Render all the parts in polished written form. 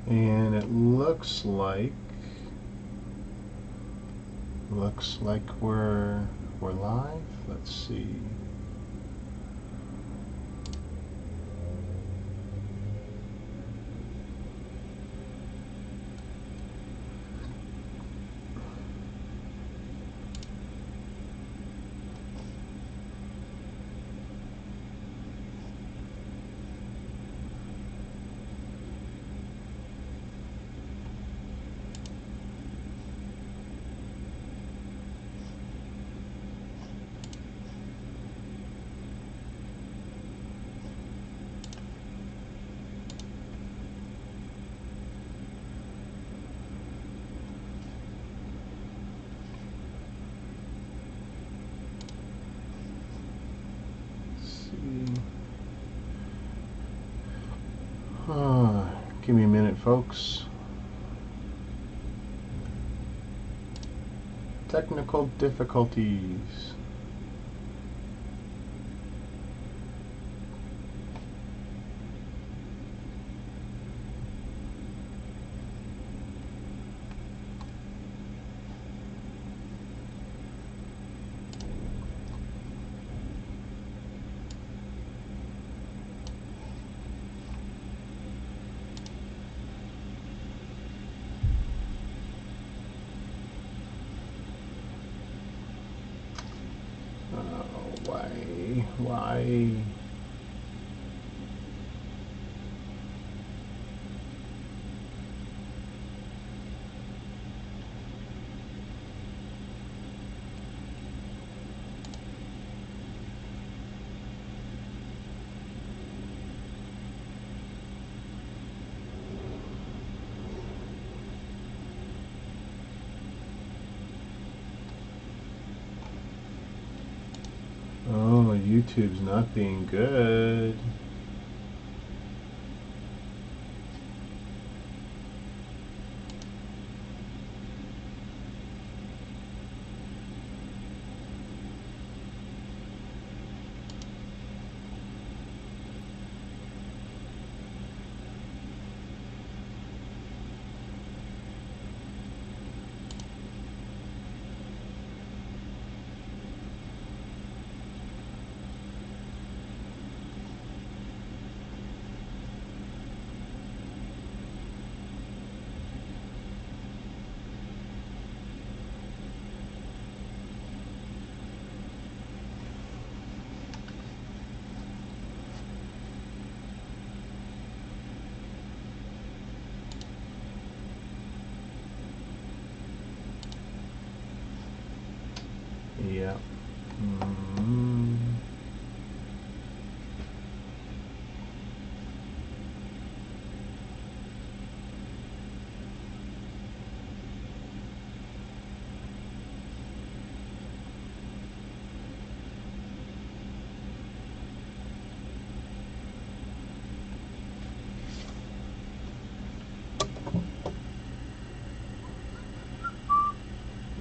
And it looks like we're live. Let's see. Give me a minute, folks. Technical difficulties. Why? Oh, YouTube's not being good. Yeah.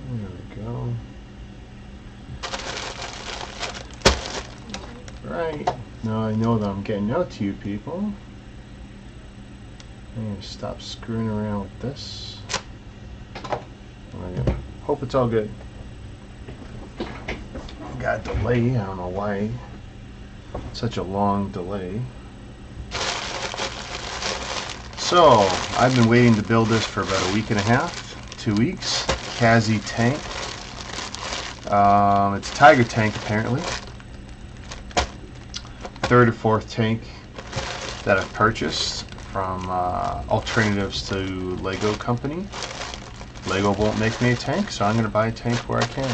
There we go. Right. Now I know that I'm getting out to you people. I'm going to stop screwing around with this. I hope it's all good. Got a delay. I don't know why. Such a long delay. So, I've been waiting to build this for about a week and a half, 2 weeks. Kazi tank. It's a Tiger tank apparently. Third or fourth tank that I've purchased from alternatives to Lego company. Lego won't make me a tank, so I'm going to buy a tank where I can.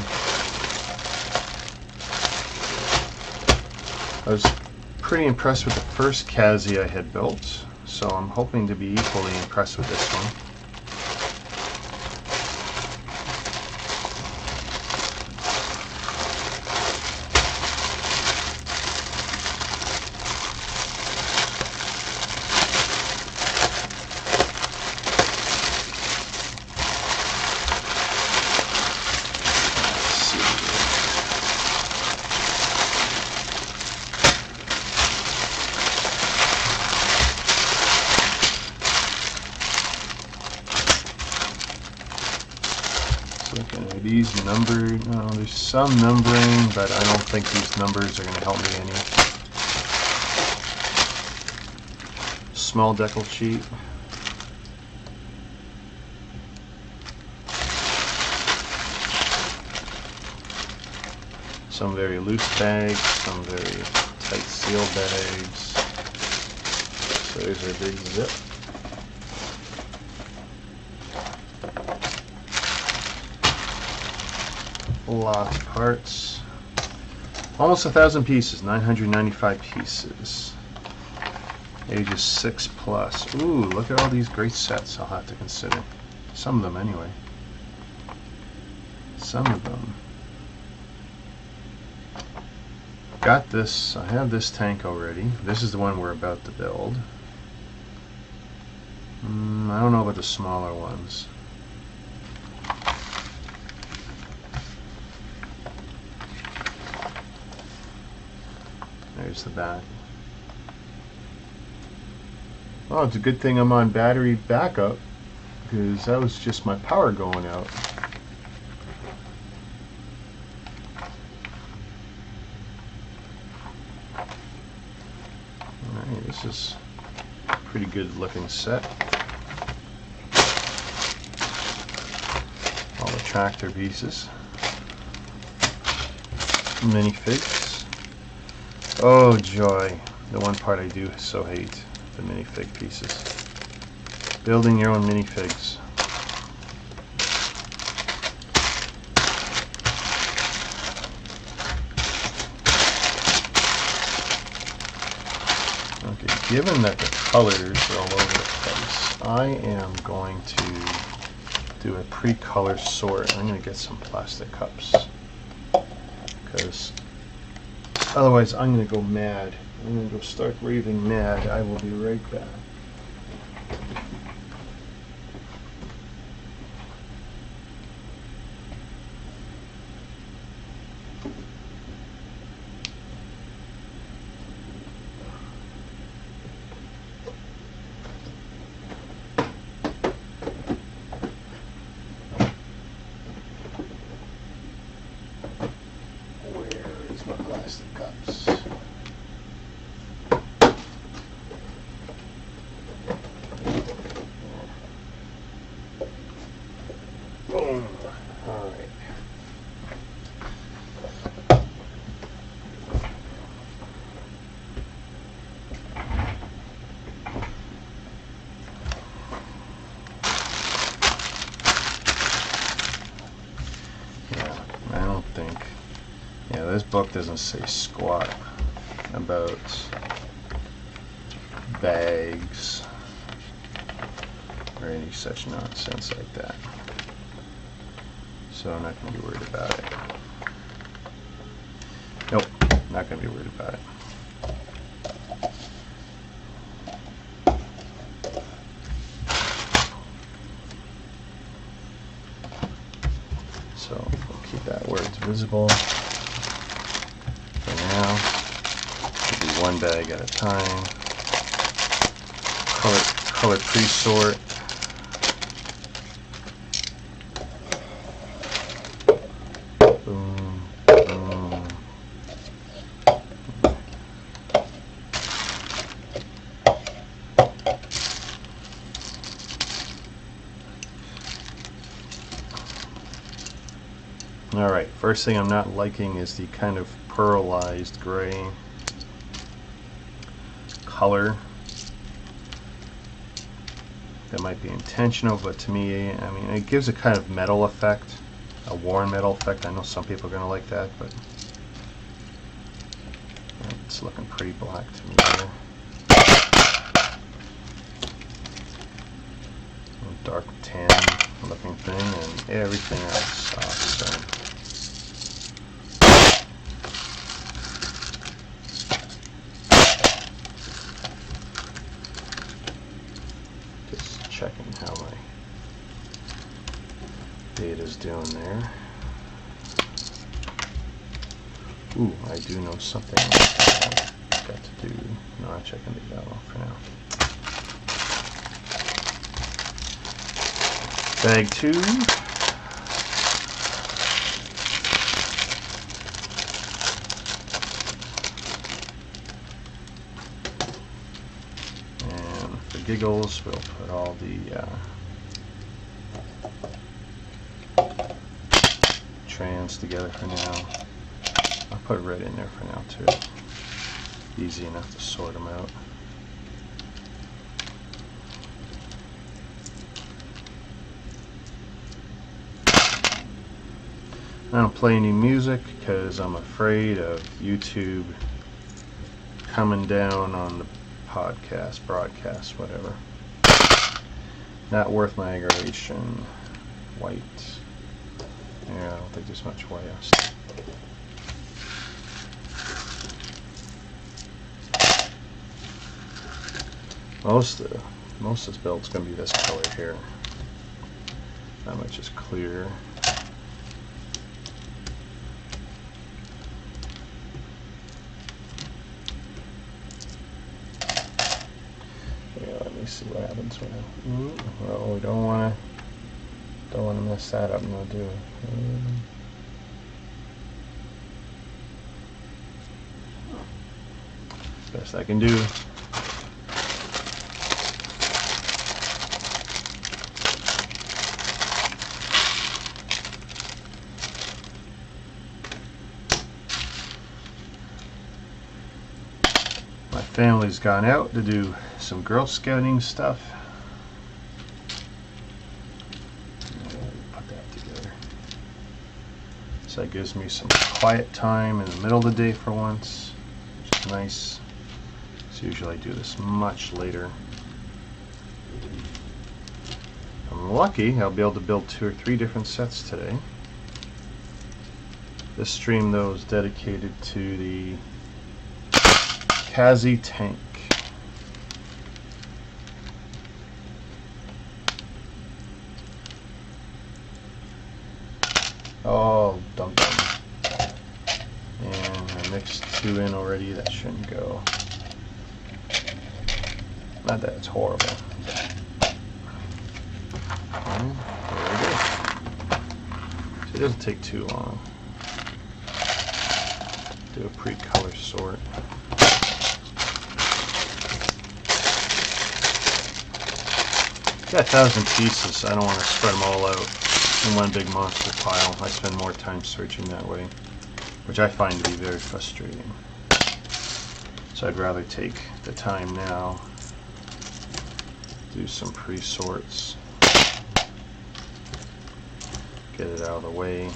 I was pretty impressed with the first Kazi I had built, so I'm hoping to be equally impressed with this one. numbered. No, there's some numbering, but I don't think these numbers are going to help me any. Small decal sheet. Some very loose bags, some very tight seal bags. So there's our big zip. Lots of parts. Almost 1,000 pieces, 995 pieces. Ages 6+. Ooh, look at all these great sets I'll have to consider. Some of them anyway. Some of them. Got this, I have this tank already. This is the one we're about to build. I don't know about the smaller ones. There's the back. Well, it's a good thing I'm on battery backup, because that was just my power going out. Alright, this is a pretty good looking set. All the tractor pieces. Minifigs. Oh joy, the one part I do so hate, the minifig pieces. Building your own minifigs. Okay, given that the colors are all over the place, I am going to do a pre-color sort. I'm going to get some plastic cups, because otherwise I'm going to go mad. I'm going to go start raving mad. I will be right back. Plastic cups. Boom. All right. Yeah, I don't think. Yeah, this book doesn't say squat about bags or any such nonsense like that. So I'm not going to be worried about it. Nope, not going to be worried about it. So we'll keep that where it's visible. Now, we'll do one bag at a time. Color pre-sort. Boom, boom. All right, first thing I'm not liking is the kind of pearlized gray color. That might be intentional, but to me, I mean, it gives a kind of metal effect, a worn metal effect. I know some people are going to like that, but it's looking pretty black to me here. A dark tan looking thing, and everything else soft stone. Checking how my data's doing there. Ooh, I do know something I've got to do. No, I'm checking the yellow for now. Bag 2. giggles, we'll put all the trans together for now. I'll put red in there for now too. Easy enough to sort them out. I don't play any music because I'm afraid of YouTube coming down on the podcast, broadcast, whatever. Not worth my aggravation. White. Yeah, I don't think there's much white. Most of this build's going to be this color here. That much is clear. Yeah, let me see what happens when I. Well, we don't want to mess that up. No, do it. Best I can do. My family's gone out to do some Girl Scouting stuff. Put that together. So that gives me some quiet time in the middle of the day for once, which is nice. So usually I do this much later. If I'm lucky, I'll be able to build 2 or 3 different sets today. This stream though is dedicated to the Kazi tank. Oh, dump them. And I mixed 2 in already. That shouldn't go. Not that it's horrible. And there we go. So it doesn't take too long. Do a pre-color sort. Got 1,000 pieces. I don't want to spread them all out in one big monster pile. I spend more time searching that way, which I find to be very frustrating. So I'd rather take the time now, do some pre-sorts, get it out of the way.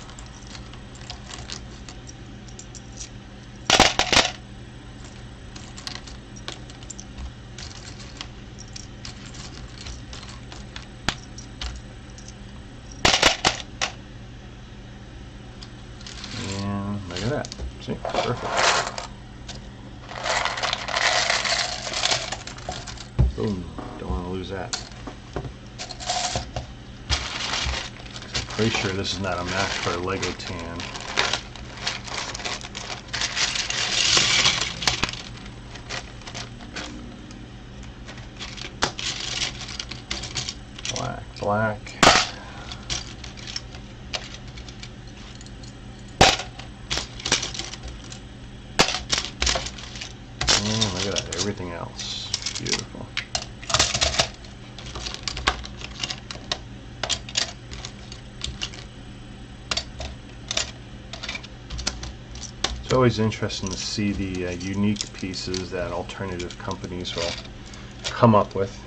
Look at that. See? Perfect. Boom. Don't want to lose that. I'm pretty sure this is not a match for a Lego tan. Black, black. Look at that, everything else. Beautiful. It's always interesting to see the unique pieces that alternative companies will come up with.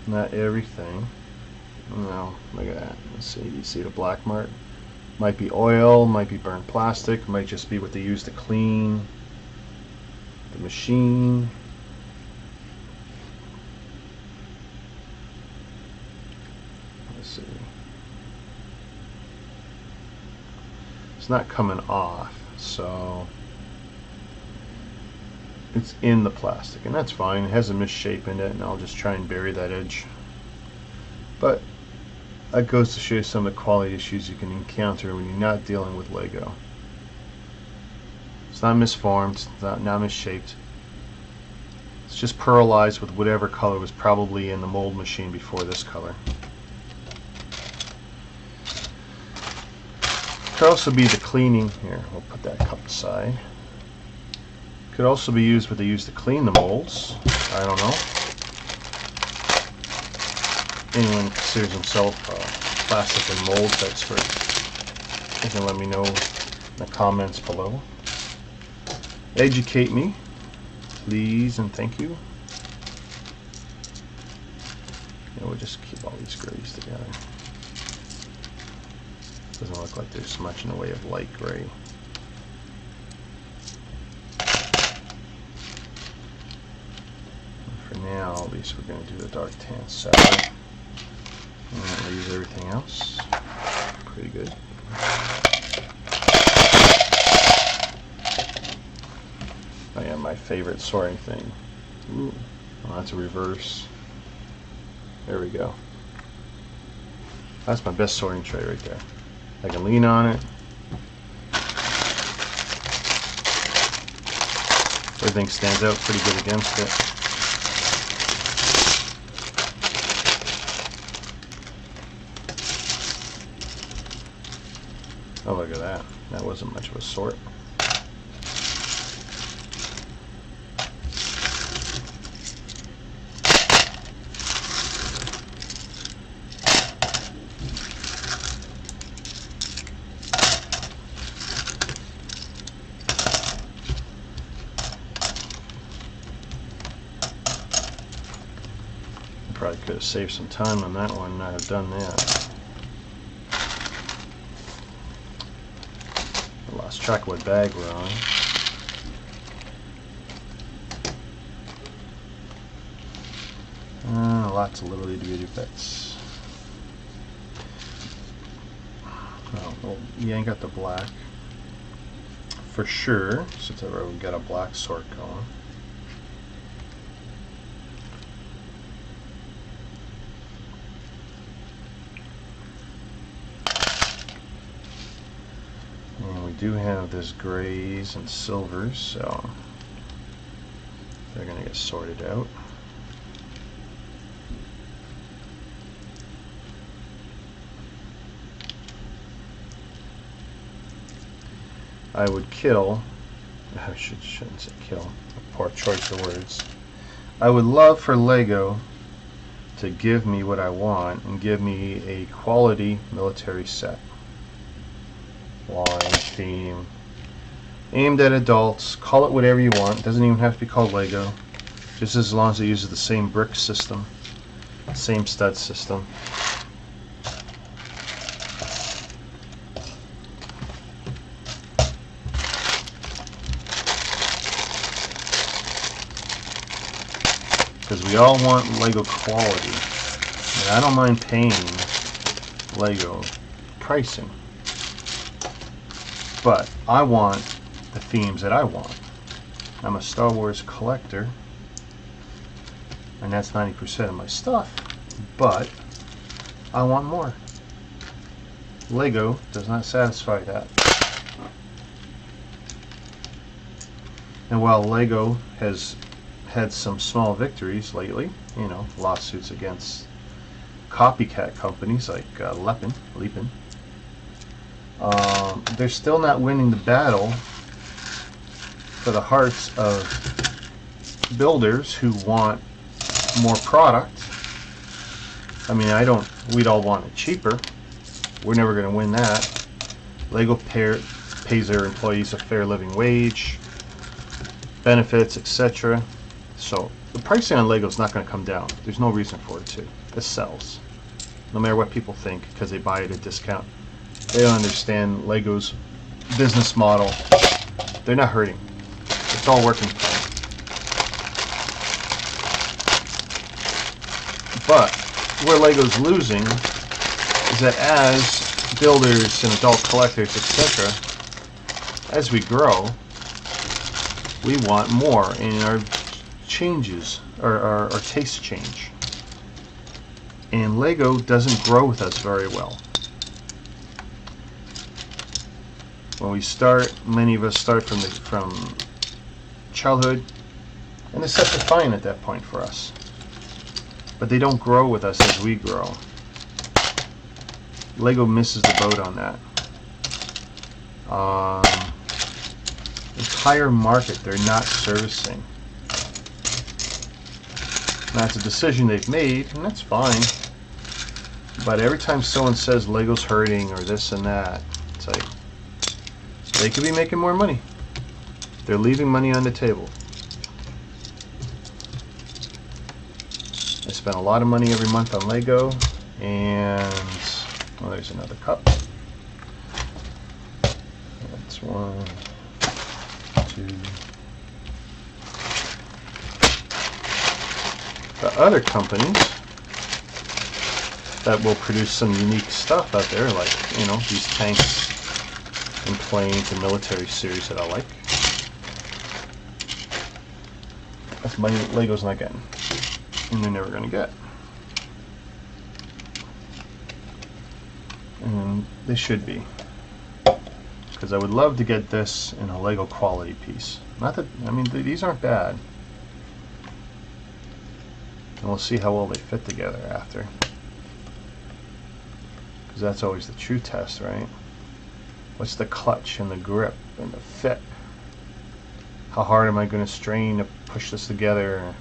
Not everything. No, look at that. Let's see, you see the black mark? Might be oil, might be burnt plastic, might just be what they use to clean the machine. Let's see. It's not coming off, so it's in the plastic, and that's fine. It has a misshape in it, and I'll just try and bury that edge. But that goes to show you some of the quality issues you can encounter when you're not dealing with Lego. It's not misformed, it's not misshaped. It's just pearlized with whatever color was probably in the mold machine before this color. Could also be the cleaning. Here, we'll put that cup aside. Could also be used what they use to clean the molds. I don't know. Anyone considers himself a plastic and molds expert, you can let me know in the comments below. Educate me, please and thank you. And we'll just keep all these grays together. Doesn't look like there's much in the way of light gray. For now, at least we're going to do the dark tan salad. And that leaves everything else pretty good. Oh yeah, my favorite sorting thing. Ooh, well, that's a reverse. There we go. That's my best sorting tray right there. I can lean on it. Everything stands out pretty good against it. Oh, look at that. That wasn't much of a sort. Probably could have saved some time on that one and not have done that. I lost track of what bag we're on. Lots of little itty bitty bits. Oh, well, you ain't got the black for sure, since I've already got a black sort going. And we do have this grays and silvers, so they're going to get sorted out. I would kill, I shouldn't say kill, poor choice of words. I would love for Lego to give me what I want and give me a quality military set. Line, theme, aimed at adults, call it whatever you want, it doesn't even have to be called Lego, just as long as it uses the same brick system, same stud system. Because we all want Lego quality. And I don't mind paying Lego pricing, but I want the themes that I want. I'm a Star Wars collector, and that's 90% of my stuff, but I want more. Lego does not satisfy that. And while Lego has had some small victories lately, you know, lawsuits against copycat companies like Lepin, they're still not winning the battle for the hearts of builders who want more product. I mean, we'd all want it cheaper. We're never going to win that. Lego pays their employees a fair living wage, benefits, etc. So the pricing on Lego is not going to come down. There's no reason for it to. It sells, no matter what people think, because they buy it at a discount. They don't understand Lego's business model. They're not hurting. It's all working fine. But where Lego's losing is that as builders and adult collectors, etc., as we grow, we want more, and our changes, our tastes change. And Lego doesn't grow with us very well. When we start, many of us start from childhood, and the sets are fine at that point for us. But they don't grow with us as we grow. Lego misses the boat on that. entire market they're not servicing. That's a decision they've made, and that's fine. But every time someone says Lego's hurting or this and that, it's like they could be making more money. They're leaving money on the table. I spend a lot of money every month on Lego, and well, there's another cup. That's 1, 2. The other companies that will produce some unique stuff out there, like, you know, these tanks and planes and military series that I like. That's money that Lego's not getting, and they're never going to get. And they should be, because I would love to get this in a Lego quality piece. Not that, I mean, these aren't bad. And we'll see how well they fit together after, because that's always the true test, right? What's the clutch and the grip and the fit? How hard am I going to strain to push this together?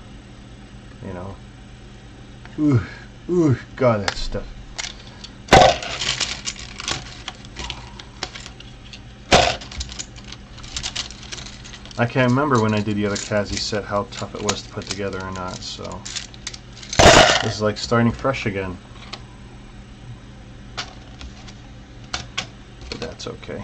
You know. Ooh, God, that stuff. I can't remember when I did the other Kazi set how tough it was to put together or not, so this is like starting fresh again. But that's okay.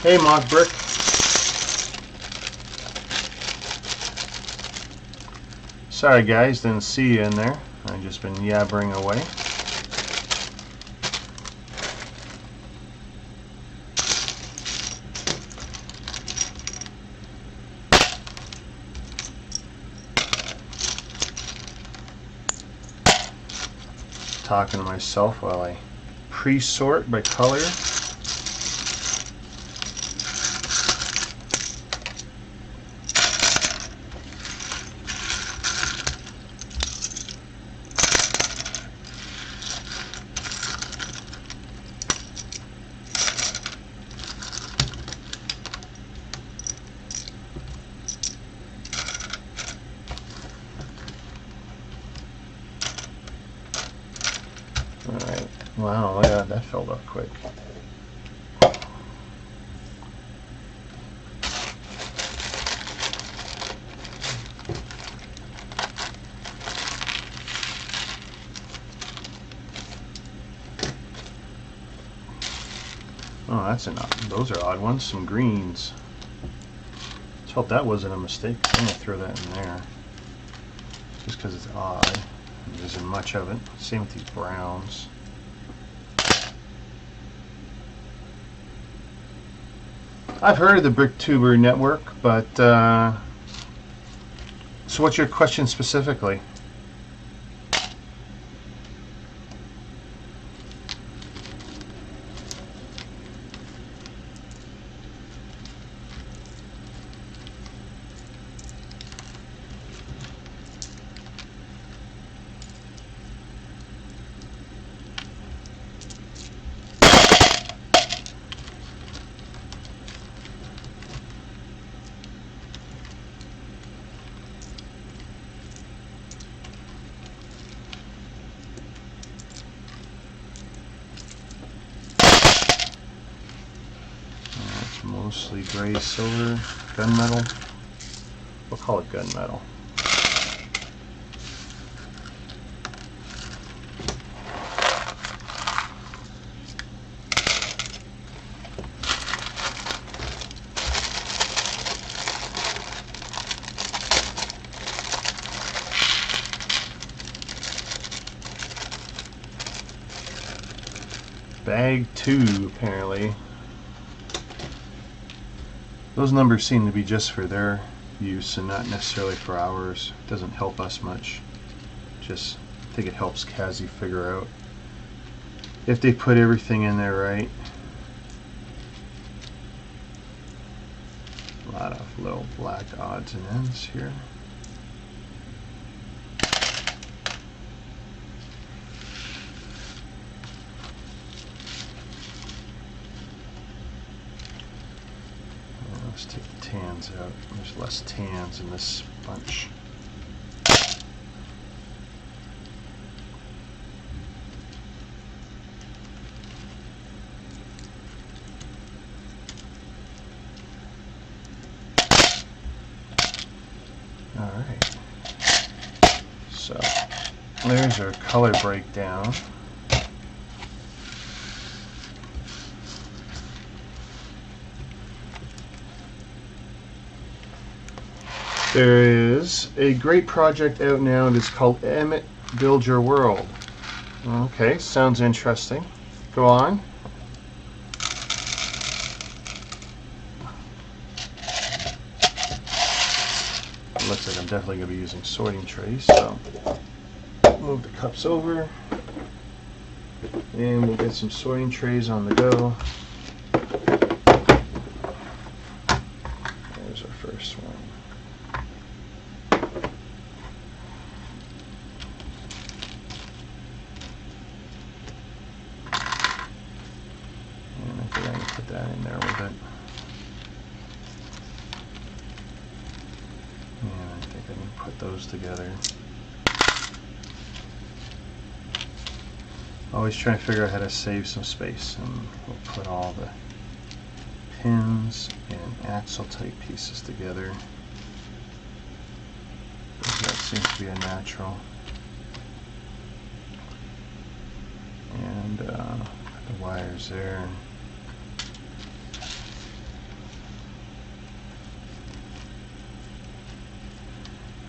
Hey, Mock Brick. Sorry guys, didn't see you in there. I've just been yabbering away. Talking to myself while I pre-sort by color. Alright, wow, look at that, that filled up quick. Oh, that's enough. Those are odd ones, some greens. Let's hope that wasn't a mistake. I'm going to throw that in there. Just because it's odd. There isn't much of it. Same with these browns. I've heard of the BrickTuber network, but so what's your question specifically? Mostly gray, silver, gunmetal. We'll call it gunmetal. Bag 2, apparently. Those numbers seem to be just for their use and not necessarily for ours. It doesn't help us much. Just, I think it helps Kazi figure out if they put everything in there right. A lot of little black odds and ends here. Let's take the tans out. There's less tans in this bunch. Alright, so there's our color breakdown. There is a great project out now that's called Emmett Build Your World. Okay, sounds interesting. Go on. Looks like I'm definitely going to be using sorting trays, so move the cups over and we'll get some sorting trays on the go. There's our first one. And I think I can put that in there with it. I can put those together. Always trying to figure out how to save some space, and we'll put all the pins and axle type pieces together. That seems to be a natural. And put the wires there.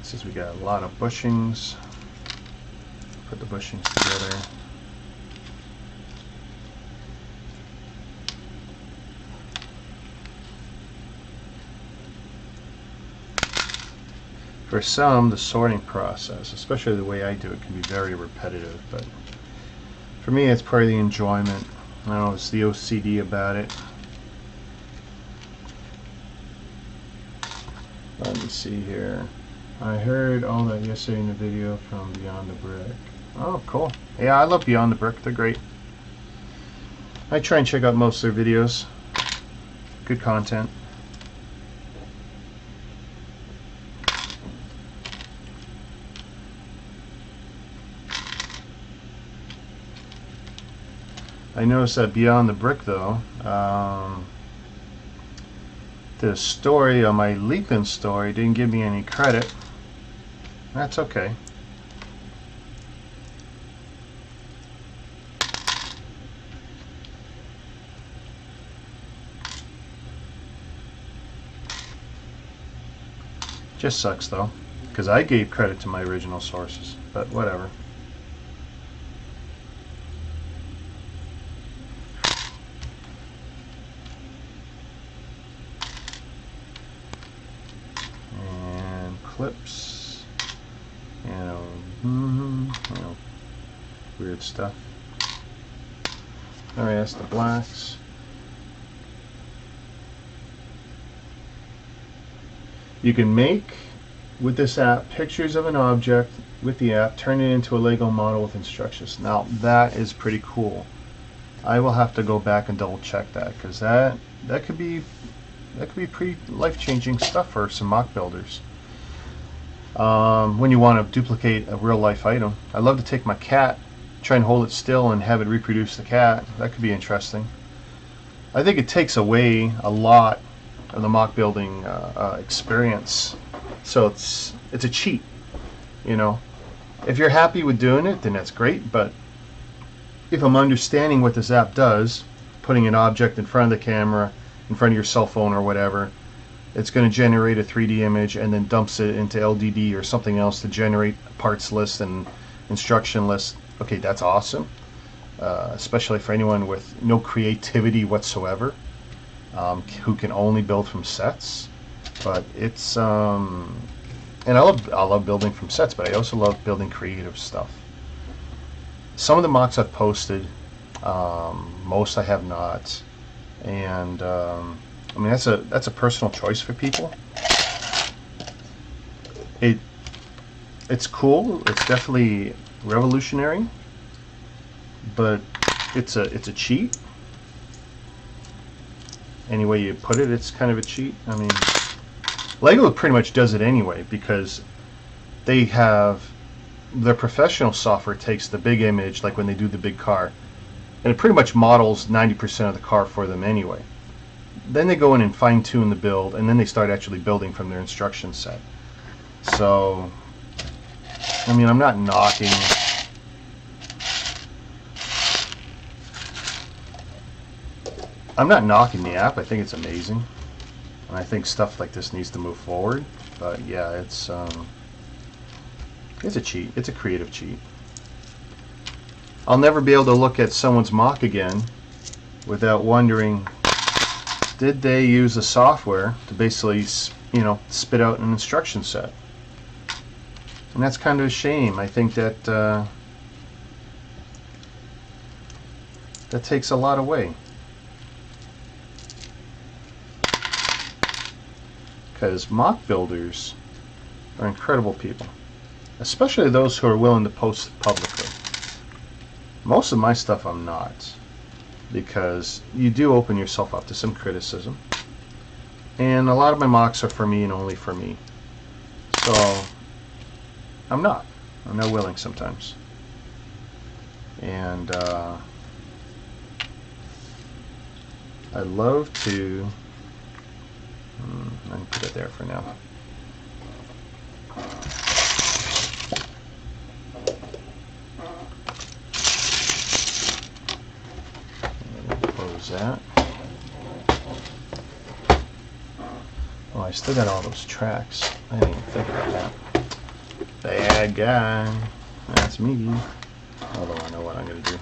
Since we got a lot of bushings, put the bushings together. For some, the sorting process, especially the way I do it, can be very repetitive, but for me it's part of the enjoyment. I don't know, it's the OCD about it. Let me see here. I heard all that yesterday in the video from Beyond the Brick. Oh, cool. Yeah, I love Beyond the Brick. They're great. I try and check out most of their videos. Good content. I noticed that Beyond the Brick, though, the story on my Leapin' story didn't give me any credit. That's okay. Just sucks though, because I gave credit to my original sources, but whatever. And clips. Weird stuff. Alright, that's the blacks. You can make, with this app, pictures of an object with the app, turn it into a Lego model with instructions. Now that is pretty cool. I will have to go back and double check that, because that could be pretty life-changing stuff for some mock builders. When you want to duplicate a real-life item. I love to take my cat, try and hold it still and have it reproduce the cat. That could be interesting. I think it takes away a lot of the mock building experience. So it's a cheat, you know. If you're happy with doing it, then that's great, but if I'm understanding what this app does, putting an object in front of the camera, in front of your cell phone or whatever, it's going to generate a 3D image and then dumps it into LDD or something else to generate a parts list and instruction list. Okay, that's awesome, especially for anyone with no creativity whatsoever, who can only build from sets. But it's and I love building from sets, but I also love building creative stuff. Some of the mocks I've posted, most I have not, and I mean, that's a personal choice for people. It's cool. It's definitely revolutionary, but it's a cheat. Any way you put it, it's kind of a cheat. I mean, Lego pretty much does it anyway, because they have their professional software takes the big image, like when they do the big car, and it pretty much models 90% of the car for them anyway. Then they go in and fine-tune the build, and then they start actually building from their instruction set. So, I mean, I'm not knocking the app. I think it's amazing, and I think stuff like this needs to move forward. But yeah, it's a cheat. It's a creative cheat. I'll never be able to look at someone's mock again without wondering, did they use the software to basically, you know, spit out an instruction set? And that's kind of a shame. I think that that takes a lot away. Because mock builders are incredible people, especially those who are willing to post publicly. Most of my stuff I'm not, because you do open yourself up to some criticism, and a lot of my mocks are for me and only for me. So I'm not willing sometimes, and I love to let me put it there for now. Close that. Oh, I still got all those tracks. I didn't even think about that. Bad guy. That's me. Although I know what I'm going to do.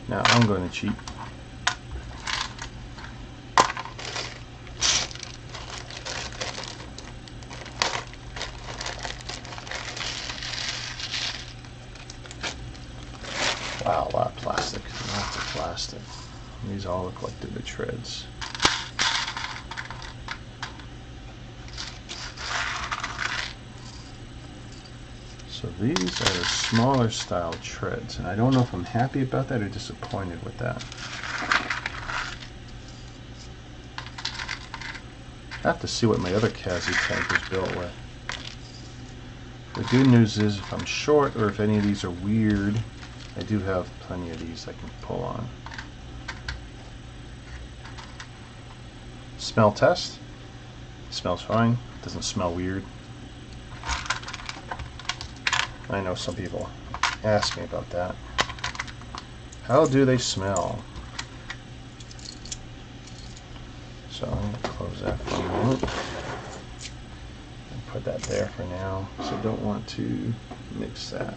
Now I'm going to cheat. Wow, a lot of plastic. Lots of plastic. These all look like the big shreds. So these are the smaller style treads, and I don't know if I'm happy about that or disappointed with that. I have to see what my other Kazi tank is built with. The good news is, if I'm short or if any of these are weird, I do have plenty of these I can pull on. Smell test. Smells fine. Doesn't smell weird. I know some people ask me about that. How do they smell? So I'm going to close that for a moment. And put that there for now. So don't want to mix that.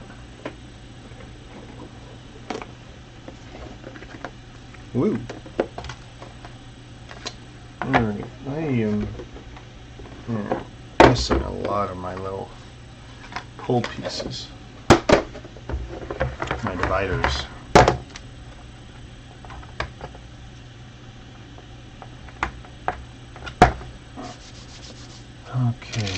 Woo! Alright, I am missing a lot of my little pull pieces. My dividers. Okay.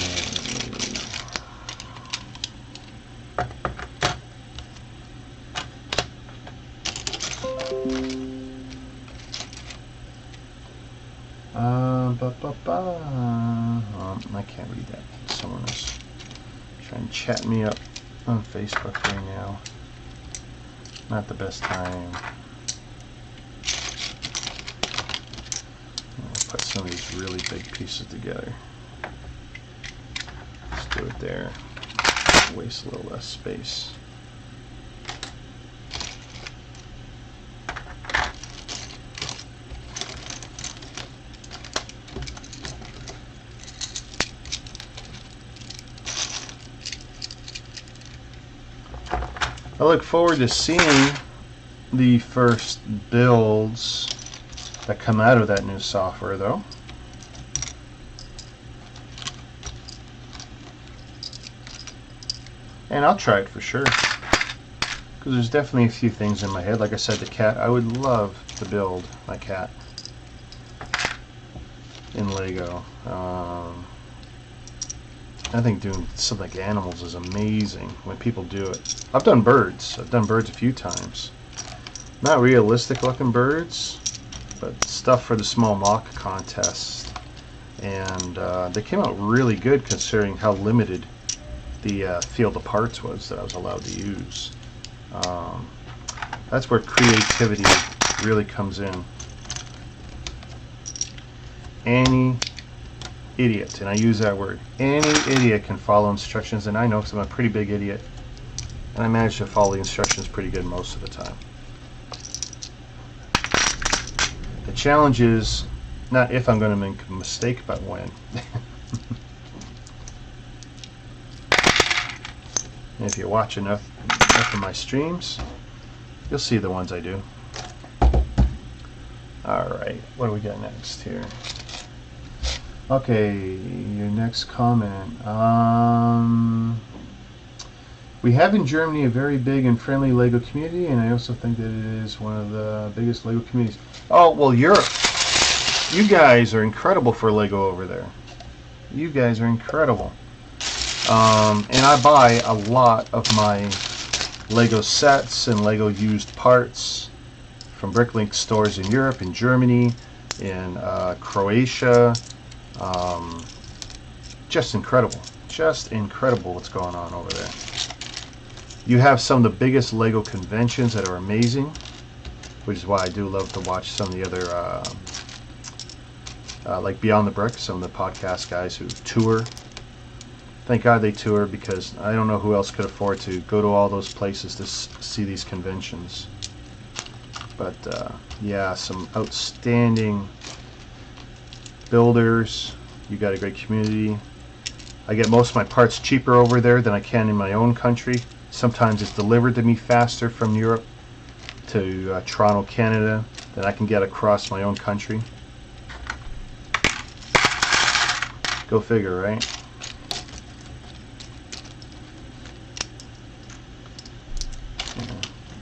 I can't read that. Someone is trying to chat me up on Facebook right now. Not the best time. I'll put some of these really big pieces together. Let's do it there. Waste a little less space. I look forward to seeing the first builds that come out of that new software, though. And I'll try it for sure, because there's definitely a few things in my head. Like I said, the cat, I would love to build my cat. Lego. I think doing something like animals is amazing when people do it. I've done birds. I've done birds a few times. Not realistic looking birds, but stuff for the small mock contest. And they came out really good considering how limited the field of parts was that I was allowed to use. That's where creativity really comes in. Any idiot, and I use that word, any idiot can follow instructions, and I know because I'm a pretty big idiot, and I manage to follow the instructions pretty good most of the time. The challenge is not if I'm going to make a mistake, but when. And if you watch enough of my streams, you'll see the ones I do. Alright, what do we got next here? Okay, your next comment. We have in Germany a very big and friendly Lego community, and I also think that it is one of the biggest Lego communities. Oh, well, Europe. You guys are incredible for Lego over there. You guys are incredible. And I buy a lot of my Lego sets and Lego used parts from BrickLink stores in Europe, in Germany, in Croatia. Just incredible what's going on over there. You have some of the biggest Lego conventions that are amazing, which is why I do love to watch some of the other like Beyond the Brick, some of the podcast guys who tour. Thank God they tour, because I don't know who else could afford to go to all those places to see these conventions. But yeah, some outstanding builders. You got a great community. I get most of my parts cheaper over there than I can in my own country. Sometimes it's delivered to me faster from Europe to Toronto, Canada, than I can get across my own country. Go figure, right?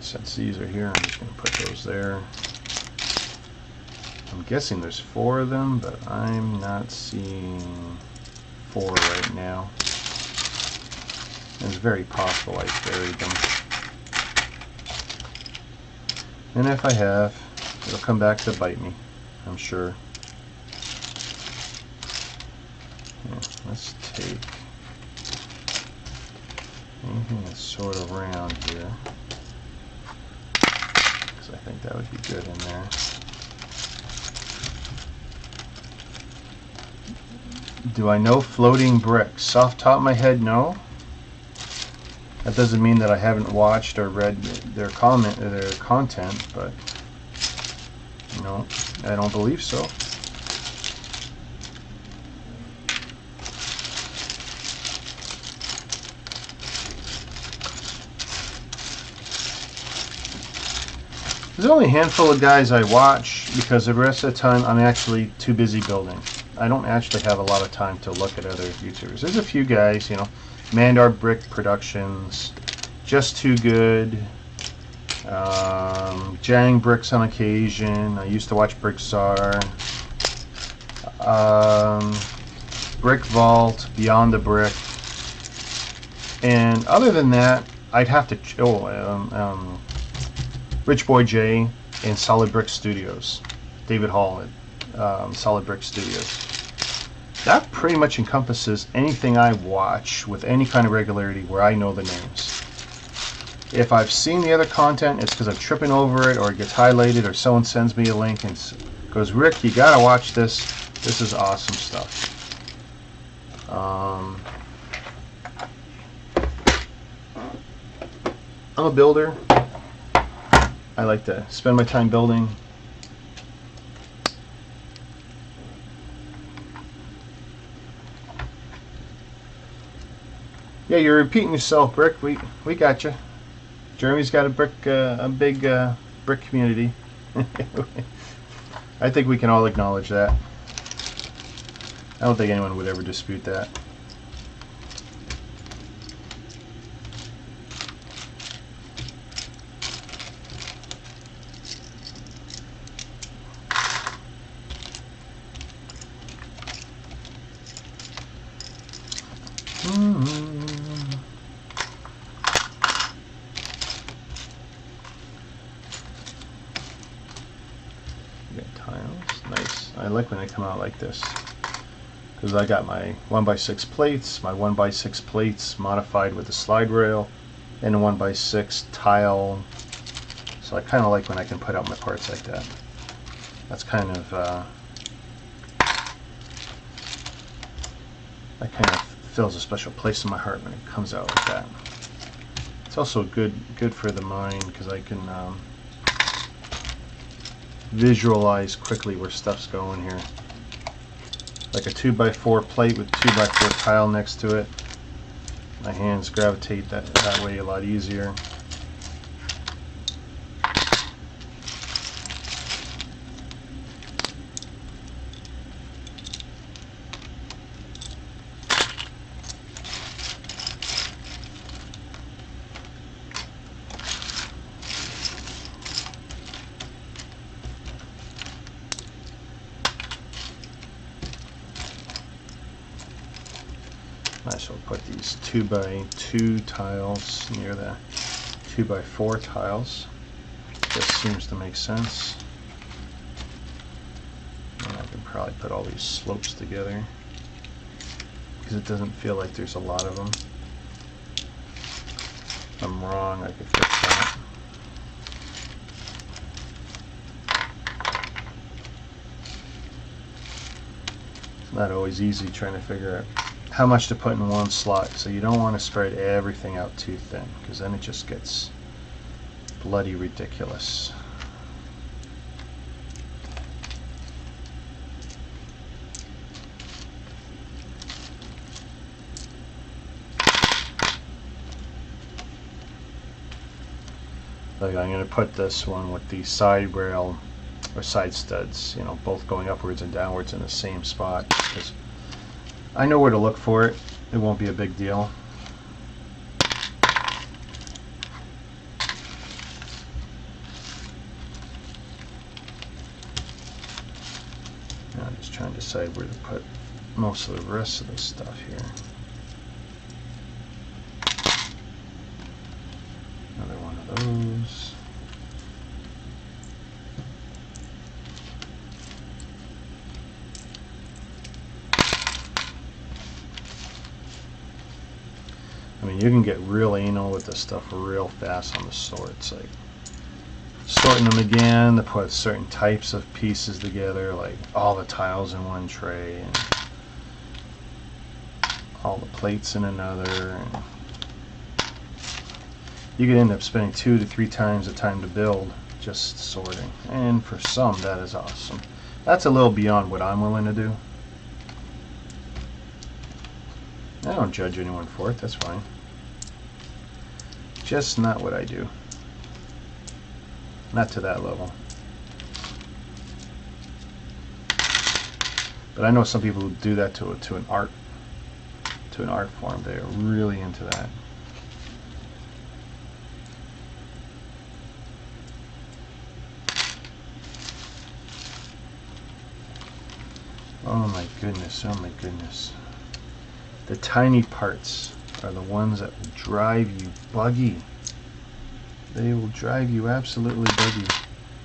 Since these are here, I'm just going to put those there. I'm guessing there's 4 of them, but I'm not seeing 4 right now. It's very possible I buried them. And if I have, it'll come back to bite me, I'm sure. Yeah, let's take anything that's sort of round here, because I think that would be good in there. Do I know floating bricks? Off the top of my head, no. That doesn't mean that I haven't watched or read their content, but no, I don't believe so. There's only a handful of guys I watch, because the rest of the time I'm actually too busy building. I don't actually have a lot of time to look at other YouTubers. There's a few guys, you know, Mandar Brick Productions, Just Too Good, Jang Bricks on occasion. I used to watch Brickzar, Brick Vault, Beyond the Brick, and other than that, I'd have to. Rich Boy J and Solid Brick Studios, David Hall at Solid Brick Studios. That pretty much encompasses anything I watch with any kind of regularity where I know the names. If I've seen the other content, it's because I'm tripping over it, or it gets highlighted, or someone sends me a link and goes, Rick, you gotta watch this. This is awesome stuff. I'm a builder. I like to spend my time building. Yeah, you're repeating yourself, Brick. We got you. Jeremy's got a big brick community. I think we can all acknowledge that. I don't think anyone would ever dispute that. like when they come out like this, because I got my 1x6 plates, my 1x6 plates modified with a slide rail, and a 1x6 tile. So I kind of like when I can put out my parts like that. That's kind of that kind of fills a special place in my heart when it comes out like that. It's also good for the mind, because I can visualize quickly where stuff's going here. Like a 2x4 plate with 2x4 tile next to it. My hands gravitate that way a lot easier. I shall put these 2x2 tiles near the 2x4 tiles. This seems to make sense. And I can probably put all these slopes together, because it doesn't feel like there's a lot of them. If I'm wrong, I could fix that. It's not always easy trying to figure out how much to put in one slot, so you don't want to spread everything out too thin, because then it just gets bloody ridiculous. Like, I'm going to put this one with the side rail or side studs, you know, both going upwards and downwards in the same spot, because I know where to look for it. It won't be a big deal. Now I'm just trying to decide where to put most of the rest of the stuff here. Another one of those. I mean, you can get real anal with this stuff real fast on the sorts, like sorting them again to put certain types of pieces together, like all the tiles in one tray and all the plates in another. And you could end up spending 2 to 3 times the time to build just sorting, and for some that is awesome. That's a little beyond what I'm willing to do. I don't judge anyone for it, that's fine. Just not what I do. Not to that level. But I know some people who do that to an art form. They are really into that. Oh my goodness, oh my goodness. The tiny parts are the ones that will drive you buggy. They will drive you absolutely buggy.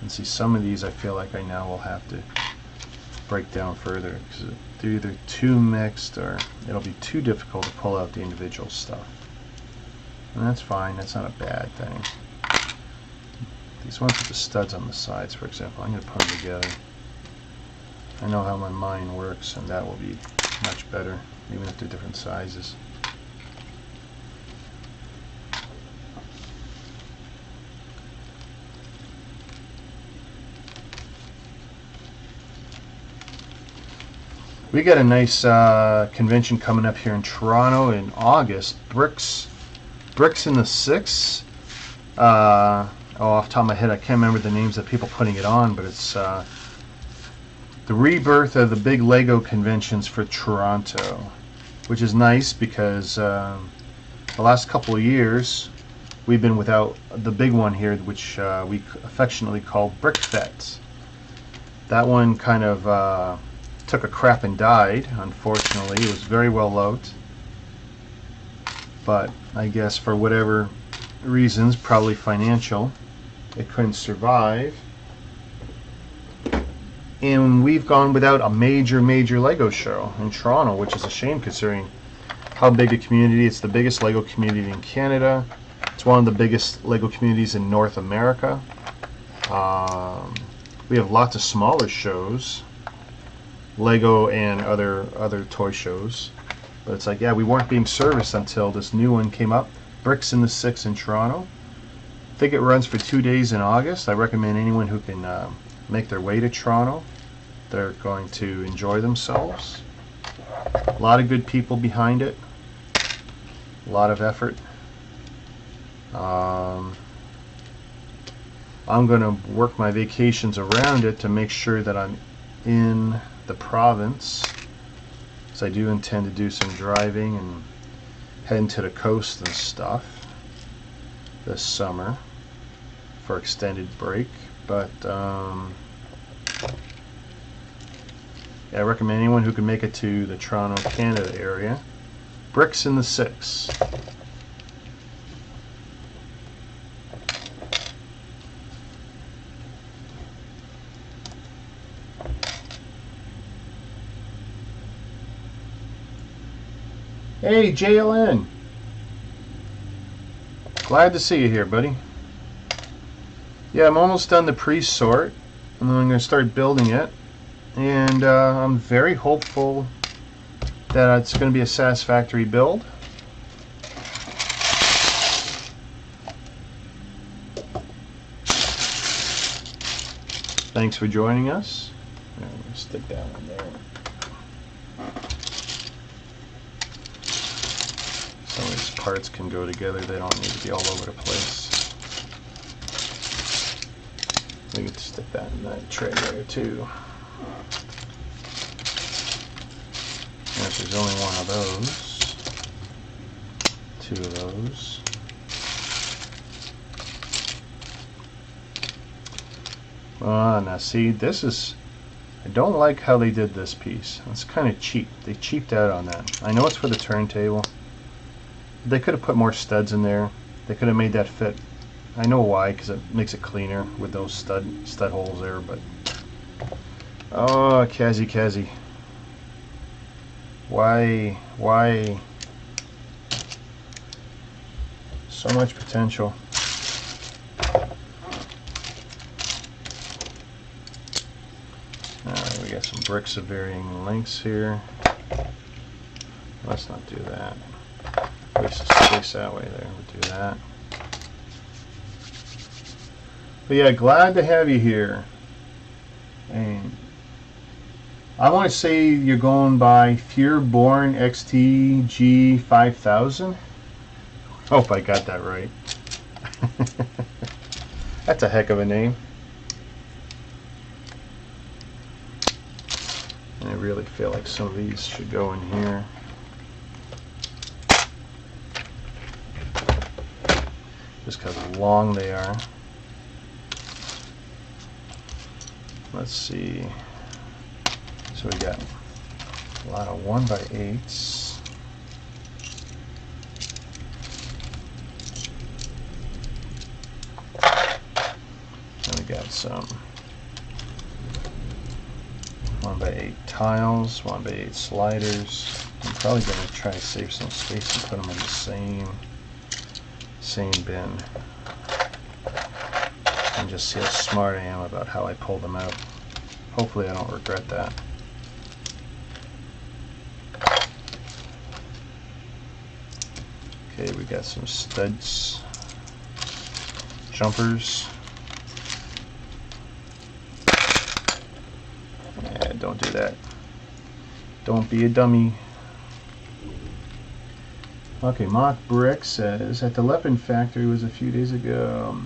And see, some of these I feel like I now will have to break down further, because they're either too mixed or it'll be too difficult to pull out the individual stuff. And that's fine, that's not a bad thing. These ones with the studs on the sides, for example, I'm going to put them together. I know how my mind works, and that will be much better, even if they're different sizes. We got a nice convention coming up here in Toronto in August. Bricks in the Six. Off the top of my head, I can't remember the names of people putting it on, but it's the rebirth of the big Lego conventions for Toronto, which is nice because the last couple of years we've been without the big one here, which we affectionately call BrickFest. That one kind of took a crap and died, unfortunately. It was very well loved, but I guess for whatever reasons, probably financial, it couldn't survive. And we've gone without a major Lego show in Toronto, which is a shame considering how big a community. It's the biggest Lego community in Canada. It's one of the biggest Lego communities in North America. We have lots of smaller shows, Lego and other toy shows. But it's like, yeah, we weren't being serviced until this new one came up, Bricks in the Six in Toronto. I think it runs for 2 days in August. I recommend anyone who can make their way to Toronto. They're going to enjoy themselves. A lot of good people behind it. A lot of effort. I'm going to work my vacations around it to make sure that I'm in the province. So I do intend to do some driving and heading to the coast and stuff this summer for extended break. But yeah, I recommend anyone who can make it to the Toronto, Canada area. Bricks in the Six. Hey, JLN. Glad to see you here, buddy. Yeah, I'm almost done the pre-sort, and then I'm going to start building it. And I'm very hopeful that it's going to be a satisfactory build. Thanks for joining us. I'm going to stick that one there. Some of these parts can go together. They don't need to be all over the place. We can stick that in that tray there too. And if there's only one of those, 2 of those. Now see, this is, I don't like how they did this piece. It's kind of cheap. They cheaped out on that. I know it's for the turntable. They could have put more studs in there. They could have made that fit. I know why, because it makes it cleaner with those stud holes there. But oh, Kazi, why so much potential? Alright, we got some bricks of varying lengths here. Let's not do that. Waste the space that way there. We'll do that. But yeah, glad to have you here. And I want to say you're going by Fearborn XT G5000. Hope I got that right. That's a heck of a name. And I really feel like some of these should go in here. Just because how long they are. Let's see. So we got a lot of 1x8s. And we got some 1x8 tiles, 1x8 sliders. I'm probably going to try to save some space and put them in the same bin. And just see how smart I am about how I pull them out. Hopefully I don't regret that. Okay, we got some studs, jumpers. Yeah, don't do that. Don't be a dummy. Okay, Mock Brick says, at the Leppin factory was a few days ago.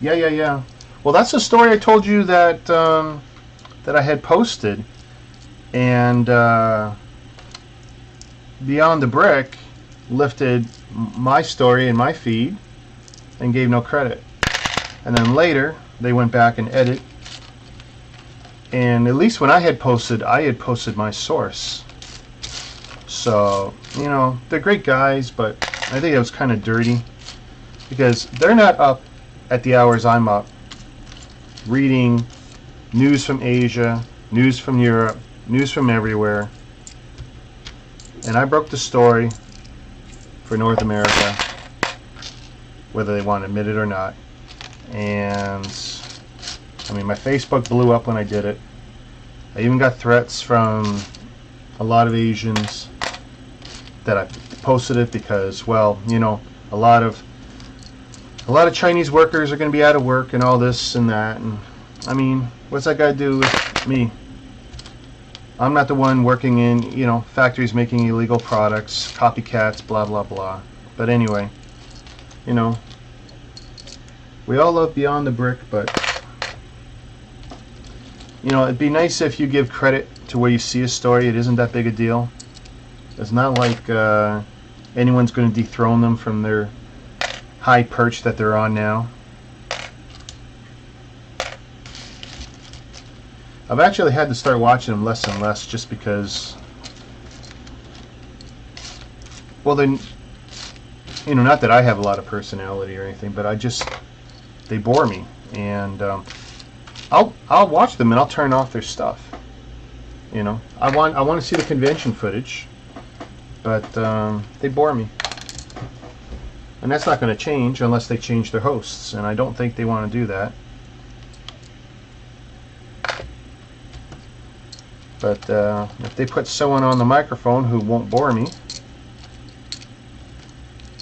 Yeah. Well, that's the story I told you that that I had posted, and Beyond the Brick lifted my story in my feed and gave no credit. And then later they went back and edit, and at least when I had posted my source. So, you know, they're great guys, but I think it was kind of dirty because they're not up at the hours I'm up reading news from Asia, news from Europe, news from everywhere. And I broke the story for North America, whether they want to admit it or not. And I mean, my Facebook blew up when I did it. I even got threats from a lot of Asians that I posted it because, well, you know, a lot of Chinese workers are going to be out of work and all this and that. And I mean, what's that got to do with me? I'm not the one working in, you know, factories making illegal products, copycats, blah blah blah. But anyway, you know, we all love Beyond the Brick, but you know, it'd be nice if you give credit to where you see a story. It isn't that big a deal. It's not like anyone's going to dethrone them from their high perch that they're on now. I've actually had to start watching them less and less just because, well, then, you know, not that I have a lot of personality or anything, but they bore me, and I'll watch them and I'll turn off their stuff. You know, I want to see the convention footage, but they bore me, and that's not going to change unless they change their hosts, and I don't think they want to do that. But if they put someone on the microphone who won't bore me,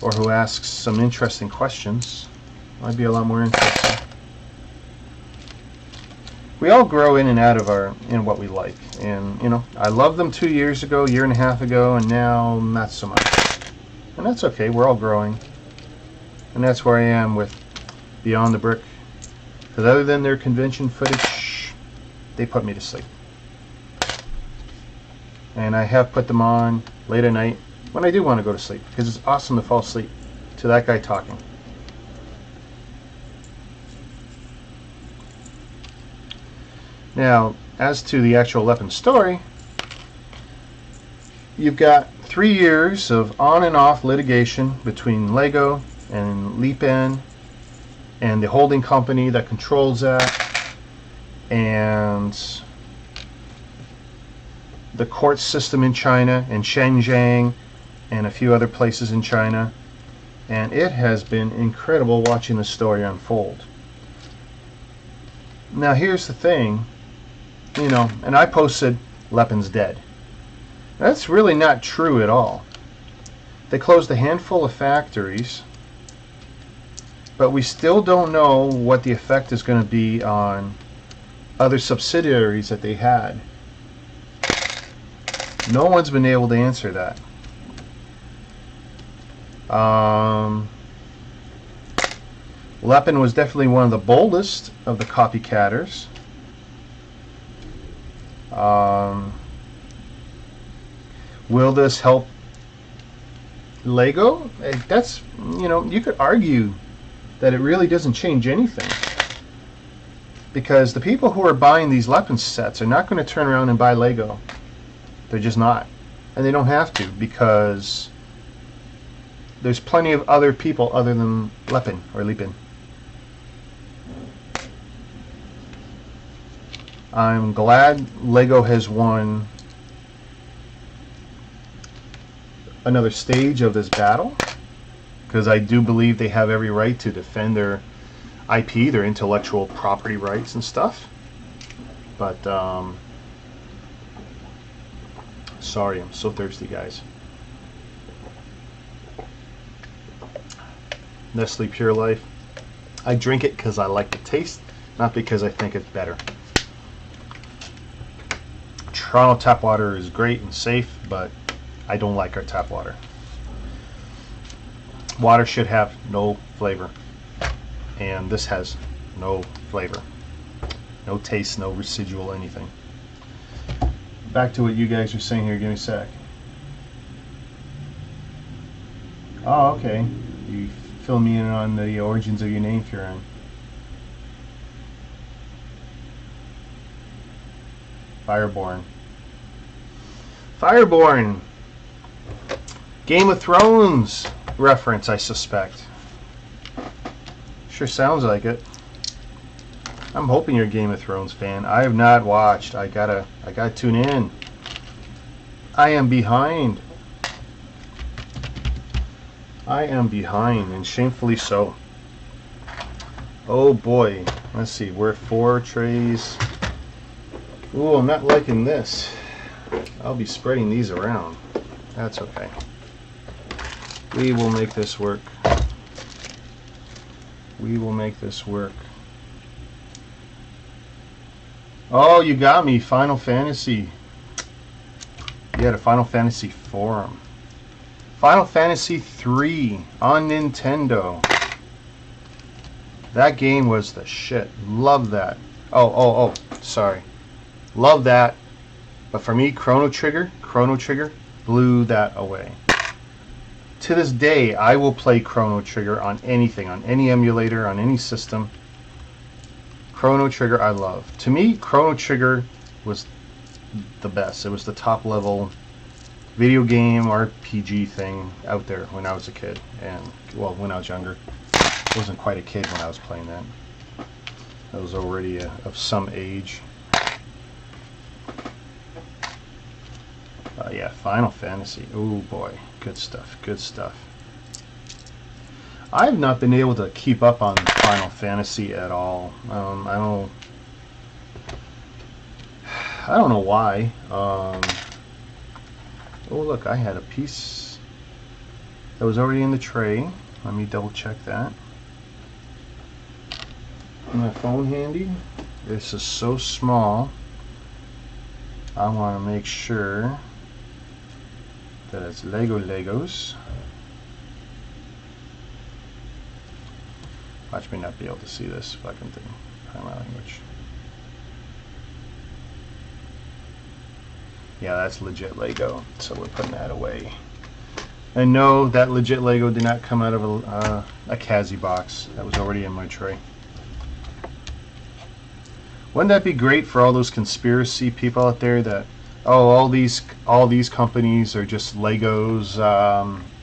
or who asks some interesting questions, I'd be a lot more interested. We all grow in and out of what we like, and you know, I loved them 2 years ago, year and a half ago, and now not so much. And that's okay. We're all growing, and that's where I am with Beyond the Brick. Because other than their convention footage, they put me to sleep. And I have put them on late at night when I do want to go to sleep, because it's awesome to fall asleep to that guy talking. Now, as to the actual Lepin story, you've got 3 years of on and off litigation between Lego and Lepin and the holding company that controls that, and the court system in China and Shenzhen and a few other places in China, and it has been incredible watching the story unfold. Now here's the thing, you know, and I posted Lepin's dead. That's really not true at all. They closed a handful of factories, but we still don't know what the effect is going to be on other subsidiaries that they had. No one's been able to answer that. Lepin was definitely one of the boldest of the copycatters. Will this help Lego? That's, you know, you could argue that it really doesn't change anything, because the people who are buying these Lepin sets are not going to turn around and buy Lego. They're just not, and they don't have to, because there's plenty of other people other than Lepin or Lepin. I'm glad Lego has won another stage of this battle, because I do believe they have every right to defend their IP, their intellectual property rights and stuff. But sorry, I'm so thirsty, guys. Nestle Pure Life. I drink it because I like the taste, not because I think it's better. Toronto tap water is great and safe, but I don't like our tap water. Water should have no flavor, and this has no flavor, no taste, no residual anything. Back to what you guys are saying here. Give me a sec. Oh, okay. You fill me in on the origins of your name, Kieran. Fireborn. Fireborn. Game of Thrones reference, I suspect. Sure sounds like it. I'm hoping you're a Game of Thrones fan. I have not watched. I gotta tune in. I am behind. I am behind, and shamefully so. Oh boy. Let's see. We're 4 trays. Ooh, I'm not liking this. I'll be spreading these around. That's okay. We will make this work. We will make this work. Oh, you got me. Final Fantasy. You had a Final Fantasy forum. Final Fantasy 3 on Nintendo. That game was the shit. Love that. Oh, sorry. Love that. But for me, Chrono Trigger blew that away. To this day, I will play Chrono Trigger on anything, on any emulator, on any system. Chrono Trigger I love. To me, Chrono Trigger was the best. It was the top level video game RPG thing out there when I was a kid, and well, when I was younger. I wasn't quite a kid when I was playing that. I was already of some age. Yeah, Final Fantasy. Oh boy, good stuff, good stuff. I've not been able to keep up on Final Fantasy at all. I don't know why. Oh look, I had a piece that was already in the tray. Let me double check that. My phone handy. This is so small. I want to make sure that it's Legos. Watch me not be able to see this fucking thing. Sign language. Yeah, that's legit Lego, so we're putting that away. And no, that legit Lego did not come out of a Kazi box. That was already in my tray. Wouldn't that be great for all those conspiracy people out there that, oh, all these companies are just Legos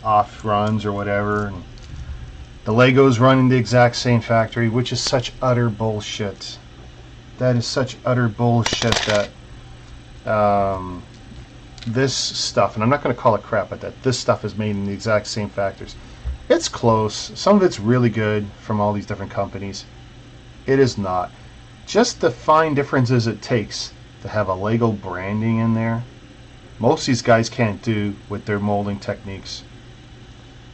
off runs or whatever, and the Legos run in the exact same factory, which is such utter bullshit. That is such utter bullshit that this stuff, and I'm not going to call it crap, but that this stuff is made in the exact same factories. It's close. Some of it's really good from all these different companies. It is not. Just the fine differences it takes to have a Lego branding in there, most of these guys can't do with their molding techniques.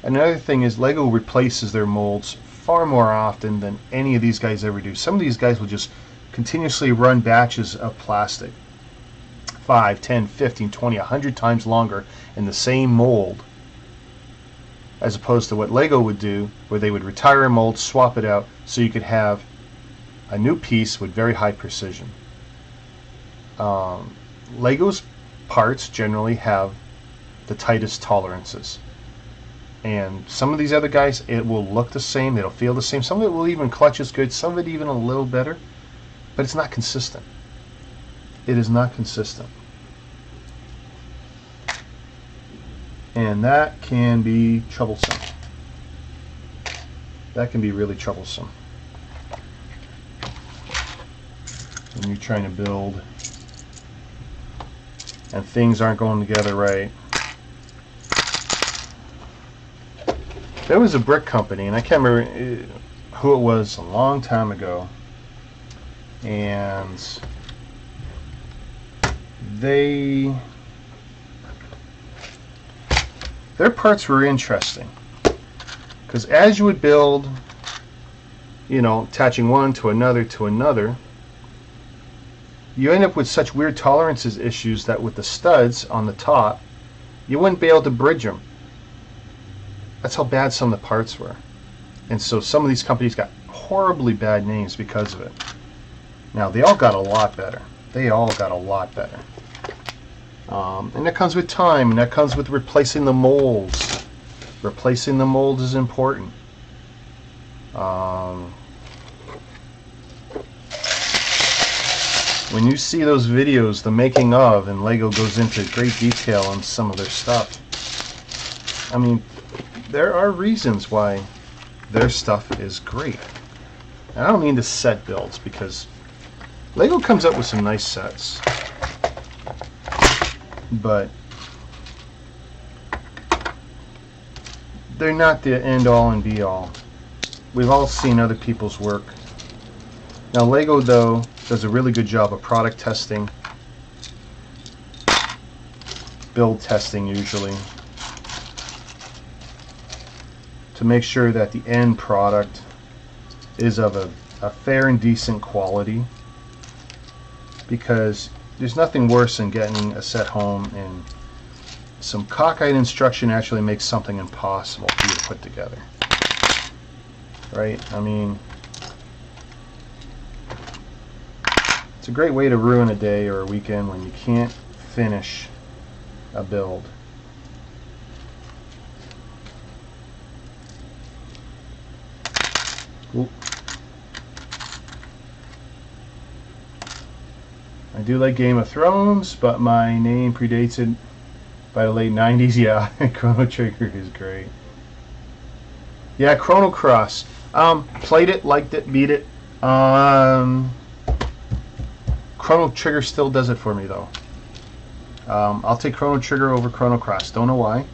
Another thing is Lego replaces their molds far more often than any of these guys ever do. Some of these guys will just continuously run batches of plastic 5, 10, 15, 20, 100 times longer in the same mold, as opposed to what Lego would do, where they would retire a mold, swap it out, so you could have a new piece with very high precision. Lego's parts generally have the tightest tolerances. And some of these other guys, it will look the same, it'll feel the same. Some of it will even clutch as good, some of it even a little better, but it's not consistent. It is not consistent. And that can be troublesome. That can be really troublesome when you're trying to build and things aren't going together right. There was a brick company, and I can't remember who it was, a long time ago, and their parts were interesting, because as you would build, you know, attaching one to another, you end up with such weird tolerances issues that with the studs on the top, you wouldn't be able to bridge them. That's how bad some of the parts were. And so some of these companies got horribly bad names because of it. Now, they all got a lot better. They all got a lot better. And that comes with time, and that comes with replacing the molds. Replacing the molds is important. When you see those videos, the making of, and Lego goes into great detail on some of their stuff. I mean, there are reasons why their stuff is great. And I don't mean the set builds, because Lego comes up with some nice sets, but they're not the end all and be all. We've all seen other people's work. Now Lego, though, does a really good job of product testing, build testing usually, to make sure that the end product is of a fair and decent quality, because there's nothing worse than getting a set home and some cockeyed instruction actually makes something impossible for you to put together. Right? I mean, it's a great way to ruin a day or a weekend when you can't finish a build. Oop. I do like Game of Thrones, but my name predates it by the late 90s. Yeah, Chrono Trigger is great. Yeah, Chrono Cross. Played it, liked it, beat it. Chrono Trigger still does it for me, though. I'll take Chrono Trigger over Chrono Cross. Don't know why.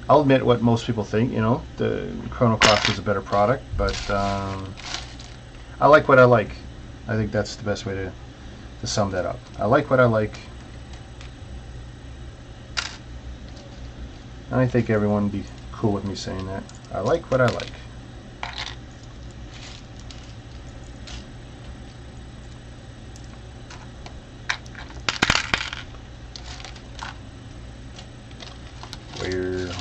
I'll admit what most people think. You know, the Chrono Cross is a better product, but I like what I like. I think that's the best way to sum that up. I like what I like. And I think everyone would be cool with me saying that. I like what I like.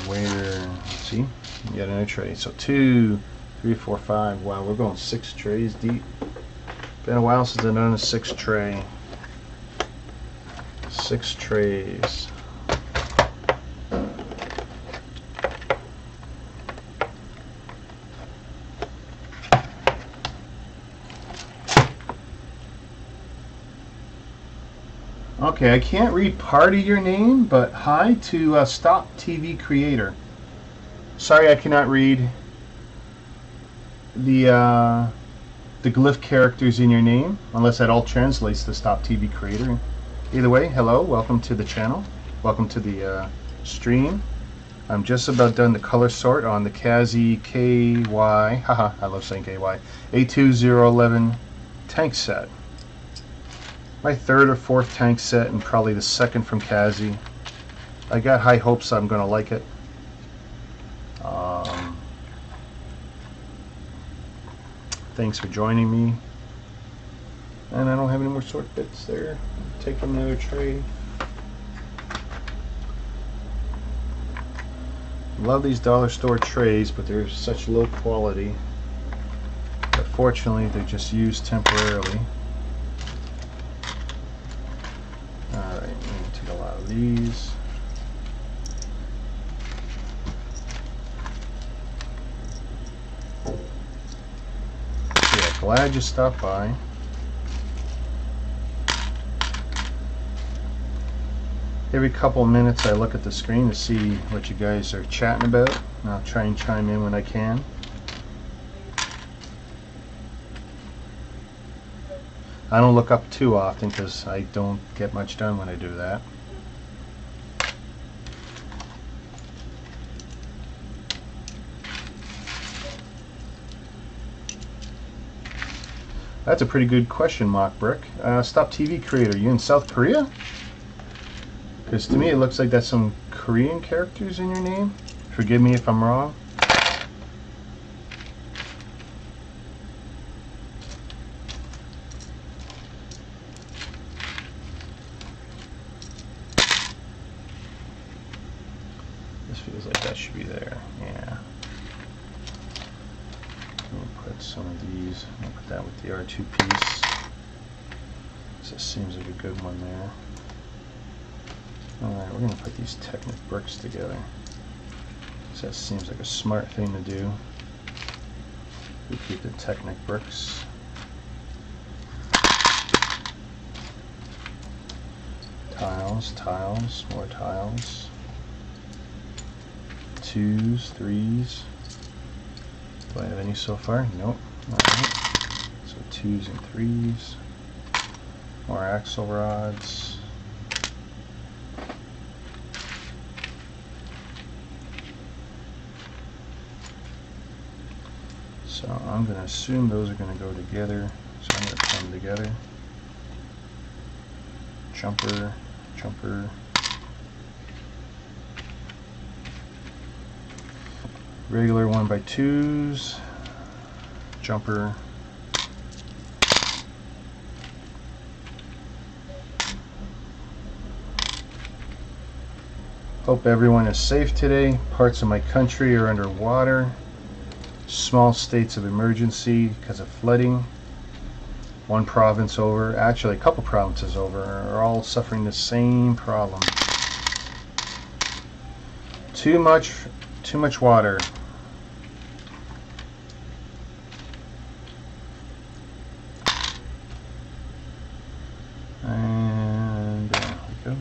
Let's see. We got another tray. So 2, 3, 4, 5. Wow, we're going 6 trays deep. Been a while since I've done a 6 tray. 6 trays. Okay, I can't read part of your name, but hi to Stop TV Creator. Sorry, I cannot read the glyph characters in your name, unless that all translates to Stop TV Creator. Either way, hello, welcome to the channel, welcome to the stream. I'm just about done the color sort on the Kazi KY, haha, I love saying KY, 82011 tank set. My 3rd or 4th tank set, and probably the 2nd from Kazi. I got high hopes I'm going to like it. Thanks for joining me. And I don't have any more sort bits there. Take from another tray. Love these dollar store trays, but they're such low quality. But fortunately, they're just used temporarily. Alright, I'm going to take a lot of these. Yeah, glad you stopped by. Every couple of minutes I look at the screen to see what you guys are chatting about, and I'll try and chime in when I can. I don't look up too often because I don't get much done when I do that. That's a pretty good question, Mock Brick. Stop TV Creator, you in South Korea? Because to me it looks like that's some Korean characters in your name. Forgive me if I'm wrong. This feels like that should be there. Yeah. We'll put some of these. I'll put that with the R2 piece. This seems like a good one there. Alright, we're going to put these Technic bricks together. So that seems like a smart thing to do. We keep the Technic bricks. Tiles, tiles, more tiles. 2s, 3s. Do I have any so far? Nope. Alright. So 2s and 3s. More axle rods. So I'm going to assume those are going to go together. So I'm going to put them together. Jumper, jumper. Regular 1x2s. Jumper. Hope everyone is safe today. Parts of my country are underwater. Small states of emergency because of flooding. One province over, actually a couple provinces over, are all suffering the same problem. Too much water. And there we go.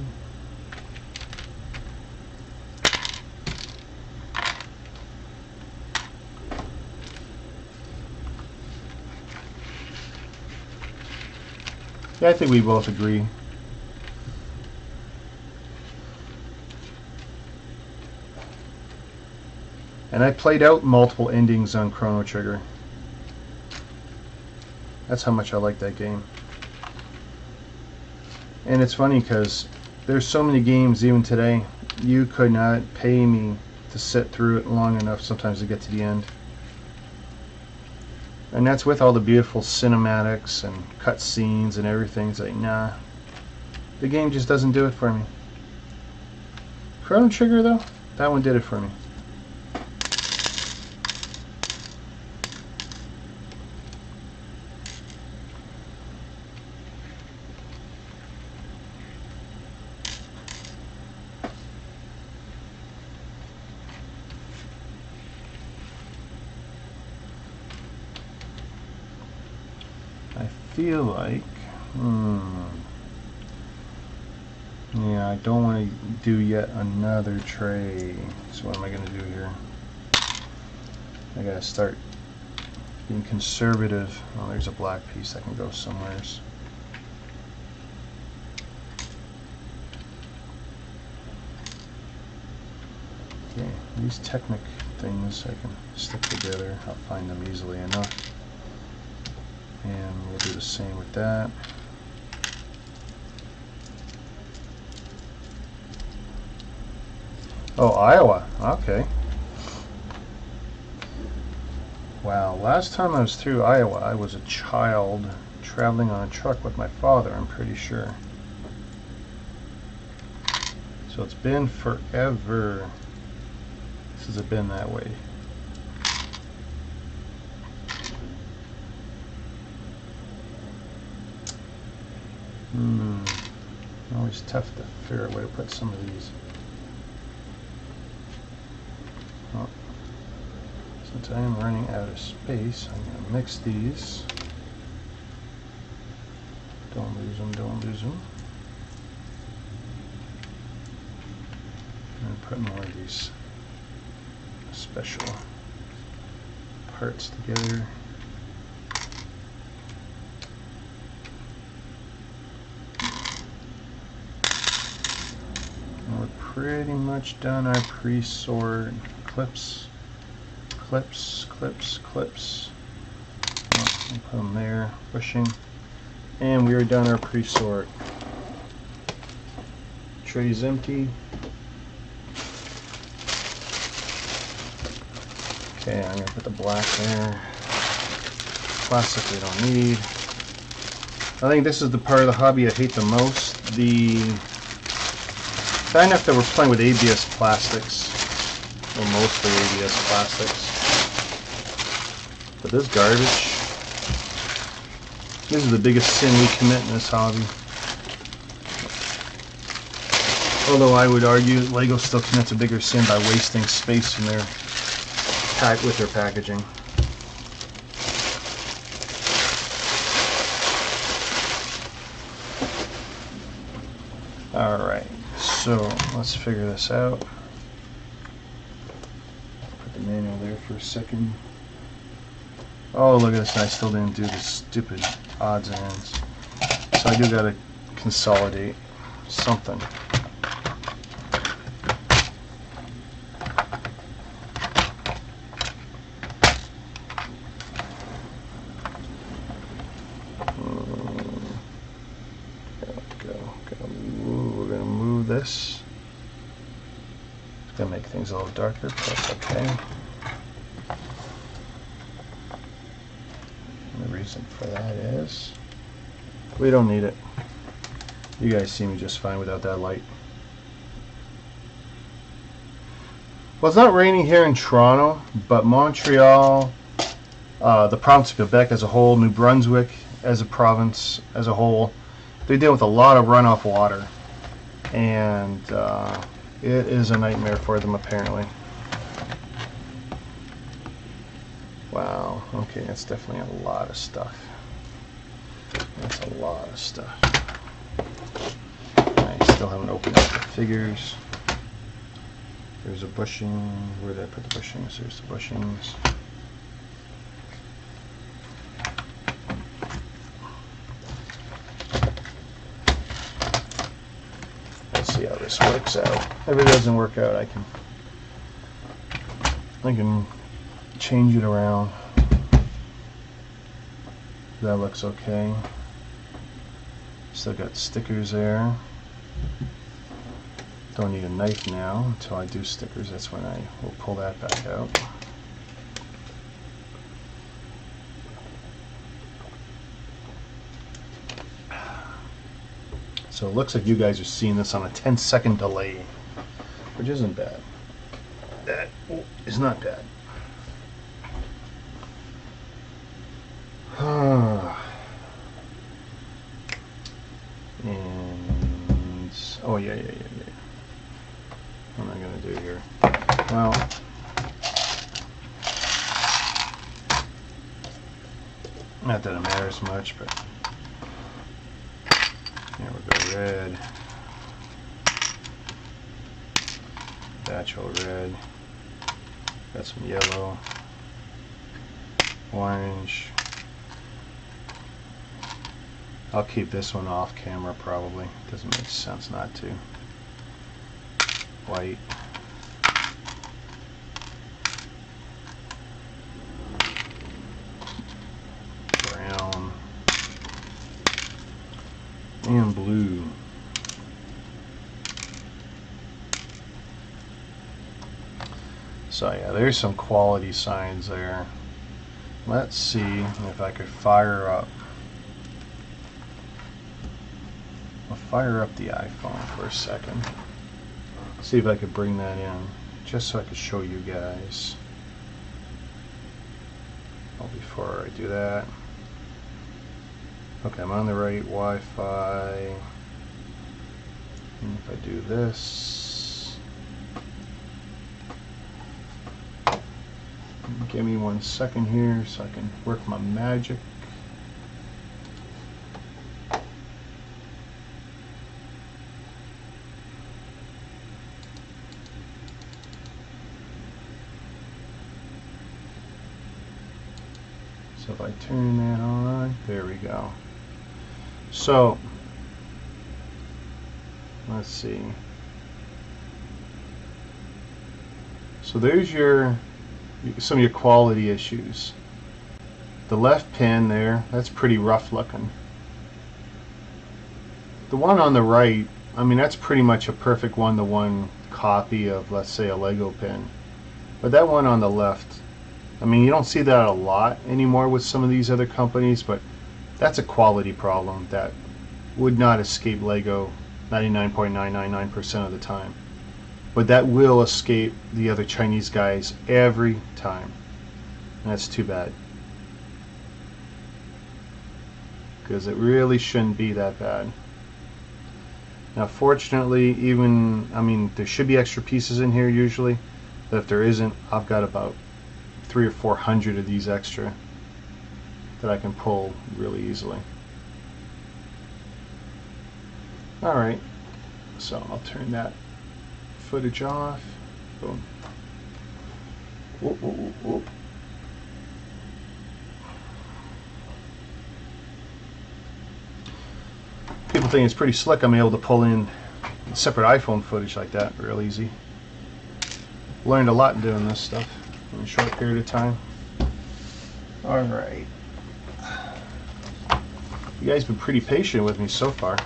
Yeah, I think we both agree. And I played out multiple endings on Chrono Trigger. That's how much I like that game. And it's funny because there's so many games even today, you could not pay me to sit through it long enough sometimes to get to the end. And that's with all the beautiful cinematics and cutscenes and everything. It's like, nah, the game just doesn't do it for me. Chrono Trigger though, that one did it for me. I feel like, yeah, I don't want to do yet another tray. So what am I going to do here? I got to start being conservative. Oh, there's a black piece that can go somewhere. Okay, these Technic things I can stick together. I'll find them easily enough. And we'll do the same with that. Oh, Iowa. Okay. Wow, last time I was through Iowa, I was a child traveling on a truck with my father, I'm pretty sure. So it's been forever since it's been that way. Always tough to figure out where to put some of these. Well, since I am running out of space, I'm going to mix these. Don't lose them, don't lose them. And put more of these special parts together. Pretty much done our pre-sort. Clips, clips, clips, clips. Oh, I'll put them there, pushing. And we are done our pre-sort. Tray's empty. Okay, I'm going to put the black there. Plastic we don't need. I think this is the part of the hobby I hate the most. I enough that we're playing with ABS plastics, or mostly ABS plastics. But this garbage, this is the biggest sin we commit in this hobby. Although I would argue LEGO still commits a bigger sin by wasting space in their with their packaging. Alright. So let's figure this out. Put the manual there for a second. Oh, look at this, I still didn't do the stupid odds and ends. So I do gotta consolidate something. We're gonna move this. It's gonna make things a little darker, but that's okay. And the reason for that is we don't need it. You guys see me just fine without that light. Well, it's not raining here in Toronto, but Montreal, the province of Quebec as a whole, New Brunswick as a province as a whole, they deal with a lot of runoff water, and it is a nightmare for them apparently. Wow, okay, that's definitely a lot of stuff. That's a lot of stuff. I still haven't opened up the figures. There's a bushing. Where did I put the bushings? There's the bushings. Let's see how this works out. If it doesn't work out, I can change it around. That looks okay. Still got stickers there. Don't need a knife now until I do stickers. That's when I will pull that back out. So it looks like you guys are seeing this on a 10-second delay, which isn't bad. That is not bad. And oh yeah. What am I going to do here? Well, not that it matters much, but here we go. Red, natural red. Got some yellow, orange. I'll keep this one off camera probably. Doesn't make sense not to. White. Brown. And blue. So yeah, there's some quality signs there. Let's see if I could fire up. I'll fire up the iPhone for a second. See if I could bring that in, just so I could show you guys. Oh, before I do that. Okay, I'm on the right Wi-Fi. And if I do this, give me 1 second here so I can work my magic. So if I turn that on, there we go. So let's see. So there's some of your quality issues. The left pin there, that's pretty rough looking. The one on the right, I mean, that's pretty much a perfect one-to-one copy of, let's say, a Lego pin. But that one on the left, I mean, you don't see that a lot anymore with some of these other companies, but that's a quality problem that would not escape Lego 99.999% of the time. But that will escape the other Chinese guys every time. And that's too bad. Because it really shouldn't be that bad. Now fortunately, even, I mean, there should be extra pieces in here usually, but if there isn't, I've got about 300 or 400 of these extra that I can pull really easily. Alright, so I'll turn that footage off. Boom. Whoop, whoop, whoop. People think it's pretty slick. I'm able to pull in separate iPhone footage like that real easy. Learned a lot doing this stuff in a short period of time. Alright. You guys have been pretty patient with me so far.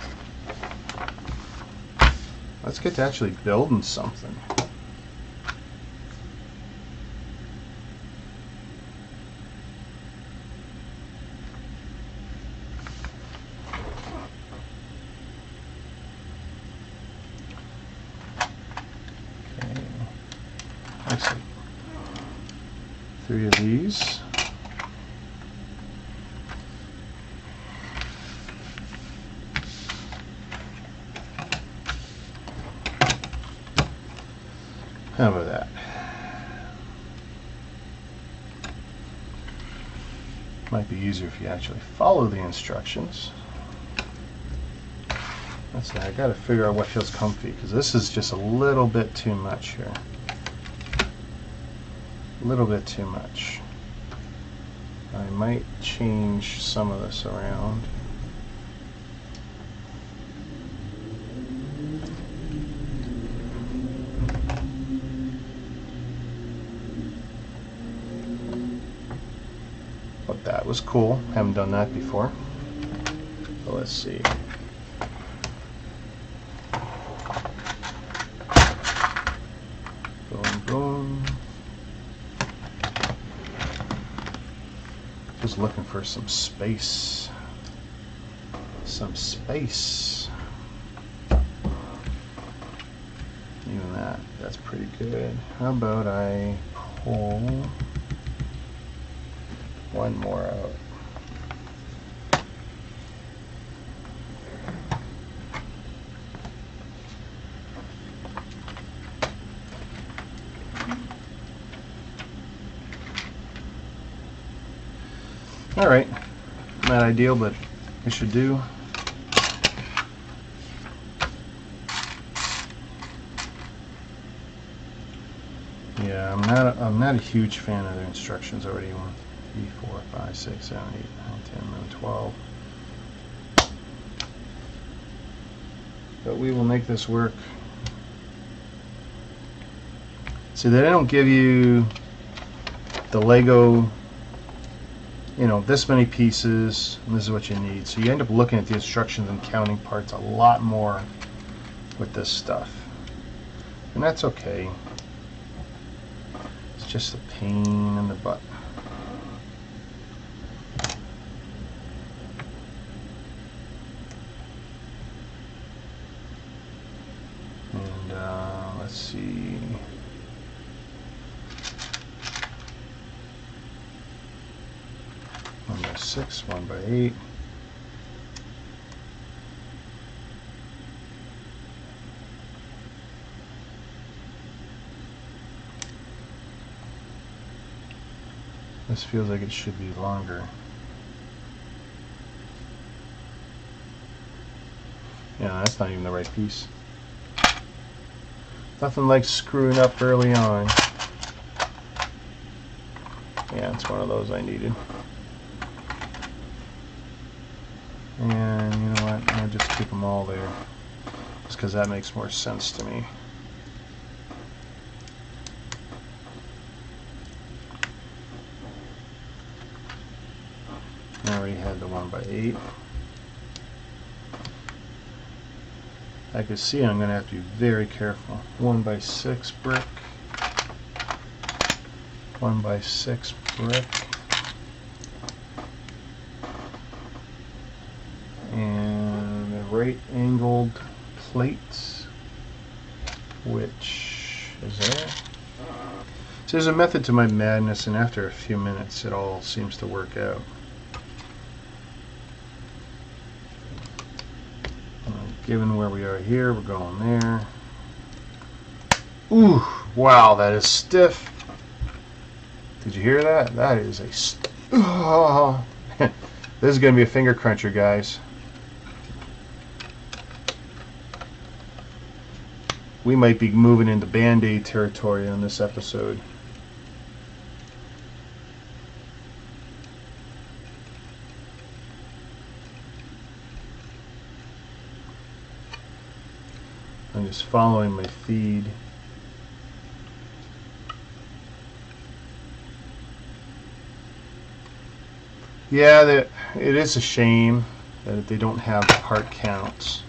Let's get to actually building something. Okay. Excellent. 3 of these. How about that? Might be easier if you actually follow the instructions. That's it. I got to figure out what feels comfy, because this is just a little bit too much here. A little bit too much. I might change some of this around. But that was cool. Haven't done that before. So let's see. Boom, boom. Just looking for some space. Some space. Even that, that's pretty good. How about I pull one more out? Alright, not ideal, but it should do. Yeah, I'm not a huge fan of the instructions already. 1, 3, 4, 5, 6, 7, 8, 9, 10, 11, 12. But we will make this work. See, they don't give you the Lego, you know, this many pieces, and this is what you need. So you end up looking at the instructions and counting parts a lot more with this stuff. And that's okay. It's just a pain in the butt. And let's see. One by 6, 1 by 8. This feels like it should be longer. Yeah, that's not even the right piece. Nothing like screwing up early on. Yeah, it's one of those I needed. And you know what, I'll just keep them all there, just because that makes more sense to me. I already had the 1 by 8. I can see I'm going to have to be very careful. 1 by 6 brick, 1 by 6 brick. And the right angled plates, which is there. So there's a method to my madness, and after a few minutes it all seems to work out. Given where we are here, we're going there. Ooh, wow, that is stiff. Did you hear that? That is a oh. This is going to be a finger cruncher, guys. We might be moving into Band-Aid territory on this episode. I'm just following my feed. Yeah, it is a shame that they don't have the part counts.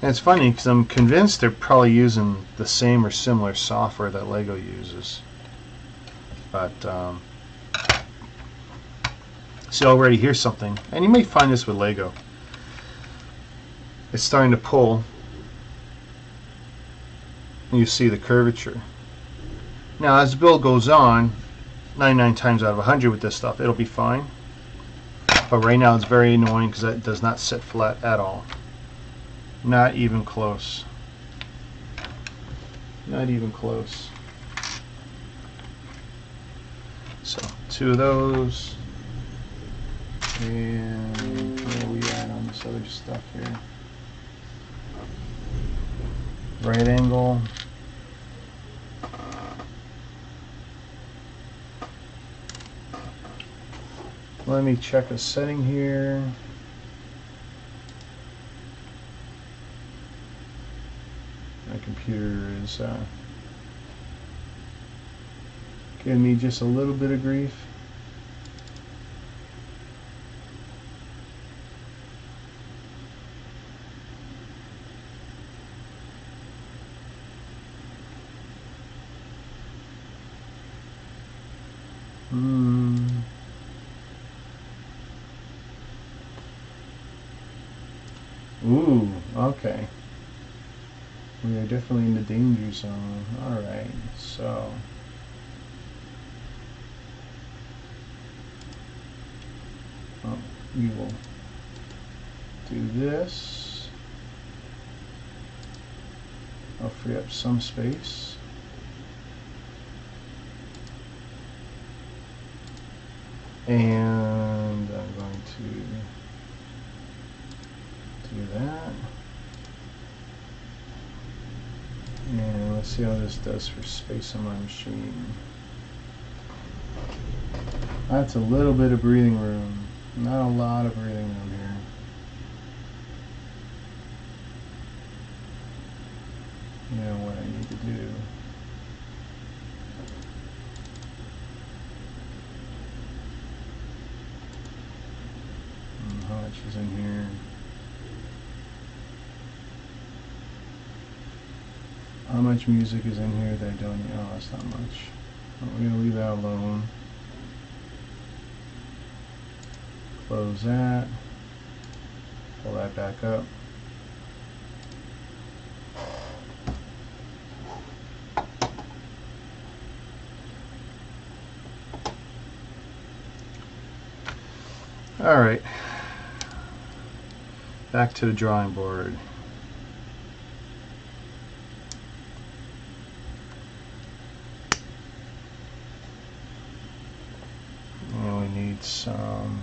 And it's funny because I'm convinced they're probably using the same or similar software that Lego uses. But, see already, here's something. And you may find this with Lego. It's starting to pull. And you see the curvature. Now, as the build goes on, 99 times out of 100 with this stuff, it'll be fine. But right now it's very annoying because it does not sit flat at all. Not even close. Not even close. So, 2 of those. And where are we at on this other stuff here? Right angle. Let me check a setting here. My computer is giving me just a little bit of grief. Ooh, okay. We are definitely in the danger zone. Alright, so we will do this. I'll free up some space. And I'm going to do that. And let's see how this does for space on my machine. That's a little bit of breathing room. Not a lot of breathing room here. You know what I need to do. How much is in here? How much music is in here that I don't need? Oh, that's not much. We're going to leave that alone. Close that. Pull that back up. All right. Back to the drawing board. And we need some.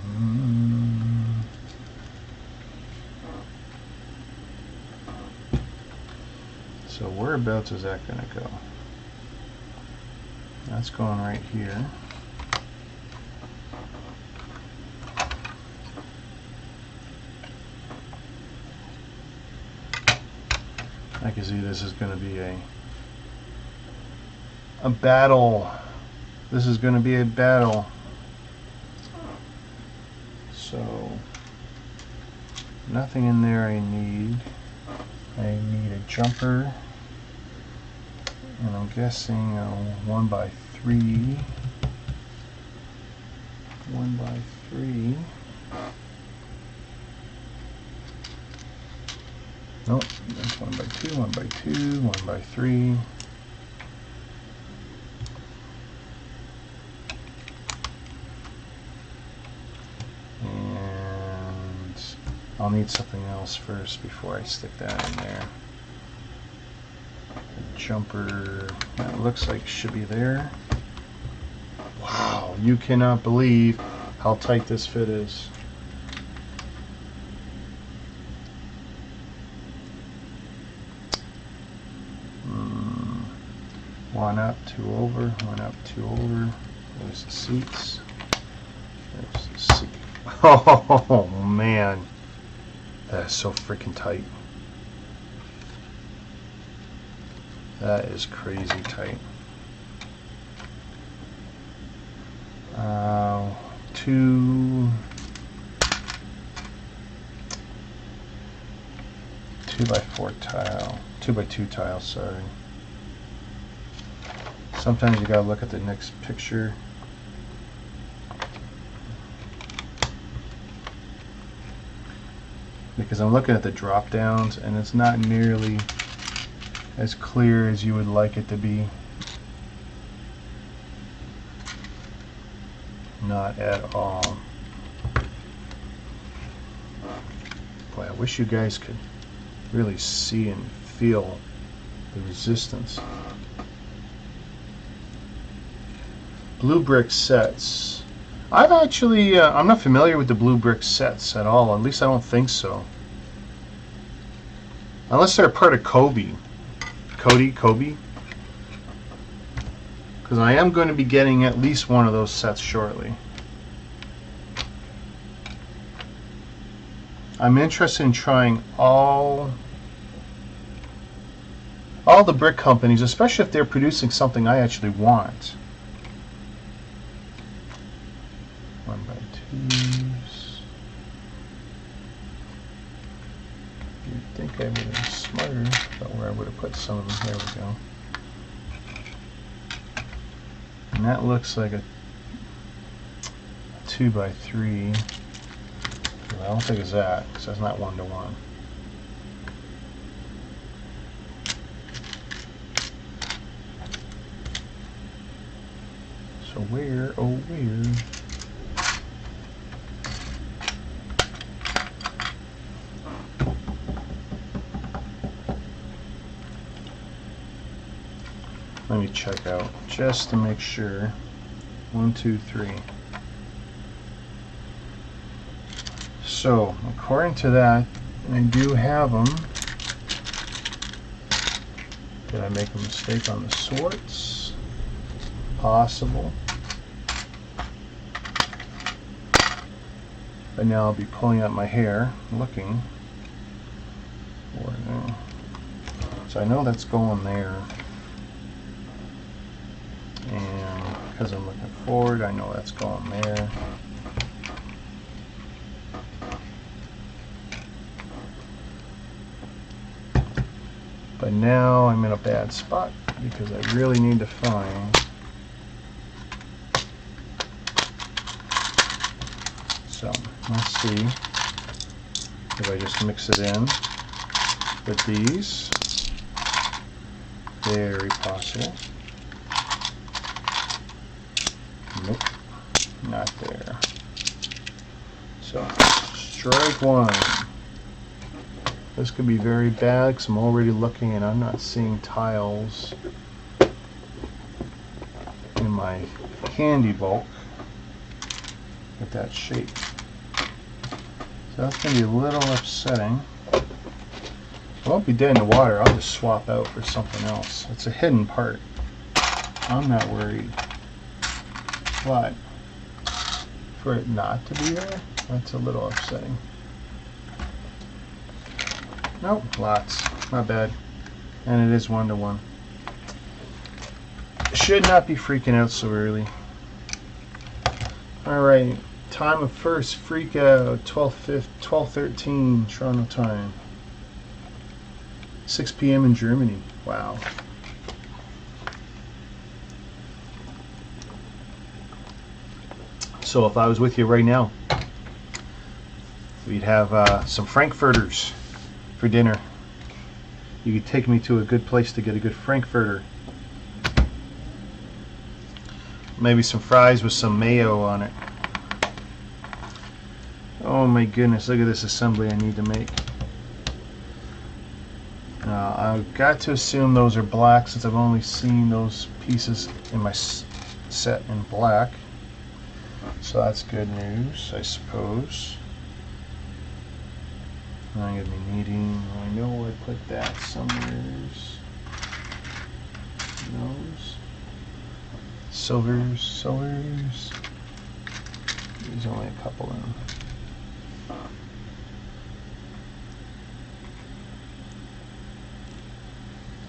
So whereabouts is that going to go? That's going right here. I can see this is going to be a battle. This is going to be a battle. So nothing in there I need. I need a jumper, and I'm guessing a 1x3. 1x3. Nope, that's 1x2, 1x2, 1x3. And I'll need something else first before I stick that in there. The jumper, that looks like should be there. Wow, you cannot believe how tight this fit is. One up, 2 over, 1 up, 2 over. There's the seats. There's the seat. Oh man, That is so freaking tight. That is crazy tight. 2 by 4 tile, 2 by 2 tile, sorry. Sometimes you gotta look at the next picture. Because I'm looking at the drop downs and it's not nearly as clear as you would like it to be. Not at all. Boy, I wish you guys could really see and feel the resistance. Blue brick sets. I've actually, I'm not familiar with the blue brick sets at all. At least I don't think so. Unless they're part of Kobe. Kobe. Because I am going to be getting at least one of those sets shortly. I'm interested in trying all the brick companies, especially if they're producing something I actually want. 1 by 2s. You'd think I would have been smarter about where I would have put some of them. There we go. And that looks like a 2 by 3. I don't think it's that, because that's not 1 to 1. So where, oh where? Let me check out, just to make sure. 1, 2, 3. So, according to that, I do have them. Did I make a mistake on the sorts? Possible. But now I'll be pulling out my hair, looking for it. So I know that's going there. And because I'm looking forward, I know that's going there. But now I'm in a bad spot because I really need to find so let's see if I just mix it in with these. Very possible. Nope, not there. So strike one. This could be very bad because I'm already looking and I'm not seeing tiles in my candy bulk with that shape. So that's going to be a little upsetting. I won't be dead in the water. I'll just swap out for something else. It's a hidden part. I'm not worried. But for it not to be there, that's a little upsetting. Nope, lots. Not bad. And it is 1 to 1. Should not be freaking out so early. Alright, time of first freak out, 12:13 Toronto time. 6 p.m. in Germany. Wow. So if I was with you right now, we'd have some Frankfurters for dinner. You could take me to a good place to get a good Frankfurter. Maybe some fries with some mayo on it. Oh my goodness, look at this assembly I need to make. I've got to assume those are black since I've only seen those pieces in my set in black. So that's good news, I suppose. I'm going to be needing, I know where I put that somewheres. Those. Silvers. There's only a couple in them.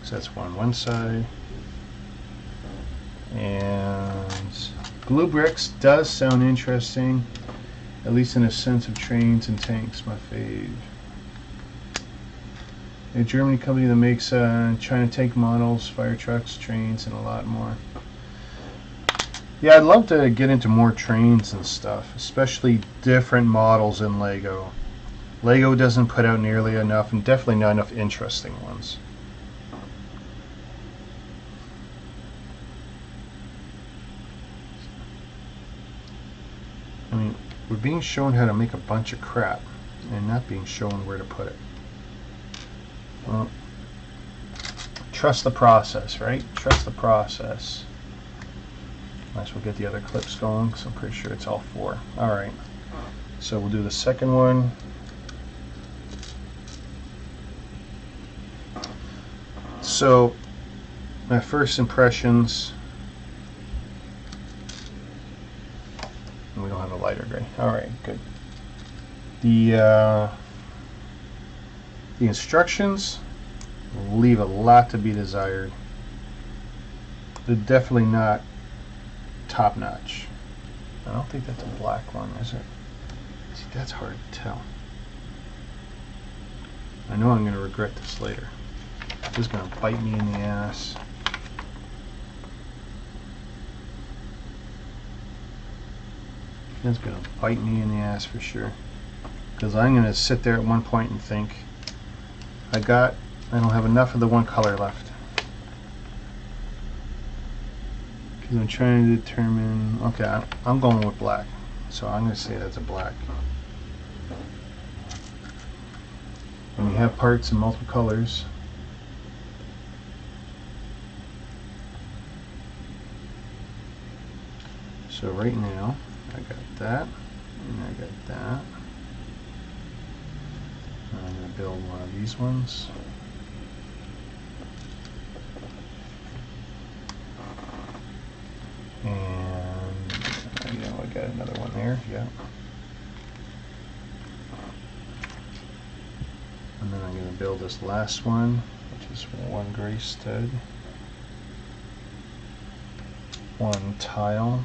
So that's one side. And glue bricks does sound interesting, at least in a sense of trains and tanks, my fave. A German company that makes China tank models, fire trucks, trains, and a lot more. Yeah, I'd love to get into more trains and stuff, especially different models in Lego. Lego doesn't put out nearly enough, and definitely not enough interesting ones. I mean, we're being shown how to make a bunch of crap, and not being shown where to put it. Well, trust the process, right? Trust the process. Might as well get the other clips going, because I'm pretty sure it's all 4. Alright, so we'll do the second one. So, my first impressions, we don't have a lighter gray. Alright, good. The instructions leave a lot to be desired. They're definitely not top notch. I don't think that's a black one, is it? See, that's hard to tell. I know I'm going to regret this later. This is going to bite me in the ass. It's going to bite me in the ass for sure. Because I'm going to sit there at one point and think, I don't have enough of the one color left. Because I'm trying to determine, okay, I'm going with black. So I'm going to say that's a black. When you have parts in multiple colors, so right now I got that and I got that. And I'm going to build one of these ones. And I got another one there, yeah. And then I'm going to build this last one, which is one gray stud, one tile,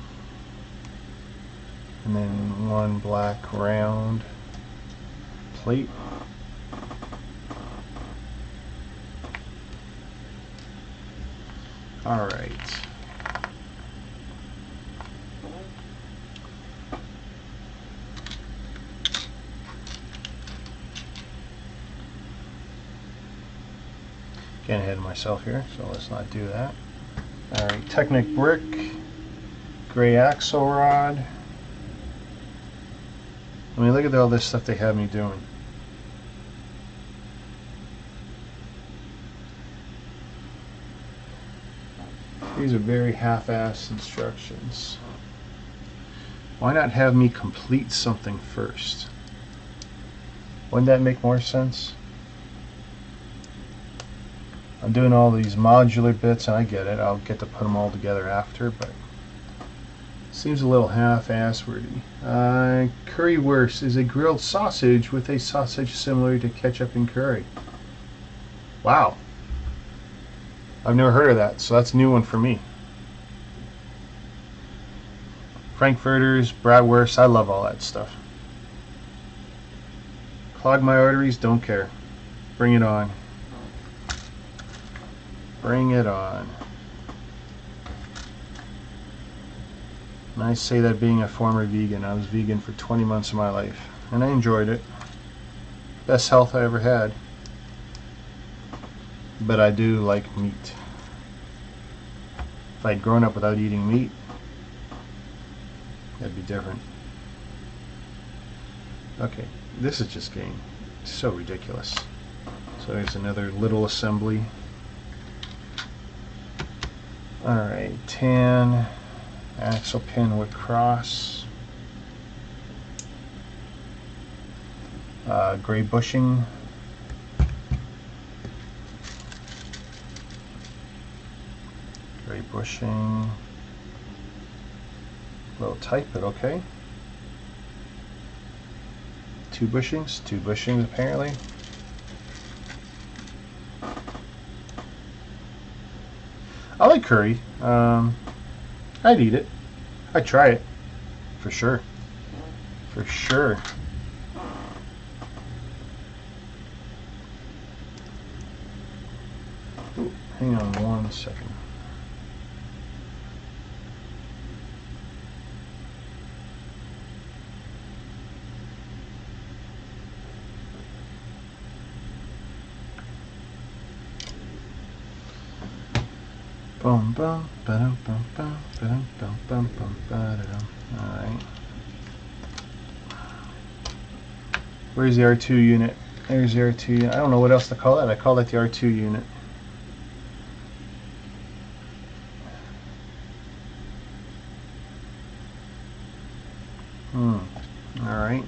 and then one black round plate. All right. Getting ahead of myself here, so let's not do that. Alright, Technic brick, gray axle rod. I mean, look at all this stuff they have me doing. These are very half-assed instructions. Why not have me complete something first? Wouldn't that make more sense? I'm doing all these modular bits, and I get it. I'll get to put them all together after, but it seems a little half-asswordy. Currywurst is a grilled sausage with a sausage similar to ketchup and curry. Wow. I've never heard of that, so that's a new one for me. Frankfurters, bratwurst, I love all that stuff. Clog my arteries, don't care. Bring it on. Bring it on. And I say that being a former vegan. I was vegan for 20 months of my life, and I enjoyed it. Best health I ever had. But I do like meat. If I'd grown up without eating meat, that'd be different. Okay, this is just getting so ridiculous. So there's another little assembly. Alright, tan axle pin with cross. Gray bushing. Gray bushing. A little tight, but okay. Two bushings apparently. I like curry. I'd eat it. I'd try it. For sure. For sure. Ooh, hang on 1 second. Boom, boom, ba-dum, bum, bum, ba-dum, bum, bum, bum, ba-da-dum. All right. Where's the R2 unit? There's the R2 unit. I don't know what else to call that. I call that the R2 unit. All right.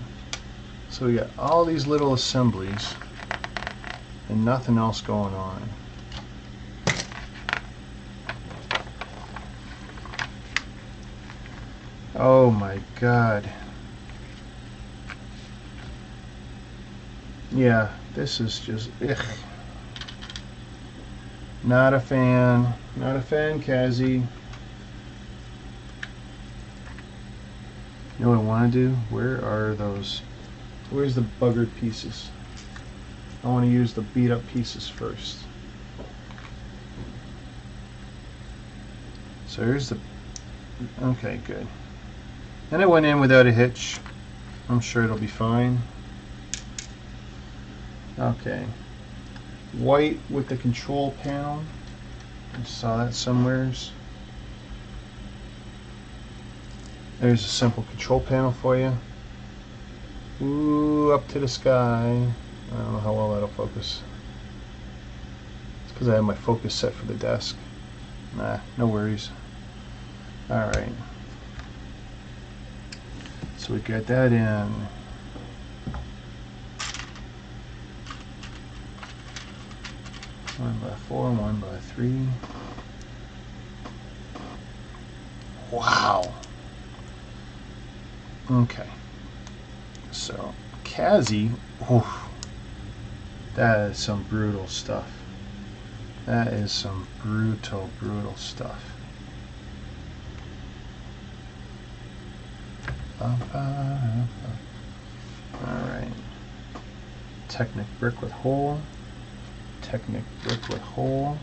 So we got all these little assemblies and nothing else going on. Oh my God. Yeah, this is just, ugh. Not a fan. Not a fan, Kazi. You know what I want to do? Where are those? Where's the buggered pieces? I want to use the beat up pieces first. So here's the, okay, good. And it went in without a hitch. I'm sure it'll be fine. Okay. White with the control panel. I saw that somewheres. There's a simple control panel for you. Ooh, up to the sky. I don't know how well that'll focus. It's because I have my focus set for the desk. Nah, no worries. Alright. So we got that in. One by 4, 1 by 3. Wow. Okay. So Kazi, oof, that is some brutal stuff. That is some brutal stuff. Alright. Technic brick with hole. Technic brick with hole.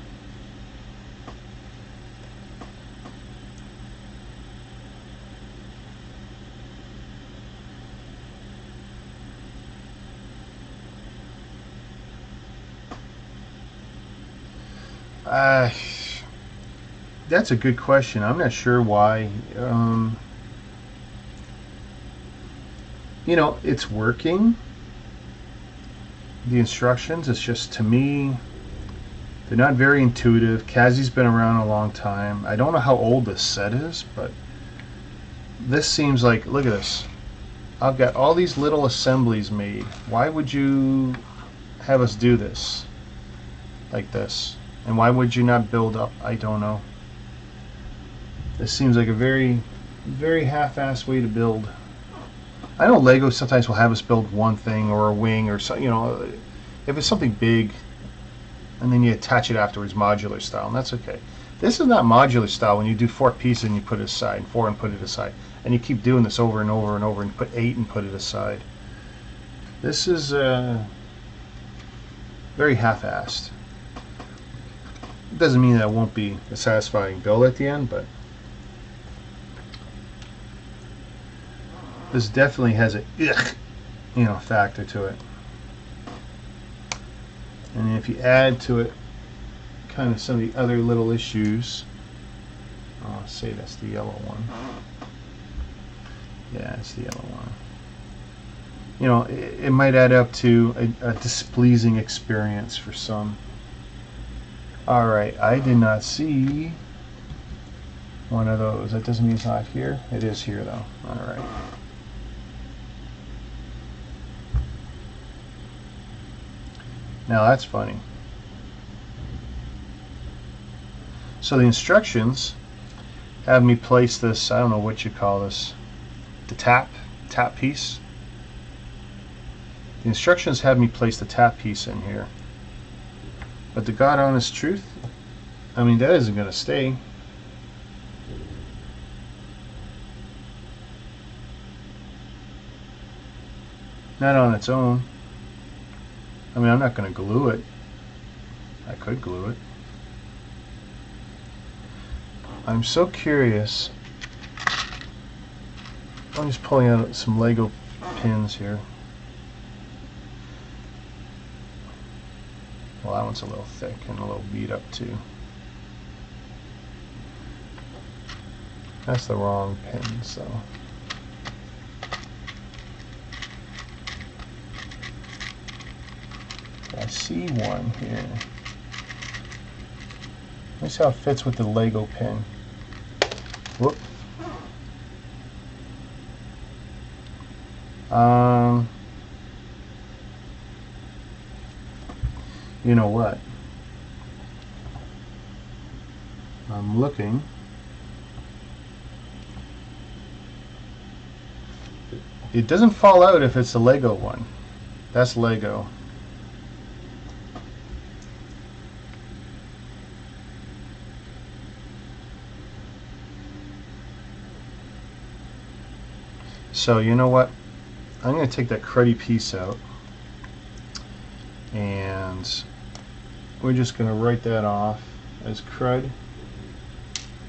That's a good question. I'm not sure why. You know, it's working. The instructions, it's just, to me, they're not very intuitive. Kazi's been around a long time. I don't know how old this set is, but this seems like, look at this. I've got all these little assemblies made. Why would you have us do this like this? And why would you not build up? I don't know. This seems like a very, very half-assed way to build. I know Lego sometimes will have us build one thing or a wing or something, you know, if it's something big, and then you attach it afterwards, modular style, and that's okay. This is not modular style when you do 4 pieces and you put it aside, and 4 and put it aside, and you keep doing this over and over and over, and put 8 and put it aside. This is very half-assed. It doesn't mean that it won't be a satisfying build at the end, but this definitely has a factor to it. And if you add to it kind of some of the other little issues, I'll say that's the yellow one. Yeah, it's the yellow one. You know, it might add up to a displeasing experience for some. Alright, I did not see one of those. That doesn't mean it's not here. It is here though. Alright. Now that's funny. So the instructions have me place this, I don't know what you call this, the tap piece. The instructions have me place the tap piece in here. But the God honest truth, I mean, that isn't going to stay. Not on its own. I mean, I'm not going to glue it. I could glue it. I'm so curious. I'm just pulling out some Lego pins here. Well, that one's a little thick and a little beat up too. That's the wrong pin, so. I see one here. Let me see how it fits with the Lego pin. Whoop. You know what? I'm looking. It doesn't fall out if it's the Lego one. That's Lego. So you know what? I'm going to take that cruddy piece out, and we're just going to write that off as crud.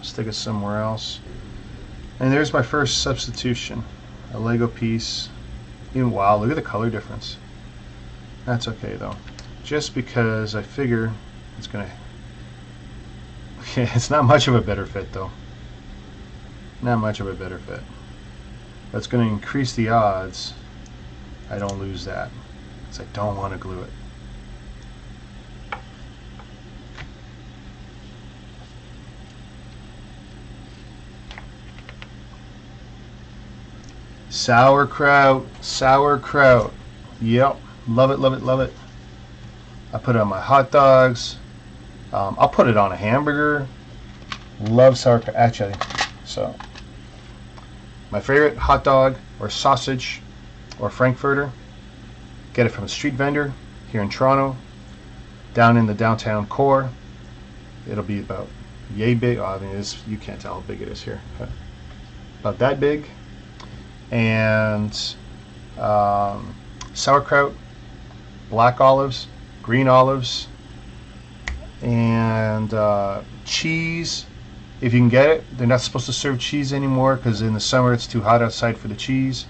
Stick it somewhere else. And there's my first substitution. A Lego piece. Even, wow, look at the color difference. That's okay though. Just because I figure it's going to... it's not much of a better fit though. Not much of a better fit. That's going to increase the odds I don't lose that, because I don't want to glue it. Sauerkraut, sauerkraut. Yep, love it, love it, love it. I put it on my hot dogs. I'll put it on a hamburger. Love sauerkraut, actually. So, my favorite hot dog or sausage or Frankfurter. Get it from a street vendor here in Toronto, down in the downtown core. It'll be about yay big. Oh, I mean, you can't tell how big it is here. About that big. And sauerkraut, black olives, green olives, and cheese. If you can get it. They're not supposed to serve cheese anymore because in the summer it's too hot outside for the cheese.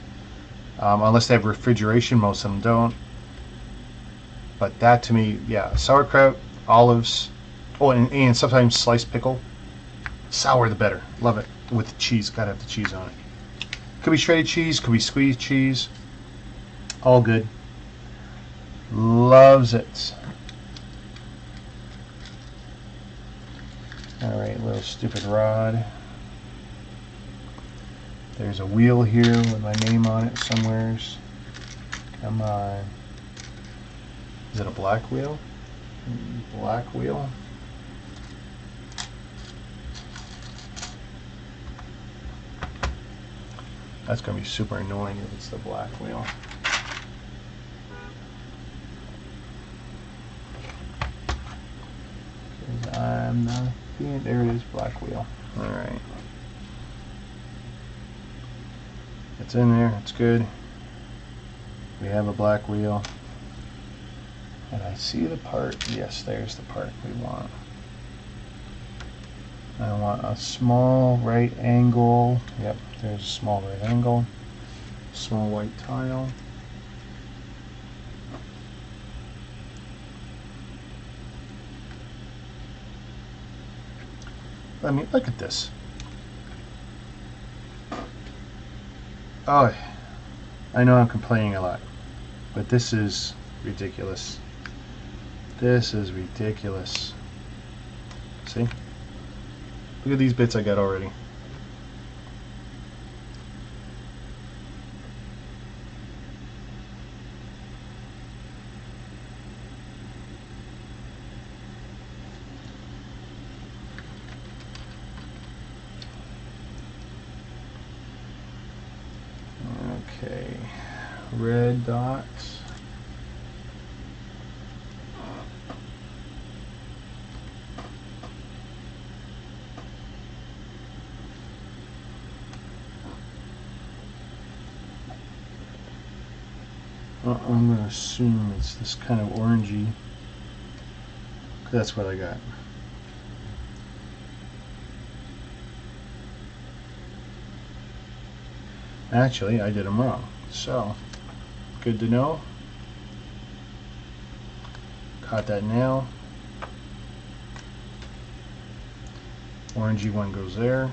Unless they have refrigeration, most of them don't. But that to me, yeah, sauerkraut, olives, oh, and sometimes sliced pickle. Sour the better. Love it. With the cheese, gotta have the cheese on it. Could be shredded cheese, could be squeezed cheese. All good. Loves it. Alright, little stupid rod. There's a wheel here with my name on it somewheres. Come on. Is it a black wheel? Black wheel. That's going to be super annoying if it's the black wheel. I'm not seeing. There it is, black wheel. Alright. It's in there, it's good. We have a black wheel. And I see the part. Yes, there's the part we want. I want a small right angle. Yep, there's a small right angle. Small white tile. I mean, look at this. Oh, I know I'm complaining a lot, but this is ridiculous. This is ridiculous. See? Look at these bits I got already. Okay, red dots. I'm going to assume it's this kind of orangey. That's what I got. Actually, I did them wrong. So, good to know. Caught that nail. Orangey one goes there.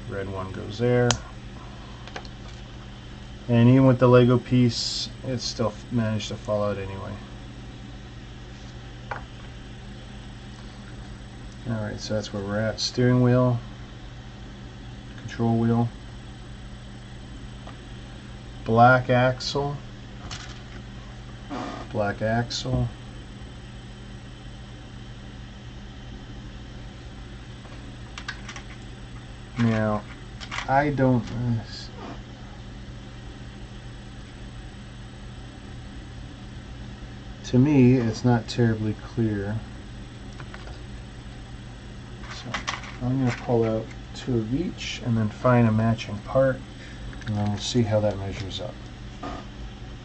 Red one goes there. And even with the Lego piece, it still managed to fall out anyway. Alright, so that's where we're at. Steering wheel, control wheel, black axle, black axle, now I don't to me it's not terribly clear, so I'm going to pull out two of each and then find a matching part, and then we'll see how that measures up.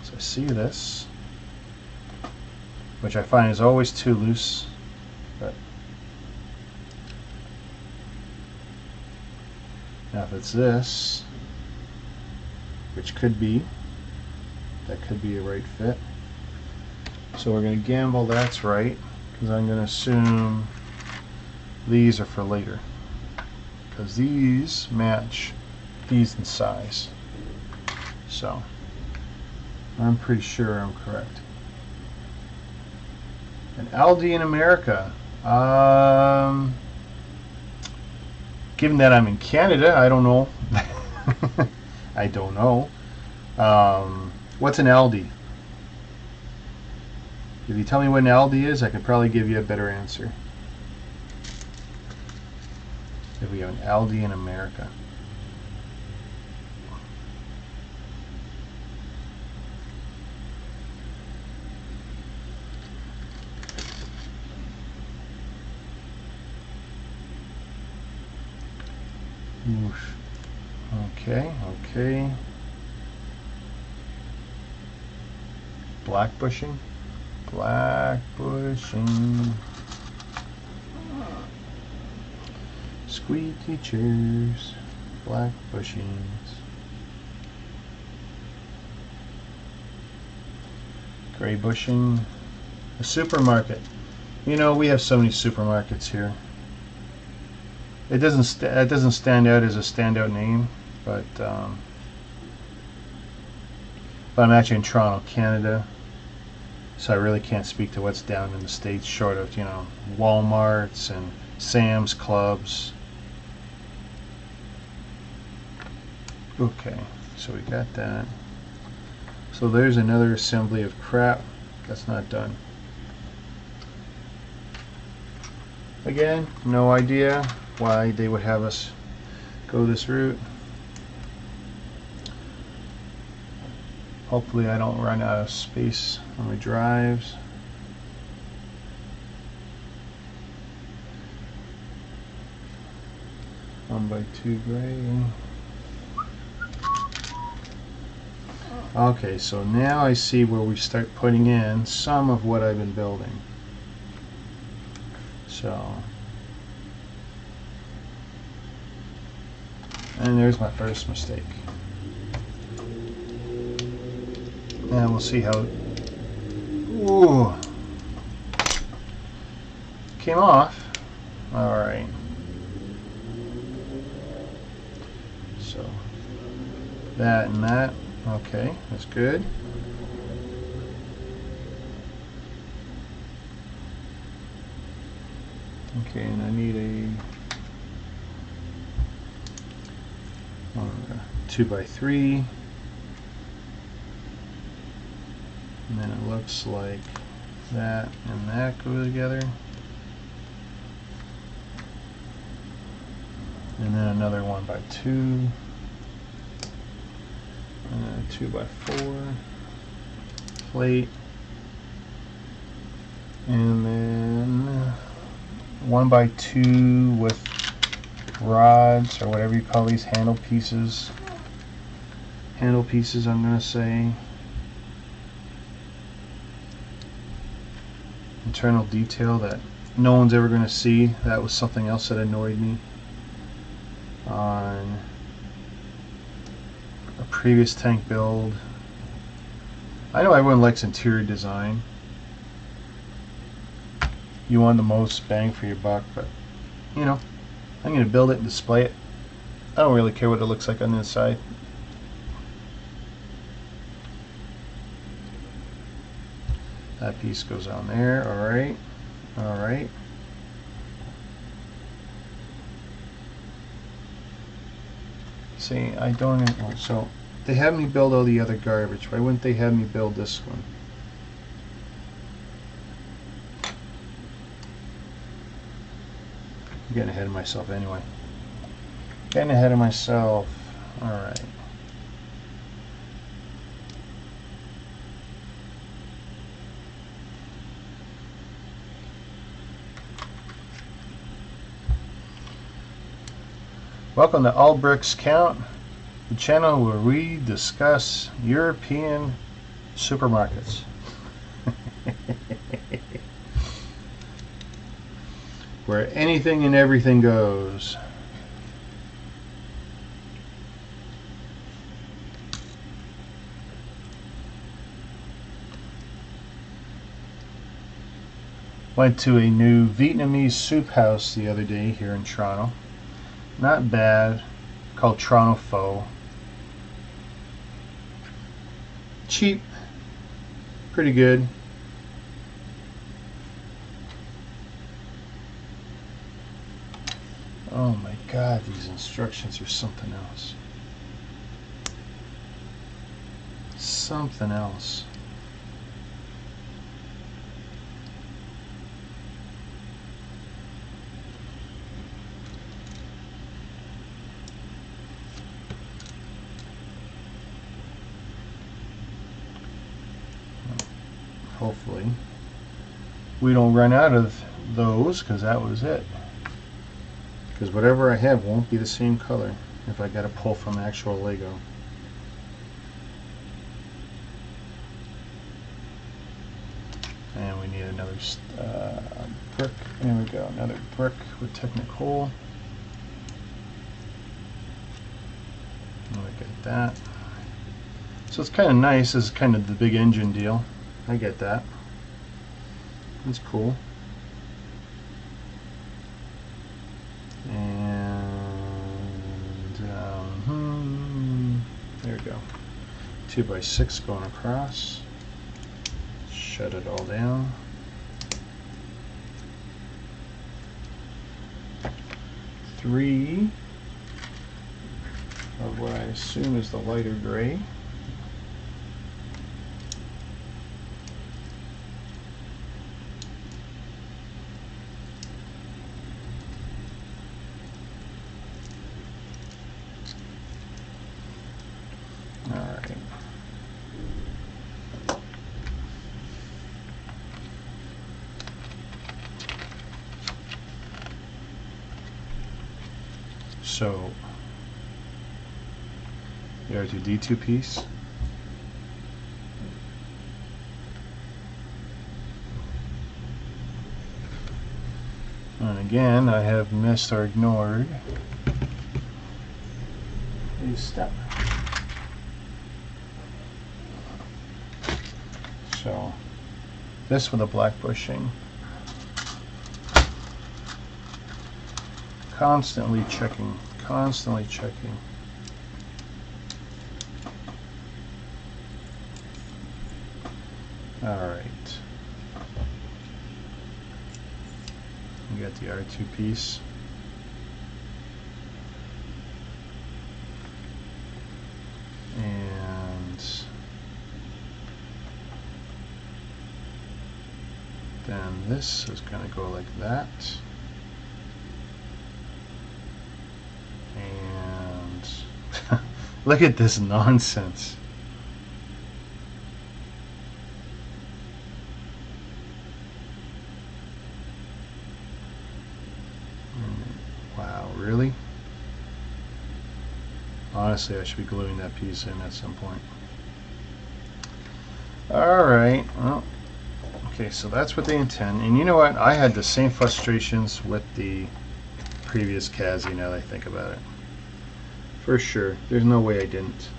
So I see this, which I find is always too loose, but now if it's this, which could be, that could be a right fit. So we're going to gamble that's right, because I'm going to assume these are for later, because these match these in size. So I'm pretty sure I'm correct. And Aldi in America. Given that I'm in Canada, I don't know. I don't know. What's an Aldi? If you tell me what an Aldi is, I could probably give you a better answer. If we have an Aldi in America. Oof. Okay, okay. Black bushing. Black bushing. Squeaky chairs. Black bushings. Gray bushing. A supermarket. You know, we have so many supermarkets here. It doesn't stand out as a standout name, but I'm actually in Toronto, Canada, so I really can't speak to what's down in the States, short of, you know, Walmarts and Sam's Clubs. Okay, so we got that. So there's another assembly of crap that's not done. Again, no idea why they would have us go this route. Hopefully I don't run out of space on my drives. One by two gray. Okay, so now I see where we start putting in some of what I've been building. So, and there's my first mistake. And we'll see how, ooh, came off. All right. So that and that. Okay, that's good. Okay, and I need a 2x3. And then it looks like that and that go together. And then another 1x2. And then a 2x4 plate. And then 1x2 with rods, or whatever you call these handle pieces. handle pieces, I'm going to say. Internal detail that no one's ever going to see. That was something else that annoyed me on a previous tank build. I know everyone likes interior design. You want the most bang for your buck, but you know, I'm going to build it and display it. I don't really care what it looks like on the inside. That piece goes on there. Alright. Alright. See, I don't even, so they have me build all the other garbage. Why wouldn't they have me build this one? I'm getting ahead of myself anyway. Getting ahead of myself. Alright. Welcome to All Bricks Count, the channel where we discuss European supermarkets. Where anything and everything goes. Went to a new Vietnamese soup house the other day here in Toronto. Not bad. Called Toronto Pho. Cheap. Pretty good. Oh my god, these instructions are something else. Something else. Hopefully we don't run out of those, because that was it. Because whatever I have won't be the same color if I got to pull from actual Lego. And we need another brick. There we go, another brick with Technicolor. Look at that. So it's kind of nice. This is kind of the big engine deal. I get that. It's cool. And there we go. 2x6 going across. Shut it all down. Three of what I assume is the lighter gray. So the R2-D2 piece. And again, I have missed or ignored a step. So this with a black bushing. Constantly checking, constantly checking. Alright. We got the R2 piece. And then this is going to go like that. Look at this nonsense. Wow, really? honestly, I should be gluing that piece in at some point. Alright, well, okay, so that's what they intend. And you know what? I had the same frustrations with the previous Kazi, now that I think about it. For sure. There's no way I didn't.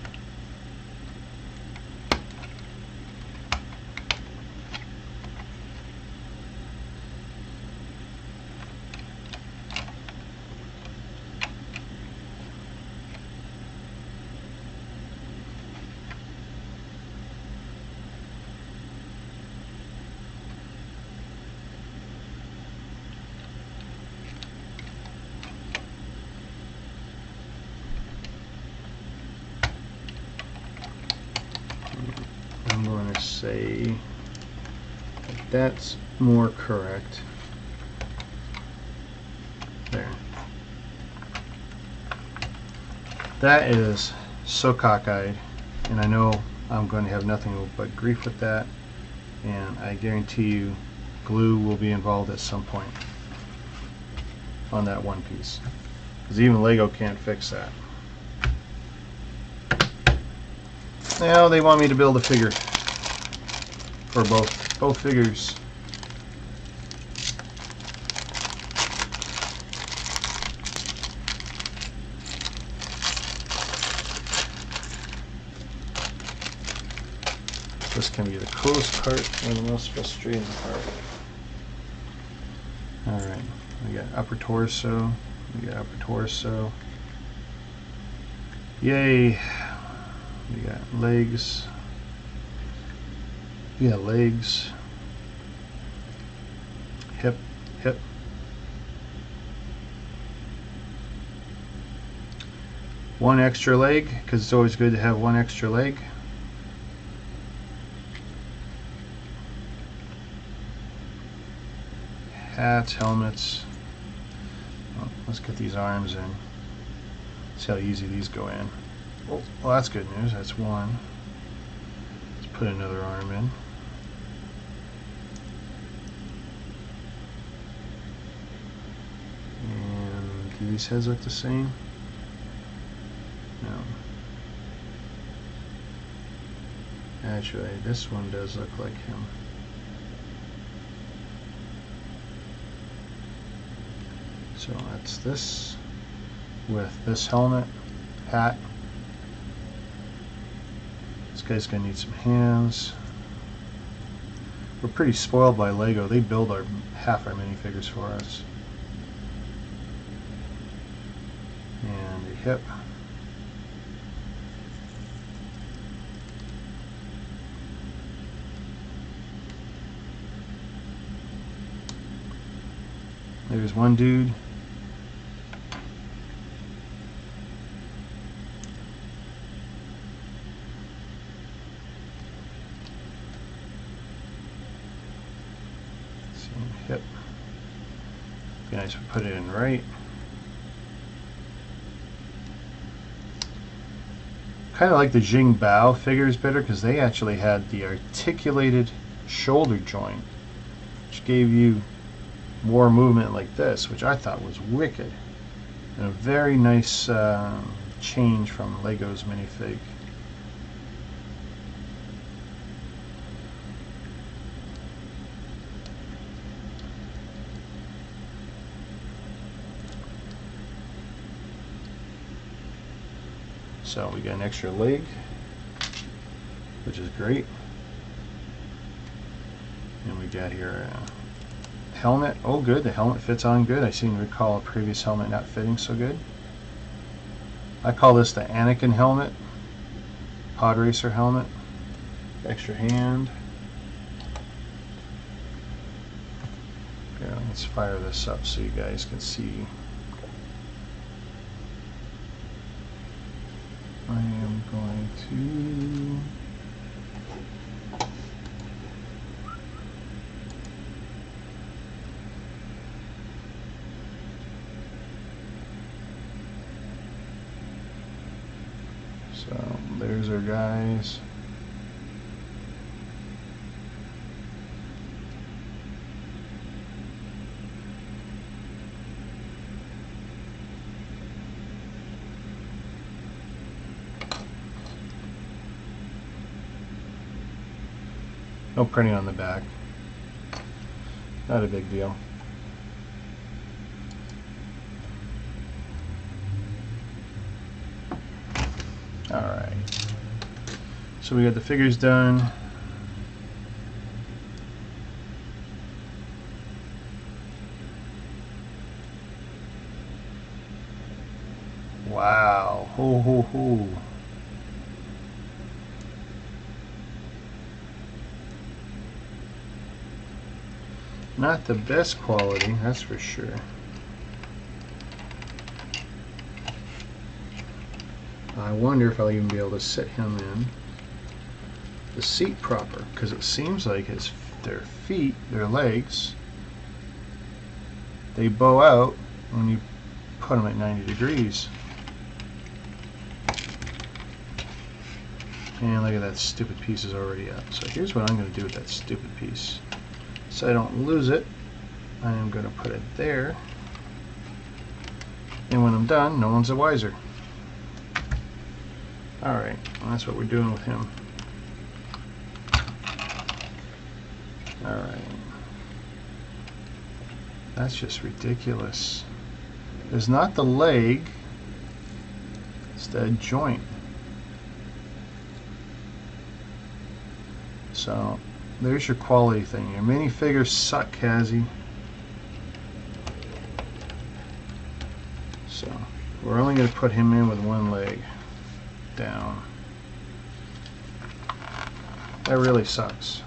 I'm going to say that that's more correct. There. That is so cockeyed, and I know I'm going to have nothing but grief with that, and I guarantee you glue will be involved at some point on that one piece, because even Lego can't fix that. Now they want me to build a figure for both figures. This can be the coolest part or the most frustrating part. Alright, we got upper torso, we got upper torso. Yay! We got legs. We got legs. Hip, hip. One extra leg, because it's always good to have one extra leg. Hats, helmets. Oh, let's get these arms in. See how easy these go in. Oh, well, that's good news. That's one. Let's put another arm in. And do these heads look the same? No. Actually, this one does look like him. So that's this with this helmet, hat. This guy's gonna need some hands. We're pretty spoiled by Lego. They build half our minifigures for us. And a hip. There's one dude. Hip. Be nice if we put it in right. Kind of like the Jing Bao figures better because they actually had the articulated shoulder joint, which gave you more movement like this, which I thought was wicked. And a very nice change from Lego's minifig. So we got an extra leg, which is great. And we got here a helmet. Oh good, the helmet fits on good. I seem to recall a previous helmet not fitting so good. I call this the Anakin helmet, pod racer helmet. Extra hand. Yeah, let's fire this up so you guys can see. I am going to so there's our guys. No printing on the back. Not a big deal. Alright. So we got the figures done. Wow. Ho ho ho. Not the best quality, that's for sure. I wonder if I'll even be able to sit him in the seat proper, because it seems like their feet, their legs, they bow out when you put them at 90 degrees. And look at that, stupid piece is already up. So here's what I'm going to do with that stupid piece. So I don't lose it, I am going to put it there. And when I'm done, no one's the wiser. Alright, that's what we're doing with him. Alright. That's just ridiculous. There's not the leg, it's that joint. So, there's your quality thing. Your minifigures suck, Kazi. So, we're only going to put him in with one leg down. That really sucks.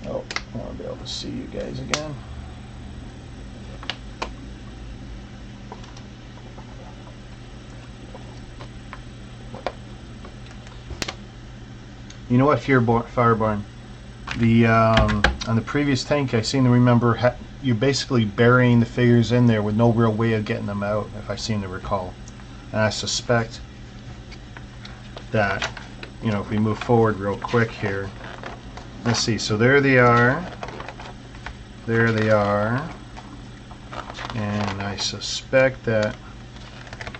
Oh, I want to be able to see you guys again. You know what, Fireborn? The on the previous tank, I seem to remember you're basically burying the figures in there with no real way of getting them out, if I seem to recall. And I suspect that, you know, if we move forward real quick here, let's see. So there they are. There they are. And I suspect that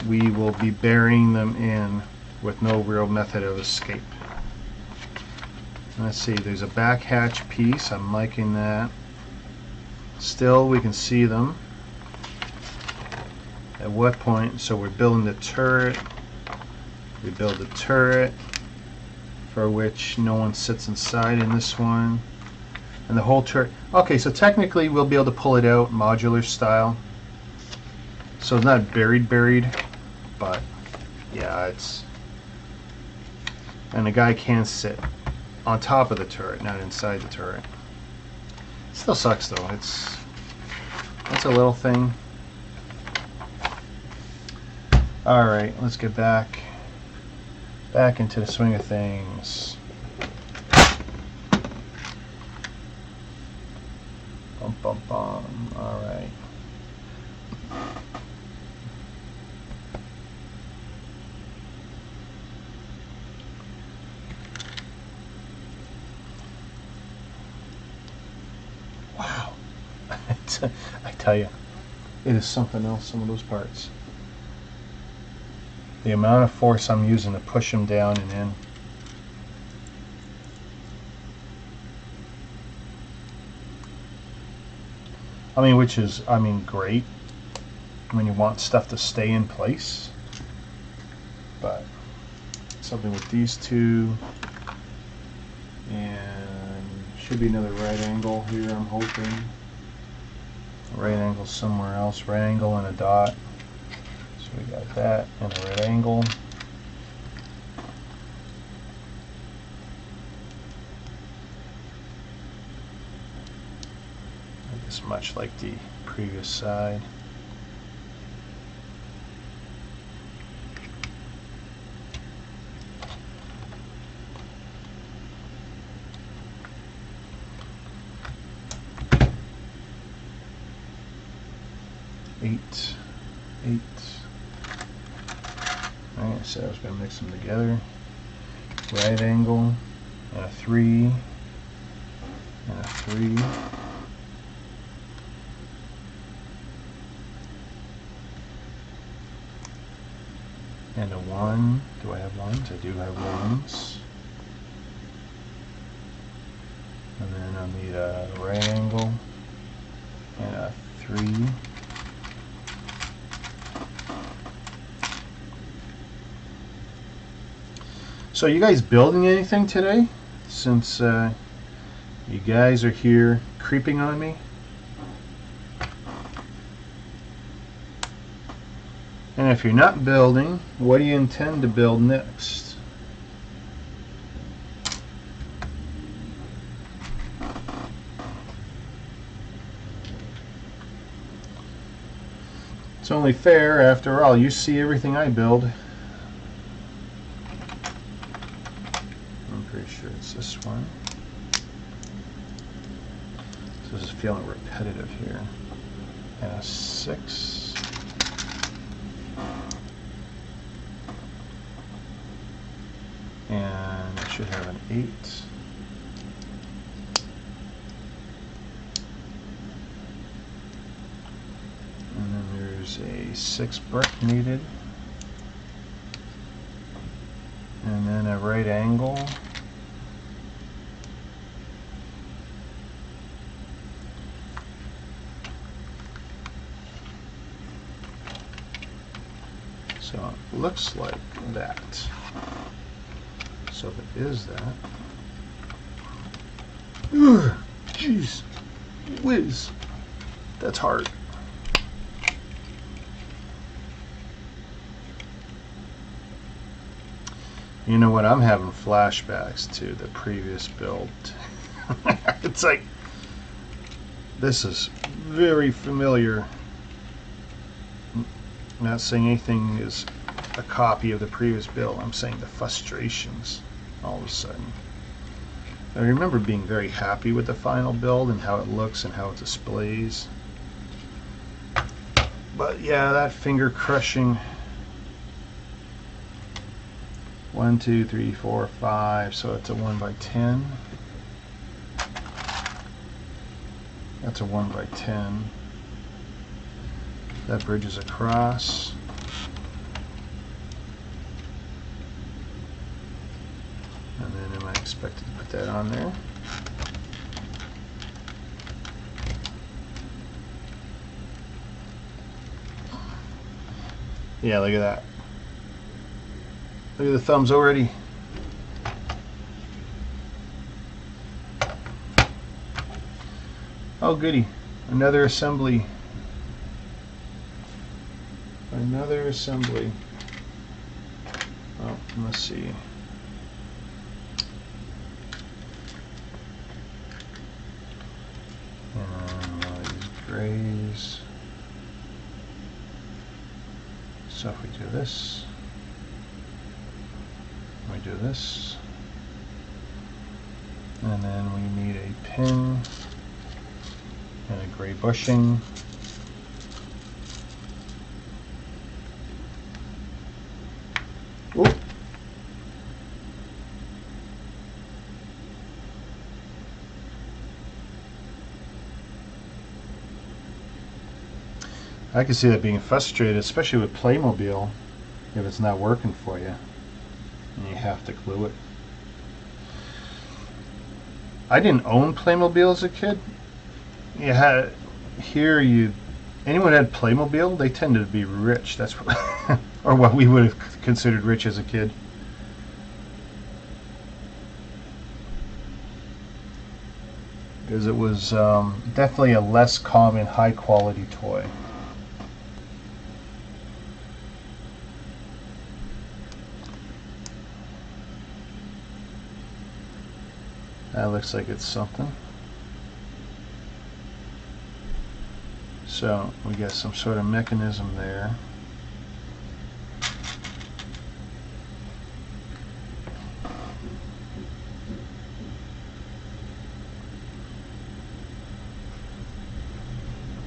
we will be burying them in with no real method of escape. Let's see, there's a back hatch piece. I'm liking that. Still, we can see them. At what point? So we're building the turret. We build the turret, for which no one sits inside in this one. And the whole turret. Okay, so technically we'll be able to pull it out modular style. So it's not buried, but yeah, it's. And the guy can sit on top of the turret, not inside the turret. It still sucks though. It's a little thing. Alright, let's get back into the swing of things. Bum bum bum. Alright. Wow. I tell you, it is something else, some of those parts. The amount of force I'm using to push them down and in. I mean, which is, I mean, great when you want stuff to stay in place. But something with these two, and should be another right angle here, I'm hoping. Right angle somewhere else, right angle and a dot. So we got that and a right angle. I guess much like the previous side. Eight. Alright, so I was going to mix them together. Right angle, and a 3, and a 3. and a 1. Do I have 1s? I do have 1s. And then I'll need a right angle and a 3. So you guys building anything today? Since you guys are here creeping on me? And if you're not building, what do you intend to build next? It's only fair, after all, you see everything I build. I'm pretty sure it's this one. So this is feeling repetitive here. And a 6. And it should have an 8. And then there's a 6 brick needed. And then a right angle. So it looks like that. So if it is that, ugh, jeez, whiz, that's hard. You know what? I'm having flashbacks to the previous build. It's like, this is very familiar. I'm not saying anything is a copy of the previous build. I'm saying the frustrations all of a sudden. I remember being very happy with the final build and how it looks and how it displays. But yeah, that finger crushing 1, 2, 3, 4, 5, so it's a 1 by 10. That's a 1 by 10. That bridges across. And then am I expected to put that on there? Yeah, look at that. Look at the thumbs already. Oh goody, another assembly. Another assembly. Oh, let's see. And one of these grays. So if we do this, we do this, and then we need a pin and a gray bushing. Ooh. I can see that being frustrated, especially with Playmobil, if it's not working for you and you have to glue it. I didn't own Playmobil as a kid. You had anyone had Playmobil, they tended to be rich. That's what, or what we would have considered rich as a kid. Because it was definitely a less common, high quality toy. That looks like it's something. So we got some sort of mechanism there.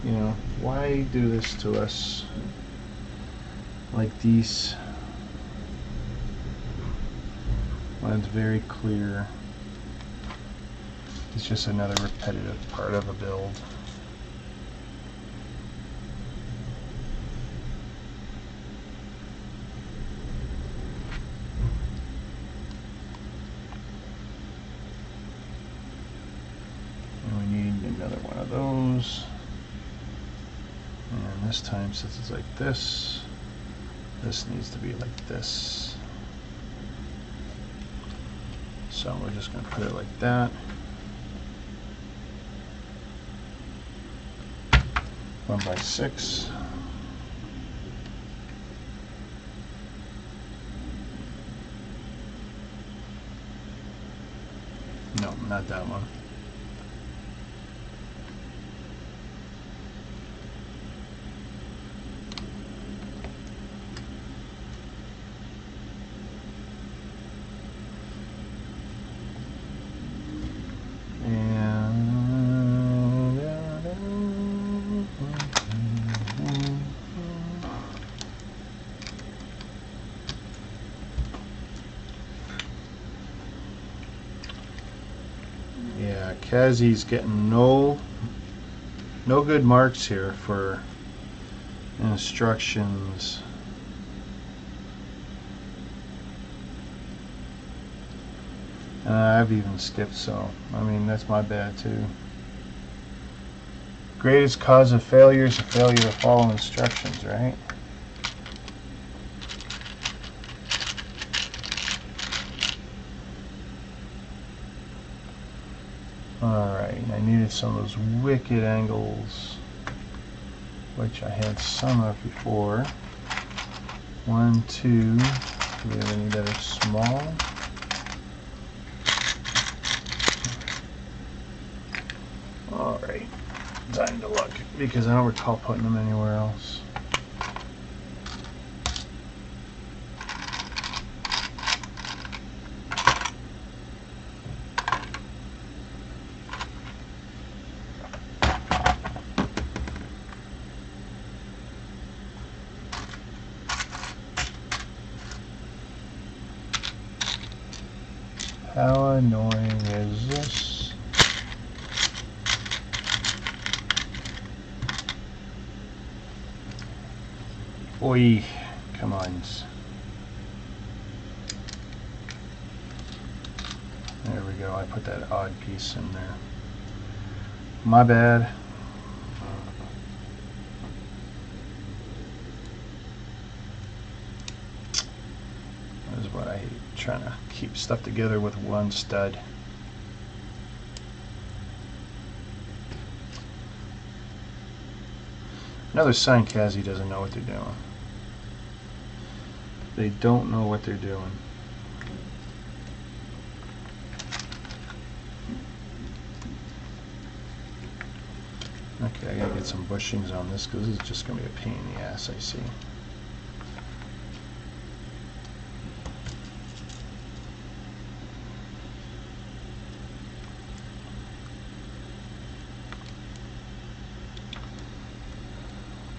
You know, why do this to us? Like these, when it's very clear. It's just another repetitive part of a build. another one of those. And this time, since it's like this, this needs to be like this. So we're just going to put it like that. One by 6. No, not that one. Yeah, Kazi's getting no good marks here for instructions. And I've even skipped, so I mean that's my bad too. Greatest cause of failure is a failure to follow instructions, right? Alright, I needed some of those wicked angles, which I had some of before. 1, 2, do we have any that are small? Alright, time to look, because I don't recall putting them anywhere else. How annoying is this? Oi, come on. There we go, I put that odd piece in there. My bad. That is what I hate, trying to keep stuff together with one stud. Another sign Kazi doesn't know what they're doing. They don't know what they're doing. Okay, I gotta get some bushings on this because this is just gonna be a pain in the ass, I see.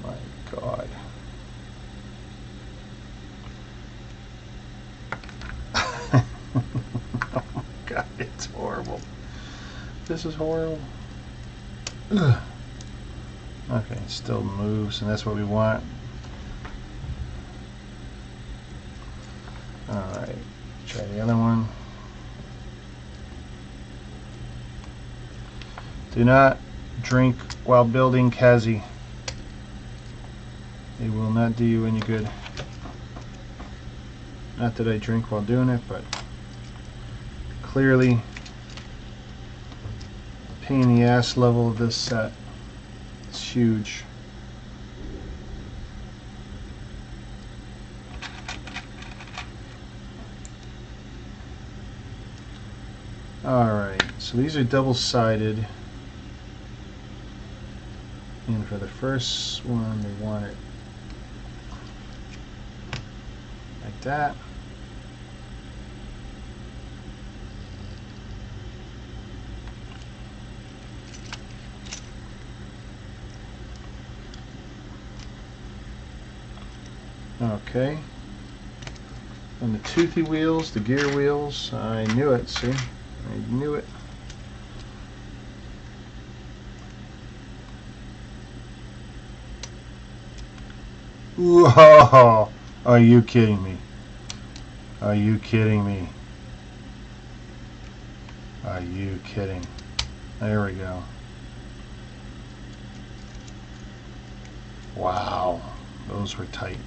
My God. Oh my God, it's horrible. This is horrible. Ugh. Okay, it still moves, and that's what we want. Alright, try the other one. Do not drink while building, Kazi. It will not do you any good. Not that I drink while doing it, but clearly pain in the ass level of this set. It's huge. Alright, so these are double-sided. And for the first one, they want it like that. Okay. And the toothy wheels, the gear wheels, I knew it, see? I knew it. Whoa! Are you kidding me? Are you kidding me? Are you kidding? There we go. Wow, those were tight.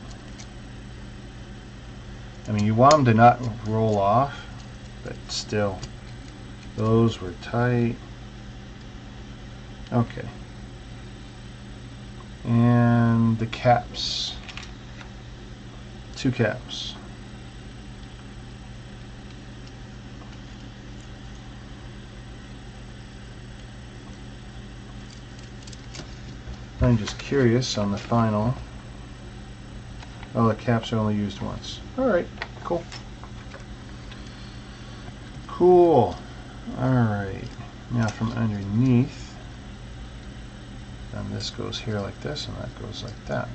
I mean, you want them to not roll off, but still, those were tight. Okay. And the caps. 2 caps. I'm just curious on the final. Oh, the caps are only used once. Alright, cool. Cool. Alright. Now from underneath, and this goes here like this, and that goes like that.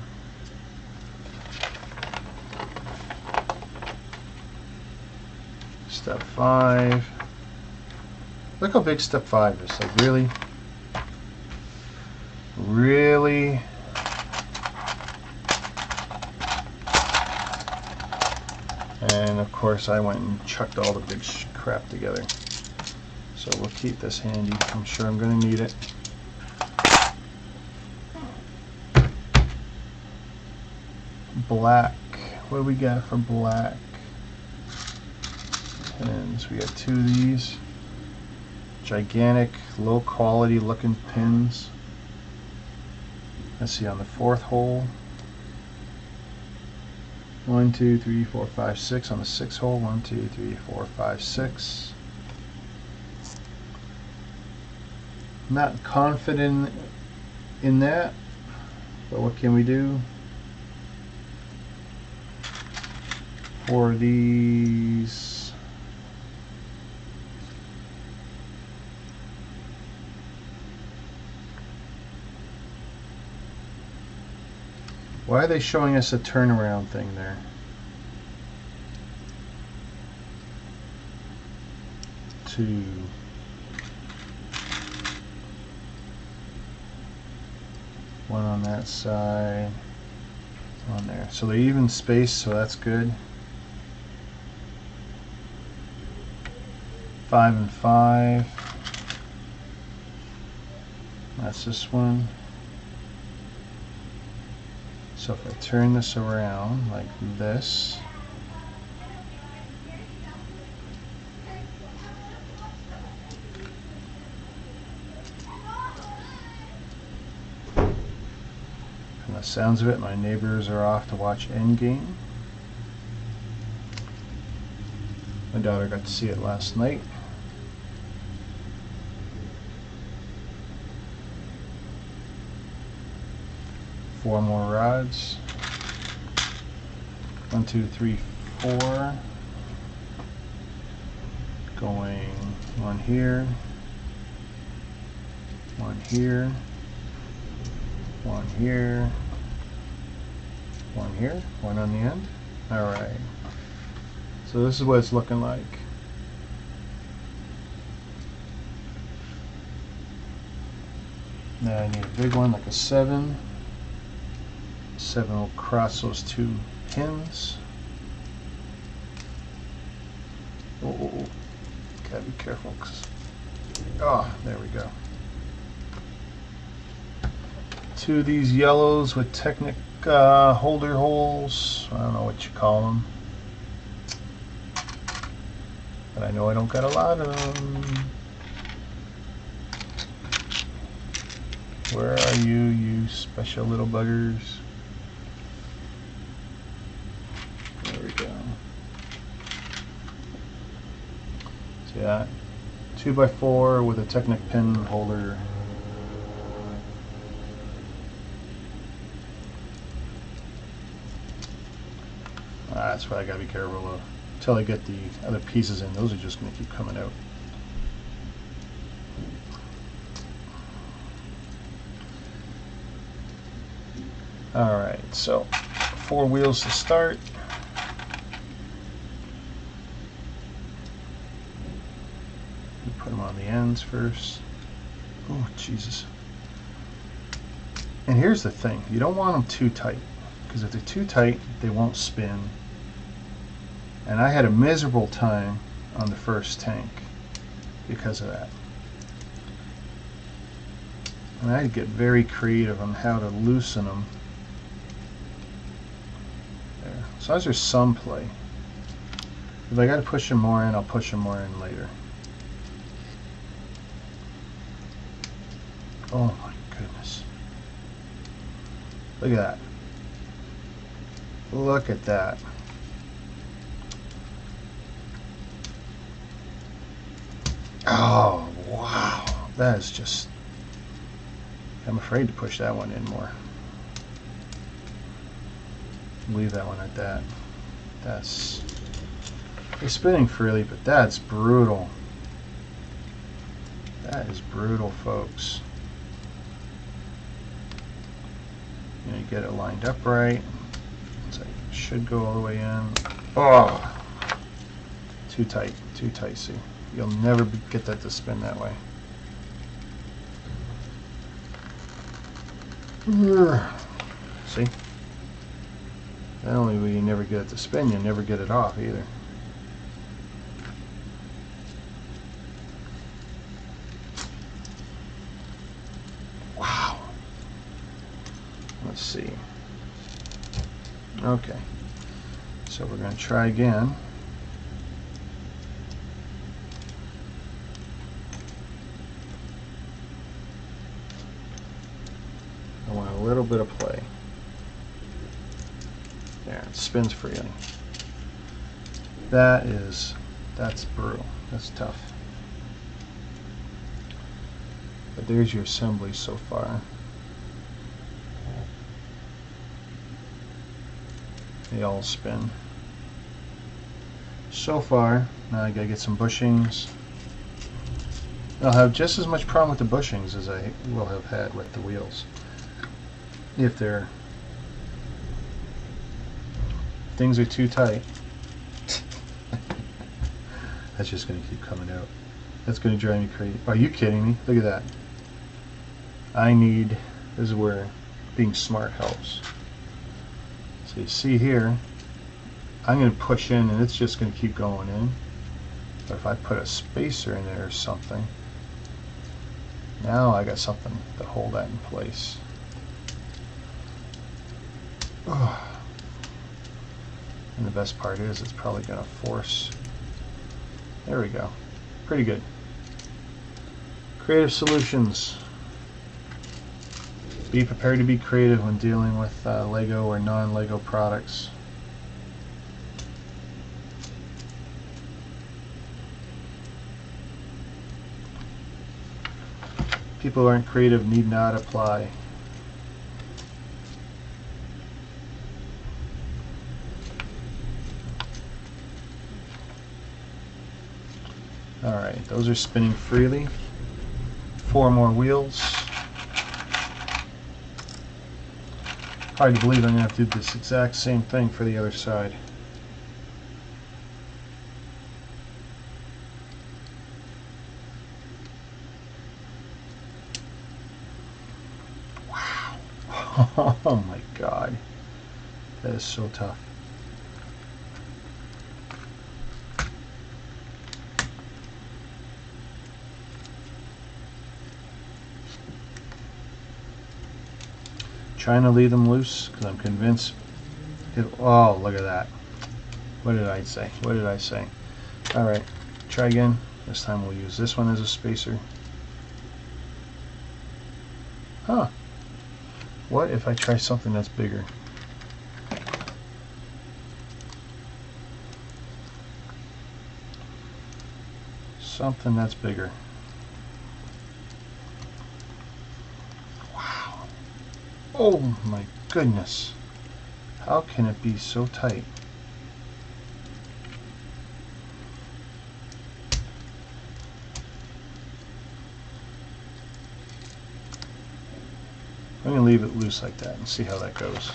Step 5. Look how big step 5 is. Like, really? Really? And of course I went and chucked all the big crap together. So we'll keep this handy. I'm sure I'm going to need it. Black. What do we got for black? Pins. We got 2 of these. Gigantic, low quality looking pins. Let's see, on the 4th hole. 1, 2, 3, 4, 5, 6. On the 6th hole. 1, 2, 3, 4, 5, 6. Not confident in that, but what can we do? For these, why are they showing us a turnaround thing there? Two. One on that side, on there. So they even space, so that's good. 5 and 5. That's this one. So if I turn this around like this, from the sounds of it, my neighbors are off to watch Endgame. My daughter got to see it last night. Four more rods. 1, 2, 3, 4. Going one here, one here, one here, one here, one on the end. All right. So this is what it's looking like. Now I need a big one, like a 7. 7 will cross those 2 pins. Oh, gotta be careful. Oh, there we go. 2 of these yellows with Technic holder holes. I don't know what you call them, but I know I don't got a lot of them. Where are you, you special little buggers? There we go. See that? 2x4 with a Technic pin holder. That's why I gotta be careful of. Until I get the other pieces in, those are just gonna keep coming out. Alright, so 4 wheels to start. You put them on the ends first. Oh, Jesus. And here's the thing, you don't want them too tight, because if they're too tight, they won't spin. And I had a miserable time on the first tank because of that. And I had to get very creative on how to loosen them as long as there's some play. If I got to push them more in, I'll push them more in later. Oh my goodness. Look at that. Look at that. Oh, wow. That is just... I'm afraid to push that one in more. Leave that one at that. That's... They're spinning freely, but that's brutal. That is brutal, folks. You know, you get it lined up right. So it should go all the way in. Oh! Too tight, see. You'll never get that to spin that way. See? Not only will you never get it to spin, you never get it off either. Wow. Let's see. Okay. So we're going to try again. I want a little bit of play. There, it spins freely. That's brutal. That's tough. But there's your assembly so far. They all spin. So far, now I gotta get some bushings. I'll have just as much problem with the bushings as I will have had with the wheels. If things are too tight. That's just going to keep coming out. That's going to drive me crazy. Are you kidding me? Look at that. This is where being smart helps. So you see here, I'm going to push in and it's just going to keep going in. But if I put a spacer in there or something, now I got something to hold that in place. And the best part is it's probably going to force. There we go. Pretty good. Creative solutions. Be prepared to be creative when dealing with Lego or non-Lego products. People who aren't creative need not apply. Alright, those are spinning freely. 4 more wheels. Hard to believe I'm going to have to do this exact same thing for the other side. Wow. Oh my God. That is so tough. Trying to leave them loose because I'm convinced oh, look at that. What did I say? What did I say? Alright, try again. This time we'll use this one as a spacer. Huh. What if I try something that's bigger? Something that's bigger. Oh my goodness. How can it be so tight? I'm going to leave it loose like that and see how that goes.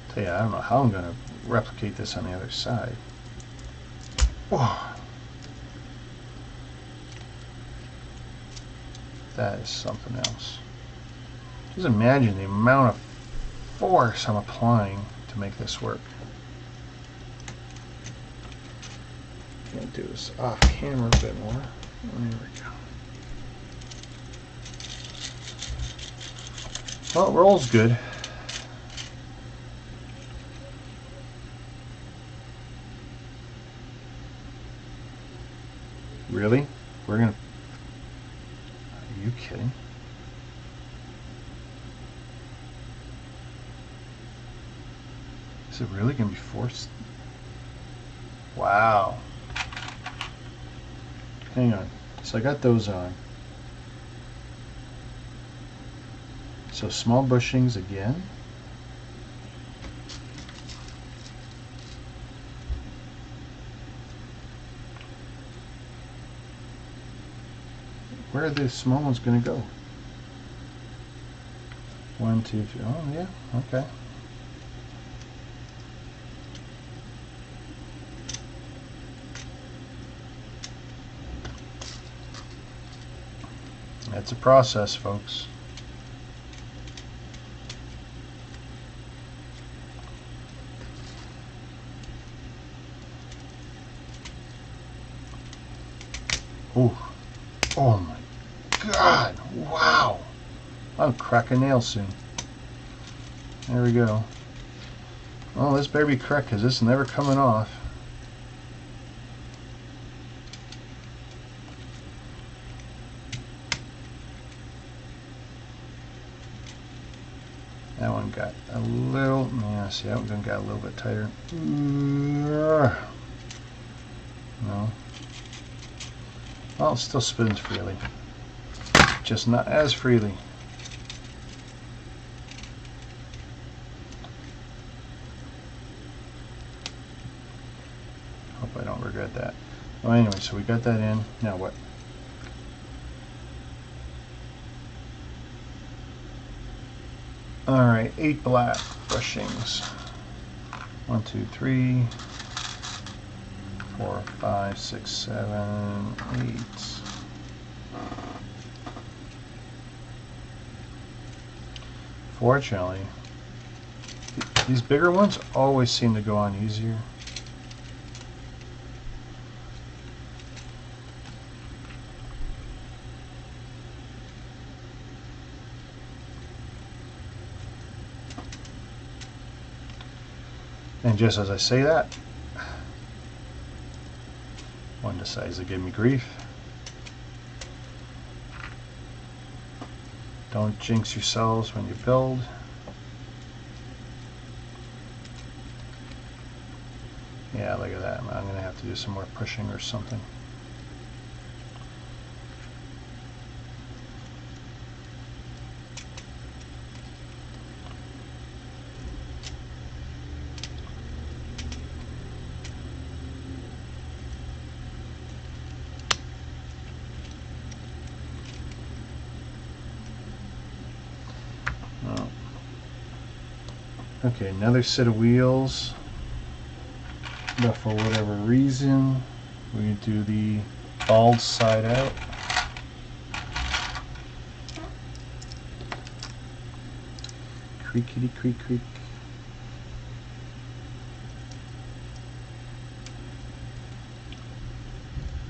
Tell you, I don't know how I'm going to replicate this on the other side. Oh. That is something else. Just imagine the amount of force I'm applying to make this work. I'm going to do this off camera a bit more. There we go. Well, it rolls good. Really? We're gonna... Are you kidding? Is it really gonna be forced? Wow. Hang on. So I got those on. So small bushings again. Where are the small ones going to go? 1, 2, 3. Oh, yeah. Okay. That's a process, folks. Ooh. Oh my God. Wow. I'll crack a nail soon. There we go. Oh, this better be correct because this is never coming off. That one got a little, yeah, see, that one got a little bit tighter. No. Well, it still spins freely. Just not as freely. Hope I don't regret that. Well, anyway, so we got that in. Now what? Alright, 8 black bushings. 1, 2, 3, 4, 5, 6, 7, 8. Fortunately, these bigger ones always seem to go on easier. And just as I say that, one decides to give me grief. Don't jinx yourselves when you build. Yeah, look at that. I'm going to have to do some more pushing or something. Okay, another set of wheels. But for whatever reason, we do the bald side out. Creakity creak creak.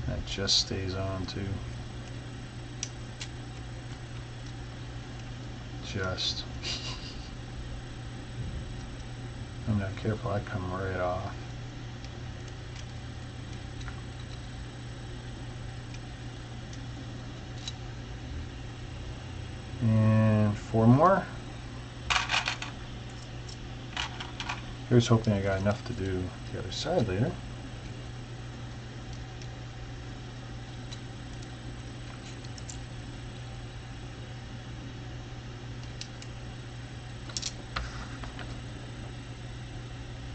That just stays on too. Just. I'm not careful, I come right off. And 4 more. Here's hoping I got enough to do the other side later.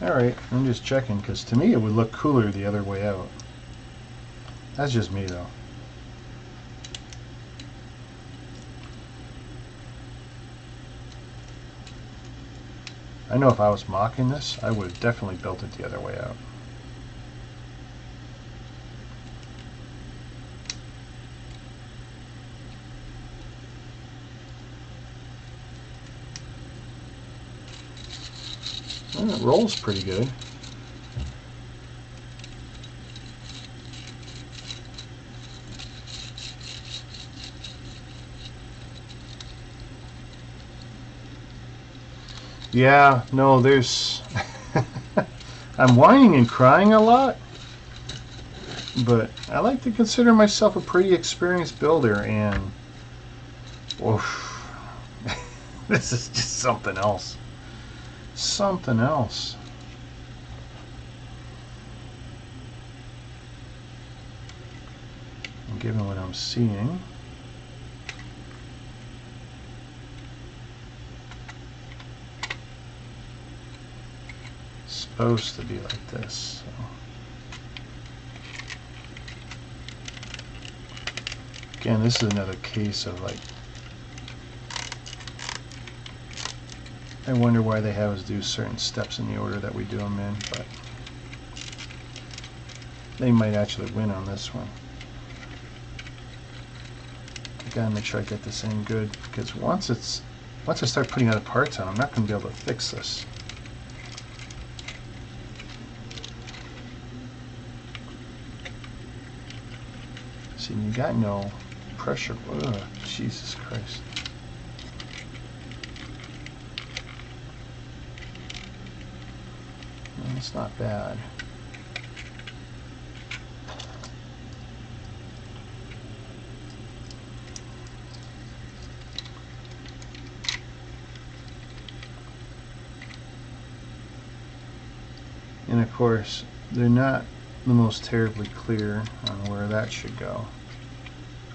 Alright, I'm just checking because to me it would look cooler the other way out. That's just me though. I know if I was mocking this, I would have definitely built it the other way out. Well, it rolls pretty good. Yeah, no, there's... I'm whining and crying a lot, but I like to consider myself a pretty experienced builder, and oof, this is just something else. Something else. And given what I'm seeing, it's supposed to be like this. So. Again, this is another case of like, I wonder why they have us do certain steps in the order that we do them in, but they might actually win on this one. I gotta make sure I get this in good, because once I start putting other parts on, I'm not gonna be able to fix this. See, you got no pressure. Ugh, Jesus Christ. Well, it's not bad. And of course, they're not the most terribly clear on where that should go.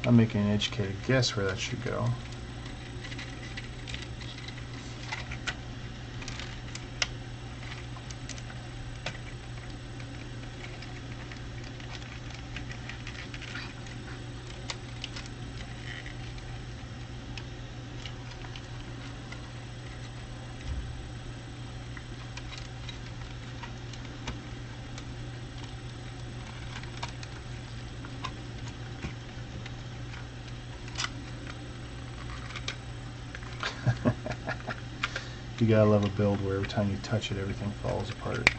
I'm making an educated guess where that should go. You gotta love a build where every time you touch it, everything falls apart.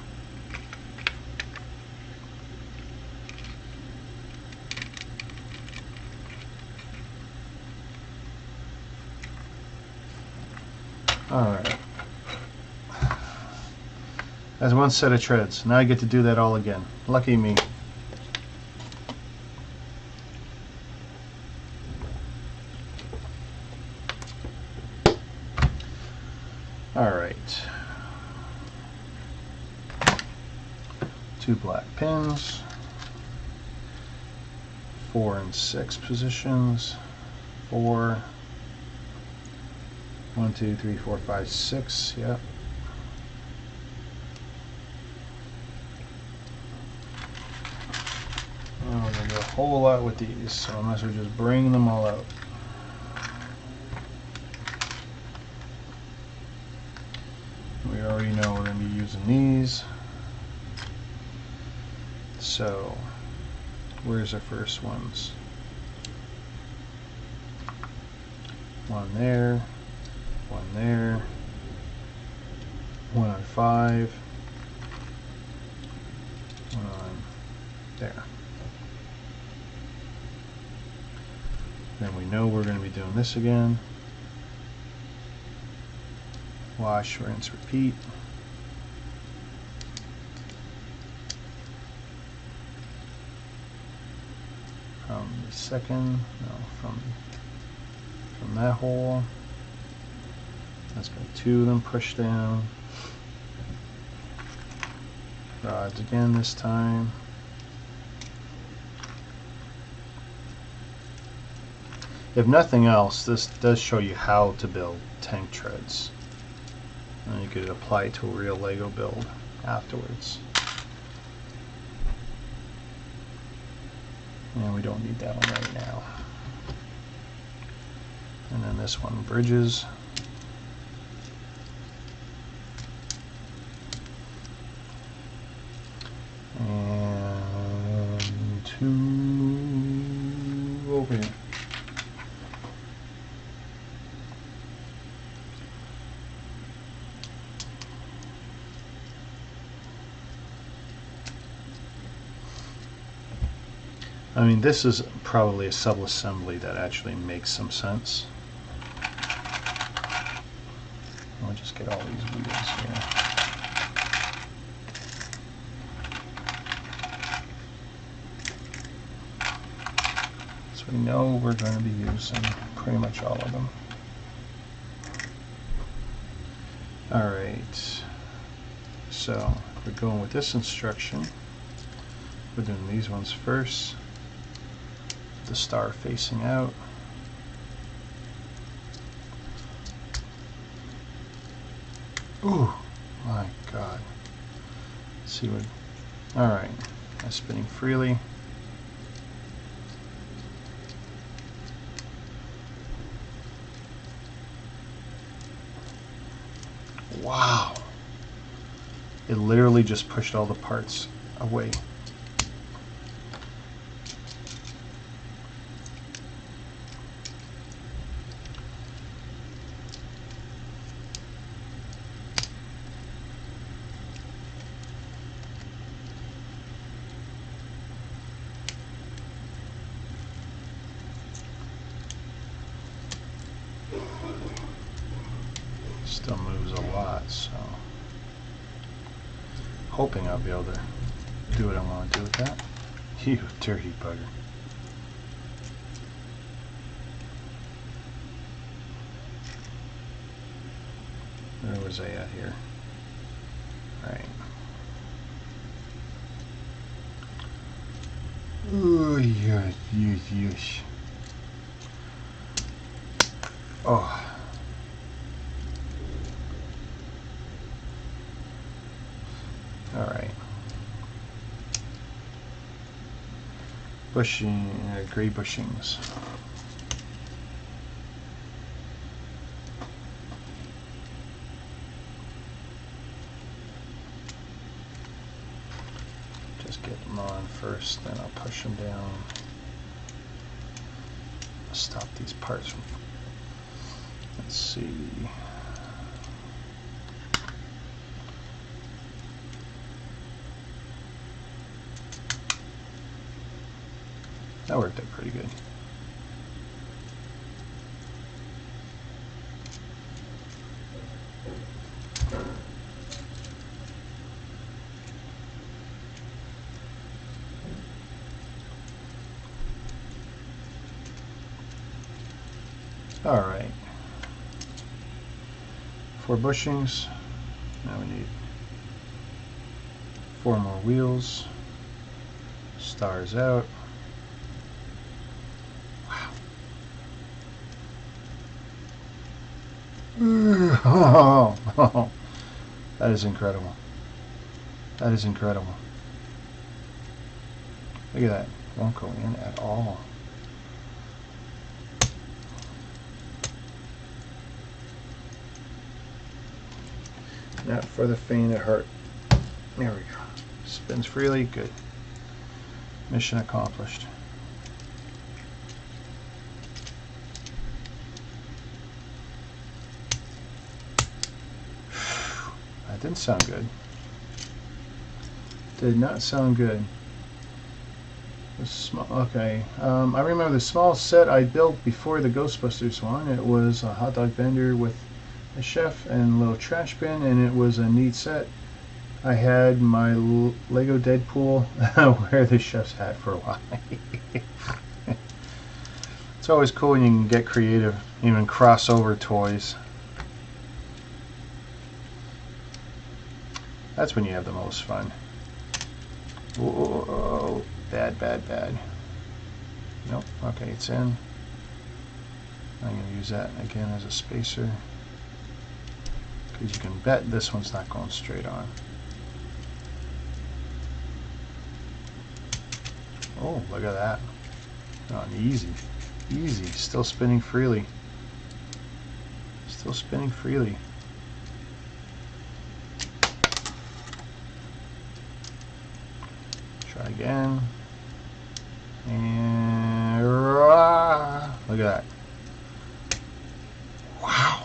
Alright. That's one set of treads. Now I get to do that all again. Lucky me. Alright. 2 black pins. 4 and 6 positions. 4. 1, 2, 3, 4, 5, 6. Yep. Oh, we're going to do a whole lot with these, so I might as well just bring them all out. We already know we're going to be using these. So, where's our first ones? One there, one there, 1 on 5, 1 on there. Then we know we're going to be doing this again. Wash, rinse, repeat. From the second, no, from that hole. Let's go 2 of them, push down. Rods again this time. If nothing else, this does show you how to build tank treads. And you could apply it to a real Lego build afterwards. And we don't need that one right now. And then this one, bridges. And 2 over here. I mean, this is probably a sub-assembly that actually makes some sense. We'll just get all these wheels here. So we know we're going to be using pretty much all of them. Alright, so we're going with this instruction. We're doing these ones first. The star facing out. Ooh, my God. Let's see what. Alright, I'm spinning freely. Wow. It literally just pushed all the parts away. Still moves a lot, so hoping I'll be able to do what I want to do with that. You dirty bugger. Where was I at here? Right. Ooh, yes, yes, yes. Oh. Alright. Bushing, gray bushings. Just get them on first, then I'll push them down. Stop these parts from. Let's see. That worked out pretty good. All right. 4 bushings. Now we need 4 more wheels. Stars out. Oh, that is incredible. That is incredible. Look at that. Won't go in at all. Not for the faint of heart. There we go. Spins freely. Good. Mission accomplished. That didn't sound good. Did not sound good. Okay. I remember the small set I built before the Ghostbusters one. It was a hot dog vendor with a chef and a little trash bin, and it was a neat set. I had my Lego Deadpool wear the chef's hat for a while. It's always cool when you can get creative, even crossover toys. That's when you have the most fun. Whoa, bad, bad, bad. Nope, okay, it's in. I'm going to use that again as a spacer, because you can bet this one's not going straight on. Oh, look at that. Oh, easy, easy, still spinning freely. Still spinning freely. Try again. And look at that. Wow.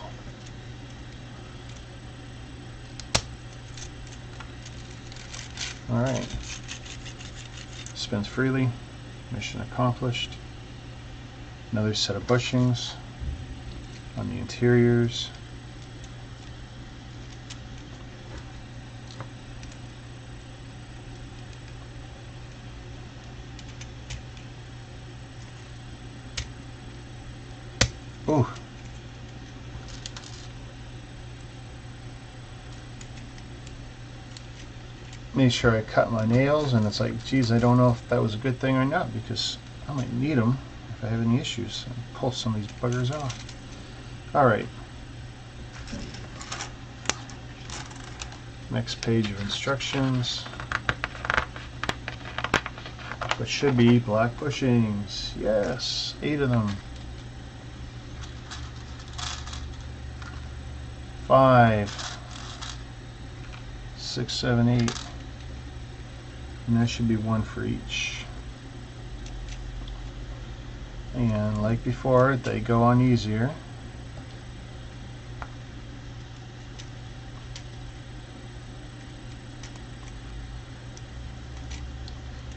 All right. Spins freely. Mission accomplished. Another set of bushings on the interiors. Ooh. Made sure I cut my nails, and it's like, geez, I don't know if that was a good thing or not, because I might need them if I have any issues and pull some of these buggers off. Alright. Next page of instructions. What should be black bushings. Yes, 8 of them. 5, 6, 7, 8. And that should be 1 for each. And like before, they go on easier.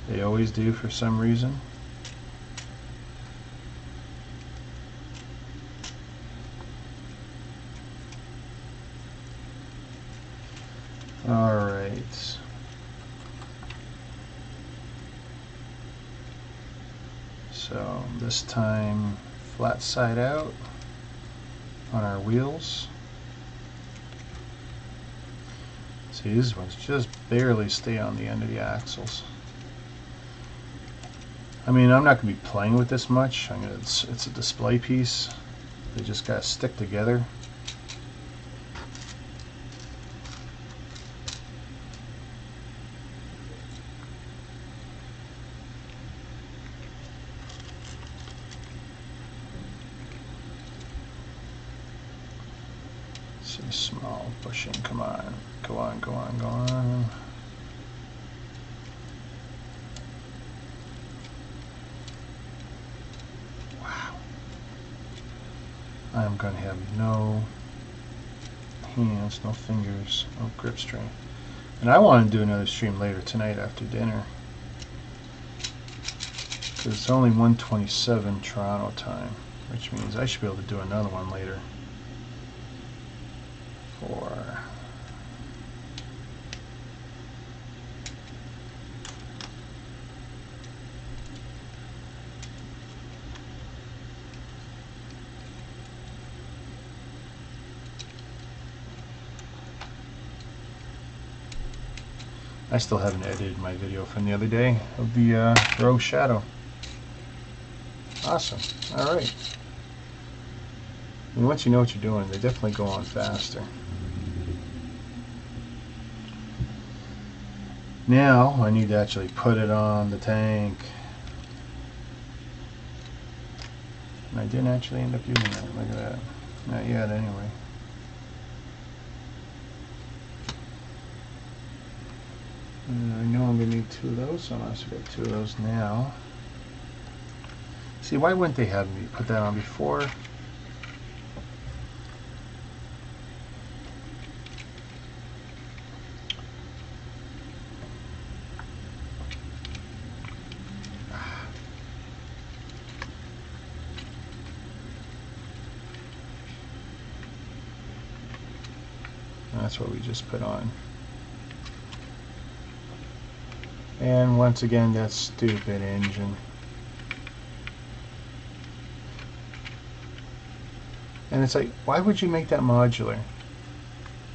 They always do for some reason. All right. So this time flat side out on our wheels. See, these ones just barely stay on the end of the axles. I mean, I'm not going to be playing with this much. It's a display piece. They just got to stick together. See, small bushing. Come on. Go on, go on, go on. I'm going to have no hands, no fingers, no grip strength. And I want to do another stream later tonight after dinner, because it's only 1:27 Toronto time, which means I should be able to do another one later. I still haven't edited my video from the other day of the Rogue Shadow. Awesome. Alright. And once you know what you're doing, they definitely go on faster. Now I need to actually put it on the tank. And I didn't actually end up using it. Look at that. Not yet anyway. I know I'm going to need 2 of those, so I'll also get 2 of those now. See, why wouldn't they have me put that on before? That's what we just put on. And once again, that stupid engine. And it's like, why would you make that modular?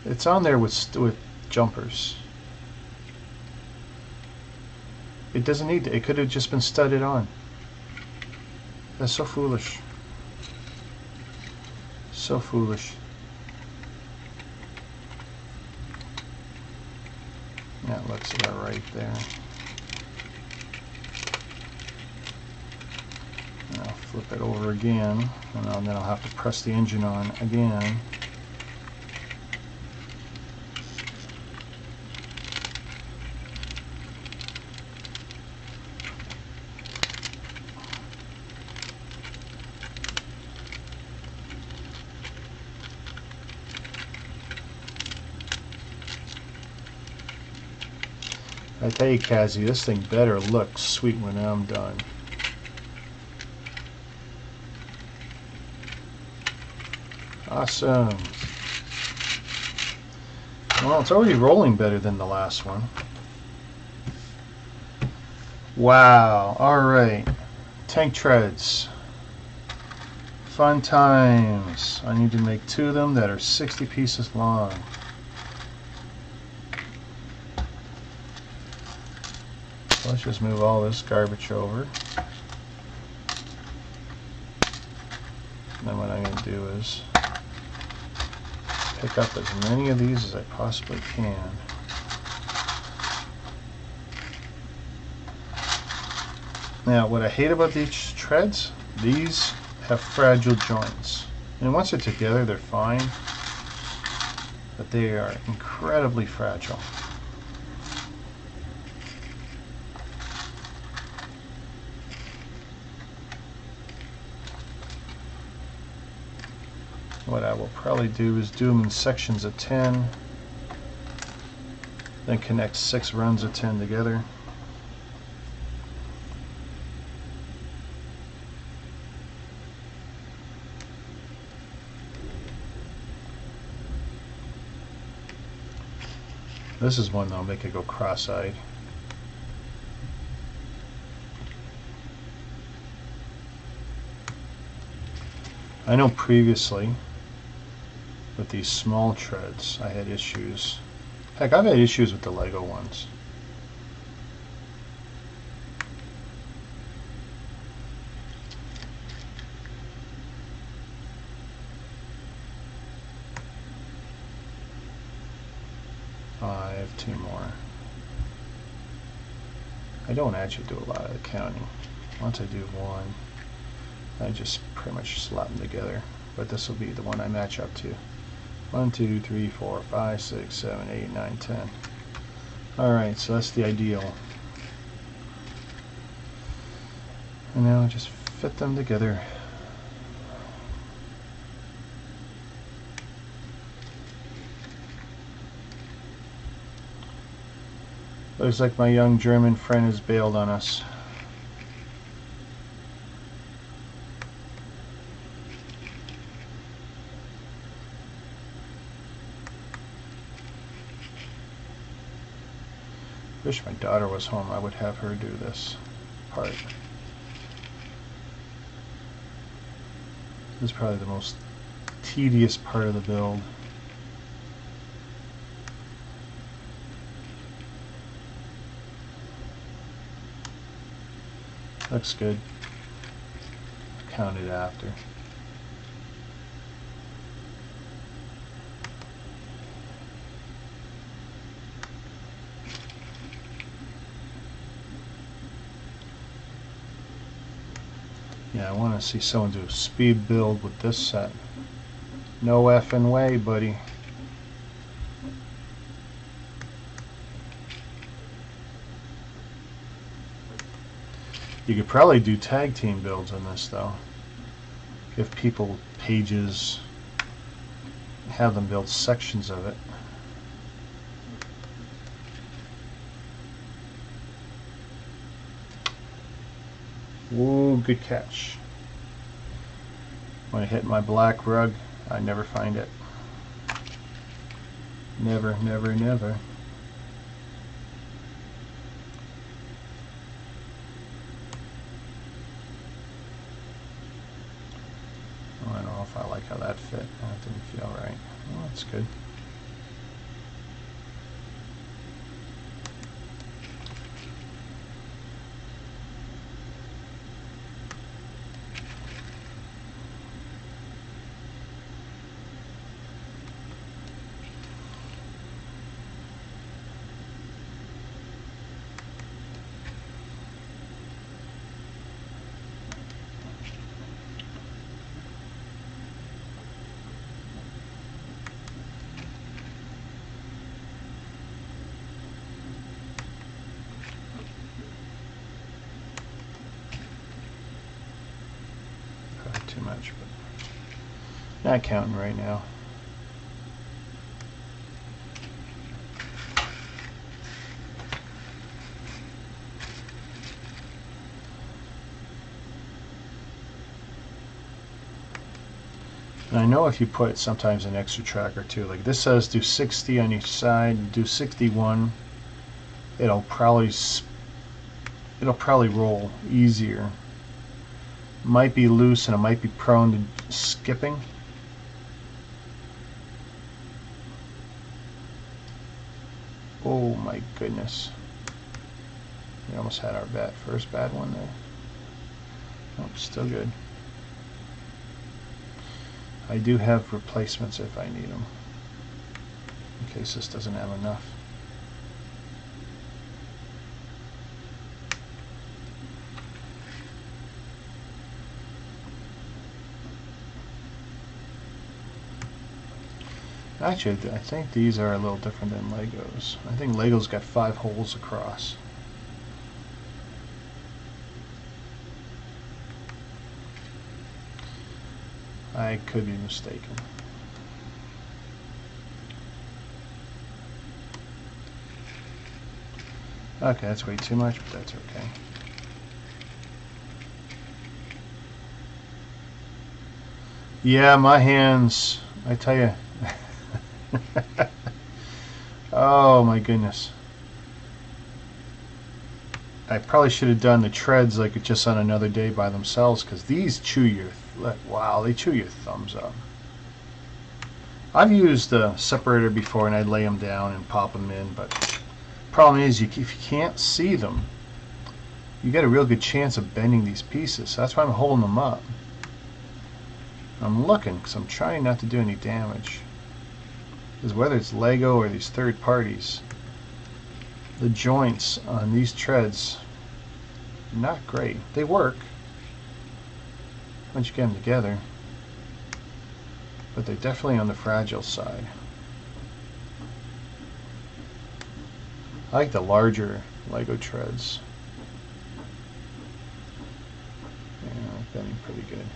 It's on there with jumpers. It doesn't need to. It could have just been studded on. That's so foolish. So foolish. That looks about right there. I'll flip it over again, and then I'll have to press the engine on again. I tell you, Kazi, this thing better look sweet when I'm done. Awesome. Well, it's already rolling better than the last one. Wow. All right. Tank treads. Fun times. I need to make 2 of them that are 60 pieces long. So let's just move all this garbage over. And then what I'm going to do is pick up as many of these as I possibly can. Now, what I hate about these treads, these have fragile joints. And once they're together, they're fine, but they are incredibly fragile. What I will probably do is do them in sections of 10, then connect 6 runs of 10 together. This is one that'll make it go cross-eyed. I know previously with these small treads I had issues. Heck, I've had issues with the Lego ones. I have 2 more. I don't actually do a lot of counting. Once I do one, I just pretty much slap them together. But this will be the one I match up to. 1, 2, 3, 4, 5, 6, 7, 8, 9, 10. Alright, so that's the ideal. And now just fit them together. Looks like my young German friend has bailed on us. Wish my daughter was home. I would have her do this part. This is probably the most tedious part of the build. Looks good. Count it after. Yeah, I want to see someone do a speed build with this set. No effing way, buddy. You could probably do tag team builds on this though. Give people pages, have them build sections of it. Whoa, good catch. When I hit my black rug, I never find it. Never, never, never. I don't know if I like how that fit. That didn't feel right. Well, that's good. Too much, but not counting right now. And I know if you put sometimes an extra track or two, like this says do 60 on each side, do 61, it'll probably roll easier might be loose and it might be prone to skipping. Oh my goodness. We almost had our first bad one there. Oh, still good. I do have replacements if I need them, in case this doesn't have enough. Actually, I think these are a little different than Legos. I think Legos got 5 holes across. I could be mistaken. Okay, that's way too much, but that's okay. Yeah, my hands, I tell you. Oh my goodness. I probably should have done the treads like just on another day by themselves, because these chew your, wow, they chew your thumbs up. I've used a separator before and I'd lay them down and pop them in, but problem is if you can't see them, you get a real good chance of bending these pieces. So that's why I'm holding them up. I'm looking because I'm trying not to do any damage. Because whether it's Lego or these third parties, the joints on these treads are not great. They work once you get them together, but they're definitely on the fragile side. I like the larger Lego treads. Yeah, they're bending pretty good.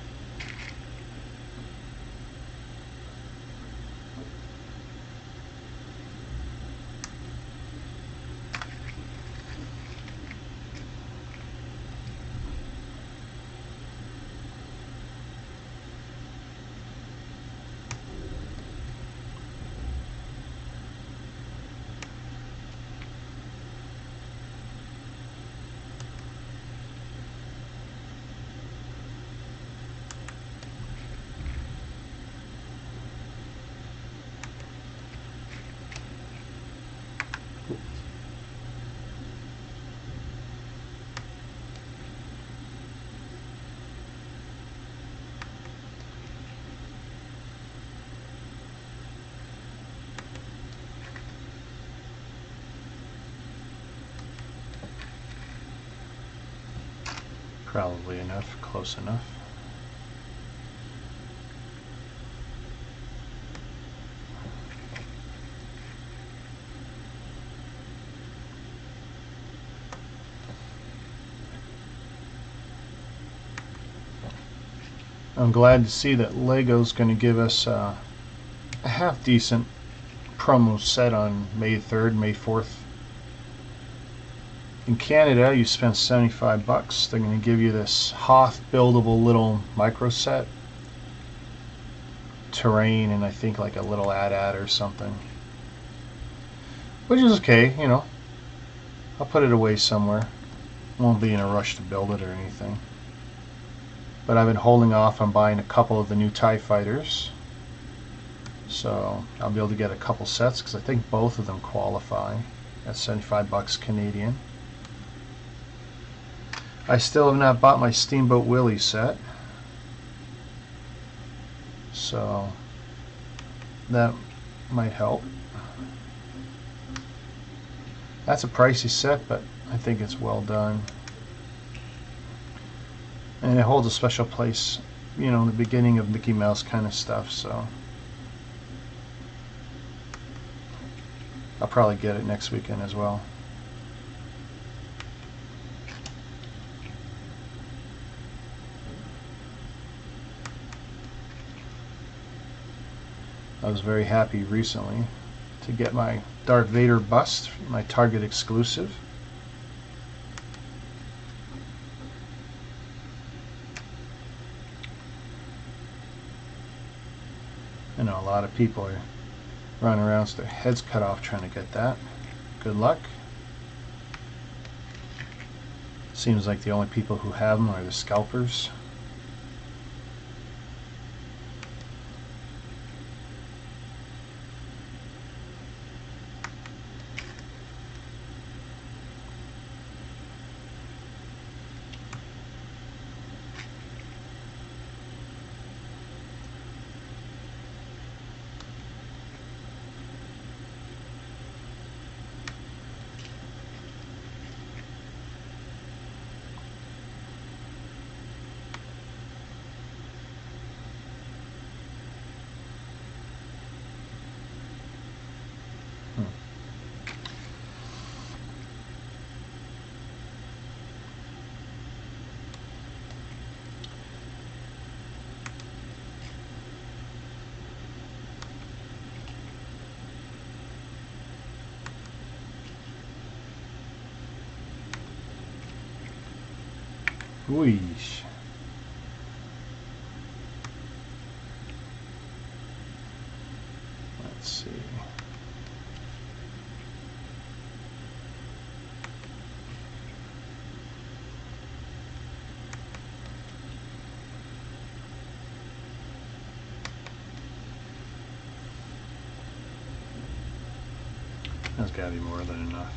Probably enough, close enough. I'm glad to see that Lego's going to give us a half decent promo set on May 3rd, May 4th. In Canada, you spend $75. They're going to give you this Hoth buildable little micro set, terrain, and I think like a little AT-AT or something, which is okay. You know, I'll put it away somewhere. Won't be in a rush to build it or anything. But I've been holding off on buying a couple of the new TIE fighters, so I'll be able to get a couple sets because I think both of them qualify at $75 Canadian. I still have not bought my Steamboat Willie set, so that might help. That's a pricey set, but I think it's well done. And it holds a special place, you know, in the beginning of Mickey Mouse kind of stuff, so I'll probably get it next weekend as well. I was very happy recently to get my Darth Vader bust, my Target exclusive. I know a lot of people are running around with their heads cut off trying to get that. Good luck. Seems like the only people who have them are the scalpers. Weesh. Let's see. That's got to be more than enough.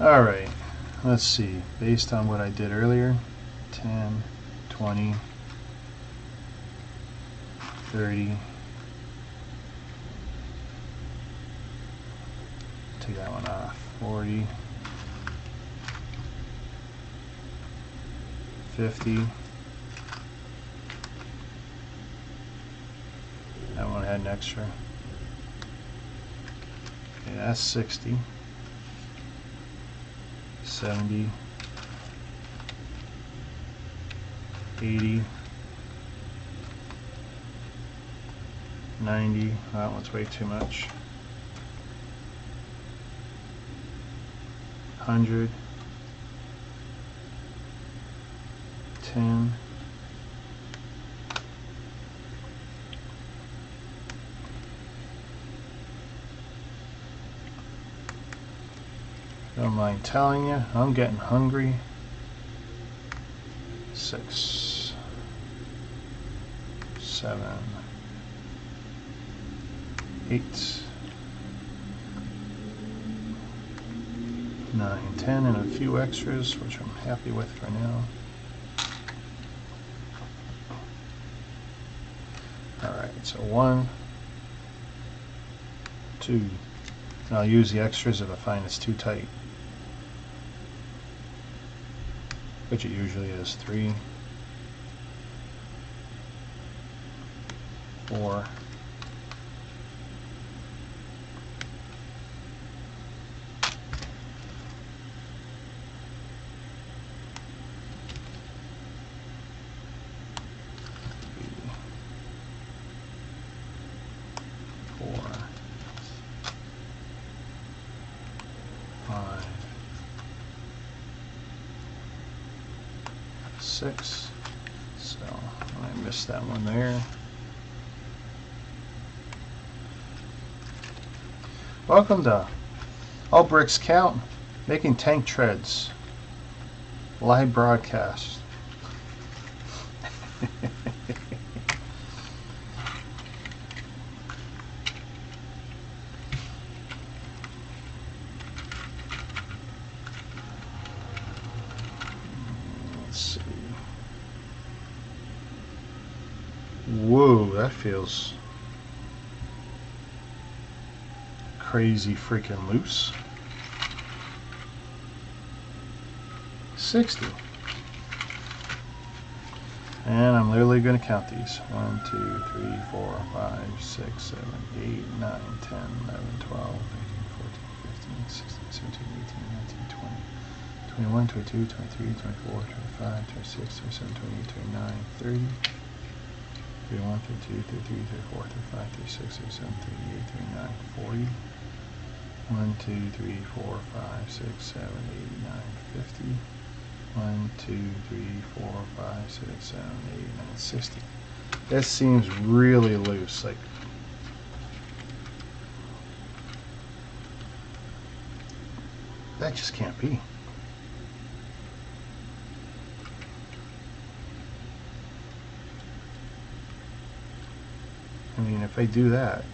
Alright, let's see. Based on what I did earlier, 10, 20, 30. Take that one off. 40, 50. That one had an extra. Okay, that's 60, 70, 80, 90. That one's way too much. 100, 10, 'Don't mind telling you, I'm getting hungry. 6, 7, 8, 9, 10, and a few extras, which I'm happy with for now. Alright, so 1, 2, and I'll use the extras if I find it's too tight, which it usually is. 3, 4, 5, 6. So I missed that one there. Welcome to All Bricks Count, making tank treads. Live broadcast. Let's see. Whoa, that feels crazy freaking loose. 60. And I'm literally going to count these. 1, 2, 3, 4, 5, 6, 7, 8, 9, 10, 11, 12, 13, 14, 15, 16, 17, 18, 19, 20, 21, 22, 23, 24, 25, 26, 27, 28, 29, 30, 31, 32, 33, 34, 35, 36, 37, 38, 39, 40. 1, 2, 3, 4, 5, 6, 7, 8, 9, 50. 1, 2, 3, 4, 5, 6, 7, 8, 9, 60. That seems really loose. Like, that just can't be. I mean, if I do that.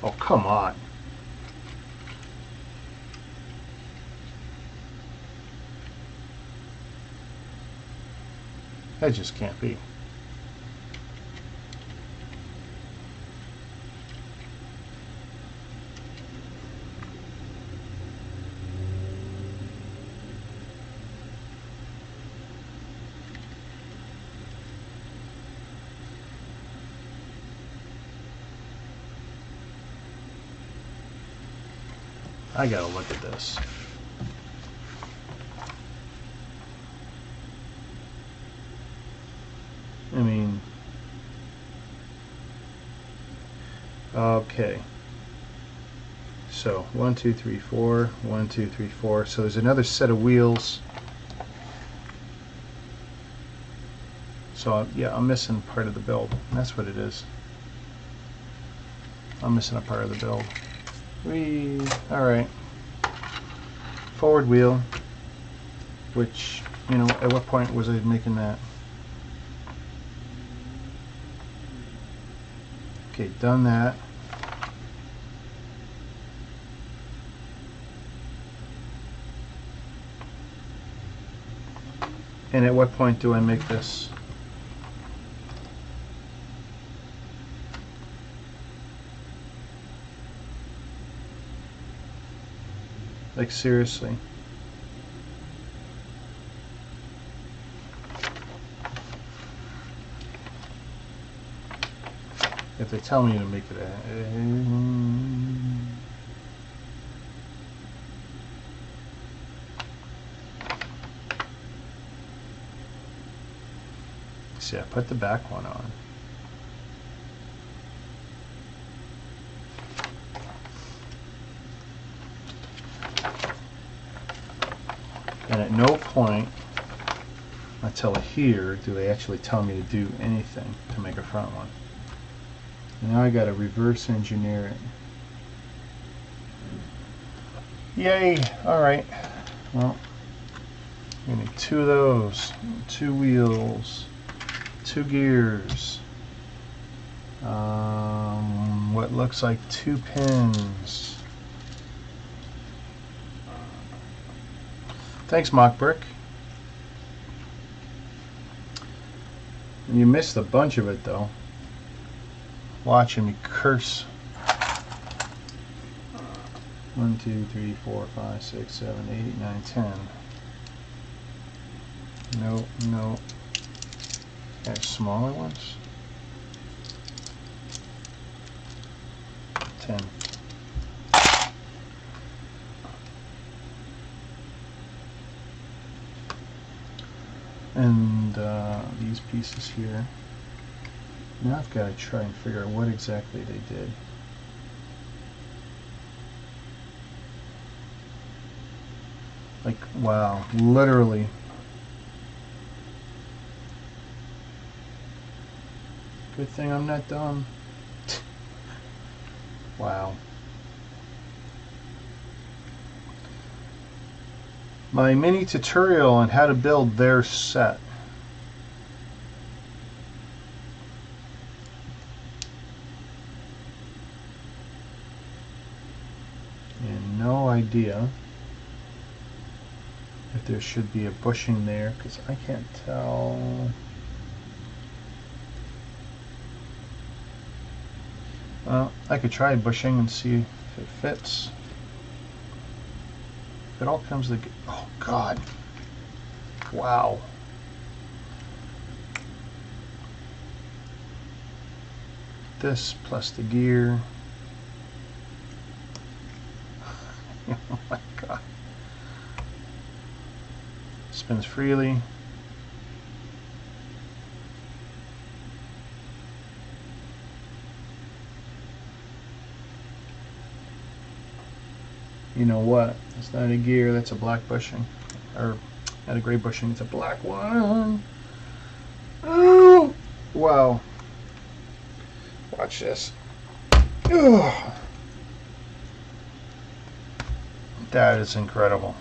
Oh, come on. That just can't be. I gotta look at this. I mean, okay. So 1, 2, 3, 4, 1, 2, 3, 4. So there's another set of wheels So yeah, I'm missing part of the build. That's what it is. I'm missing a part of the build. Alright. Forward wheel. Which, you know, at what point was I making that? Okay, done that. And at what point do I make this? Like, seriously. If they tell me to make it see, I put the back one on. And at no point until here do they actually tell me to do anything to make a front one. And now I got to reverse engineer it. Yay! Alright. Well, we need 2 of those, 2 wheels, 2 gears, what looks like 2 pins. Thanks, Mock Brick. You missed a bunch of it though. Watching me curse. 1, 2, 3, 4, 5, 6, 7, 8, 9, 10. No, no. There's smaller ones. 10. And these pieces here. Now I've got to try and figure out what exactly they did. Like, wow, literally. Good thing I'm not dumb. Wow. My mini tutorial on how to build their set. And no idea if there should be a bushing there, because I can't tell. Well, I could try bushing and see if it fits. If it all comes together. Oh God! Wow! This plus the gear. Oh my God! Spins freely. You know what? It's not a gear, that's a black bushing. Or, not a gray bushing, it's a black one. Oh, wow. Watch this. Oh, that is incredible.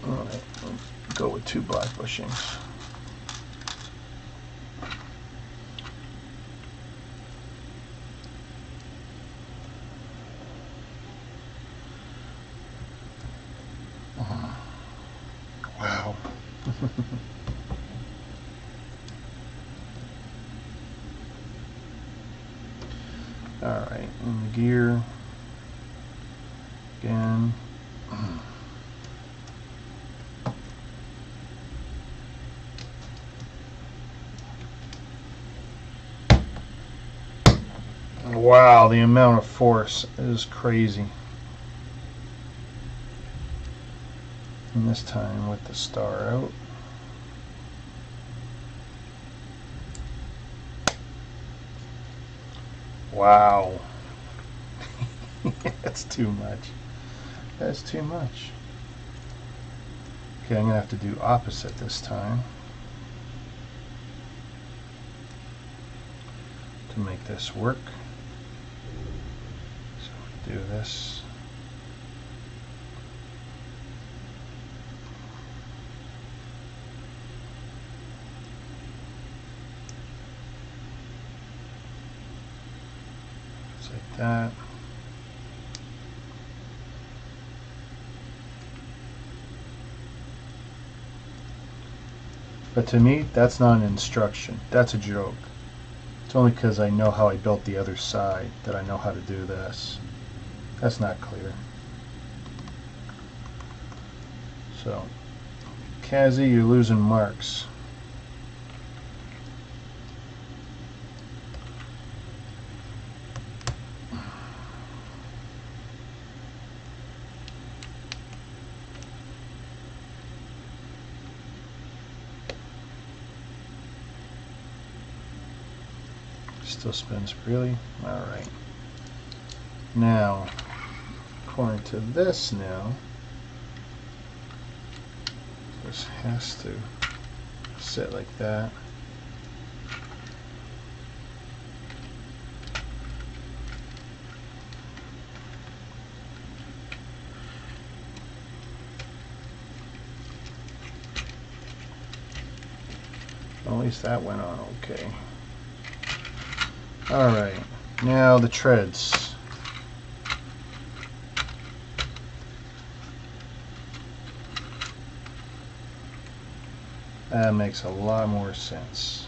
Alright, go with 2 black bushings. Wow. Alright, and the gear again. Wow, the amount of force is crazy. And this time with the star out. Wow. That's too much. That's too much. Okay, I'm going to have to do opposite this time to make this work. So we do this. Just like that. But to me, that's not an instruction. That's a joke. It's only because I know how I built the other side that I know how to do this. That's not clear. So, Kazi, you're losing marks. Still spins freely. Alright. Now, according to this now, this has to sit like that. Well, at least that went on okay. Alright, now the treads. That makes a lot more sense.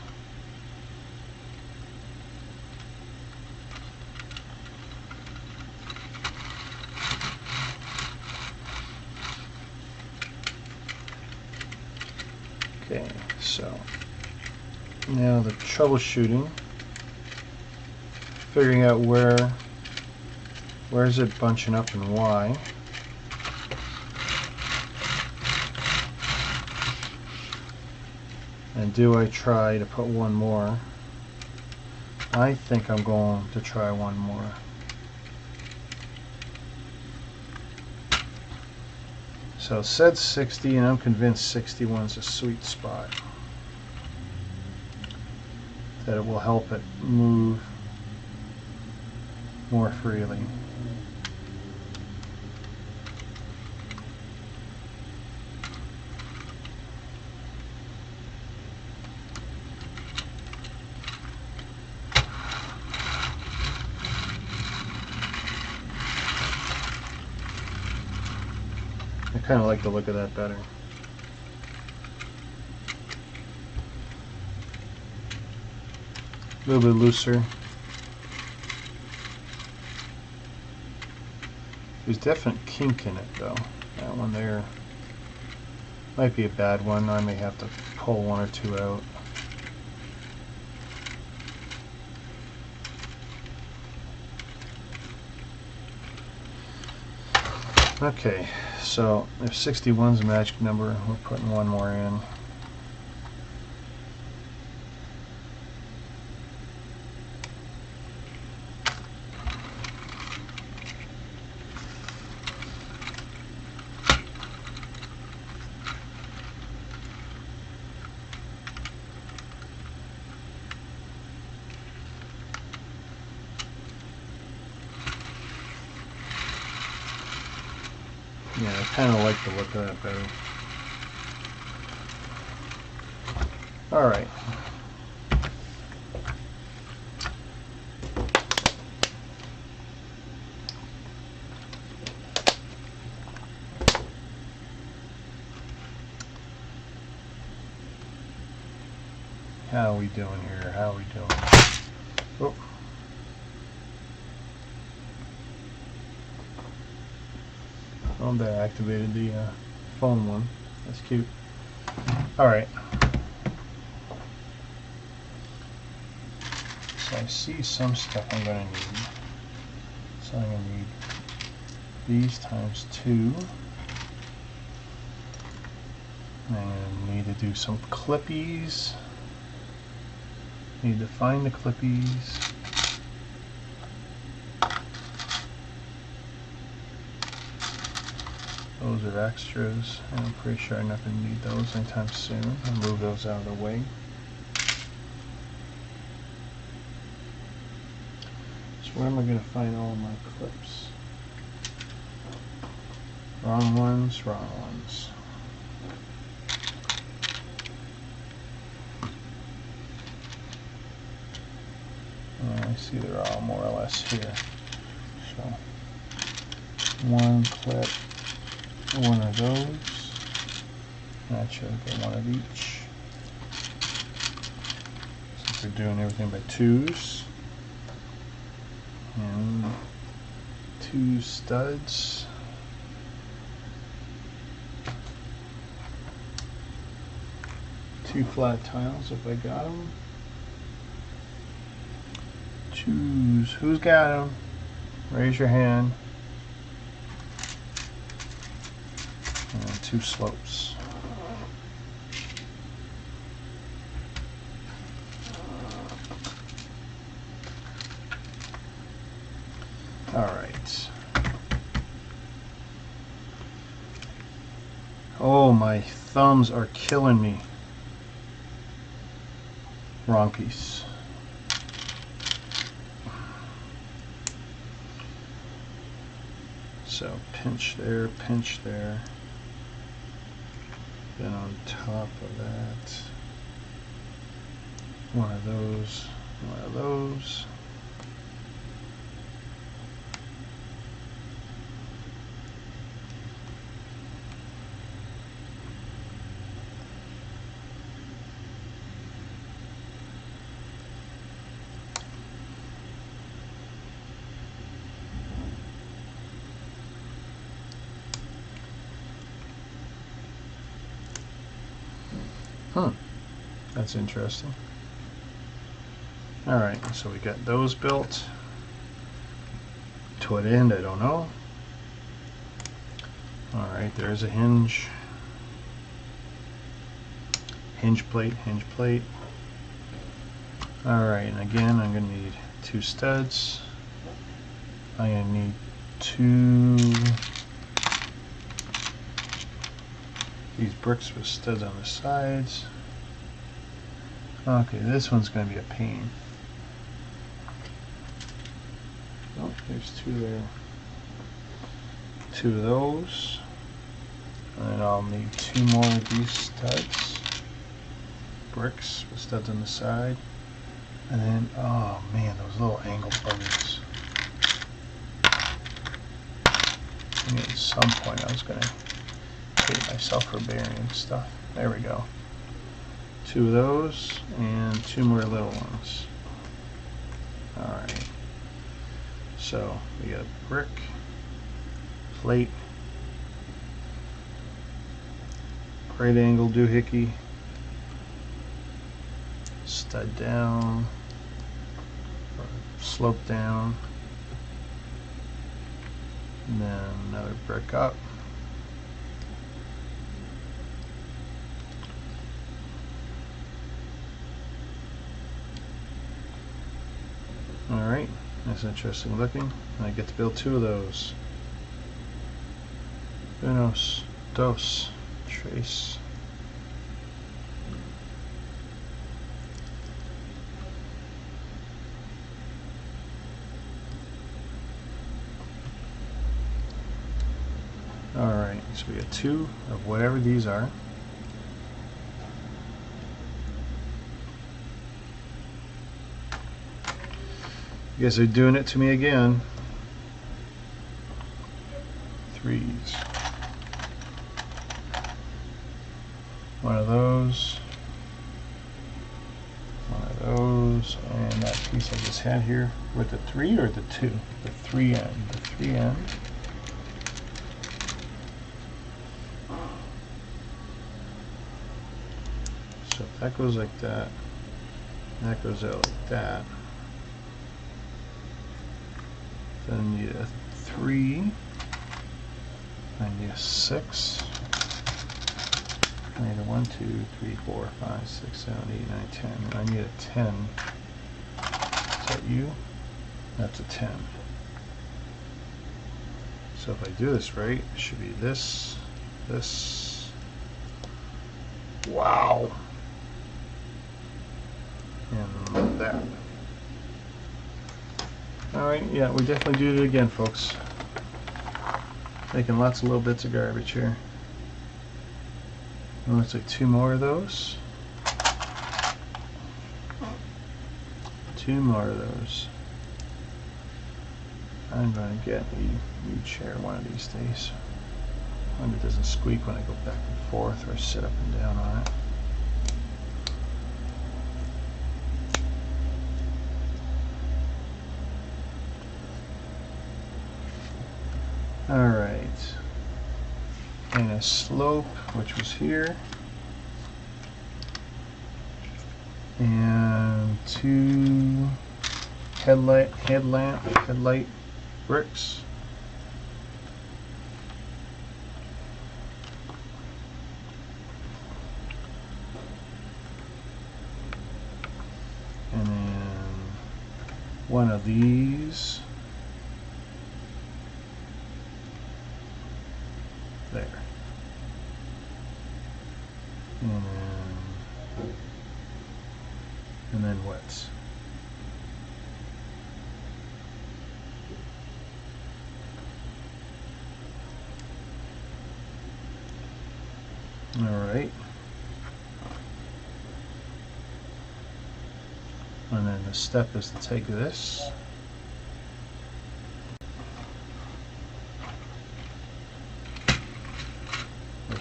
Okay, so now the troubleshooting. Figuring out where is it bunching up and why. And do I try to put one more? I think I'm going to try one more. So it said 60, and I'm convinced 61 is a sweet spot. That it will help it move more freely. I kind of like the look of that better. A little bit looser. There's definite kink in it though. That one there might be a bad one. I may have to pull one or two out. Okay, so if 61's a magic number, we're putting one more in. Yeah, I kind of like the look of that better. Alright. How are we doing here? How are we doing? Oh. Oh, that activated the phone one. That's cute. Alright. So I see some stuff I'm going to need. So I'm going to need these times 2. I'm going to need to do some clippies. Need to find the clippies. Those are extras, and I'm pretty sure I'm not going to need those anytime soon. I'll move those out of the way. So where am I going to find all my clips? Wrong ones, wrong ones. I see they're all more or less here. So one clip, one of those. That should get one of each. Since we're doing everything by twos. And 2 studs. Two flat tiles if I got them. Twos. Who's got them? Raise your hand. And 2 slopes. All right. Oh, my thumbs are killing me. Wrong piece. So pinch there, then on top of that, one of those, one of those. That's interesting. Alright, so we got those built. To what end, I don't know. Alright, there's a hinge. Hinge plate, hinge plate. Alright, and again, I'm going to need 2 studs. I'm going to need 2 these bricks with studs on the sides. Okay, this one's going to be a pain. Oh, there's 2 there. 2 of those. And then I'll need 2 more of these studs. Bricks with studs on the side. And then, oh man, those little angle buttons. I mean, at some point I was going to hate myself for burying stuff. There we go. 2 of those and 2 more little ones. Alright. So we got brick, plate, right angle doohickey, stud down, or slope down, and then another brick up. Alright, that's interesting looking. I get to build 2 of those. Unos, dos, tres. Alright, so we got 2 of whatever these are. You guys are doing it to me again. 3s. One of those. One of those. And that piece I just had here with the 3 or the 2? The 3 end. The 3 end. So if that goes like that, and that goes out like that. Then I need a 3, I need a 6, I need a 1, 2, 3, 4, 5, 6, 7, 8, 9, 10, and I need a 10. Is that you? That's a 10. So So if I do this right, it should be this, this. Wow. And that. Alright, yeah, we definitely did it again, folks. Making lots of little bits of garbage here. And looks like 2 more of those. 2 more of those. I'm going to get a new chair one of these days. I wonder if it doesn't squeak when I go back and forth or sit up and down on it. Alright, and a slope, which was here, and 2 headlight bricks. And then 1 of these. There. And then what? All right. And then the step is to take this.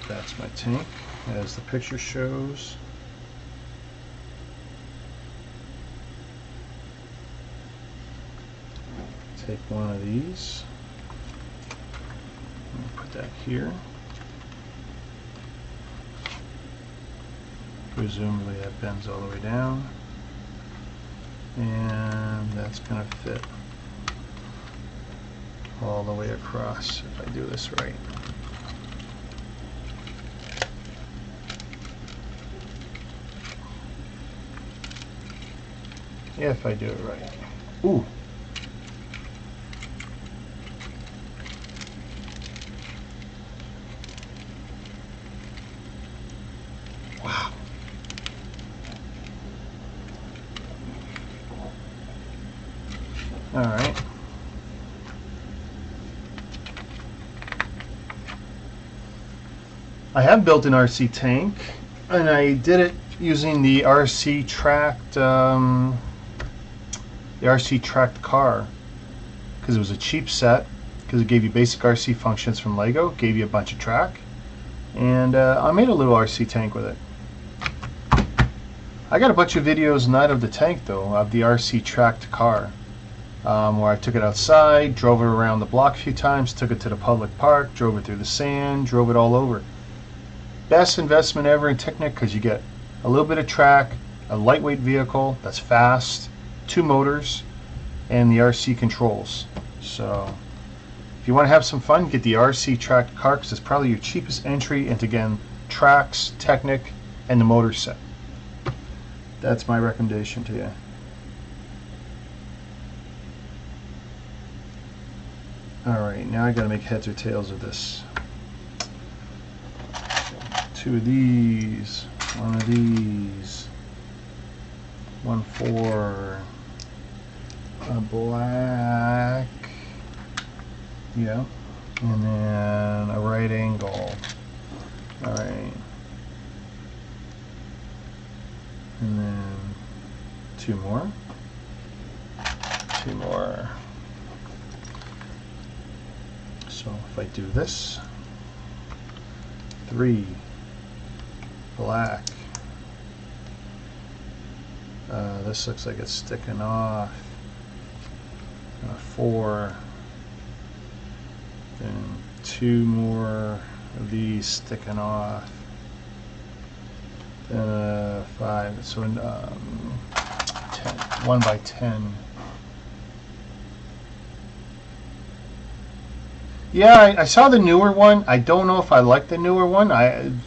That's my tank, as the picture shows. Take 1 of these. Put that here. Presumably that bends all the way down. And that's going to fit all the way across if I do this right. If I do it right. Ooh. Wow. All right. I have built an RC tank, and I did it using the RC tracked car, because it was a cheap set, because it gave you basic RC functions from Lego, gave you a bunch of track, and I made a little RC tank with it. I got a bunch of videos, not of the tank though, of the RC tracked car, where I took it outside, drove it around the block a few times, took it to the public park, drove it through the sand, drove it all over. Best investment ever in Technic, because you get a little bit of track, a lightweight vehicle that's fast, 2 motors, and the RC controls. So if you want to have some fun, get the RC tracked car, because it's probably your cheapest entry into, again, tracks, Technic, and the motor set. That's my recommendation to you. Alright, now I gotta make heads or tails of this. 2 of these, 1 of these, 1 for a black, yeah, and then a right angle. Alright, and then 2 more, 2 more. So if I do this, 3 black, this looks like it's sticking off, 4, then 2 more of these sticking off, then 5, so 10, 1 by 10. Yeah, I saw the newer one. I don't know if I like the newer one.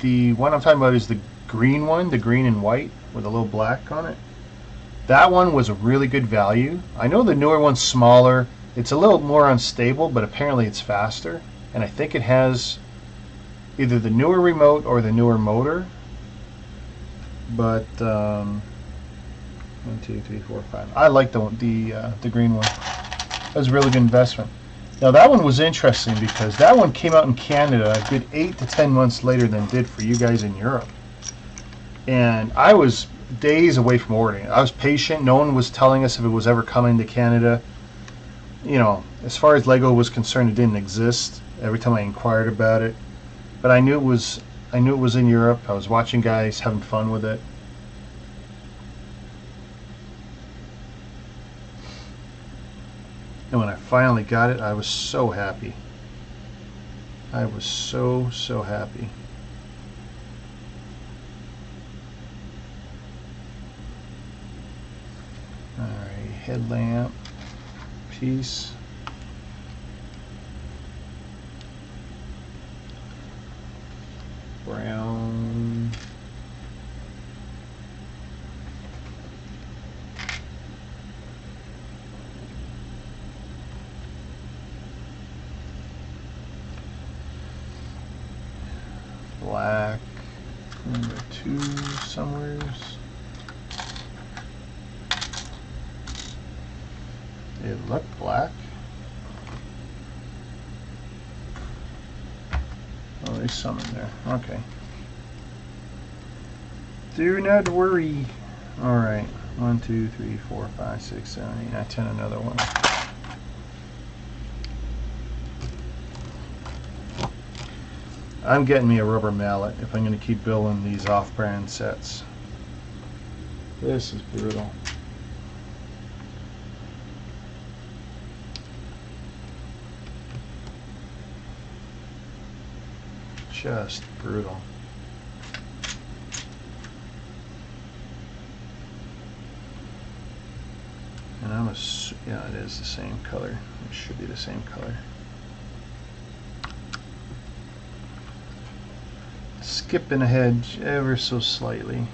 The one I'm talking about is the green one, the green and white with a little black on it. That one was a really good value. I know the newer one's smaller. It's a little more unstable, but apparently it's faster. And I think it has either the newer remote or the newer motor. But 1, 2, 3, 4, 5. I like the green one. That was a really good investment. Now that one was interesting because that one came out in Canada a good 8 to 10 months later than it did for you guys in Europe. And I was days away from ordering it. I was patient. No one was telling us if it was ever coming to Canada. You know, as far as Lego was concerned, it didn't exist every time I inquired about it. But I knew it was in Europe. I was watching guys having fun with it. And when I finally got it, I was so happy. I was so happy. Alright, headlamp piece. Brown. Black. Number 2 somewheres. It looked black. Oh, there's some in there. Okay. Do not worry. Alright. 1, 2, 3, 4, 5, 6, 7, 8, 9, 10. Another one. I'm getting me a rubber mallet if I'm going to keep building these off-brand sets. This is brutal. Just brutal. And yeah, it is the same color. It should be the same color. Skipping ahead ever so slightly.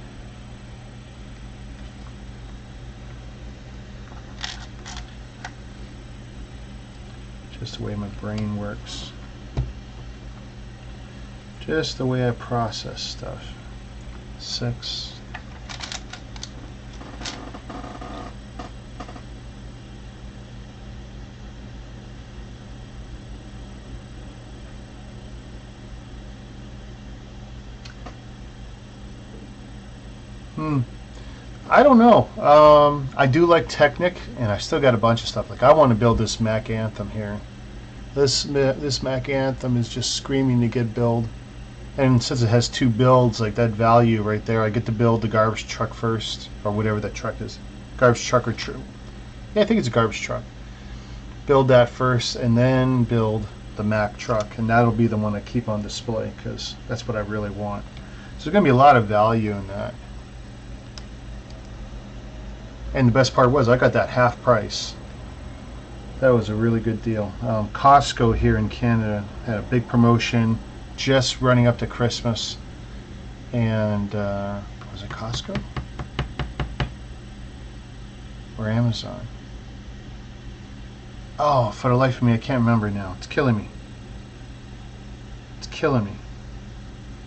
Just the way my brain works. Just the way I process stuff. 6. I don't know. I do like Technic, and I still got a bunch of stuff. Like I want to build this Mac Anthem here. This Mac Anthem is just screaming to get built. And since it has 2 builds, like that value right there, I get to build the garbage truck first, or whatever that truck is. Garbage truck or true. Yeah, I think it's a garbage truck. Build that first, and then build the Mac truck, and that'll be the one I keep on display because that's what I really want. So there's going to be a lot of value in that. And the best part was I got that half price. That was a really good deal. Costco here in Canada had a big promotion just running up to Christmas. And was it Costco? Or Amazon? Oh, for the life of me, I can't remember now. It's killing me. It's killing me.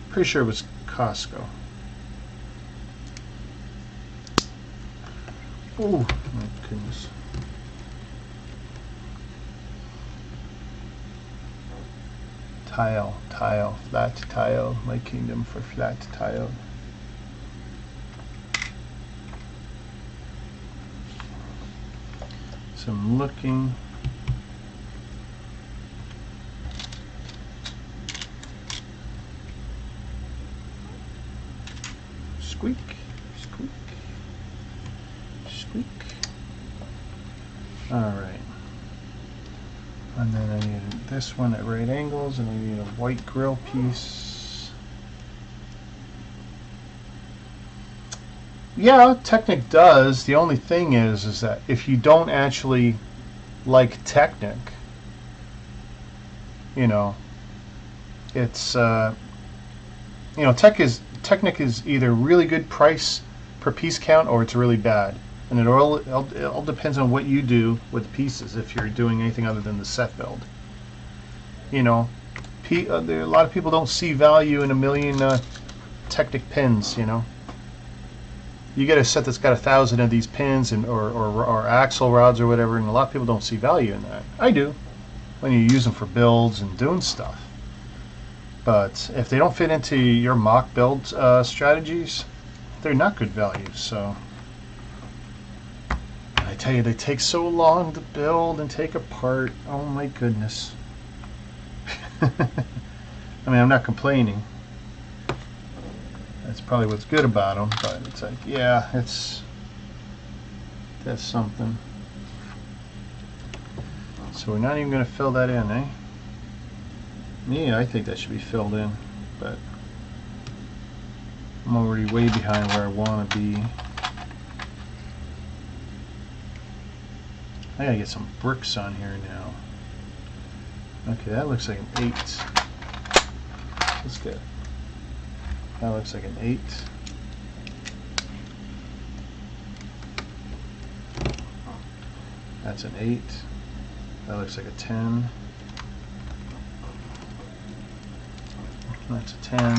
Pretty sure it was Costco. Oh, my goodness. Tile, flat tile, my kingdom for flat tile. So I'm looking. Squeak, squeak. Squeak. Alright. And then I need this one at right angles, and I need a white grill piece. Yeah, Technic does. The only thing is that if you don't actually like Technic, you know, it's you know, Technic is either really good price per piece count or it's really bad. And it all depends on what you do with the pieces, if you're doing anything other than the set build. You know, a lot of people don't see value in a million Technic pins, you know. You get a set that's got 1,000 of these pins and or axle rods or whatever, and a lot of people don't see value in that. I do, when you use them for builds and doing stuff. But if they don't fit into your mock build strategies, they're not good value. So I tell you, they take so long to build and take apart. Oh my goodness. I mean, I'm not complaining. That's probably what's good about them, but it's like, yeah, that's something. So we're not even going to fill that in, eh? Yeah, I think that should be filled in, but I'm already way behind where I want to be. I gotta get some bricks on here now. Okay, that looks like an 8. Let's get. That looks like an 8. That's an 8. That looks like a 10. That's a 10.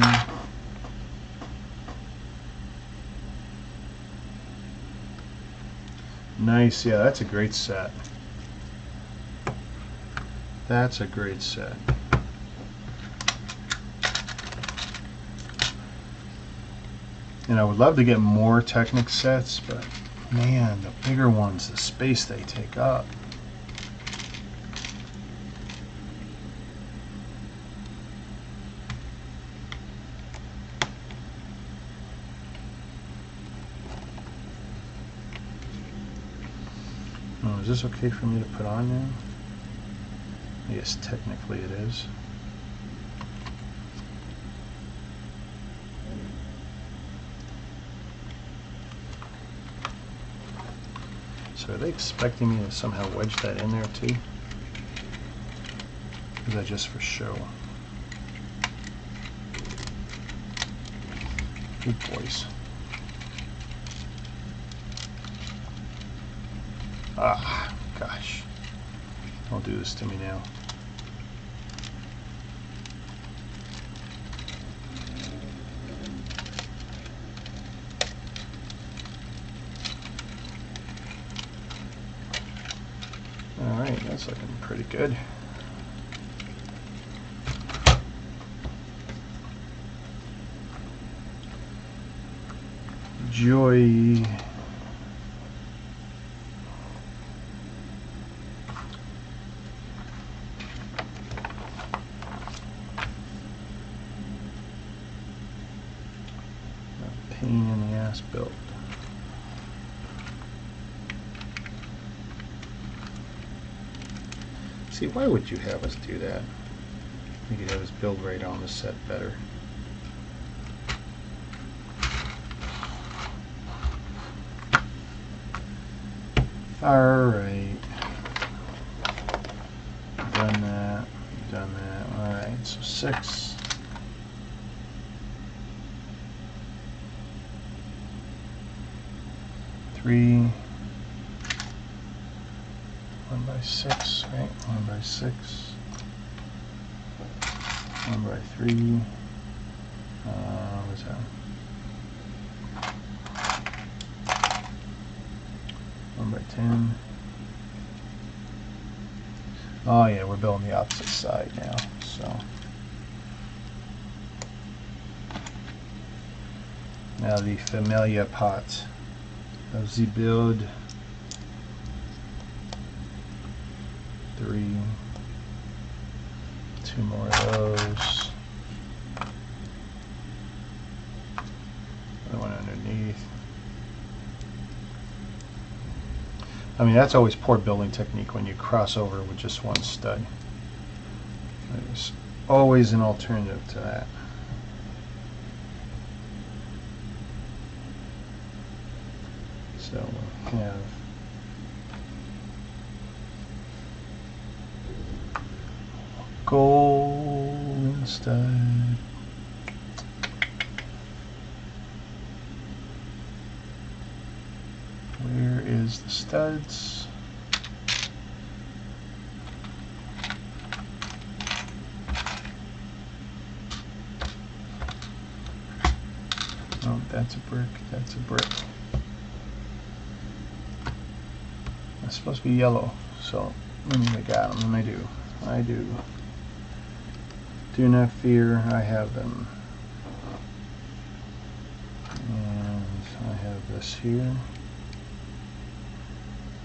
Nice, yeah, that's a great set. That's a great set. And I would love to get more Technic sets, but man, the bigger ones, the space they take up. Oh, is this okay for me to put on now? Yes, technically it is. So are they expecting me to somehow wedge that in there too? Or is that just for show? Good boys. Ah, gosh. Don't do this to me now. Alright, that's looking pretty good. Joy. Pain in the ass built. See, why would you have us do that? You could have us build right on the set better. Alright. Done that. Done that. Alright, so 6. Three. 1 by 6, right? 1 by 6. 1 by 3. What's that? 1 by 10. Oh yeah, we're building the opposite side now, so. Now the familiar part of the build. 3. 2 more of those. Another one underneath. I mean, that's always poor building technique when you cross over with just one stud. There's always an alternative to that. So we'll have gold instead. Where is the studs. Oh, that's a brick, that's a brick. It's supposed to be yellow, so I got them, and I do. Do not fear, I have them. And I have this here.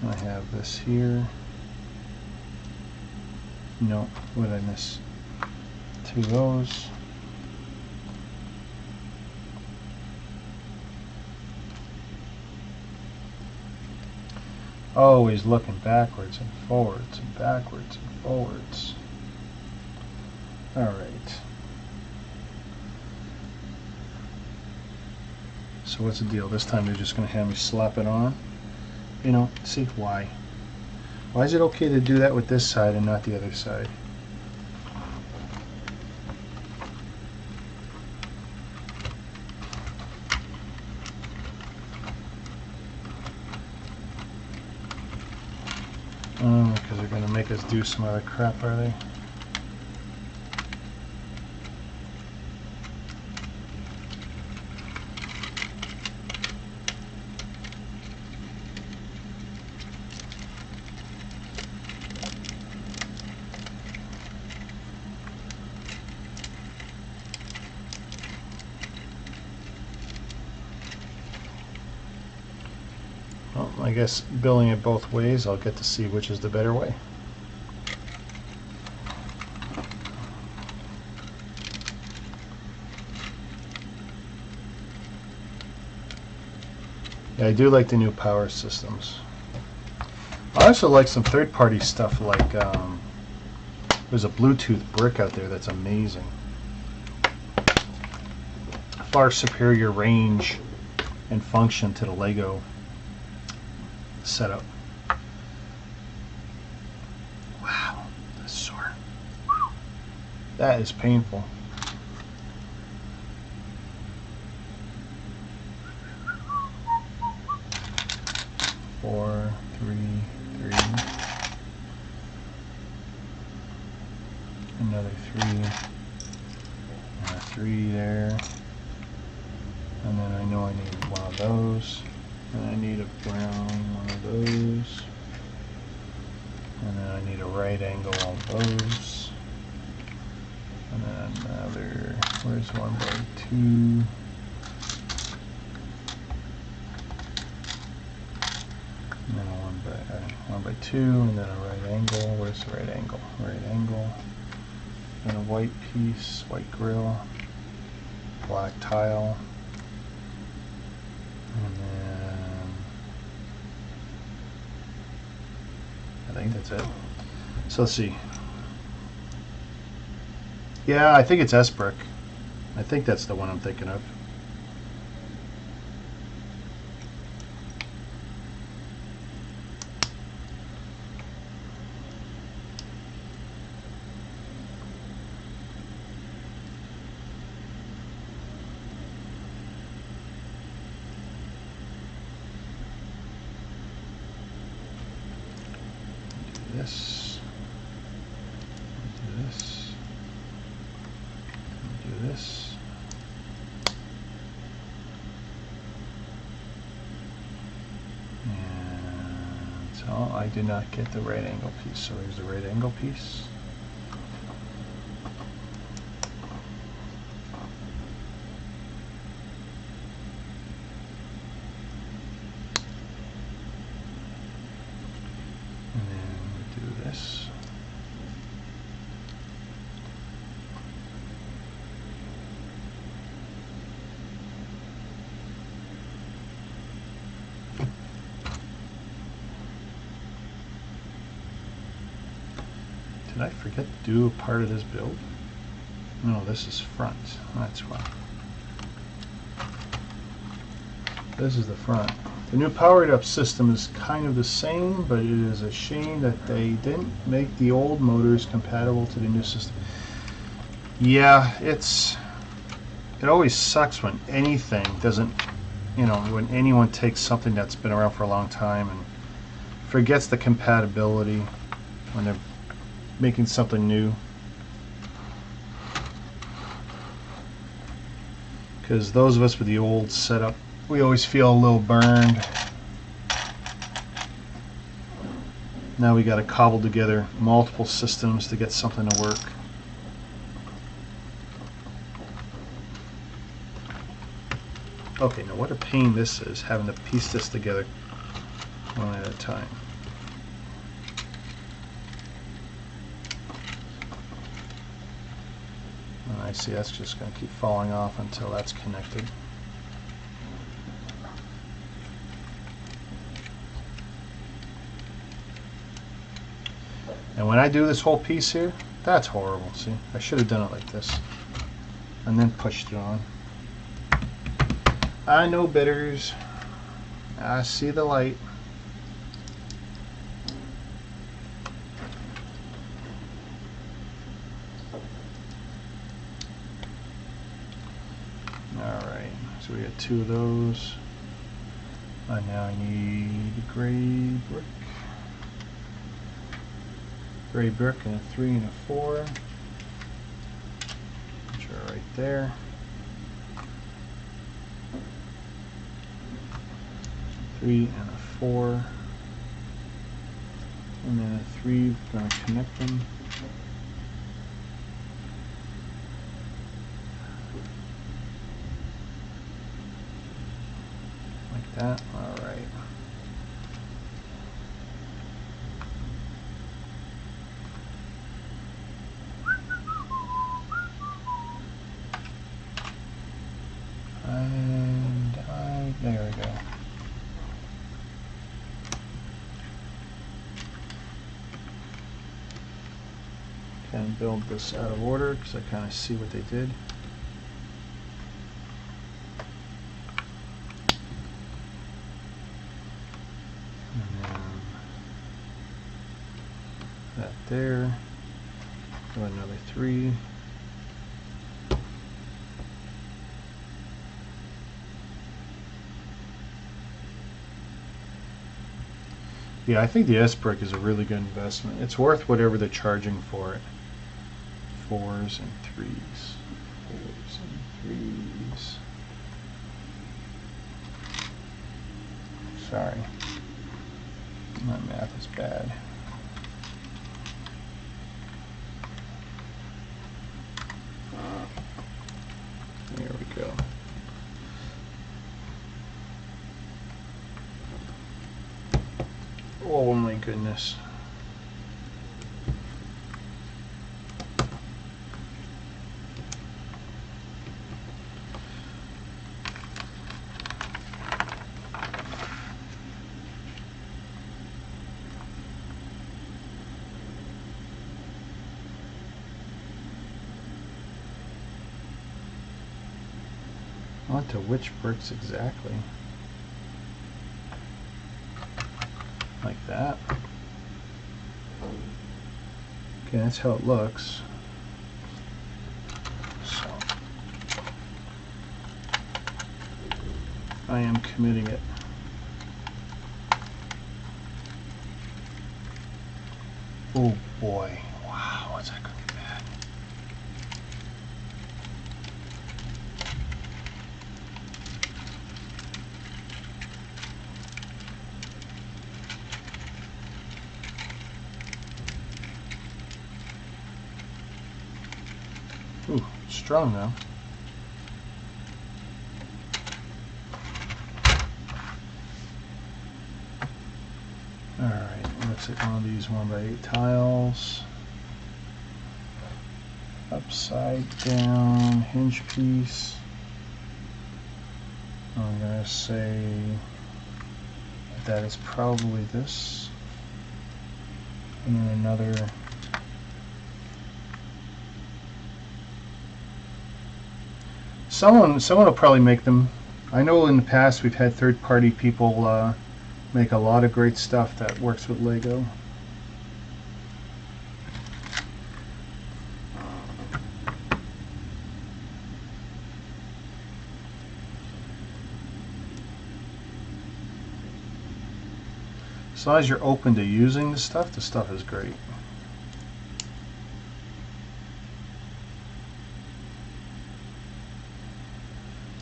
I have this here. No, what did I miss? 2 of those. Always looking backwards and forwards and backwards and forwards. Alright. So what's the deal? This time they're just going to have me slap it on. You know, see, why? Why is it okay to do that with this side and not the other side? Oh, because they're going to make us do some other crap, are they? Well, I guess building it both ways, I'll get to see which is the better way. Yeah, I do like the new power systems. I also like some third-party stuff, like there's a Bluetooth brick out there that's amazing. Far superior range and function to the Lego setup. Wow, that's sore. That is painful. Four, three, another 3, and a 3 there, and then I know I need one of those, and I need a brown one of those, and then I need a right angle on those, and then another, where's 1x2, and then a 1x2, and then a right angle. Where's the right angle? Right angle. And a white piece, white grill, black tile, and then I think that's it. So let's see. Yeah, I think it's S-brick. I think that's the one I'm thinking of. This, do this, do this, and so I did not get the right angle piece, so here's the right angle piece. Did I forget to do a part of this build? No, this is front. That's why. This is the front. The new powered up system is kind of the same, but it is a shame that they didn't make the old motors compatible to the new system. Yeah, it always sucks when anything doesn't, you know, when anyone takes something that's been around for a long time and forgets the compatibility when they're making something new. Because those of us with the old setup, we always feel a little burned. Now we got to cobble together multiple systems to get something to work. Okay, now what a pain this is, having to piece this together one at a time. And I see that's just going to keep falling off until that's connected. And when I do this whole piece here, that's horrible. See, I should have done it like this and then pushed it on. I know bitters. I see the light. Alright, so we got 2 of those. And now I need gray brick. Gray brick and a 3 and a 4, which are right there. Three and a 4, and then a 3. We're going to connect them. Like that. All right. And there we go. And build this out of order because I kind of see what they did. And then that there. Do another 3. Yeah, I think the S-Brick is a really good investment. It's worth whatever they're charging for it. 4s and 3s. 4s and 3s. Sorry. My math is bad. There we go. Oh my goodness. Onto which bricks exactly? Like that. Okay, that's how it looks. So I am committing it. Oh boy. Wow, what's that going to be bad? Ooh, strong now. Alright, let's take one of these 1x8 tiles. Upside down hinge piece. I'm going to say that is probably this. And then another. Someone will probably make them. I know in the past we've had third-party people make a lot of great stuff that works with Lego. As long as you're open to using the stuff is great.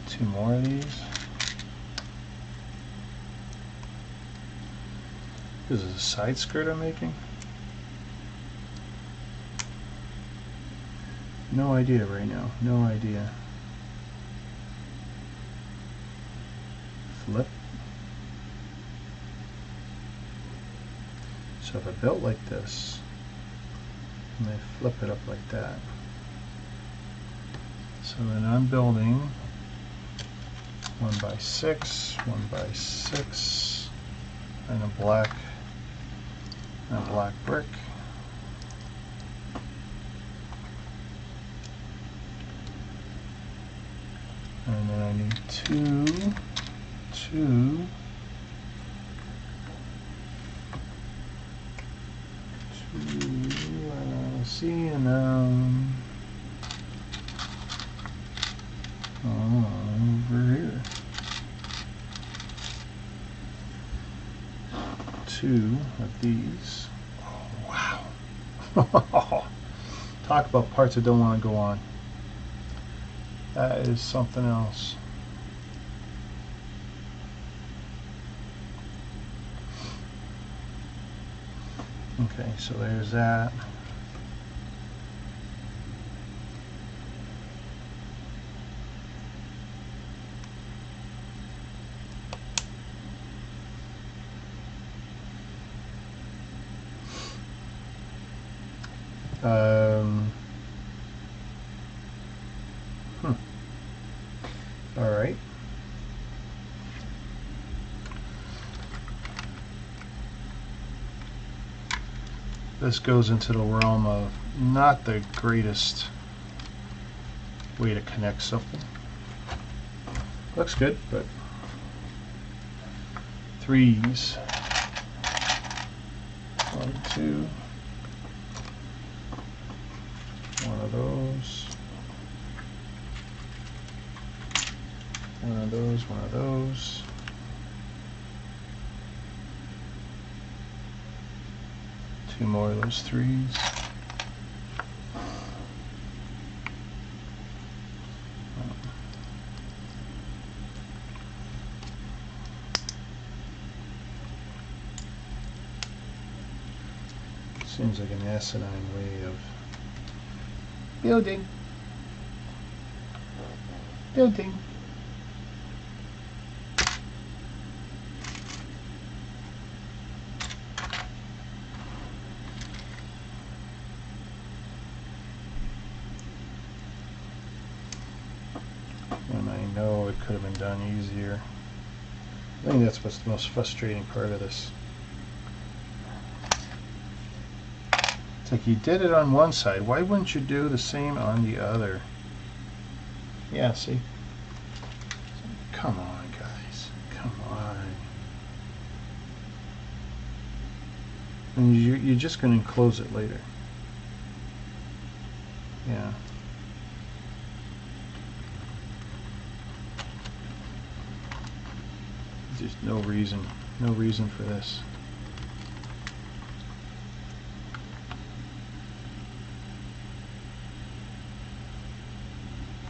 Two more of these. This is a side skirt I'm making. No idea right now. No idea. Flip. So if I built like this, and I flip it up like that. So then I'm building 1x6, 1x6, and a black brick. And then I need two see, and over here, two of these. Oh, wow. Talk about parts that don't want to go on. That is something else. Okay, so there's that. All right. This goes into the realm of not the greatest way to connect something. Looks good, but threes. 1, 2. One of those. One of those, one of those. Two more of those threes. Seems like an asinine way of building. And I know it could have been done easier. I think that's what's the most frustrating part of this. It's like you did it on one side. Why wouldn't you do the same on the other? Yeah, see? Come on, guys. Come on. And you're just going to enclose it later. Yeah. Just no reason for this.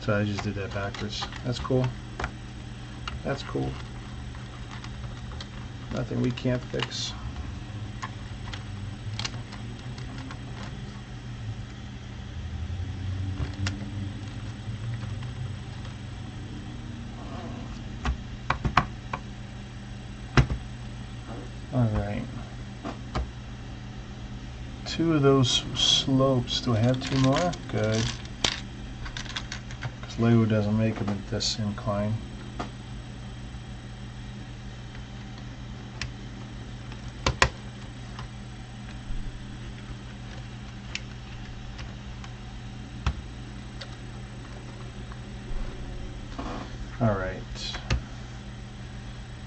So I just did that backwards. That's cool. That's cool. Nothing we can't fix. Alright. Two of those slopes. Do I have two more? Good. Because Lego doesn't make them at this incline. Alright.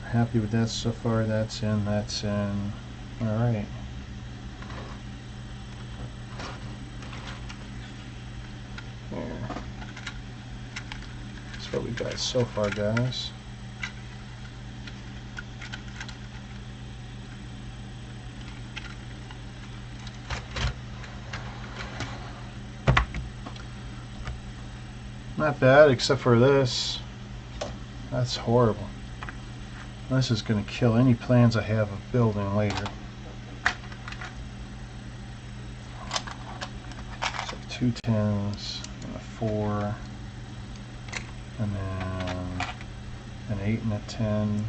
Happy with that so far. That's in, that's in. Alright. There. That's what we got so far, guys. Not bad, except for this. That's horrible. This is going to kill any plans I have of building later. So 2 10s and a 4, and then an 8 and a 10,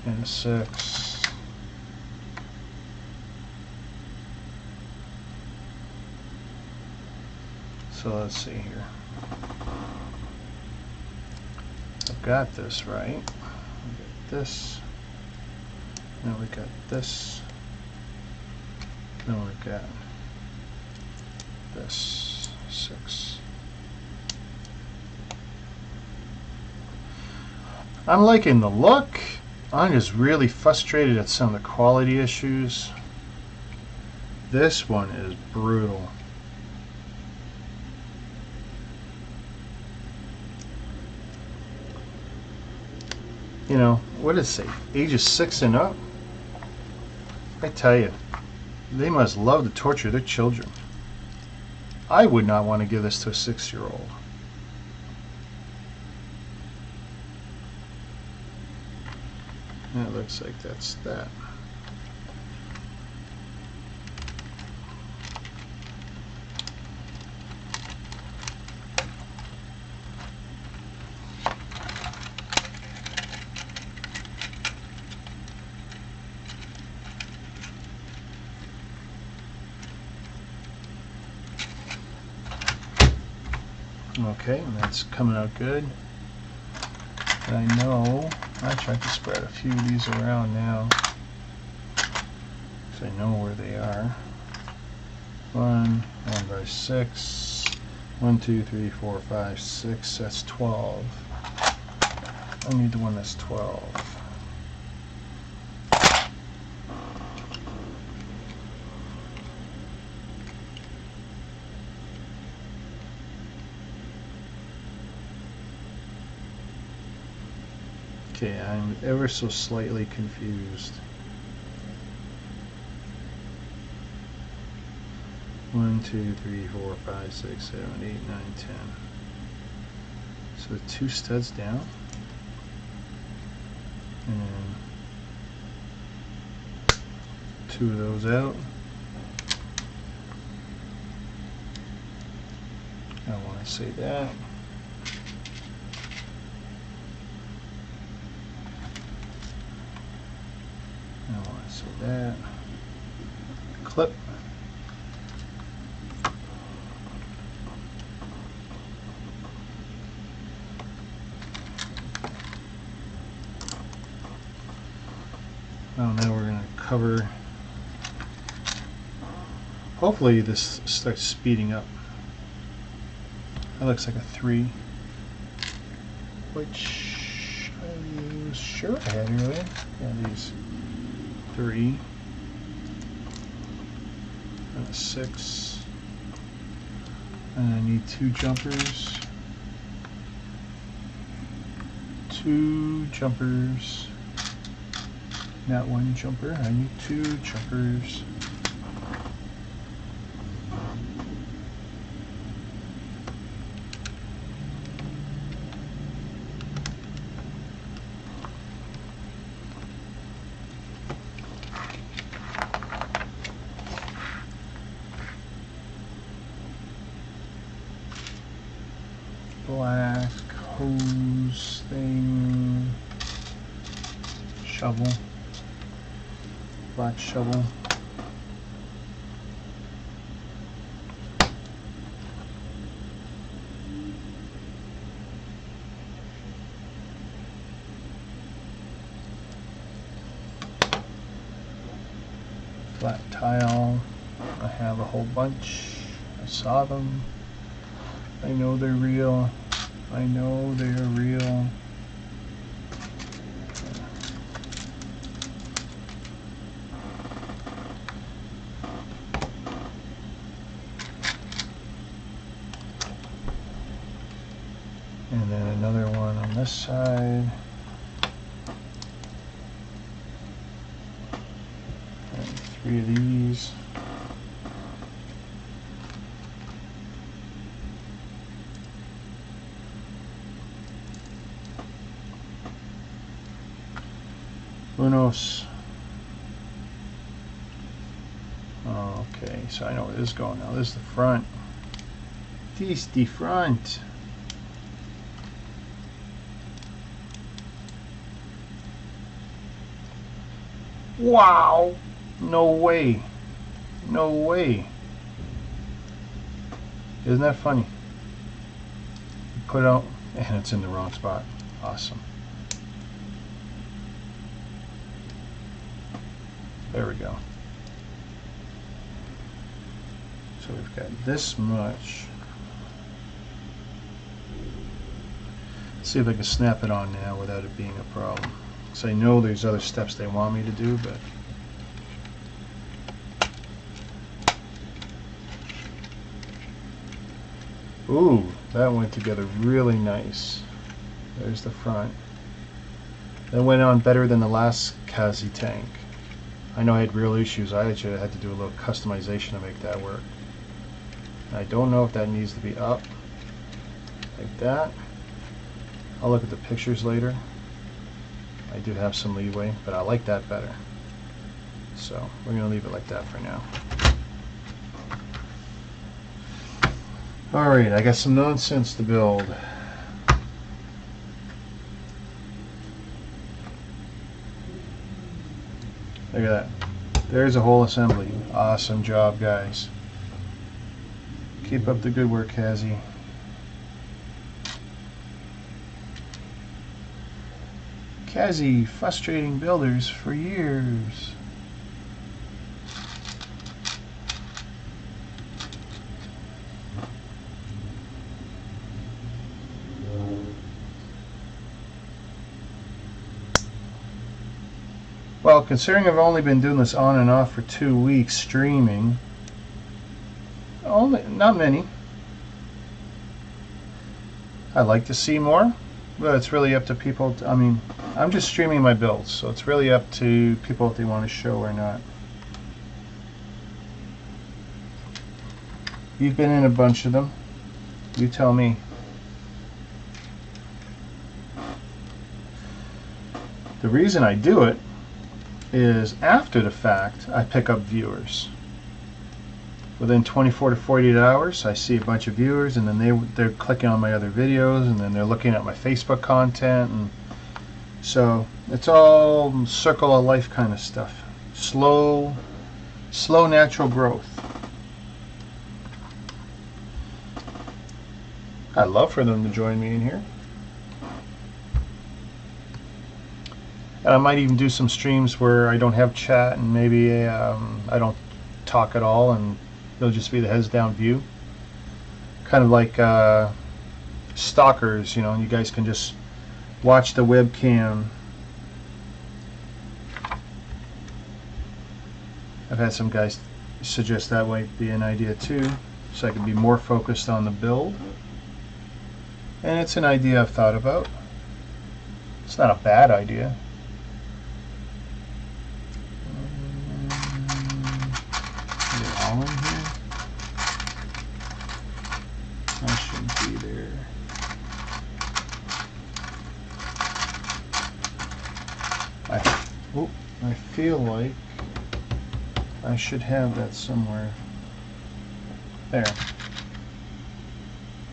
and a 6. So let's see here. I've got this right. We got this. Then we got this. Then we got this 6. I'm liking the look. I'm just really frustrated at some of the quality issues. This one is brutal. You know, what does it say? Ages 6 and up? I tell you, they must love to torture their children. I would not want to give this to a 6-year-old. It looks like that's that. Okay, and that's coming out good. And I know, actually I can spread a few of these around now, because I know where they are. 1 by 6, 1 2 3 4 5 6, that's 12. I need the one that's 12. Okay, I'm ever so slightly confused. 1 2 3 4 5 6 7 8 9 10. So 2 studs down, and then 2 of those out. I don't want to say that. I don't want to say that. Clip. Oh, now we're going to cover. Hopefully this starts speeding up. That looks like a 3, which I was sure I had earlier. Yeah, these 3 and a 6, and I need 2 jumpers. 2 jumpers. Not 1 jumper. I need 2 jumpers. Black hose thing. Shovel. Black shovel. Flat tile. I have a whole bunch. I saw them. I know they're real. I know they're real. And then another one on this side. And 3 of these. Who knows? Okay, so I know where this is going now. This is the front. This is the front. Wow! No way. No way. Isn't that funny? Put it out and it's in the wrong spot. Awesome. There we go. So we've got this much. Let's see if I can snap it on now without it being a problem. Because I know there's other steps they want me to do, but ooh, that went together really nice. There's the front. That went on better than the last Kazi tank. I know I had real issues. I actually had to do a little customization to make that work. I don't know if that needs to be up like that. I'll look at the pictures later. I do have some leeway, but I like that better. So we're going to leave it like that for now. Alright, I got some nonsense to build. Look at that. There's a whole assembly. Awesome job, guys. Keep up the good work, Kazi. Kazi, frustrating builders for years. Well, considering I've only been doing this on and off for 2 weeks streaming, not many. I'd like to see more, but it's really up to people. I mean, I'm just streaming my builds, so it's really up to people if they want to show or not. You've been in a bunch of them. You tell me. The reason I do it is after the fact I pick up viewers. Within 24 to 48 hours I see a bunch of viewers, and then they're clicking on my other videos, and then they're looking at my Facebook content, and so it's all circle of life kind of stuff. Slow natural growth. I'd love for them to join me in here. And I might even do some streams where I don't have chat, and maybe I don't talk at all, and it'll just be the heads down view. Kind of like stalkers, you know, and you guys can just watch the webcam. I've had some guys suggest that might be an idea too, so I can be more focused on the build. And it's an idea I've thought about. It's not a bad idea. All in here? I shouldn't be there. I feel like I should have that somewhere. There.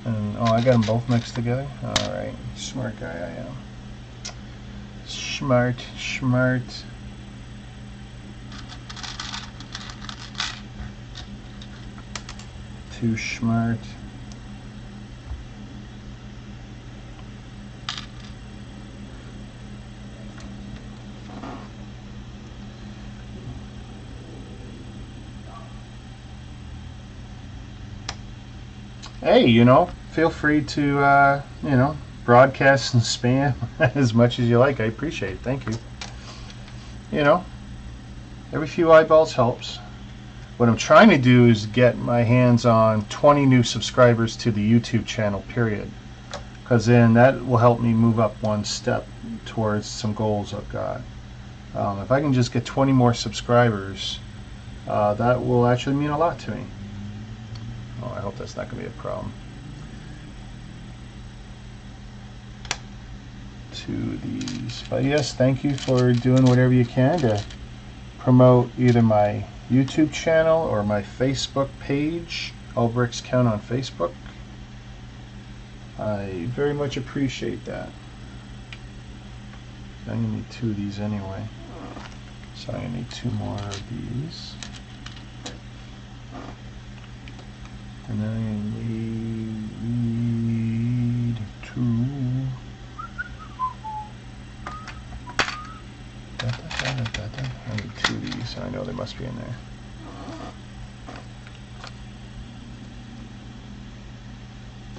And oh, I got them both mixed together. All right, smart guy I am. Smart. Too smart. Hey, you know, feel free to, you know, broadcast and spam as much as you like. I appreciate it. Thank you. You know, every few eyeballs helps. What I'm trying to do is get my hands on 20 new subscribers to the YouTube channel, period. Because then that will help me move up one step towards some goals I've got. If I can just get 20 more subscribers, that will actually mean a lot to me. Oh, I hope that's not going to be a problem. to these. But yes, thank you for doing whatever you can to promote either my YouTube channel or my Facebook page, All Bricks Count on Facebook. I very much appreciate that. I'm going to need 2 of these anyway. So I'm going to need 2 more of these. And then I'm going to need 2. I need 2 of these, so I know they must be in there.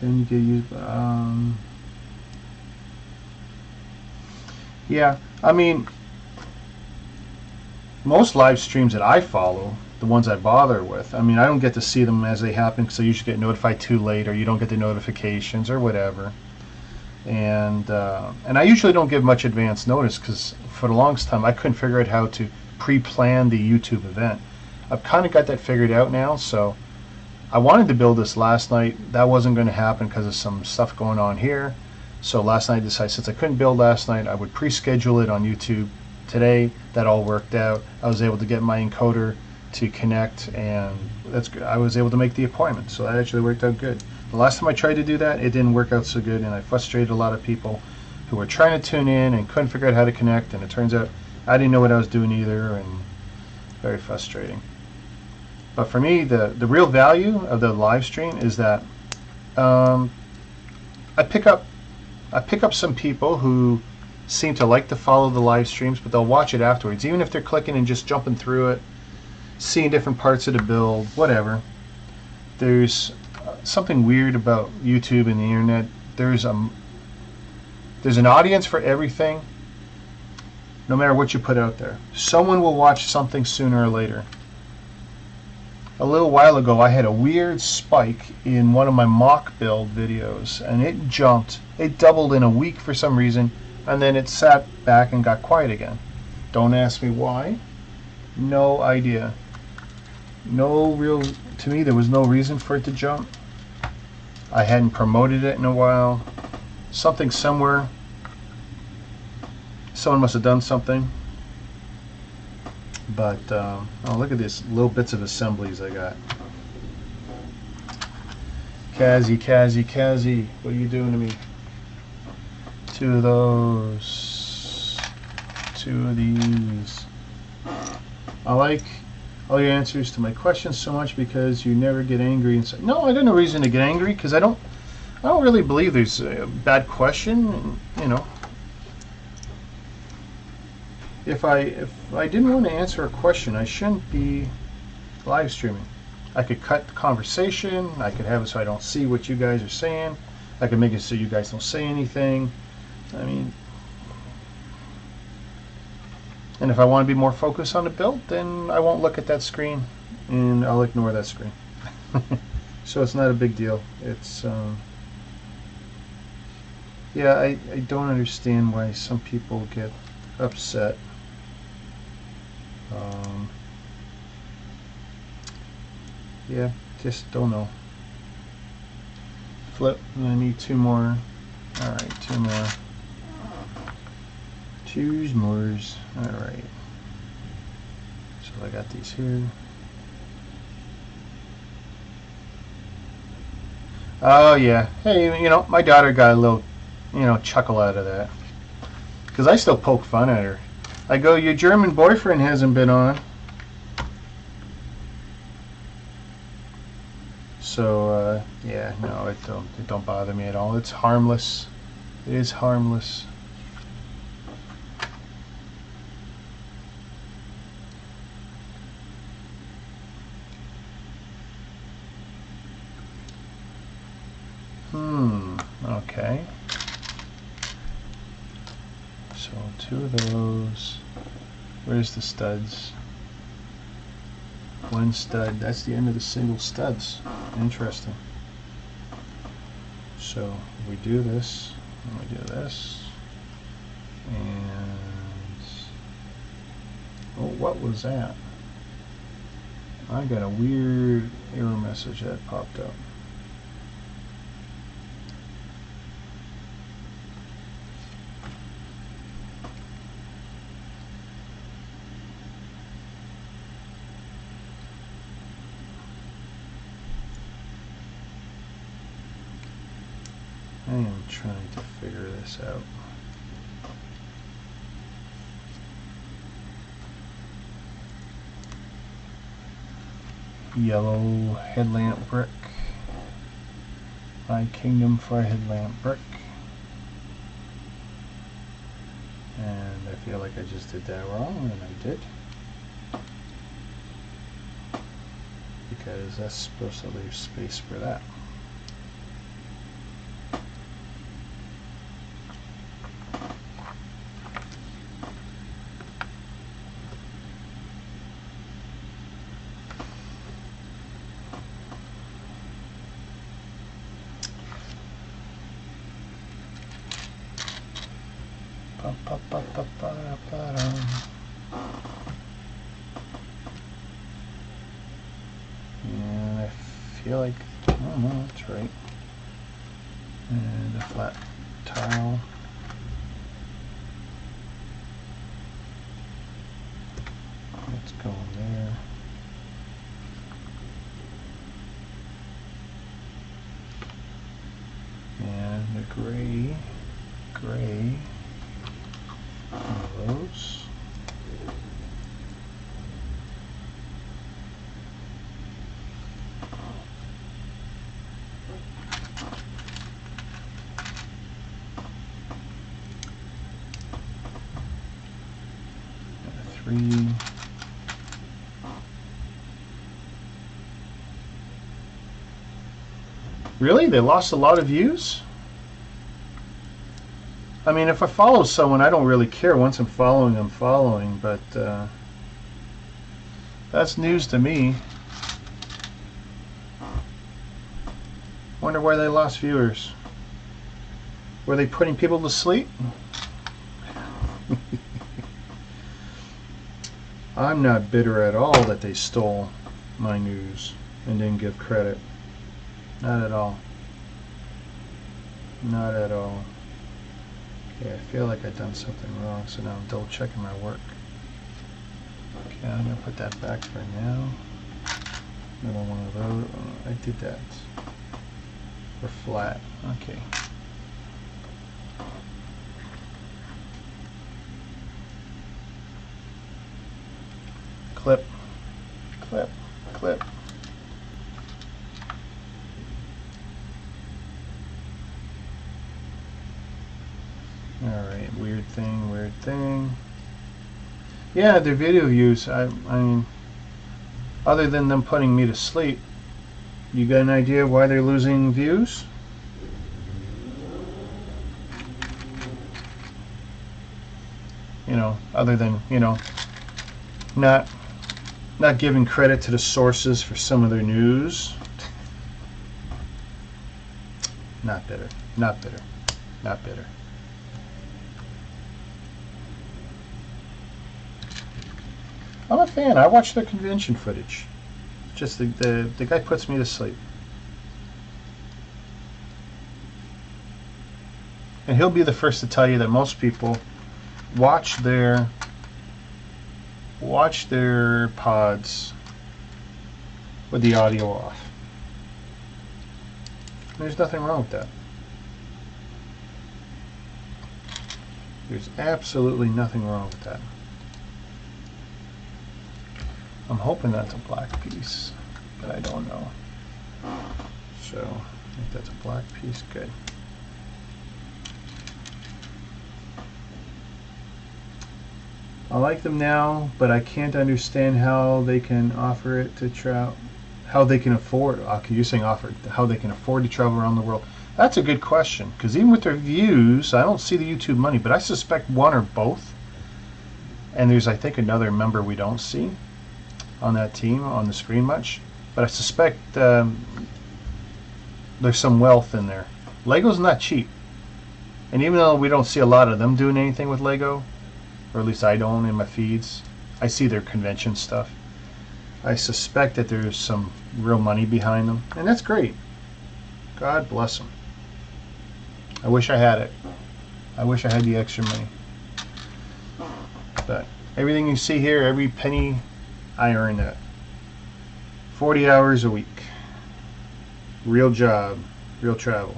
Then you can use, yeah, I mean, most live streams that I follow, the ones I bother with, I mean, I don't get to see them as they happen because I usually get notified too late, or you don't get the notifications or whatever. And I usually don't give much advance notice because for the longest time I couldn't figure out how to pre-plan the YouTube event. I've kind of got that figured out now, so I wanted to build this last night. That wasn't going to happen because of some stuff going on here. So last night I decided, since I couldn't build last night, I would pre-schedule it on YouTube. Today that all worked out. I was able to get my encoder to connect, and that's good. I was able to make the appointment, so that actually worked out good. The last time I tried to do that, it didn't work out so good, and I frustrated a lot of people who were trying to tune in and couldn't figure out how to connect, and it turns out I didn't know what I was doing either, and very frustrating. But for me, the real value of the live stream is that I pick up some people who seem to like to follow the live streams, but they'll watch it afterwards, even if they're clicking and just jumping through it, seeing different parts of the build, whatever. There's something weird about YouTube and the internet. There's an audience for everything, no matter what you put out there. Someone will watch something sooner or later. A little while ago, I had a weird spike in one of my mock build videos, and it jumped. It doubled in a week for some reason, and then it sat back and got quiet again. Don't ask me why. No idea. To me, there was no reason for it to jump. I hadn't promoted it in a while. Something somewhere. Someone must have done something. But, oh, look at these little bits of assemblies I got. Kazi, what are you doing to me? 2 of those. 2 of these. I like all your answers to my questions so much because you never get angry and say, no, I got no reason to get angry because I don't really believe there's a bad question, you know. If I didn't want to answer a question, I shouldn't be live streaming. I could cut the conversation, I could have it so I don't see what you guys are saying, I could make it so you guys don't say anything. I mean, and if I want to be more focused on the build, then I won't look at that screen and I'll ignore that screen. So it's not a big deal. It's yeah, I don't understand why some people get upset. Yeah, just don't know. Flip, I need 2 more. Alright, 2 more. 2 more. Alright. So I got these here. Oh yeah. Hey, you know, my daughter got a little, you know, chuckle out of that. Because I still poke fun at her. I go, your German boyfriend hasn't been on. So, yeah, no, it don't bother me at all. It's harmless. It is harmless. Okay. So 2 of those. Where's the studs? 1 stud. That's the end of the single studs. Interesting. So we do this, and we do this, and oh, what was that? I got a weird error message that popped up. I am trying to figure this out. Yellow headlamp brick. My kingdom for a headlamp brick. And I feel like I just did that wrong, and I did. Because that's supposed to leave space for that. And I feel like, oh no, that's right. And a flat tile. Let's go in there. And the gray, one of those. And a 3. Really? They lost a lot of views? I mean, if I follow someone, I don't really care. Once I'm following, but that's news to me. Wonder why they lost viewers. Were they putting people to sleep? I'm not bitter at all that they stole my news and didn't give credit. Not at all. Not at all. Okay, I feel like I've done something wrong, so now I'm double checking my work. Okay, I'm going to put that back for now. Another one of those. Oh, I did that. For flat. Okay. Clip. Clip. Clip. Alright, weird thing, weird thing. Yeah, their video views, I mean, other than them putting me to sleep, you got an idea why they're losing views? You know, other than, you know, not giving credit to the sources for some of their news. Not bitter, not bitter, not bitter. I'm a fan. I watch their convention footage. Just the guy puts me to sleep. And he'll be the first to tell you that most people watch their pods with the audio off. There's nothing wrong with that. There's absolutely nothing wrong with that. I'm hoping that's a black piece, but I don't know. So, I think that's a black piece. Good. I like them now, but I can't understand how they can offer it to travel. How they can afford? Okay, you're saying offer. How they can afford to travel around the world? That's a good question. Because even with their views, I don't see the YouTube money, but I suspect one or both. And there's, I think, another member we don't see on that team on the screen much, but I suspect there's some wealth in there. Lego's not cheap, and even though we don't see a lot of them doing anything with Lego, or at least I don't in my feeds, I see their convention stuff. I suspect that there's some real money behind them, and that's great. God bless them. I wish I had it. I wish I had the extra money. But everything you see here, every penny, I earn that. 40 hours a week. Real job, real travel.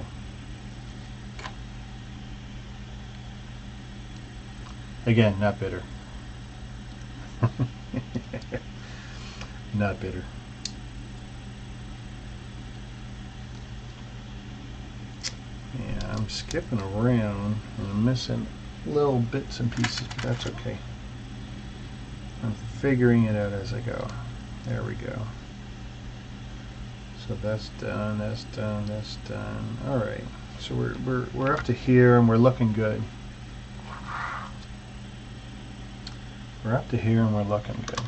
Again, not bitter. Not bitter. Yeah, I'm skipping around and I'm missing little bits and pieces, but that's okay. I'm figuring it out as I go. There we go. So that's done, that's done, that's done. All right. So we're up to here and we're looking good. We're up to here and we're looking good.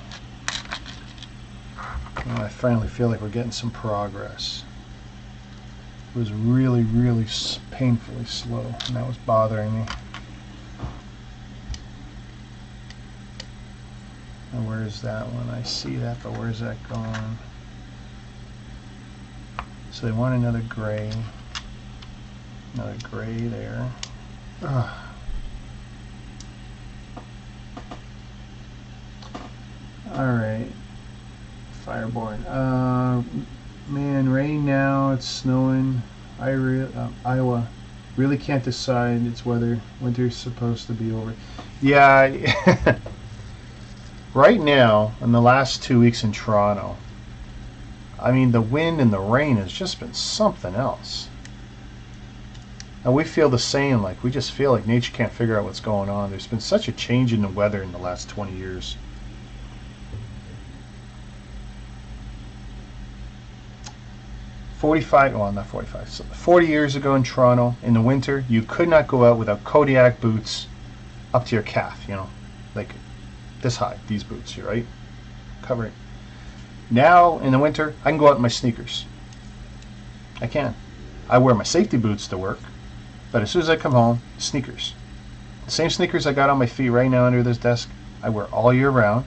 And I finally feel like we're getting some progress. It was really, really painfully slow, and that was bothering me. And where's that one? I see that, but where's that going? So they want another gray. Another gray there. Ugh. Alright. Fireborn. Man, rain now, it's snowing. Iowa. Really can't decide. It's whether winter's supposed to be over. Yeah. Right now, in the last 2 weeks in Toronto, I mean, the wind and the rain has just been something else. And we feel the same, like we just feel like nature can't figure out what's going on. There's been such a change in the weather in the last 20 years. Well, not 45, so 40 years ago in Toronto, in the winter, you could not go out without Kodiak boots up to your calf, you know, like this high, these boots, right? Covering. Now, in the winter, I can go out in my sneakers. I can. I wear my safety boots to work, but as soon as I come home, sneakers. The same sneakers I got on my feet right now under this desk, I wear all year round.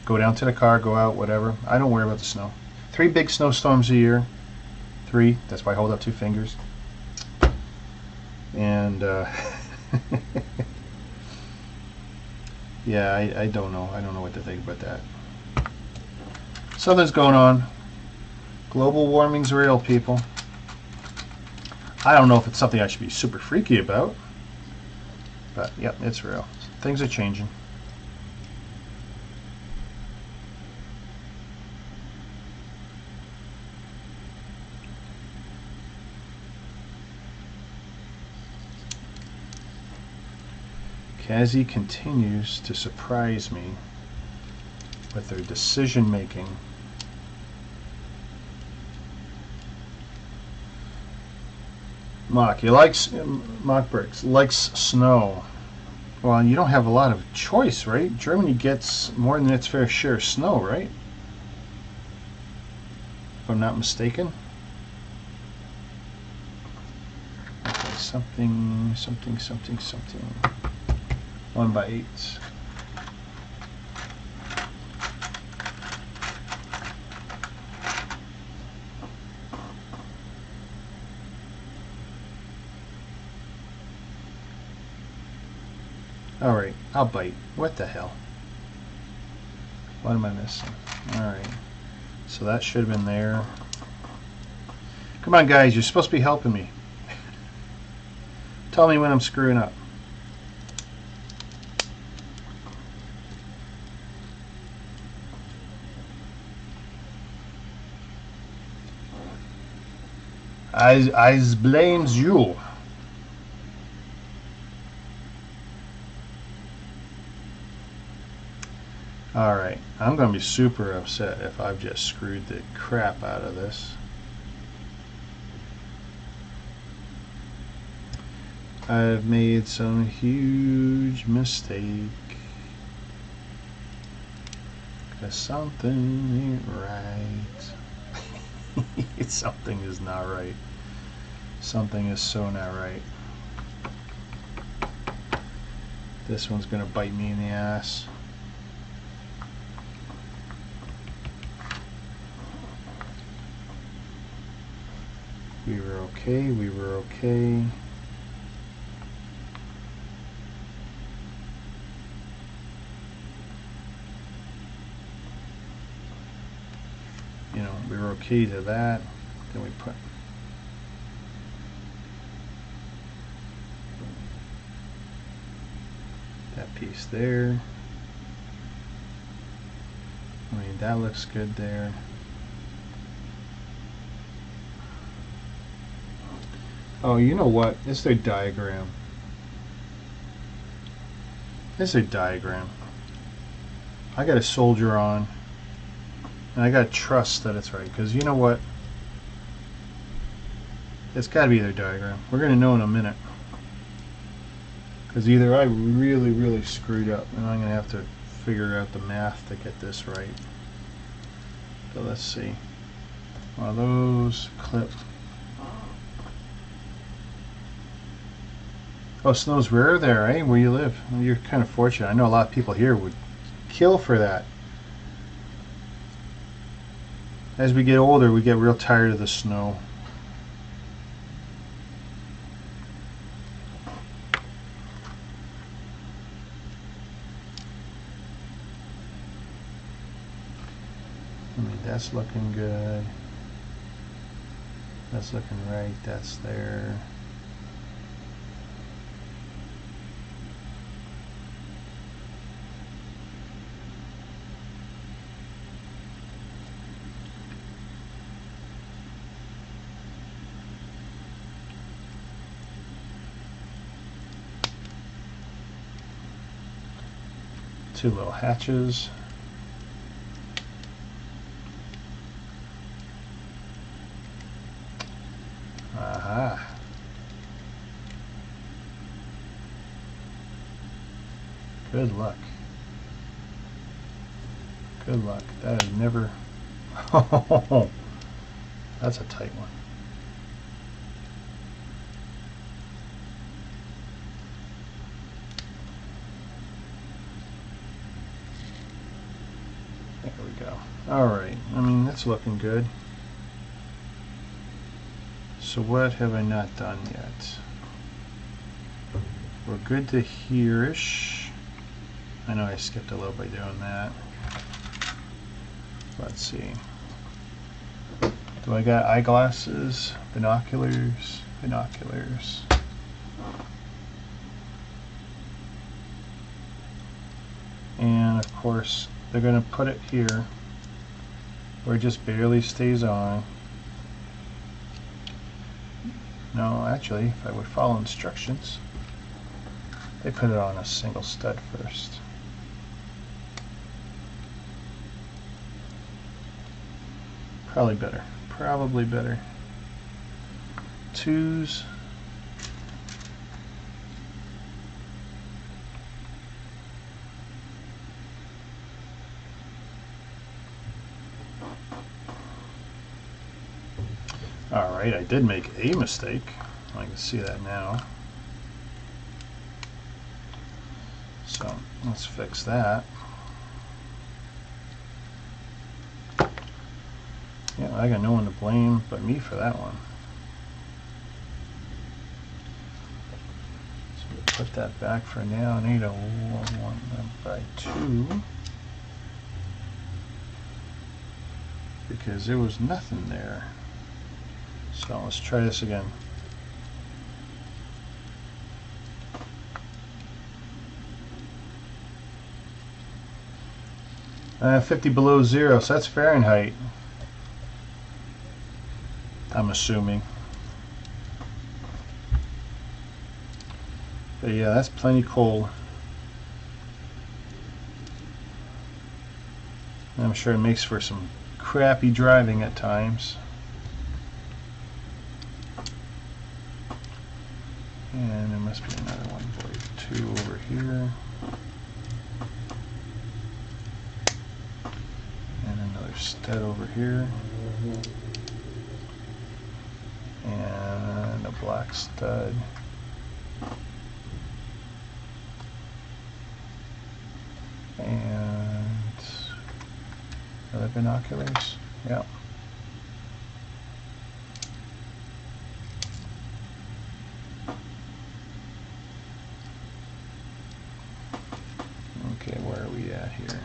Go down to the car, go out, whatever. I don't worry about the snow. 3 big snowstorms a year. 3. That's why I hold up 2 fingers. And yeah, I don't know. I don't know what to think about that. Something's going on. Global warming's real, people. I don't know if it's something I should be super freaky about, but yep, it's real. Things are changing. Kazi continues to surprise me with their decision making. Mock, Mock Bricks likes snow. Well, you don't have a lot of choice, right? Germany gets more than its fair share of snow, right? If I'm not mistaken. Okay, something. 1/8. Alright, I'll bite. What the hell? What am I missing? Alright. So that should have been there. Come on, guys, you're supposed to be helping me. Tell me when I'm screwing up. I blames you. Alright, I'm going to be super upset if I've just screwed the crap out of this. I've made some huge mistake. 'Cause something ain't right. Something is not right. Something is so not right. This one's gonna bite me in the ass. We were okay, we were okay. You know, we were okay to that. Then we put piece there. I mean, that looks good there. Oh, you know what? It's their diagram. It's their diagram. I got a soldier on, and I got to trust that it's right, because you know what? It's got to be their diagram. We're going to know in a minute. Because either I really, really screwed up, and I'm going to have to figure out the math to get this right. So let's see. Well, those clip. Oh, snow's rare there, eh? Where you live. Well, you're kind of fortunate. I know a lot of people here would kill for that. As we get older, we get real tired of the snow. I mean, that's looking good. That's looking right. That's there. Two little hatches. Aha. Good luck. Good luck. That is never... Oh, that's a tight one. There we go. Alright, I mean, that's looking good. So what have I not done yet? We're good to here-ish. I know I skipped a little by doing that. Let's see. Do I got eyeglasses? Binoculars? Binoculars. And of course, they're going to put it here where it just barely stays on. No, actually, if I would follow instructions, they put it on a single stud first. Probably better. Probably better. Twos. Alright, I did make a mistake. I can see that now. So let's fix that. Yeah, I got no one to blame but me for that one. So we'll put that back for now. I need a 1 by 2 because there was nothing there. So let's try this again. 50 below 0, so that's Fahrenheit. I'm assuming. But yeah, that's plenty cold. I'm sure it makes for some crappy driving at times. And there must be another 1 by 2 over here. And another stud over here. And a black stud. And other binoculars. Yeah. Okay, where are we at here?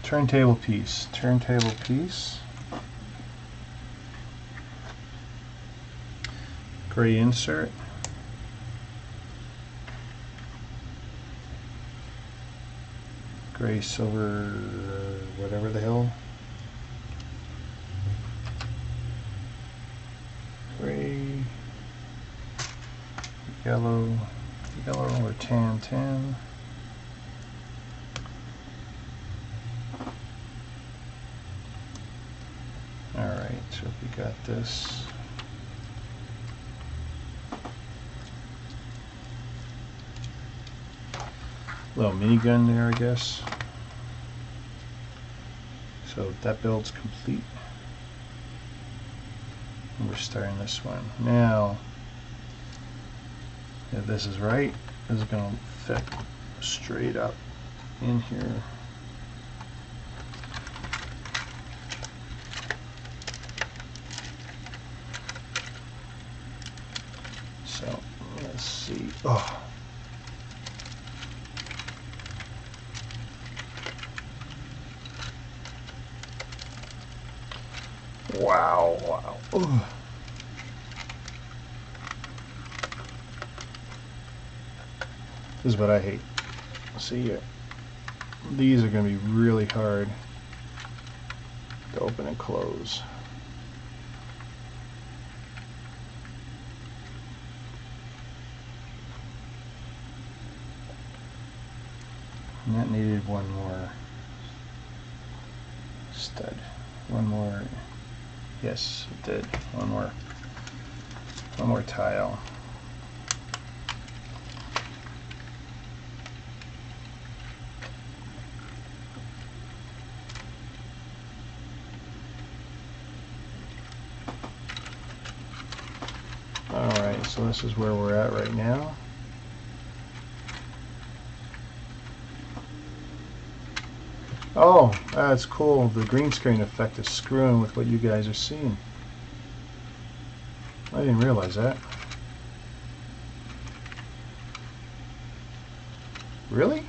Turntable piece. Turntable piece. Gray insert. gray, silver, whatever the hell. Gray, yellow, or tan. Alright, so we got this. Little minigun there, I guess. So that build's complete. And we're starting this one. Now, if this is right, this is going to fit straight up in here. So, let's see. Oh. Wow. Ugh. This is what I hate. See, these are going to be really hard to open and close. And that needed one more stud. One more. Yes, it did. One more tile. Alright, so this is where we're at right now. Oh, that's cool. The green screen effect is screwing with what you guys are seeing. I didn't realize that. Really?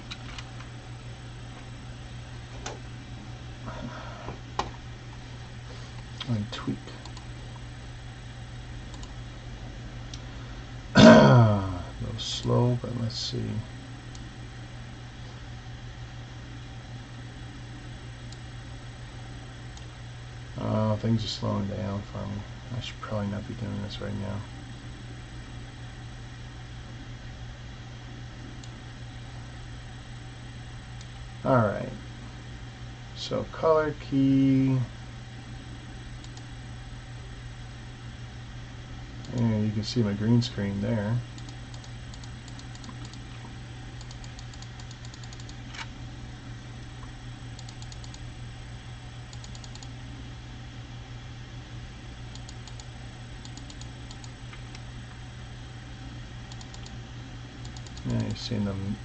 Let me tweak. A little slow, but let's see. Things are slowing down for me. I should probably not be doing this right now. Alright. So color key. And you can see my green screen there. Yeah, you've seen them.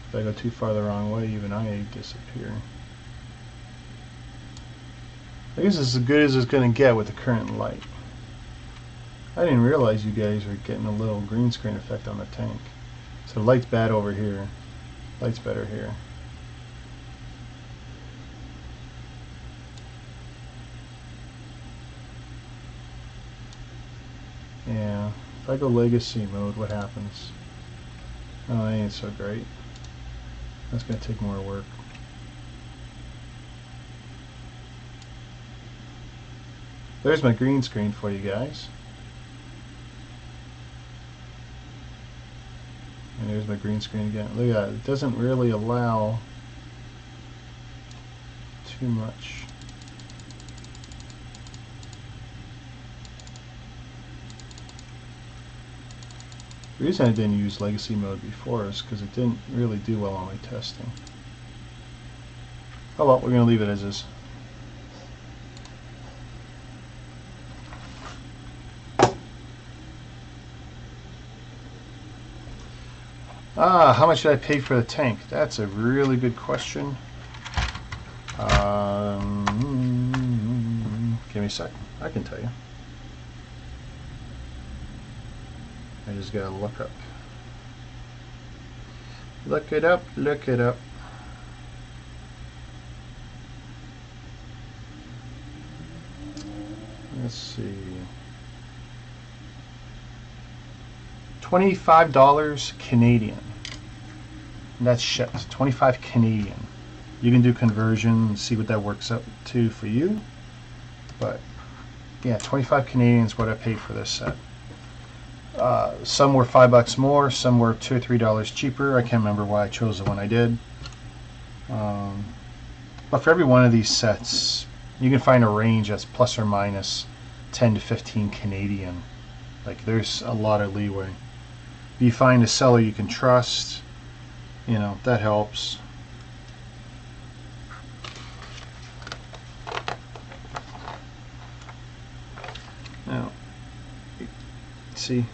If I go too far the wrong way, even I disappear. I guess it's as good as it's going to get with the current light. I didn't realize you guys were getting a little green screen effect on the tank. So the light's bad over here. Light's better here. Yeah, if I go legacy mode, what happens? Oh, that ain't so great. That's going to take more work. There's my green screen for you guys. And there's my green screen again. Look at that. It doesn't really allow too much. The reason I didn't use legacy mode before is because it didn't really do well on my testing. Oh well, we're going to leave it as is. How much did I pay for the tank? That's a really good question. Give me a second. I can tell you. I just gotta look up. Look it up, look it up. Let's see. $25 Canadian. That's shipped. 25 Canadian. You can do conversion and see what that works up to for you. But yeah, 25 Canadian is what I paid for this set. Some were $5 more, some were $2 or $3 cheaper. I can't remember why I chose the one I did. But for every one of these sets, you can find a range that's plus or minus 10 to 15 Canadian. Like, there's a lot of leeway. If you find a seller you can trust, you know, that helps. Now, see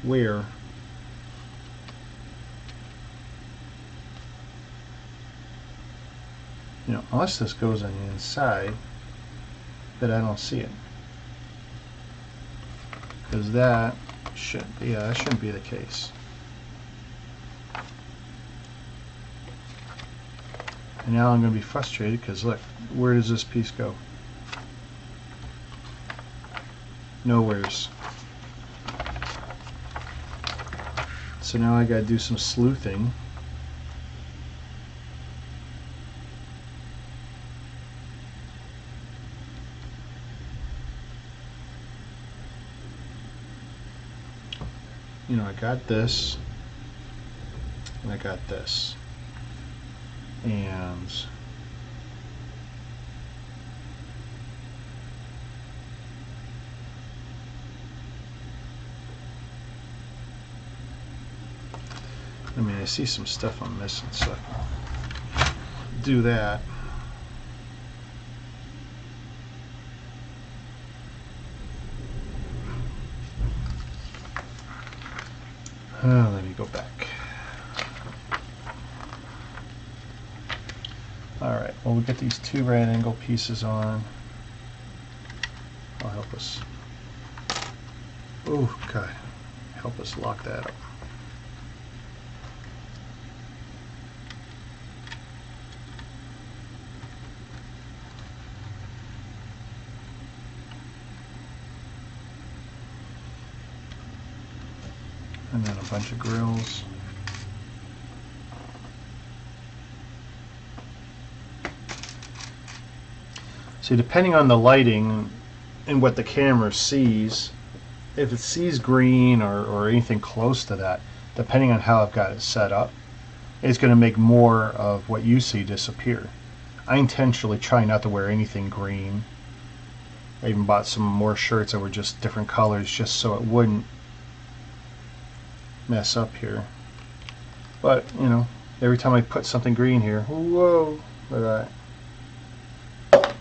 where you know, unless this goes on the inside, but I don't see it, because that shouldn't be, that shouldn't be the case. And now I'm going to be frustrated because look, where does this piece go? Nowheres. So now I got to do some sleuthing. You know, I got this, and I got this, and I mean, I see some stuff I'm missing, so do that. Let me go back. Alright, well, we'll get these two right angle pieces on. I'll help us. Oh, God. Help us lock that up. And then a bunch of grills. See, depending on the lighting and what the camera sees, if it sees green or anything close to that, depending on how I've got it set up, it's going to make more of what you see disappear. I intentionally try not to wear anything green. I even bought some more shirts that were just different colors just so it wouldn't mess up here. But, you know, every time I put something green here, whoa, look at that.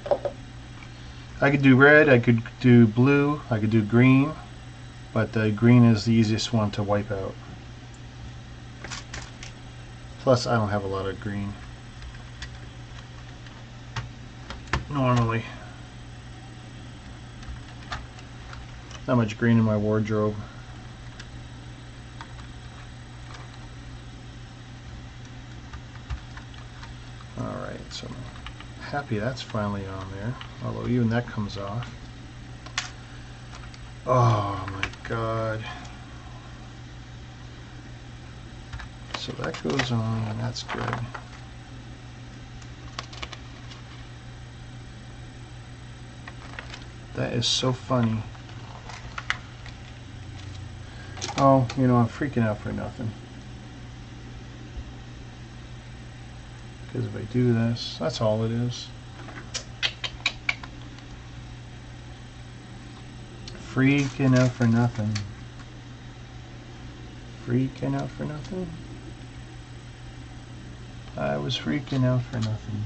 I could do red, I could do blue, I could do green, but the green is the easiest one to wipe out. Plus, I don't have a lot of green normally. Not much green in my wardrobe. Alright, so I'm happy that's finally on there, although even that comes off. Oh my God. So that goes on, and that's good. That is so funny. Oh, you know, I'm freaking out for nothing. Because if I do this, that's all it is. Freaking out for nothing. Freaking out for nothing. I was freaking out for nothing.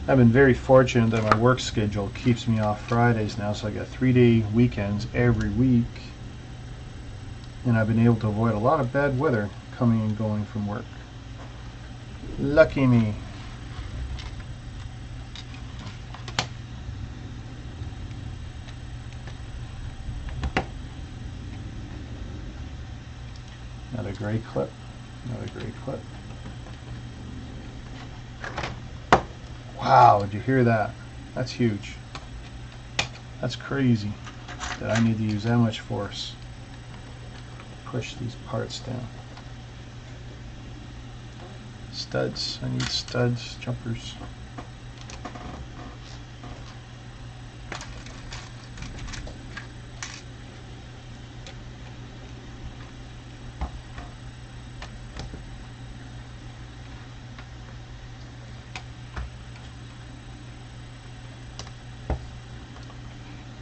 I've been very fortunate that my work schedule keeps me off Fridays now, so I got 3-day weekends every week, and I've been able to avoid a lot of bad weather coming and going from work. Lucky me. Another gray clip. Another gray clip. Wow, did you hear that? That's huge. That's crazy that I need to use that much force to push these parts down. Studs. I need studs, jumpers.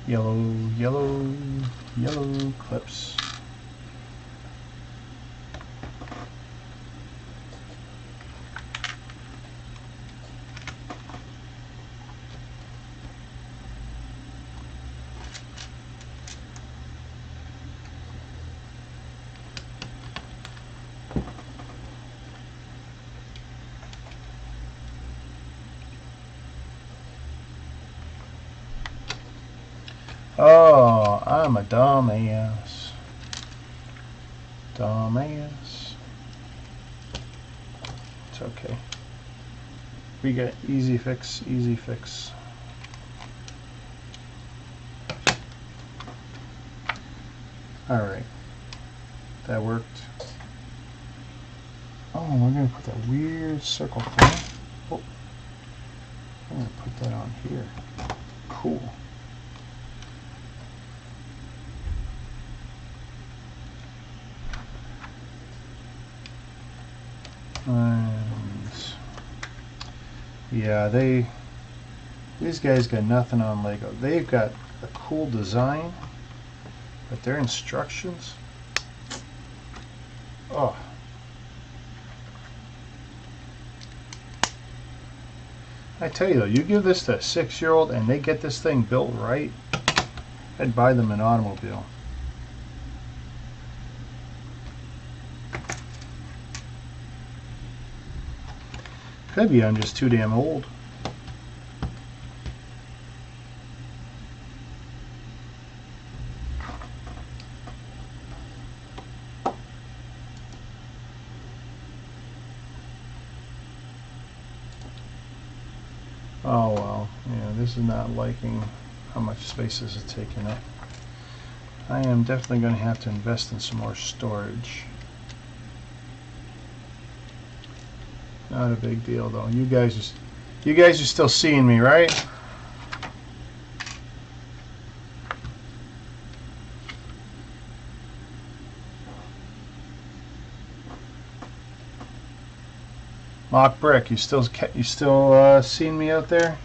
Yellow, yellow, yellow clips. Oh, I'm a dumbass. Dumbass. It's okay. We get easy fix, easy fix. Alright. That worked. Oh, we're going to put that weird circle thing. Oh. I'm going to put that on here. Cool. And yeah, these guys got nothing on Lego. They've got a cool design, but their instructions, oh. I tell you though, you give this to a 6-year-old and they get this thing built right, I'd buy them an automobile. Could be I'm just too damn old. Oh well, yeah, this is not liking how much space this is taking up. I am definitely going to have to invest in some more storage. Not a big deal though. You guys are still seeing me, right? Mock Brick, you still seeing me out there?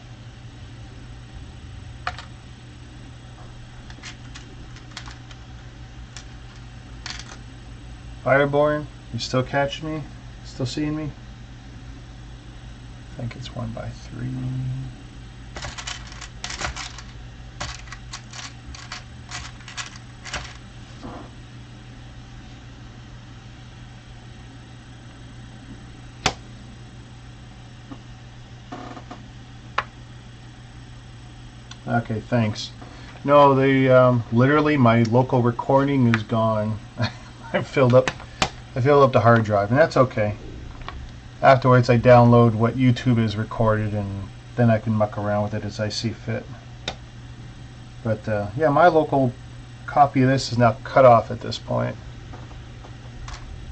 Fireborn, you still catching me? Still seeing me? I think it's 1x3. Okay, thanks. No, they literally my local recording is gone. I filled up the hard drive, and that's okay. Afterwards, I download what YouTube has recorded, and then I can muck around with it as I see fit. But yeah, my local copy of this is now cut off at this point.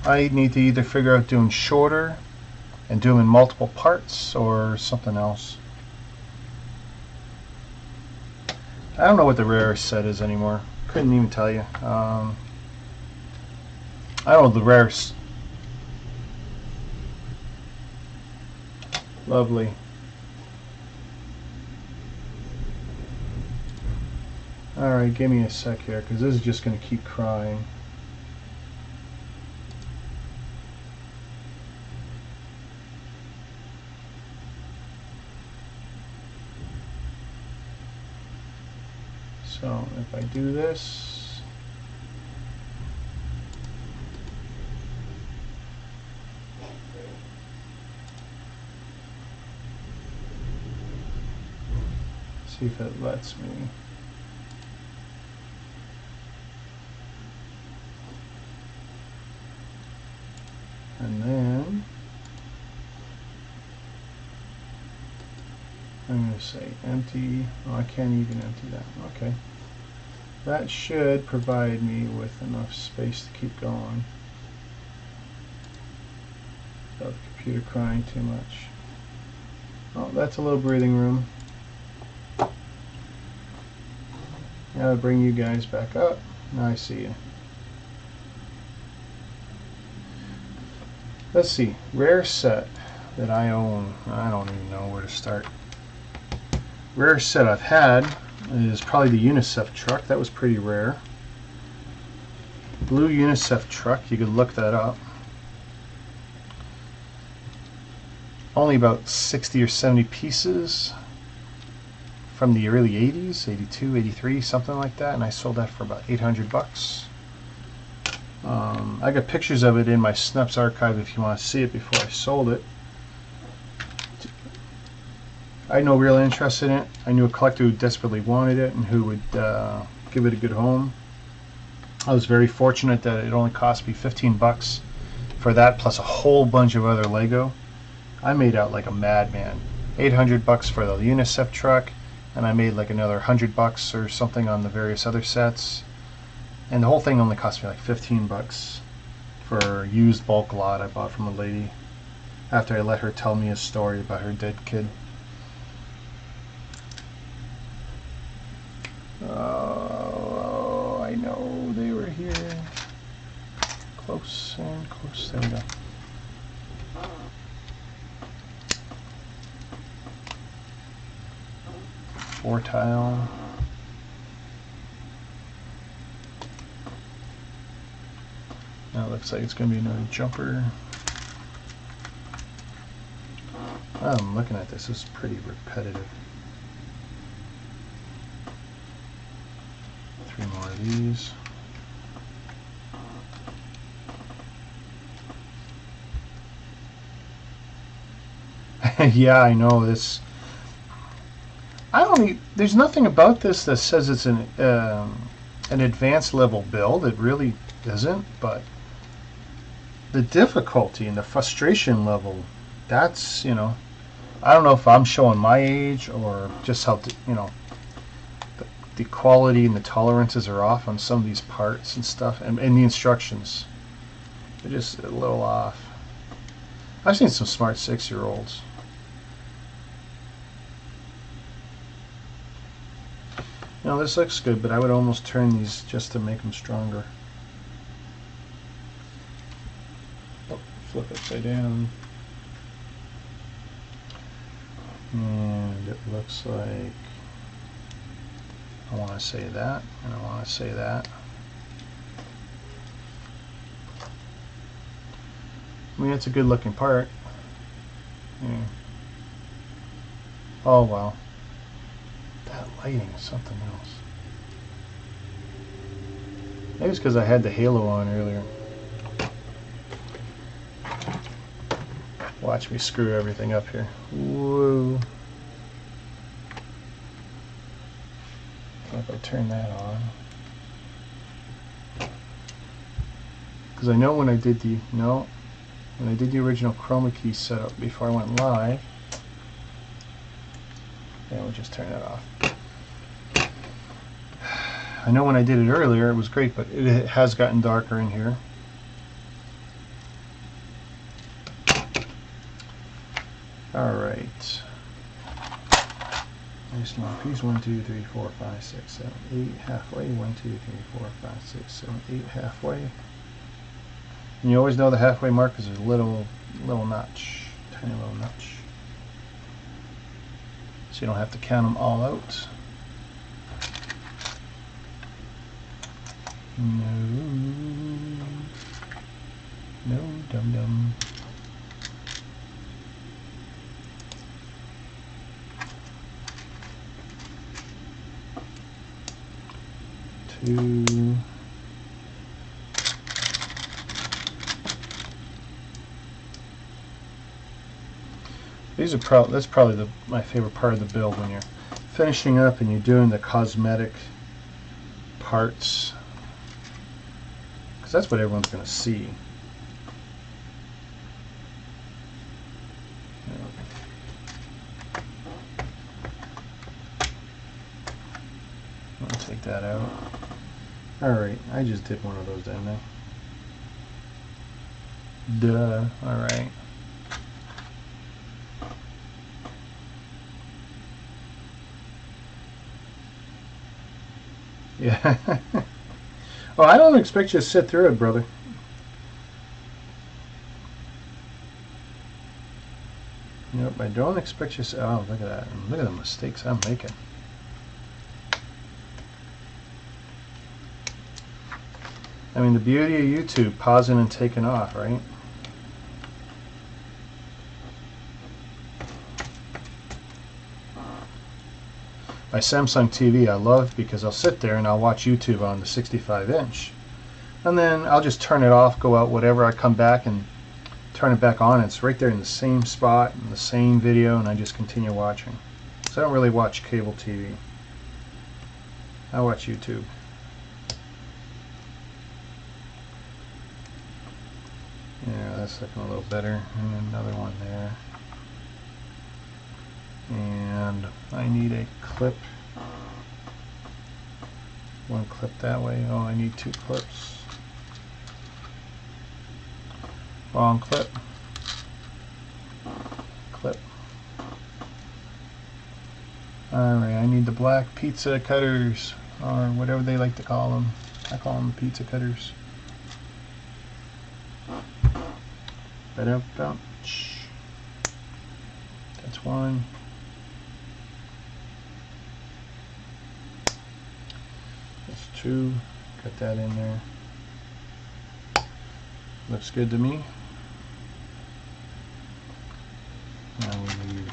I need to either figure out doing shorter and do them in multiple parts or something else. I don't know what the rarest set is anymore. Couldn't even tell you. I don't know the rarest. Lovely. Alright, give me a sec here, because this is just going to keep crying. So, if I do this... see if it lets me. And then I'm going to say empty. Oh, I can't even empty that. Okay. That should provide me with enough space to keep going without the computer crying too much. Oh, that's a little breathing room. Now I'll bring you guys back up. Now I see you. Let's see. Rare set that I own. I don't even know where to start. Rare set I've had is probably the UNICEF truck. That was pretty rare. Blue UNICEF truck. You could look that up. Only about 60 or 70 pieces from the early 80s, 82, 83, something like that, and I sold that for about 800 bucks. I got pictures of it in my Snups archive if you want to see it before I sold it. I had no real interest in it. I knew a collector who desperately wanted it and who would give it a good home. I was very fortunate that it only cost me 15 bucks for that plus a whole bunch of other Lego. I made out like a madman. 800 bucks for the UNICEF truck, and I made like another 100 bucks or something on the various other sets. And the whole thing only cost me like 15 bucks for a used bulk lot I bought from a lady after I let her tell me a story about her dead kid. Oh, I know they were here. Close and close. There we go. Four tile. Now it looks like it's going to be another jumper. I'm looking at this. This is pretty repetitive. 3 more of these. Yeah, I know this. I don't need, there's nothing about this that says it's an advanced level build. It really isn't, but the difficulty and the frustration level, that's, you know, I don't know if I'm showing my age or just how, you know, the quality and the tolerances are off on some of these parts and stuff, and the instructions. They're just a little off. I've seen some smart 6-year-olds. You know, this looks good, but I would almost turn these just to make them stronger. Oh, flip upside down. And it looks like I want to say that, and I want to say that. I mean, it's a good looking part. Yeah. Oh, wow. That lighting is something else. Maybe it's because I had the halo on earlier. Watch me screw everything up here. Whoa. If I turn that on. Because I know when I did the, when I did the original chroma key setup before I went live, yeah, we'll just turn that off. I know when I did it earlier, it was great, but it has gotten darker in here. Alright. Nice long piece. 1, 2, 3, 4, 5, 6, 7, 8. Halfway. 1, 2, 3, 4, 5, 6, 7, 8. Halfway. And you always know the halfway mark is a little notch. Tiny little notch. So you don't have to count them all out. No, dum-dum. Two. These are that's probably my favorite part of the build, when you're finishing up and you're doing the cosmetic parts, because that's what everyone's going to see. that out. Alright, I just did one of those, didn't I? Duh. Alright. Yeah. Well, I don't expect you to sit through it, brother. Nope, I don't expect you to. Oh, look at that. Look at the mistakes I'm making. I mean, the beauty of YouTube, pausing and taking off, right? My Samsung TV I love because I'll sit there and I'll watch YouTube on the 65-inch. And then I'll just turn it off, go out, whatever. I come back and turn it back on. It's right there in the same spot, in the same video, and I just continue watching. So I don't really watch cable TV. I watch YouTube. Yeah, that's looking a little better. And another one there. And I need a clip. One clip that way. Oh, I need two clips. Wrong clip. Clip. Alright, I need the black pizza cutters, or whatever they like to call them. I call them pizza cutters. That's one. That's two. Got that in there. Looks good to me. Now we need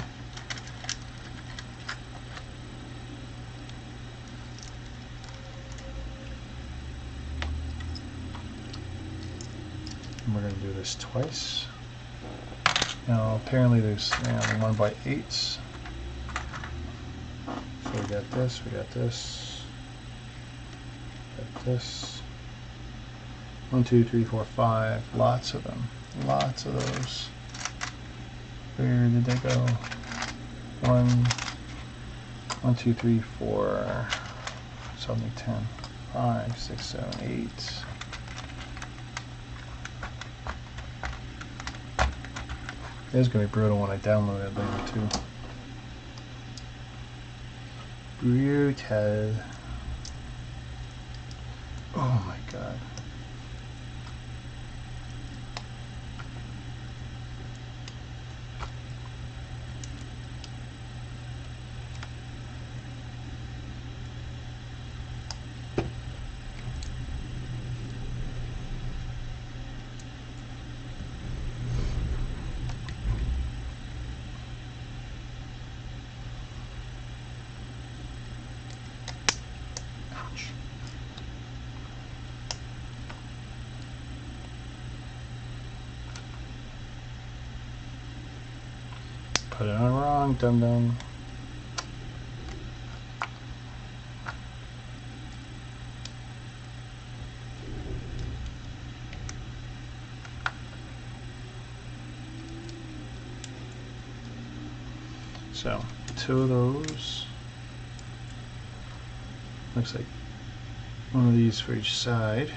we're going to do this twice. Now apparently there's 1x8s. So we got this, got this. 1, 2, 3, 4, 5. Lots of them. Lots of those. Where did they go? 1, 2, 3, 4. It's only 10. 5, 6, 7, 8. It's going to be brutal when I download it later too. Brutal. Oh my god. Put it on wrong, dum-dum. So, two of those. Looks like one of these for each side.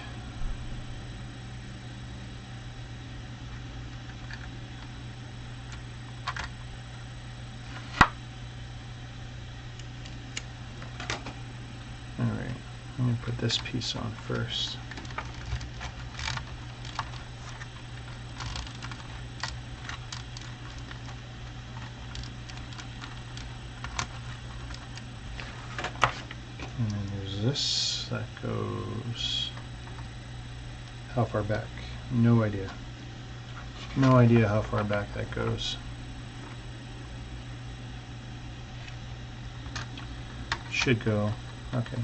Let me put this piece on first. And then there's this that goes how far back? No idea. No idea how far back that goes. Should go. Okay.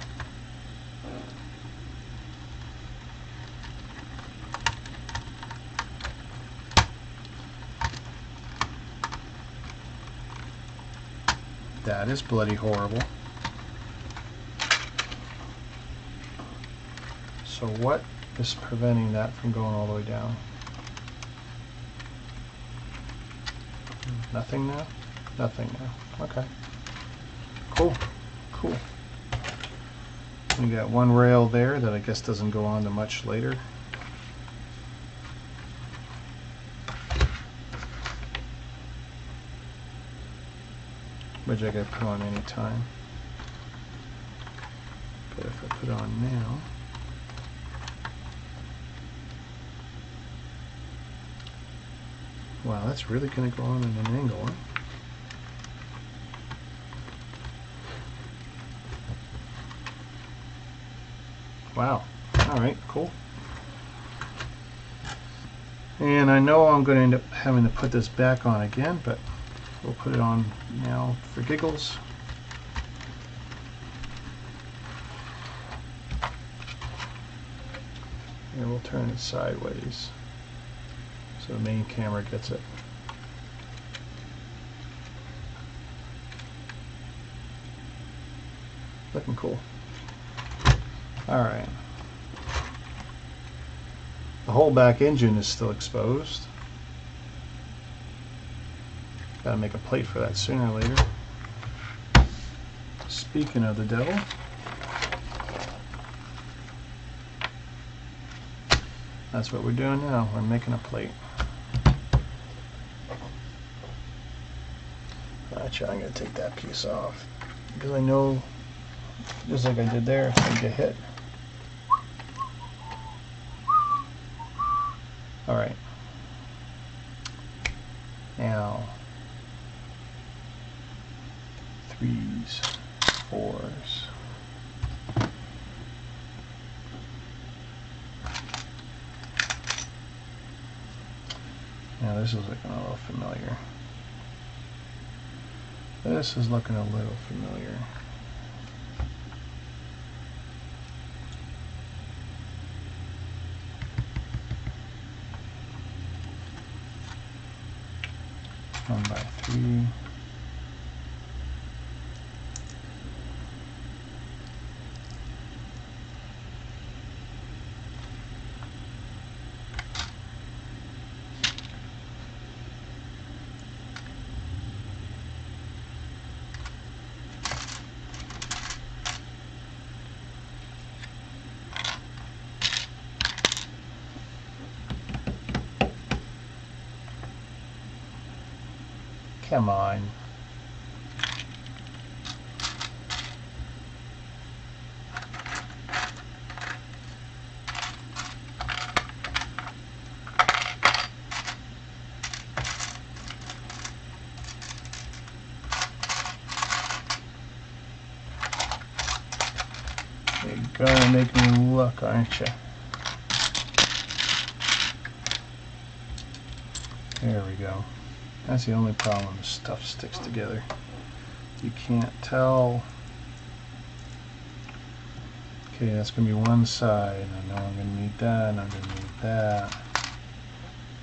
That is bloody horrible. So what is preventing that from going all the way down? Nothing now? Nothing now. Okay. Cool. Cool. We got one rail there that I guess doesn't go on to much later. Which I could put on any time. But if I put on now, wow, that's really going to go on at an angle, huh? Wow. Alright, cool. And I know I'm going to end up having to put this back on again, but we'll put it on now for giggles. And we'll turn it sideways so the main camera gets it. Looking cool. Alright. The whole back engine is still exposed. Gotta make a plate for that sooner or later. Speaking of the devil, that's what we're doing now. We're making a plate. Actually, I'm going to take that piece off because I know, just like I did there, it's going to get hit. Alright. Now, 3s, 4s. Now this is looking a little familiar. This is looking a little familiar. One by 3. Come on. You're gonna make me look, aren't you? There we go. That's the only problem, this stuff sticks together. You can't tell. Okay, that's going to be one side. I know I'm going to need that, and I'm going to need that.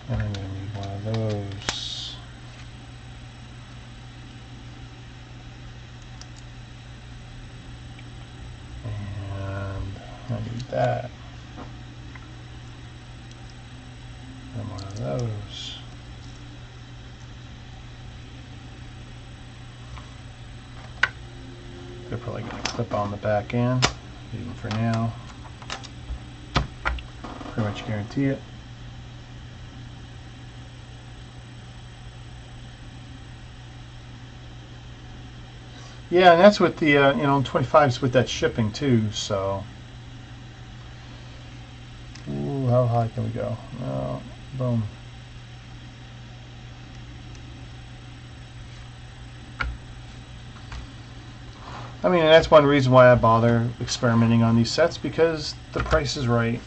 And I'm going to need one of those. And I need that. And one of those. They're probably going to clip on the back end, even for now. Pretty much guarantee it. Yeah, and that's with the, 25s with that shipping too, so. Ooh, how high can we go? Oh, boom. I mean, and that's one reason why I bother experimenting on these sets, because the price is right.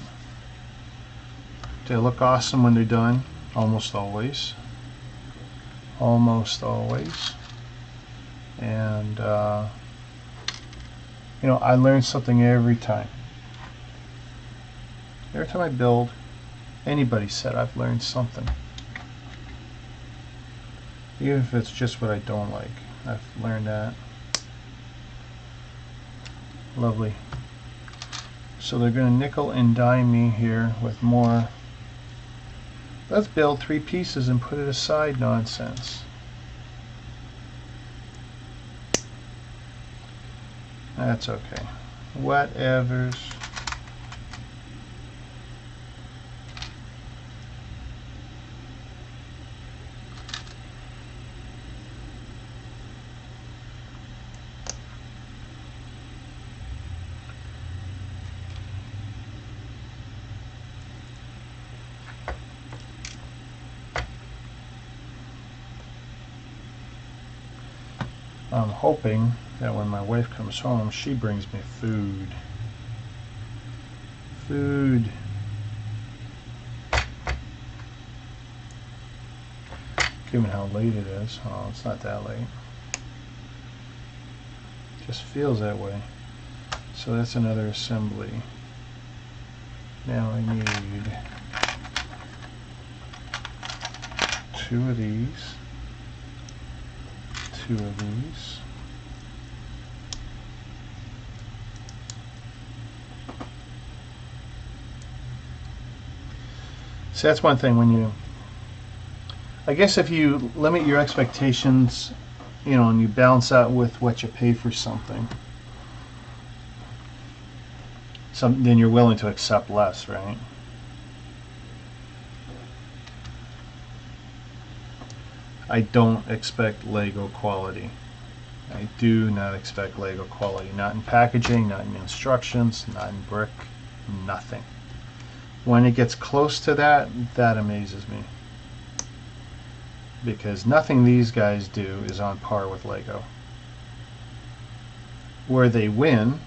They look awesome when they're done, almost always. Almost always. And, I learn something every time. Every time I build anybody's set, I've learned something. Even if it's just what I don't like, I've learned that. Lovely. So they're going to nickel and dime me here with more. Let's build 3 pieces and put it aside nonsense. That's okay. Whatevers. I'm hoping that when my wife comes home, she brings me food. Food. Given how late it is. Oh, it's not that late. Just feels that way. So that's another assembly. Now I need 2 of these. 2 of these. So that's one thing when you, I guess if you limit your expectations, you know, and you balance out with what you pay for something, then you're willing to accept less, right? I don't expect Lego quality. I do not expect Lego quality. Not in packaging, not in instructions, not in brick, nothing. When it gets close to that, that amazes me. Because nothing these guys do is on par with Lego. Where they win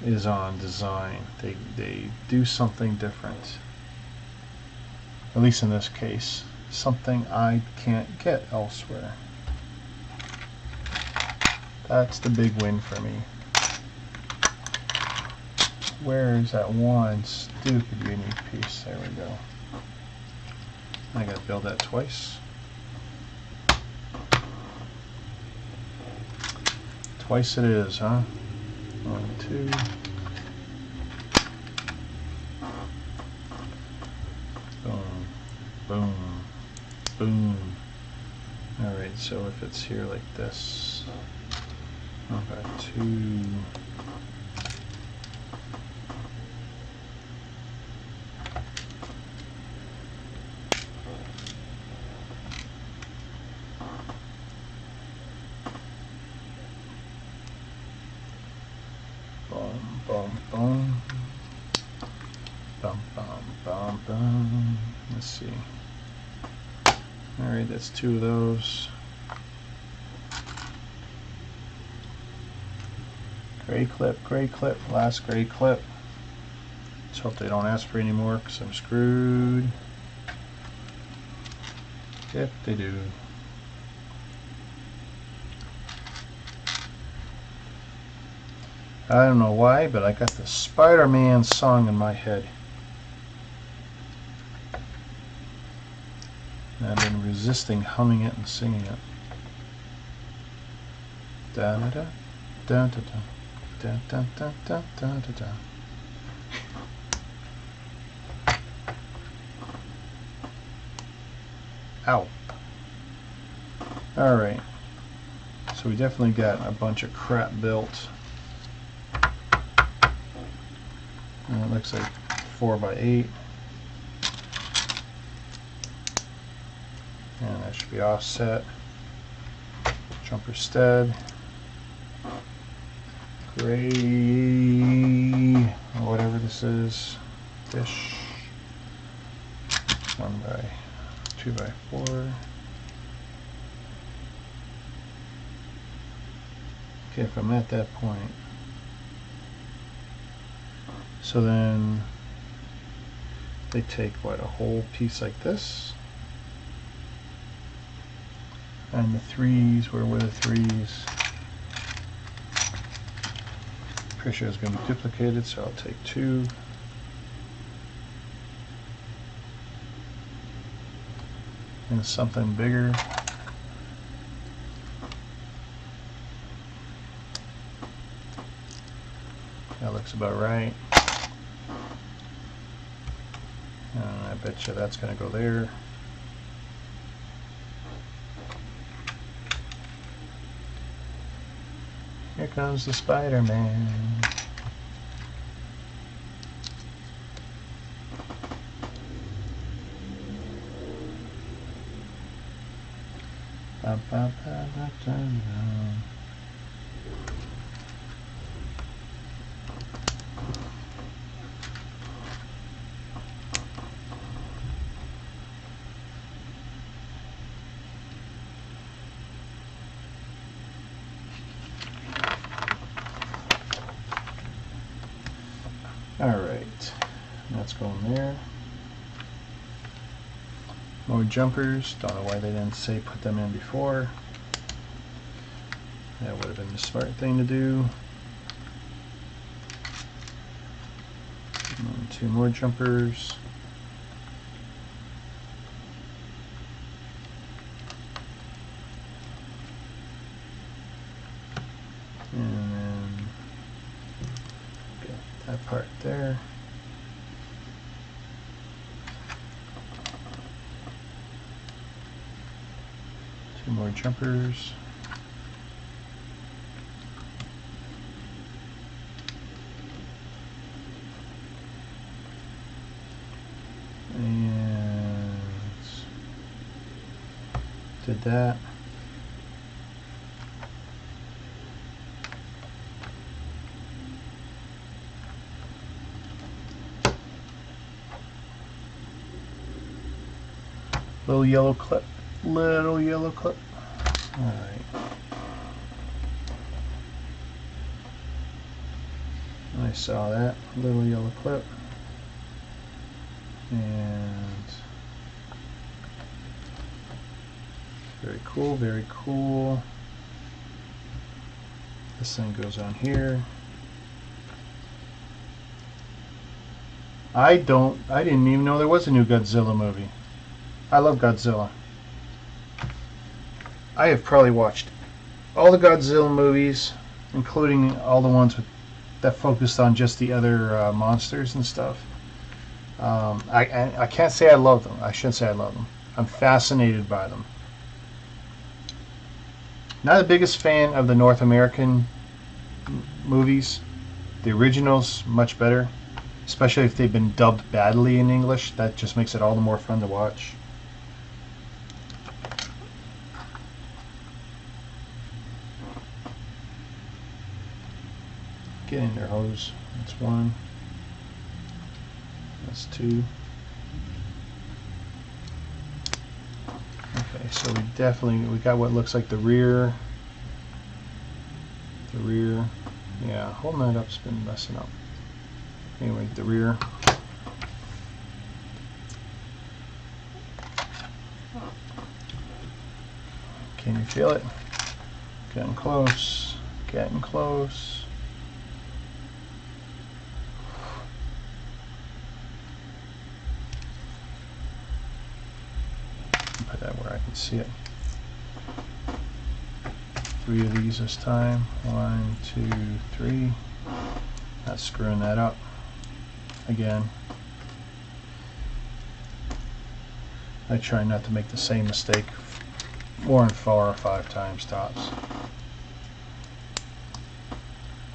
is on design. They do something different. At least in this case. Something I can't get elsewhere. That's the big win for me. Where is that one stupid unique piece? There we go. I gotta build that twice. Twice it is, huh? 1, 2. Boom. Boom. Boom. Alright, so if it's here like this, I've got 2. Boom, boom, boom. Bum, bum, bum, bum. Let's see. Alright, that's 2 of those. Gray clip, last gray clip. Let's hope they don't ask for any more because I'm screwed. If they do. I don't know why, but I got the Spider-Man song in my head. And I've been resisting humming it and singing it. Da da da da da da da da da da da da. Ow. Alright. So we definitely got a bunch of crap built. And it looks like 4x8. And that should be offset. Jumper stud. Gray, or whatever this is. Fish. 2x4. Okay, if I'm at that point. So then they take what, a whole piece like this, and the 3s, where were the 3s? Pretty sure it's going to be duplicated, so I'll take 2. And something bigger. That looks about right. I bet you that's going to go there. Here comes the Spider-Man. Ba, ba, ba, ba, da, da. Alright, that's going there. More jumpers, don't know why they didn't say put them in before. That would have been the smart thing to do. And 2 more jumpers. And then get that part there. Two more jumpers. And did that. Little yellow clip. Little yellow clip. Alright. I saw that. Little yellow clip. And very cool, very cool. This thing goes on here. I didn't even know there was a new Godzilla movie. I love Godzilla. I have probably watched all the Godzilla movies, including all the ones that focused on just the other monsters and stuff. I can't say I love them. I shouldn't say I love them. I'm fascinated by them. Not the biggest fan of the North American movies. The originals, much better. Especially if they've been dubbed badly in English. That just makes it all the more fun to watch. Get in there, hose. That's 1. That's 2. Okay, so we got what looks like the rear. The rear. Yeah, holding that up's been messing up. Anyway, the rear. Can you feel it? Getting close. Getting close. Put that where I can see it. 3 of these this time. 1, 2, 3. Not screwing that up again. I try not to make the same mistake more than 4 or 5 times tops.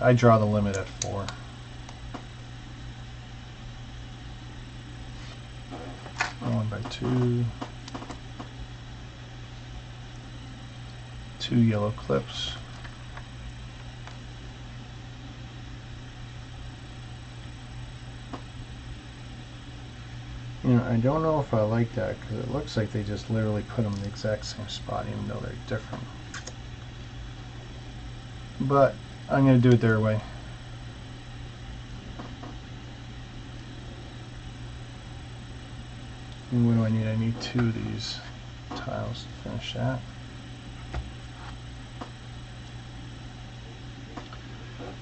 I draw the limit at 4. One by 2. 2 yellow clips. You know, I don't know if I like that because it looks like they just literally put them in the exact same spot even though they're different. But I'm going to do it their way. And what do I need? I need 2 of these tiles to finish that.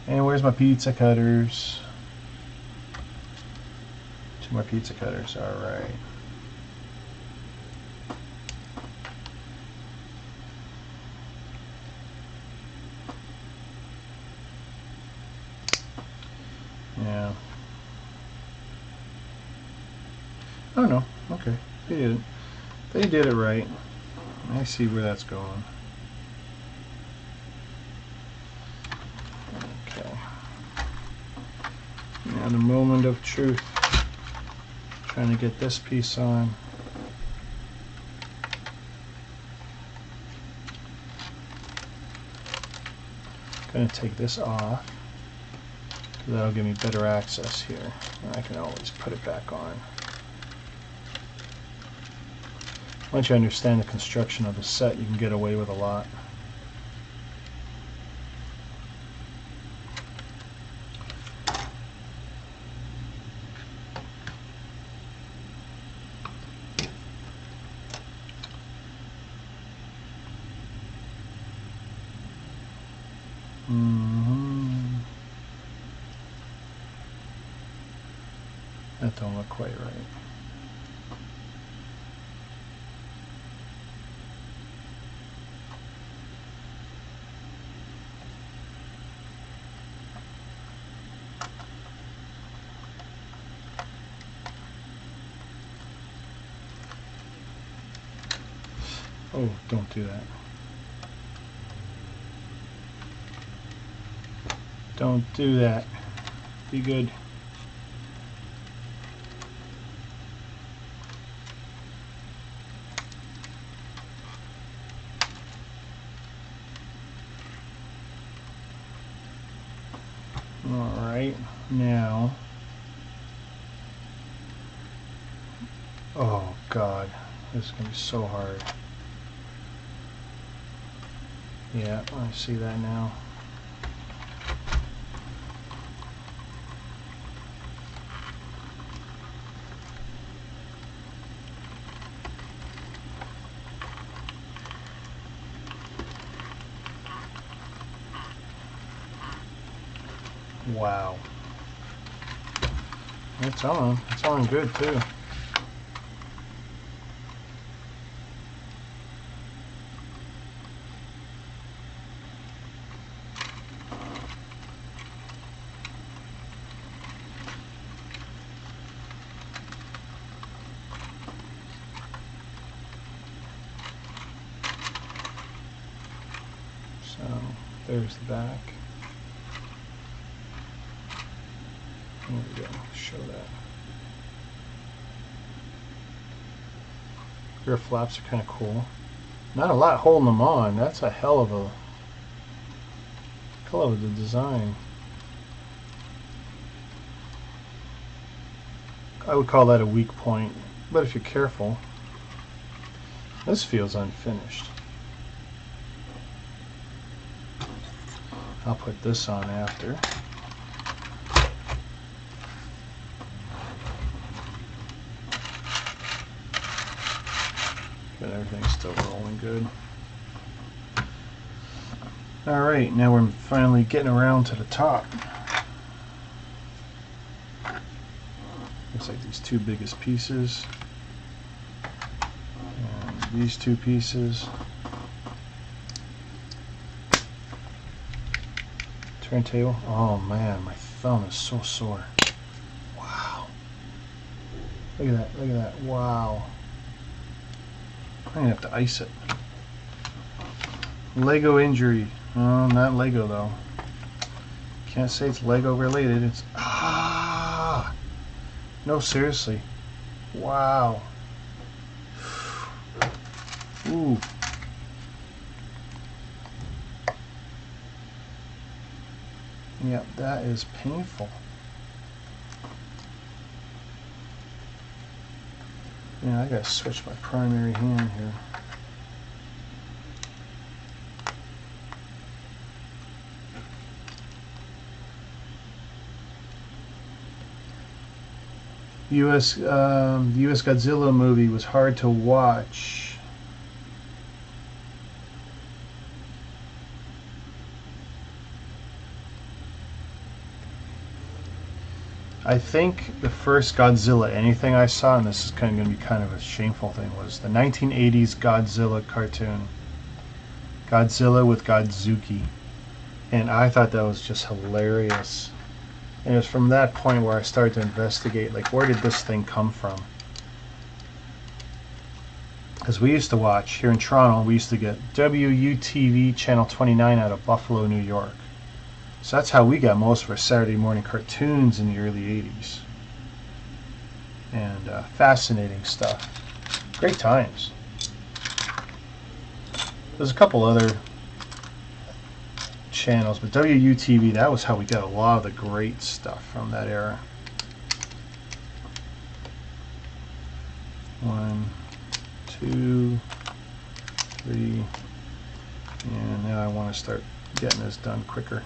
And where's my pizza cutters? 2 more pizza cutters, alright. Yeah. Oh no, okay. They did it. They did it right. I see where that's going. Okay. Now the moment of truth. Trying to get this piece on. going to take this off. That'll give me better access here. And I can always put it back on. Once you understand the construction of the set, you can get away with a lot. That don't look quite right. Oh, don't do that. Don't do that. Be good. Alright, now. Oh God, this is going to be so hard. Yeah, I see that now. Wow. It's on. It's on good too. So there's the back. There we go, show that. Rear flaps are kind of cool. Not a lot holding them on. That's a hell of a design. I would call that a weak point, but if you're careful, this feels unfinished. I'll put this on after. But everything's still rolling good. Alright, now we're finally getting around to the top. Looks like these two biggest pieces. And these two pieces. Turntable. Oh man, my thumb is so sore. Wow. Look at that, look at that. Wow. I'm gonna have to ice it. Lego injury. Oh, not Lego though. Can't say it's Lego related. It's no, seriously. Wow. Ooh. Yep, that is painful. Yeah, I gotta switch my primary hand here. The US Godzilla movie was hard to watch. I think the first Godzilla anything I saw, and this is kind of going to be kind of a shameful thing, was the 1980s Godzilla cartoon. Godzilla with Godzuki. And I thought that was just hilarious. And it was from that point where I started to investigate, like, where did this thing come from? Because we used to watch, here in Toronto, we used to get WUTV Channel 29 out of Buffalo, New York. So that's how we got most of our Saturday morning cartoons in the early 80s. And fascinating stuff. Great times. There's a couple other channels, but WUTV, that was how we got a lot of the great stuff from that era. 1, 2, 3, and now I want to start getting this done quicker.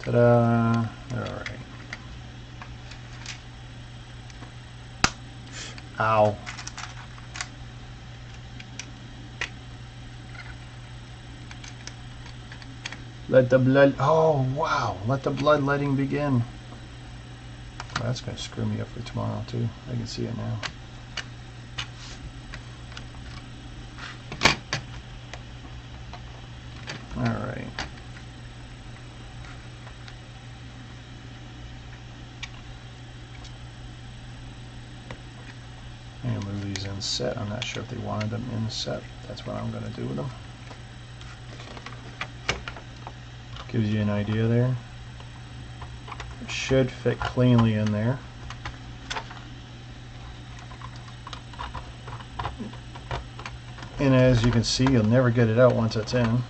Ta-da! Alright. Ow. Let the blood... Oh, wow. Let the bloodletting begin. Well, that's going to screw me up for tomorrow, too. I can see it now. Alright. I'm going to move these in set. I'm not sure if they wanted them in set. That's what I'm going to do with them. Gives you an idea there. It should fit cleanly in there. And as you can see, you'll never get it out once it's in.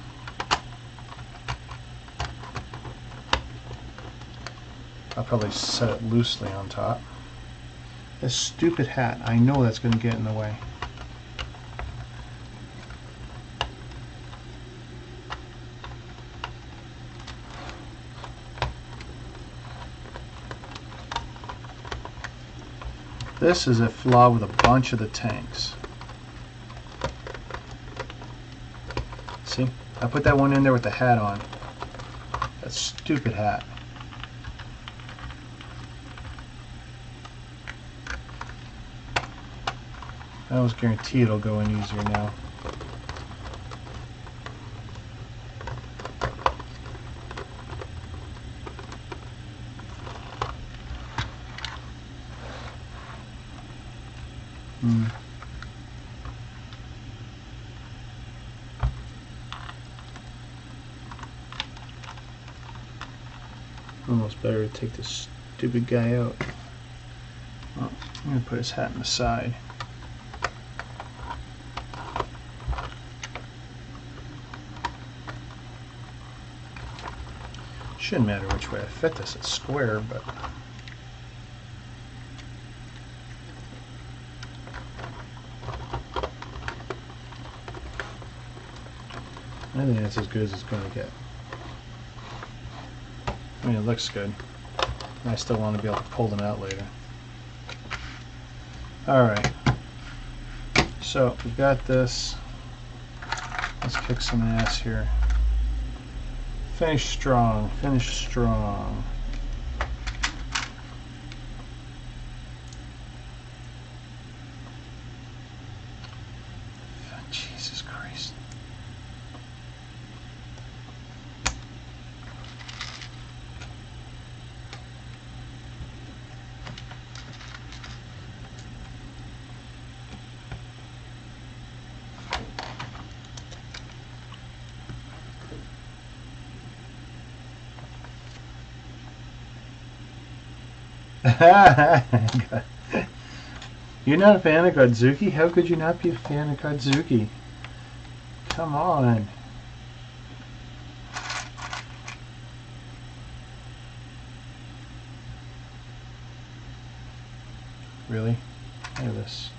I'll probably set it loosely on top. This stupid hat, I know that's going to get in the way. This is a flaw with a bunch of the tanks. See? I put that one in there with the hat on. That stupid hat. I almost guarantee it'll go in easier now. Almost better to take this stupid guy out. Well, I'm going to put his hat in the side. Shouldn't matter which way I fit this, it's square, but I think that's as good as it's going to get. I mean, it looks good. I still want to be able to pull them out later. Alright, so we've got this. Let's kick some ass here. Finish strong, finish strong. Jesus Christ. You're not a fan of Godzuki? How could you not be a fan of Godzuki? Come on. Really? Look at this.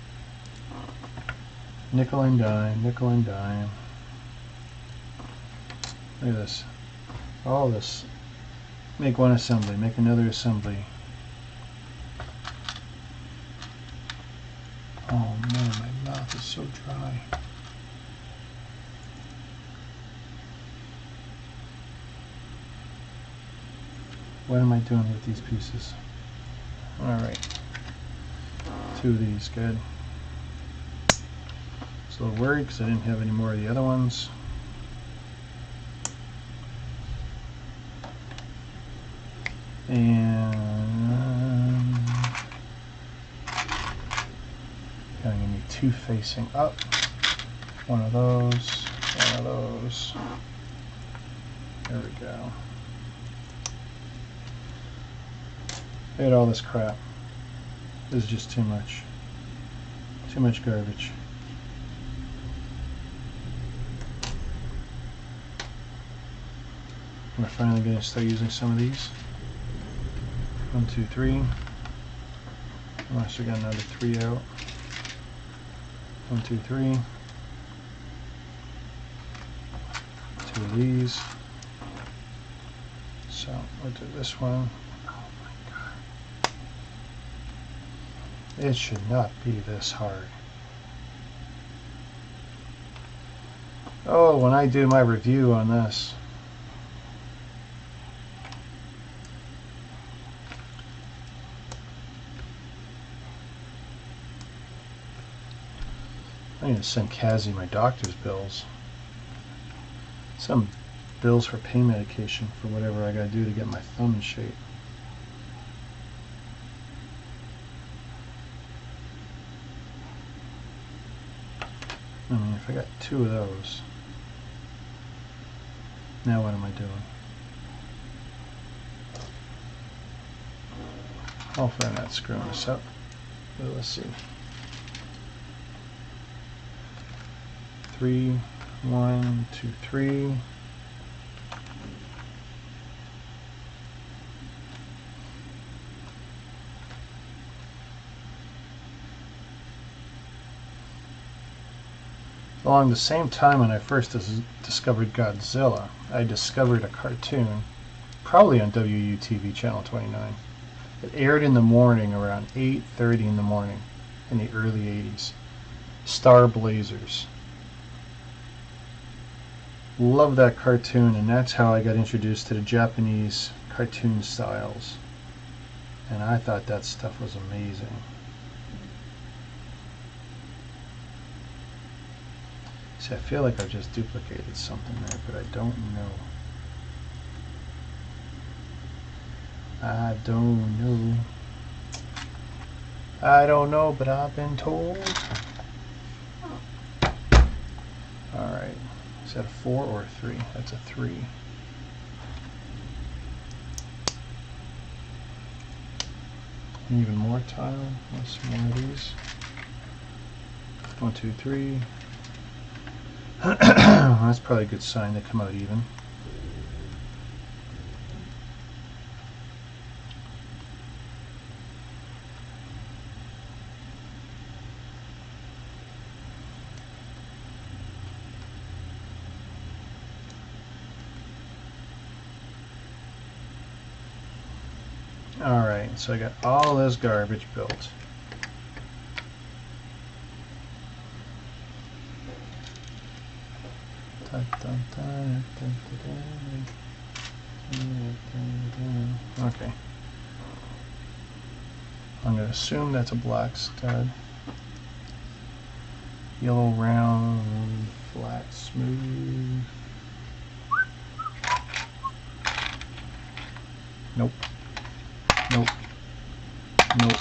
Nickel and dime, nickel and dime. Look at this. All this. Make one assembly, make another assembly. Oh man, my mouth is so dry. What am I doing with these pieces? Alright. 2 of these, good. So I'm worried because I didn't have any more of the other ones. And I'm going to need 2 facing up. One of those, one of those. There we go. Look at all this crap. This is just too much. Too much garbage. We're finally going to start using some of these. 1, 2, 3. I still got another 3 out. 1, 2, 3. 2 of these. So we'll do this one. Oh my god. It should not be this hard. Oh, when I do my review on this. I need to send Kazi my doctor's bills. Some bills for pain medication for whatever I gotta do to get my thumb in shape. I mean, if I got 2 of those, now what am I doing? Hopefully I'm not screwing this up. But let's see. 3, 1, 2, 3. Along the same time when I first discovered Godzilla, I discovered a cartoon, probably on WUTV channel 29. It aired in the morning around 8:30 in the morning in the early 80s. Star Blazers. Love that cartoon, and that's how I got introduced to the Japanese cartoon styles. And I thought that stuff was amazing. See, I feel like I've just duplicated something there, but I don't know. I don't know, but I've been told. Alright. Is that a 4 or a 3? That's a 3. Even more tile. Let's see more of these. 1, 2, 3. That's probably a good sign they come out even. Alright, so I got all this garbage built. Okay. I'm going to assume that's a black stud. Yellow round, flat, smooth. Nope. Nope. Nope.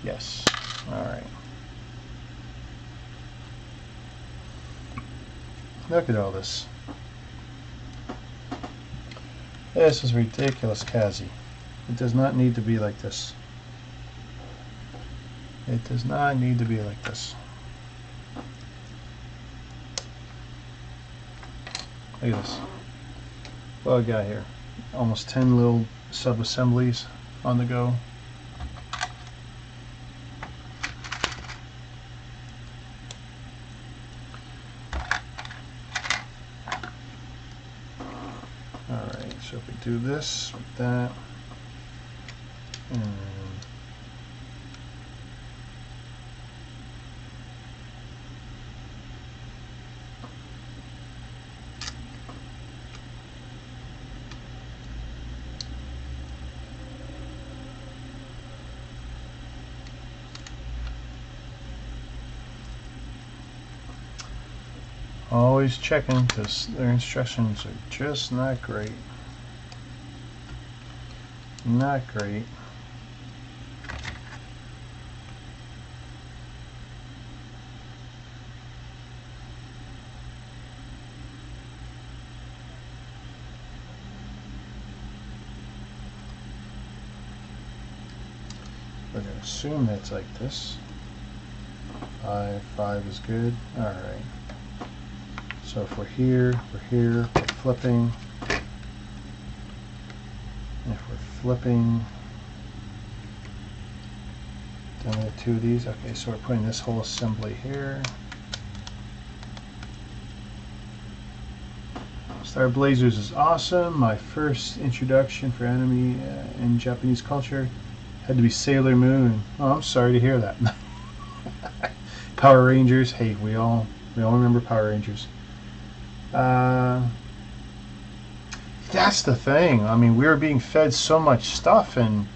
Yes. Alright. Look at all this. This is ridiculous, Kazi. It does not need to be like this. It does not need to be like this. Look at this. What I got here? Almost 10 little sub-assemblies on the go. Alright, so if we do this with that, and always checking because their instructions are just not great. Not great. We're going to assume that it's like this. 5 is good. Alright. So if we're here, we're flipping. And if we're flipping, then we have 2 of these. Okay, so we're putting this whole assembly here. Star Blazers is awesome. My first introduction for anime in Japanese culture had to be Sailor Moon. Oh, I'm sorry to hear that. Power Rangers. Hey, we all remember Power Rangers. That's the thing. I mean, we were being fed so much stuff, and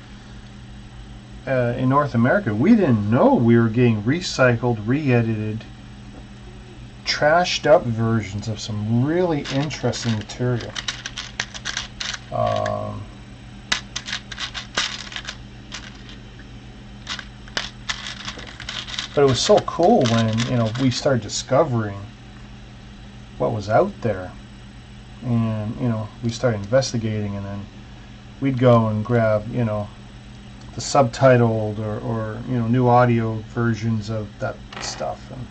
in North America, we didn't know we were getting recycled, re-edited, trashed up versions of some really interesting material. But it was so cool when, you know, we started discovering what was out there, and, you know, we started investigating, and then we'd go and grab, you know, the subtitled or you know, new audio versions of that stuff, and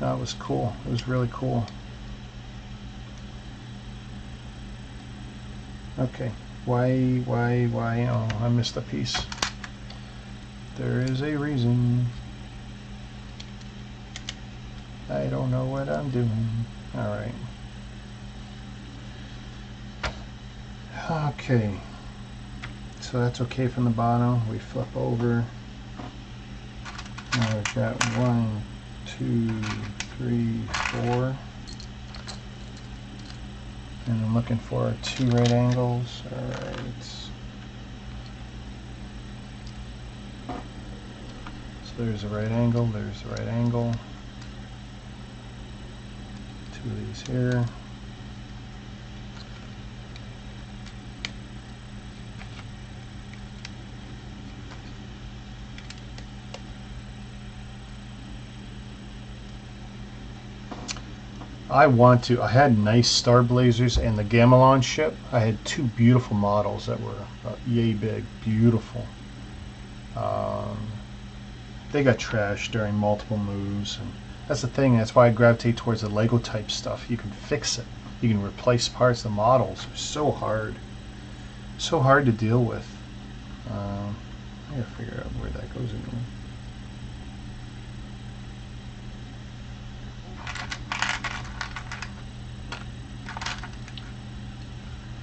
that was cool. It was really cool. Okay, why, oh, I missed a piece. There is a reason. I don't know what I'm doing. Alright. Okay. So that's okay from the bottom. We flip over. Now we've got 1, 2, 3, 4. And I'm looking for 2 right angles. Alright. So there's a right angle, there's the right angle. 2 of these here. I had nice Star Blazers and the Gamelon ship. I had 2 beautiful models that were yay big, beautiful. They got trashed during multiple moves, and that's the thing. That's why I gravitate towards the Lego type stuff. You can fix it. You can replace parts. The models are so hard to deal with. I gotta figure out where that goes again.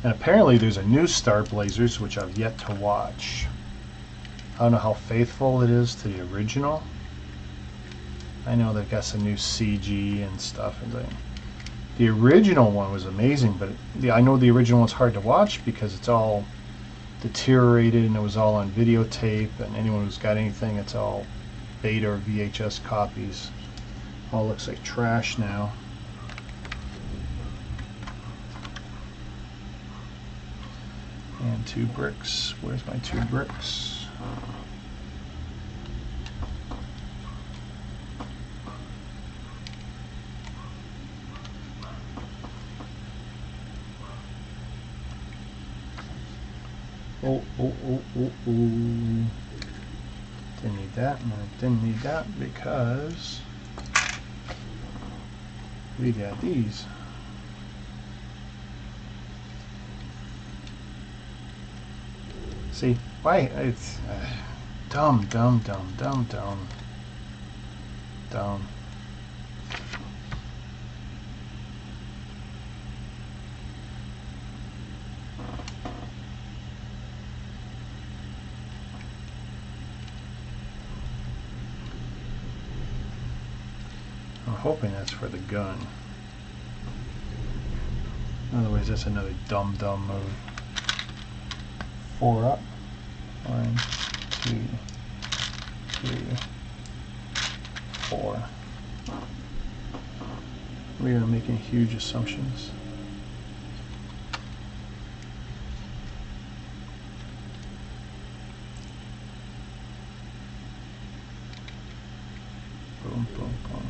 And apparently there's a new Star Blazers, which I've yet to watch. I don't know how faithful it is to the original. I know they've got some new CG and stuff. And the original one was amazing, but I know the original one's hard to watch because it's all deteriorated and it was all on videotape, and anyone who's got anything, it's all beta or VHS copies. All looks like trash now. And 2 bricks. Where's my 2 bricks? Oh. Didn't need that, and I didn't need that because we got these. See, why it's dumb. I'm hoping that's for the gun. Otherwise, that's another dumb move. 4 up. 1, 2, 3, 4. We are making huge assumptions. Boom, boom, boom.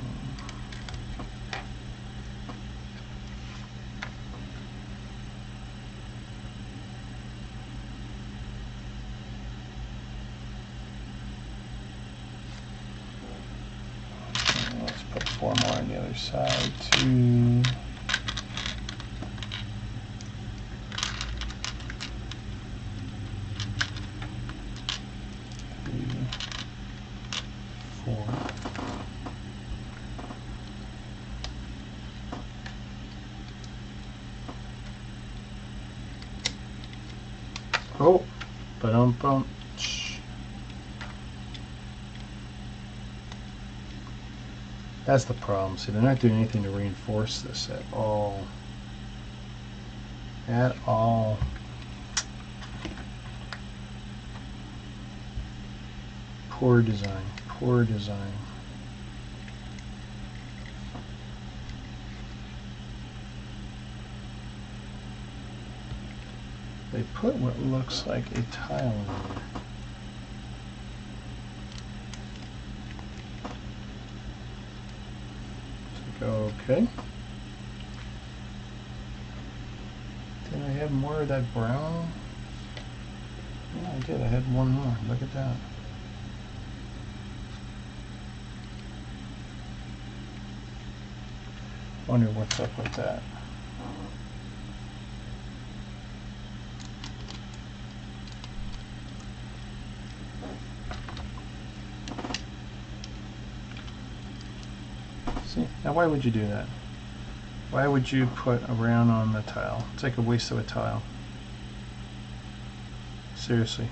on the other side too. 4. Oh, ba-dum-bum. That's the problem. See, they're not doing anything to reinforce this at all. At all. Poor design. Poor design. They put what looks like a tile in there. Okay. Did I have more of that brown? Yeah, I did. I had one more. Look at that. Wonder what's up with that. See, now why would you do that? Why would you put a brown on the tile? It's like a waste of a tile. Seriously.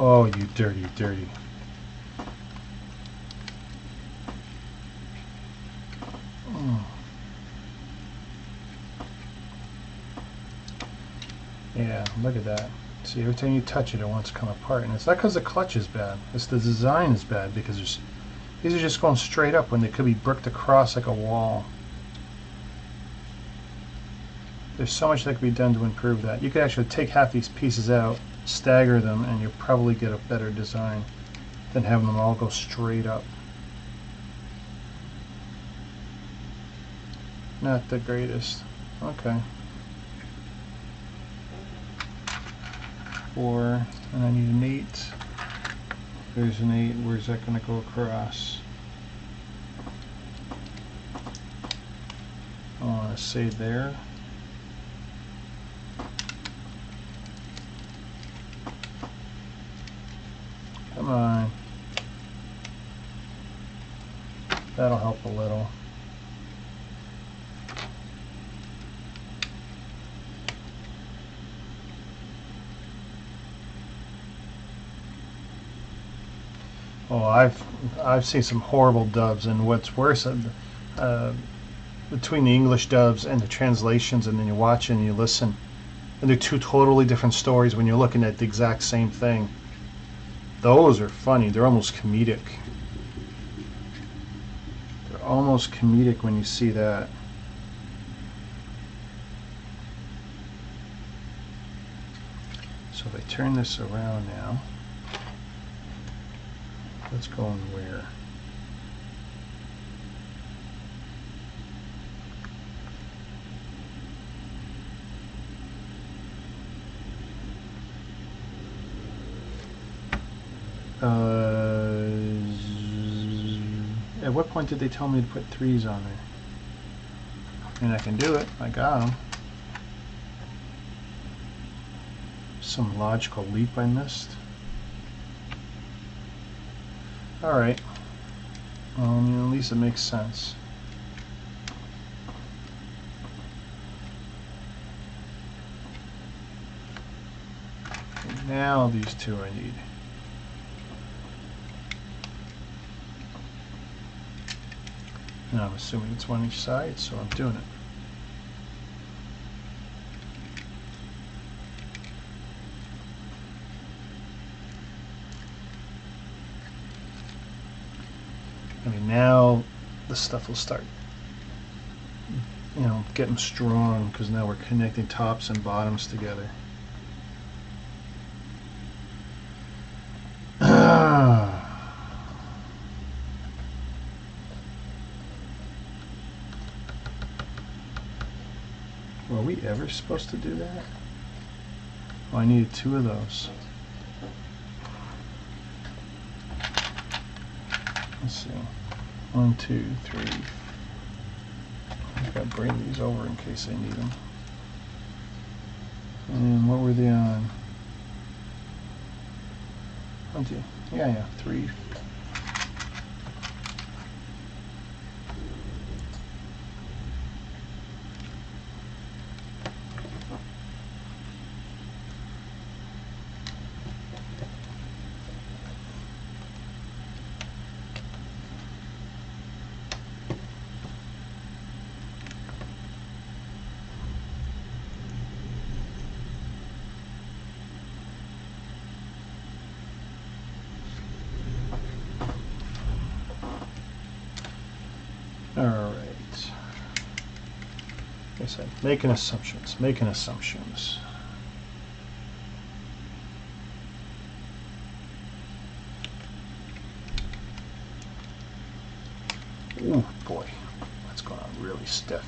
Oh, you dirty, dirty. Oh. Yeah, look at that. See, every time you touch it, it wants to come apart. And it's not because the clutch is bad. It's the design is bad because these are just going straight up when they could be bricked across like a wall. There's so much that could be done to improve that. You could actually take half these pieces out, stagger them, and you'll probably get a better design than having them all go straight up. Not the greatest. Okay. 4, and I need an 8. There's an 8. Where's that going to go across? I want to say there. Come on. That'll help a little. Oh, I've seen some horrible dubs, and what's worse, between the English dubs and the translations, and then you watch and you listen, and they're two totally different stories when you're looking at the exact same thing. Those are funny. They're almost comedic. They're almost comedic when you see that. So if I turn this around now, let's go in where? At what point did they tell me to put 3s on there? And I can do it. I got them. Some logical leap I missed. Alright. At least it makes sense. And now these two I need. And I'm assuming it's one each side, so I'm doing it. I mean, now the stuff will start you know, get them strong, because now we're connecting tops and bottoms together. Were we ever supposed to do that? Oh, I needed 2 of those. Let's see. 1, 2, 3. I've got to bring these over in case I need them. And what were they on? 1, 2. Yeah, 3. Alright. Like I said, making assumptions, making assumptions. Ooh, boy, that's going on really stiff.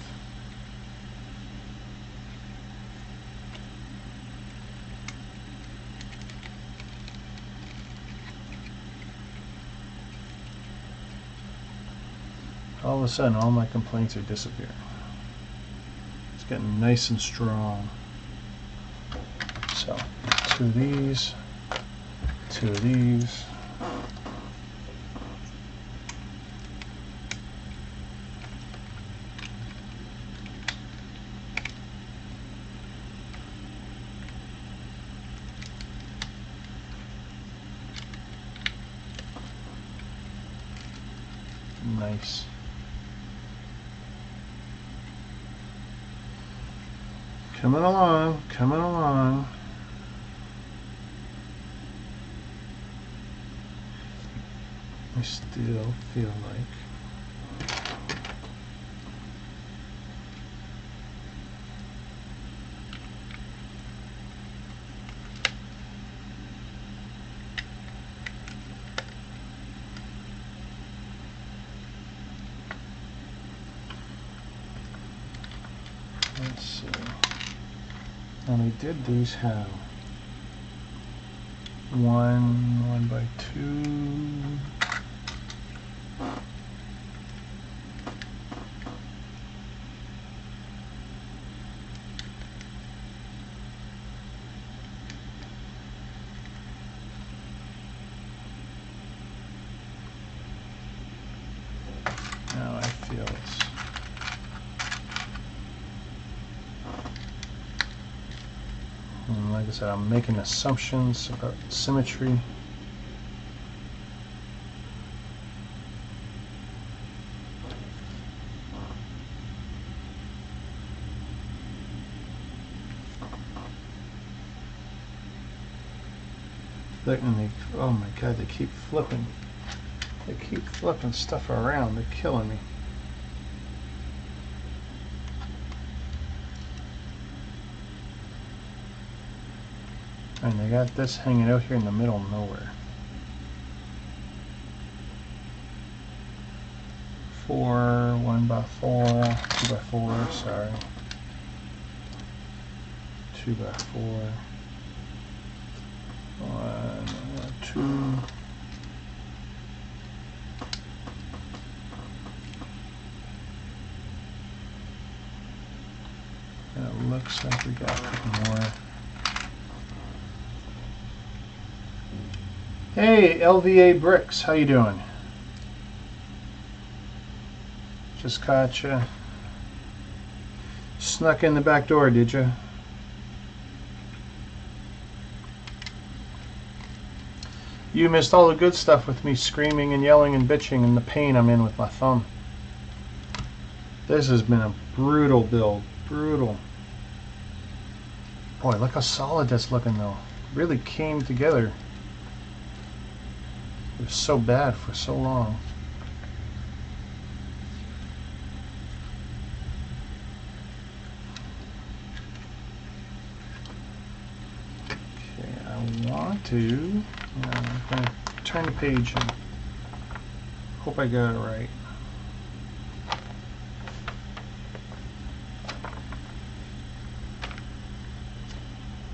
All of a sudden, all my complaints are disappearing. It's getting nice and strong. So, 2 of these, 2 of these. Nice. Coming along, coming along. I still feel like let's see. And we did these how? 1 by 2. Now I feel it's and like I said, I'm making assumptions about symmetry. And they, oh my god, they keep flipping. They keep flipping stuff around. They're killing me. And they got this hanging out here in the middle of nowhere. 4, 1 by 4, 2 by 4, sorry. 2 by 4. 1, 2. And it looks like we got a couple more. Hey, LVA Bricks, how you doing? Just caught you. Snuck in the back door, did you? You missed all the good stuff with me screaming and yelling and bitching and the pain I'm in with my thumb. This has been a brutal build. Brutal. Boy, look how solid that's looking though. Really came together. It was so bad for so long. want to, I'm going to turn the page and hope I got it right.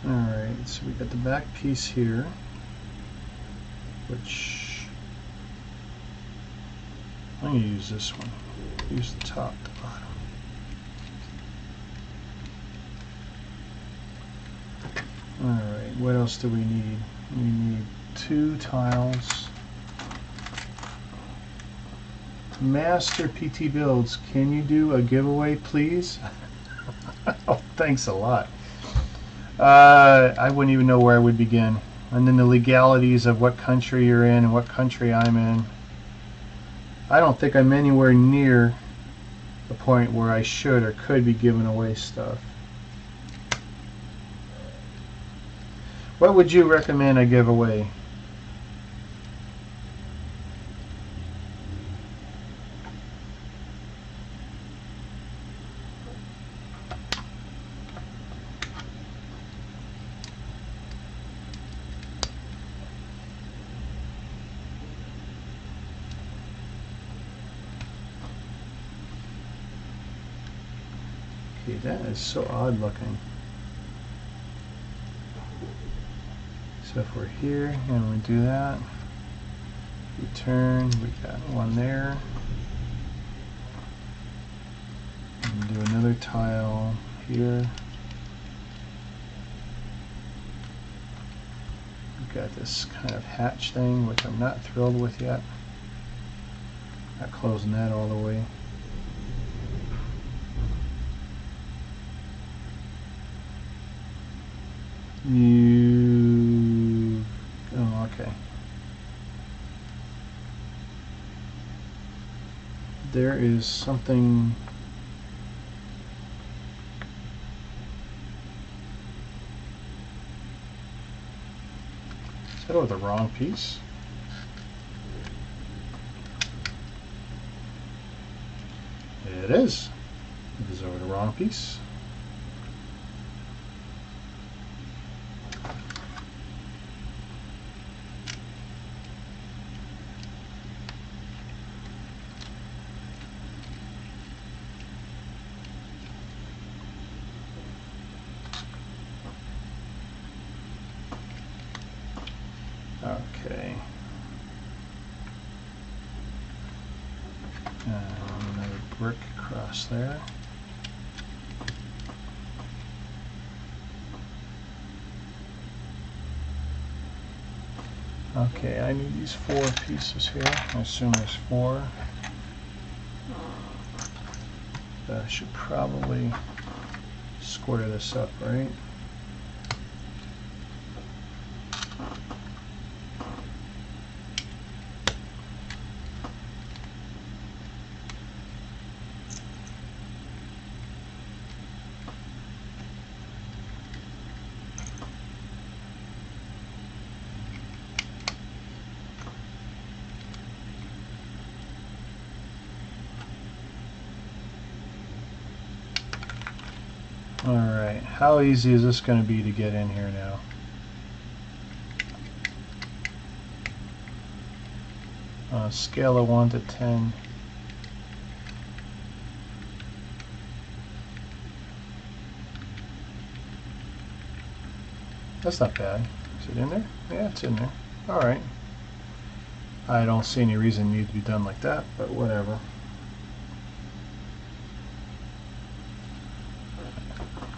Alright, so we got the back piece here, which I'm going to use this one. Use the top to bottom. Alright, what else do we need? We need 2 tiles. Master PT Builds, can you do a giveaway, please? Oh, thanks a lot. I wouldn't even know where I would begin. And then the legalities of what country you're in and what country I'm in. I don't think I'm anywhere near the point where I should or could be giving away stuff. What would you recommend I give away? Okay, that is so odd looking. So if we're here and we do that, we turn, we got one there, and do another tile here. We've got this kind of hatch thing, which I'm not thrilled with yet. Not closing that all the way. Oh, okay. There is something. Is that over the wrong piece? It is. It is over the wrong piece. Okay. Another brick across there. Okay, I need these 4 pieces here. I assume there's 4. But I should probably square this up, right? Alright, how easy is this going to be to get in here now? Scale of 1 to 10. That's not bad. Is it in there? Yeah, it's in there. Alright. I don't see any reason it needs to be done like that, but whatever.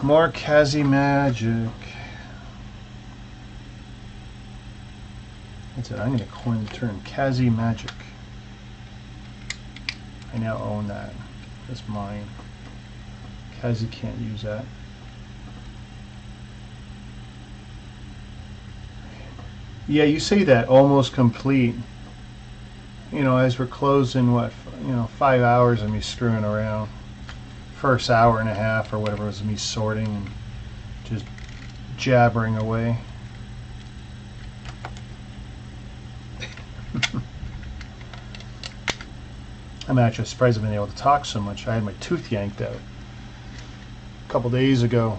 More Kazi magic. That's it. I'm going to coin the term Kazi magic. I now own that. That's mine. Kazi can't use that. Yeah, you say that almost complete. You know, as we're closing, what, 5 hours of me screwing around. First hour and a half or whatever was me sorting and just jabbering away. I'm actually surprised I've been able to talk so much. I had my tooth yanked out a couple days ago.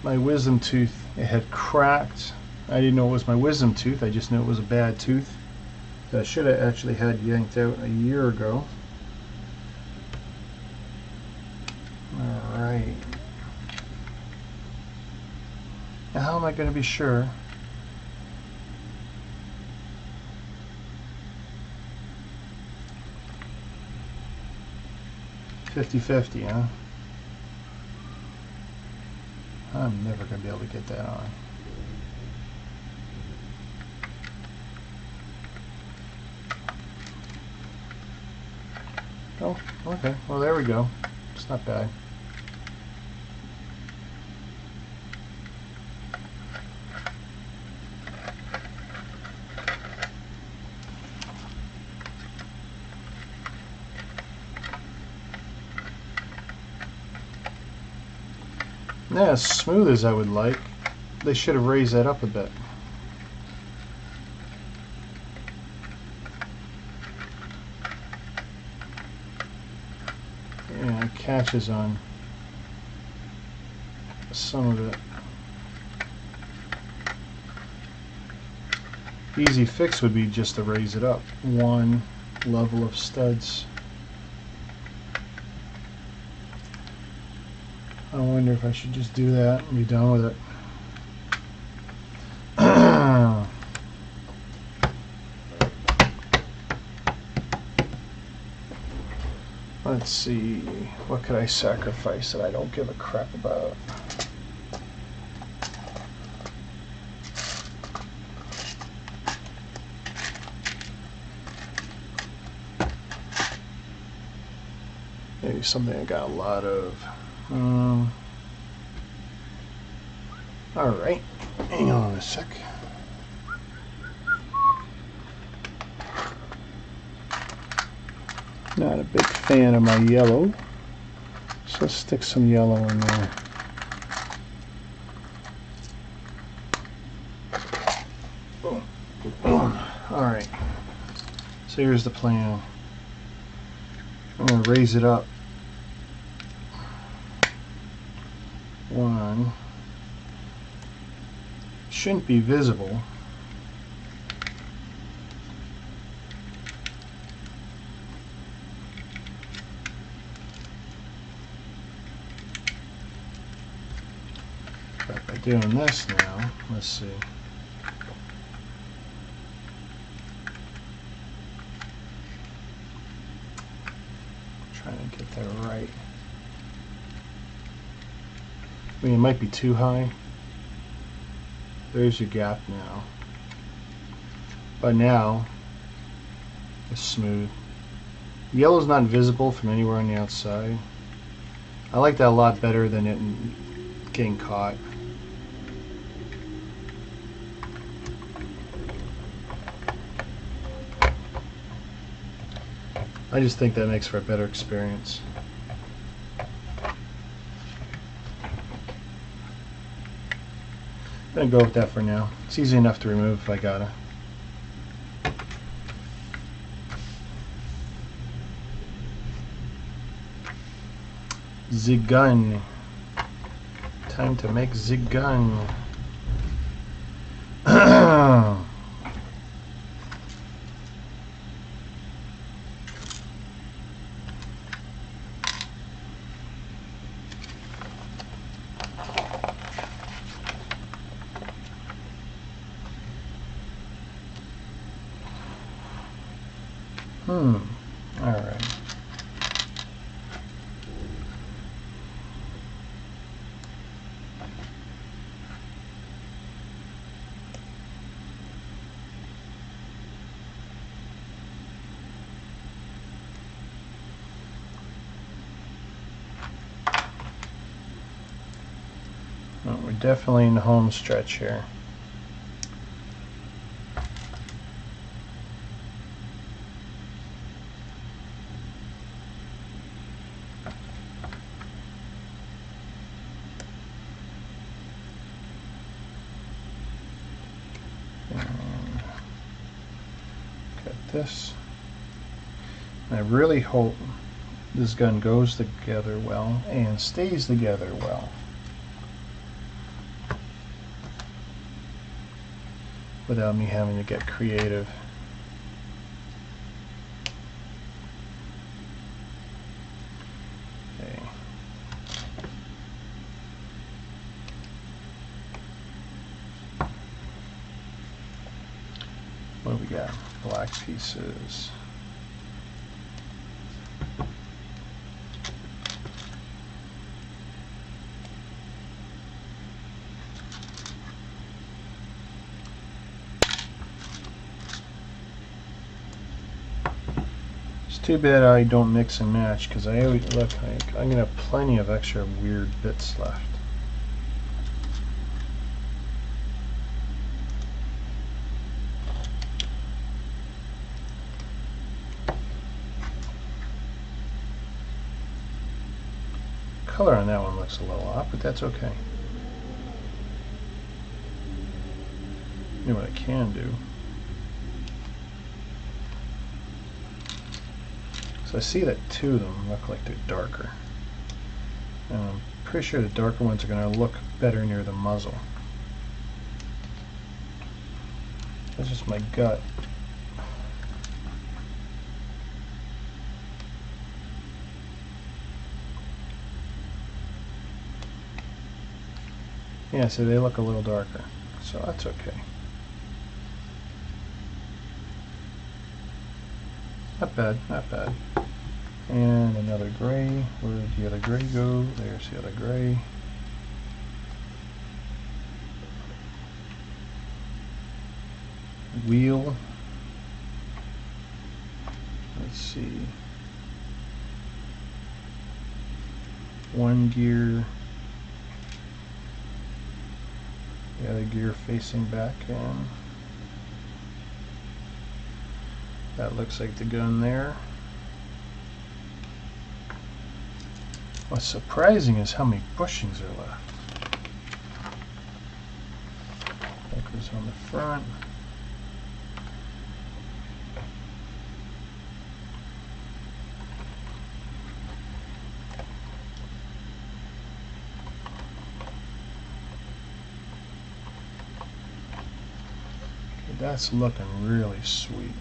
My wisdom tooth, it had cracked I didn't know it was my wisdom tooth. I just knew it was a bad tooth that I should have actually had yanked out a year ago. Alright. Now how am I going to be sure? $50-50, huh? I'm never going to be able to get that on. Oh, okay. Well, there we go. It's not bad. Not as smooth as I would like. They should have raised that up a bit. Yeah, it catches on some of it. Easy fix would be just to raise it up one level of studs. I wonder if I should just do that and be done with it. Let's see, what could I sacrifice that I don't give a crap about? Maybe something I got a lot of. Alright, hang on a sec. Not a big fan of my yellow, so let's stick some yellow in there. Boom, boom. Alright, so here's the plan. I'm going to raise it up. One. Shouldn't be visible. But by doing this now, let's see. Trying to get that right. I mean, it might be too high. There's your gap now. But now, it's smooth. Yellow's not visible from anywhere on the outside. I like that a lot better than it getting caught. I just think that makes for a better experience. I'm gonna go with that for now. It's easy enough to remove if I gotta. The gun. Time to make the gun. All right. Well, we're definitely in the home stretch here. This. And I really hope this gun goes together well and stays together well. without me having to get creative. Okay. What do we got? Black pieces. Too bad I don't mix and match, because I always look like I'm gonna have plenty of extra weird bits left. Color on that one looks a little off, but that's okay. You know what I can do? So I see that two of them look like they're darker. And I'm pretty sure the darker ones are going to look better near the muzzle. That's just my gut. Yeah, so they look a little darker. So that's okay. Not bad, not bad. And another gray. Where did the other gray go? There's the other gray. Wheel. Let's see. One gear. The other gear facing back in. That looks like the gun there. What's surprising is how many bushings are left. That goes on the front. Okay, that's looking really sweet.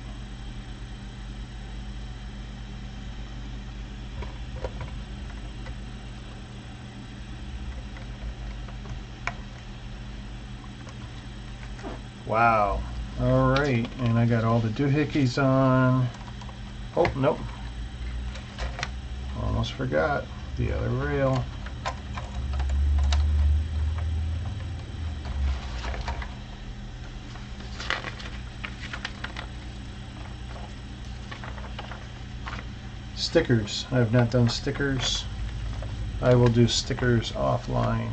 Wow. Alright, and I got all the doohickeys on. Oh, nope. Almost forgot the other rail. Stickers. I have not done stickers. I will do stickers offline.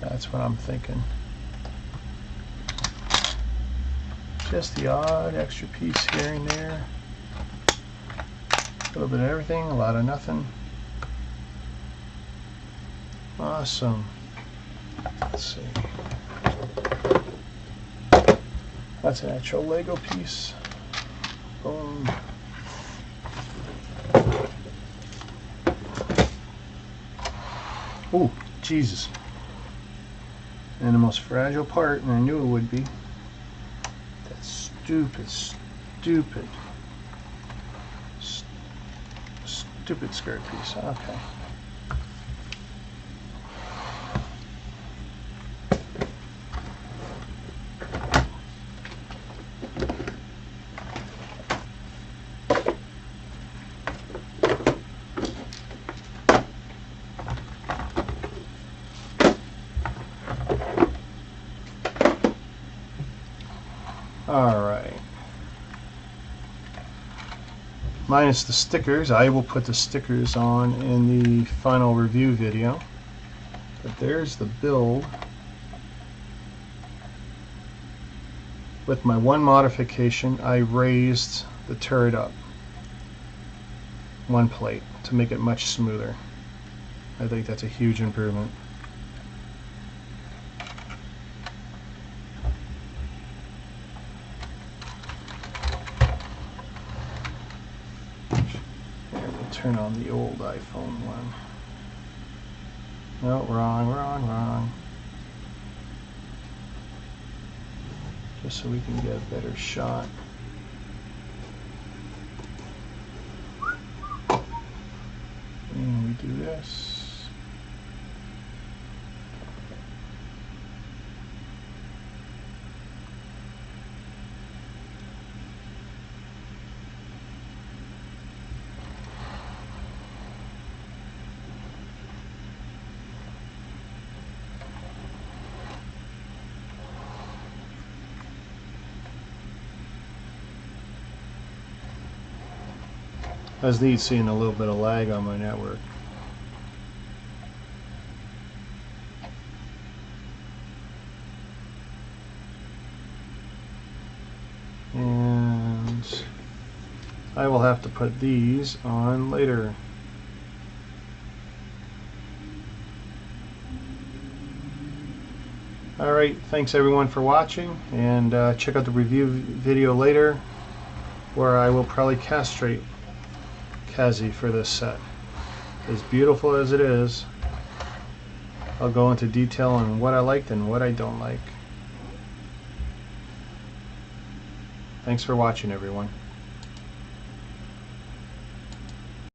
That's what I'm thinking. Just the odd extra piece here and there. A little bit of everything, a lot of nothing. Awesome. Let's see. That's an actual Lego piece. Boom. Oh, Jesus. And the most fragile part, and I knew it would be. Stupid skirt piece. Okay. All right. Minus the stickers. I will put the stickers on in the final review video. But there's the build with my one modification. I raised the turret up one plate to make it much smoother. I think that's a huge improvement. Turn on the old iPhone one. No, wrong. just so we can get a better shot. And we do this. As neat seeing a little bit of lag on my network. And I will have to put these on later. Alright, thanks everyone for watching, and check out the review video later where I will probably castrate Kazi for this set. As beautiful as it is, I'll go into detail on what I liked and what I don't like. Thanks for watching, everyone.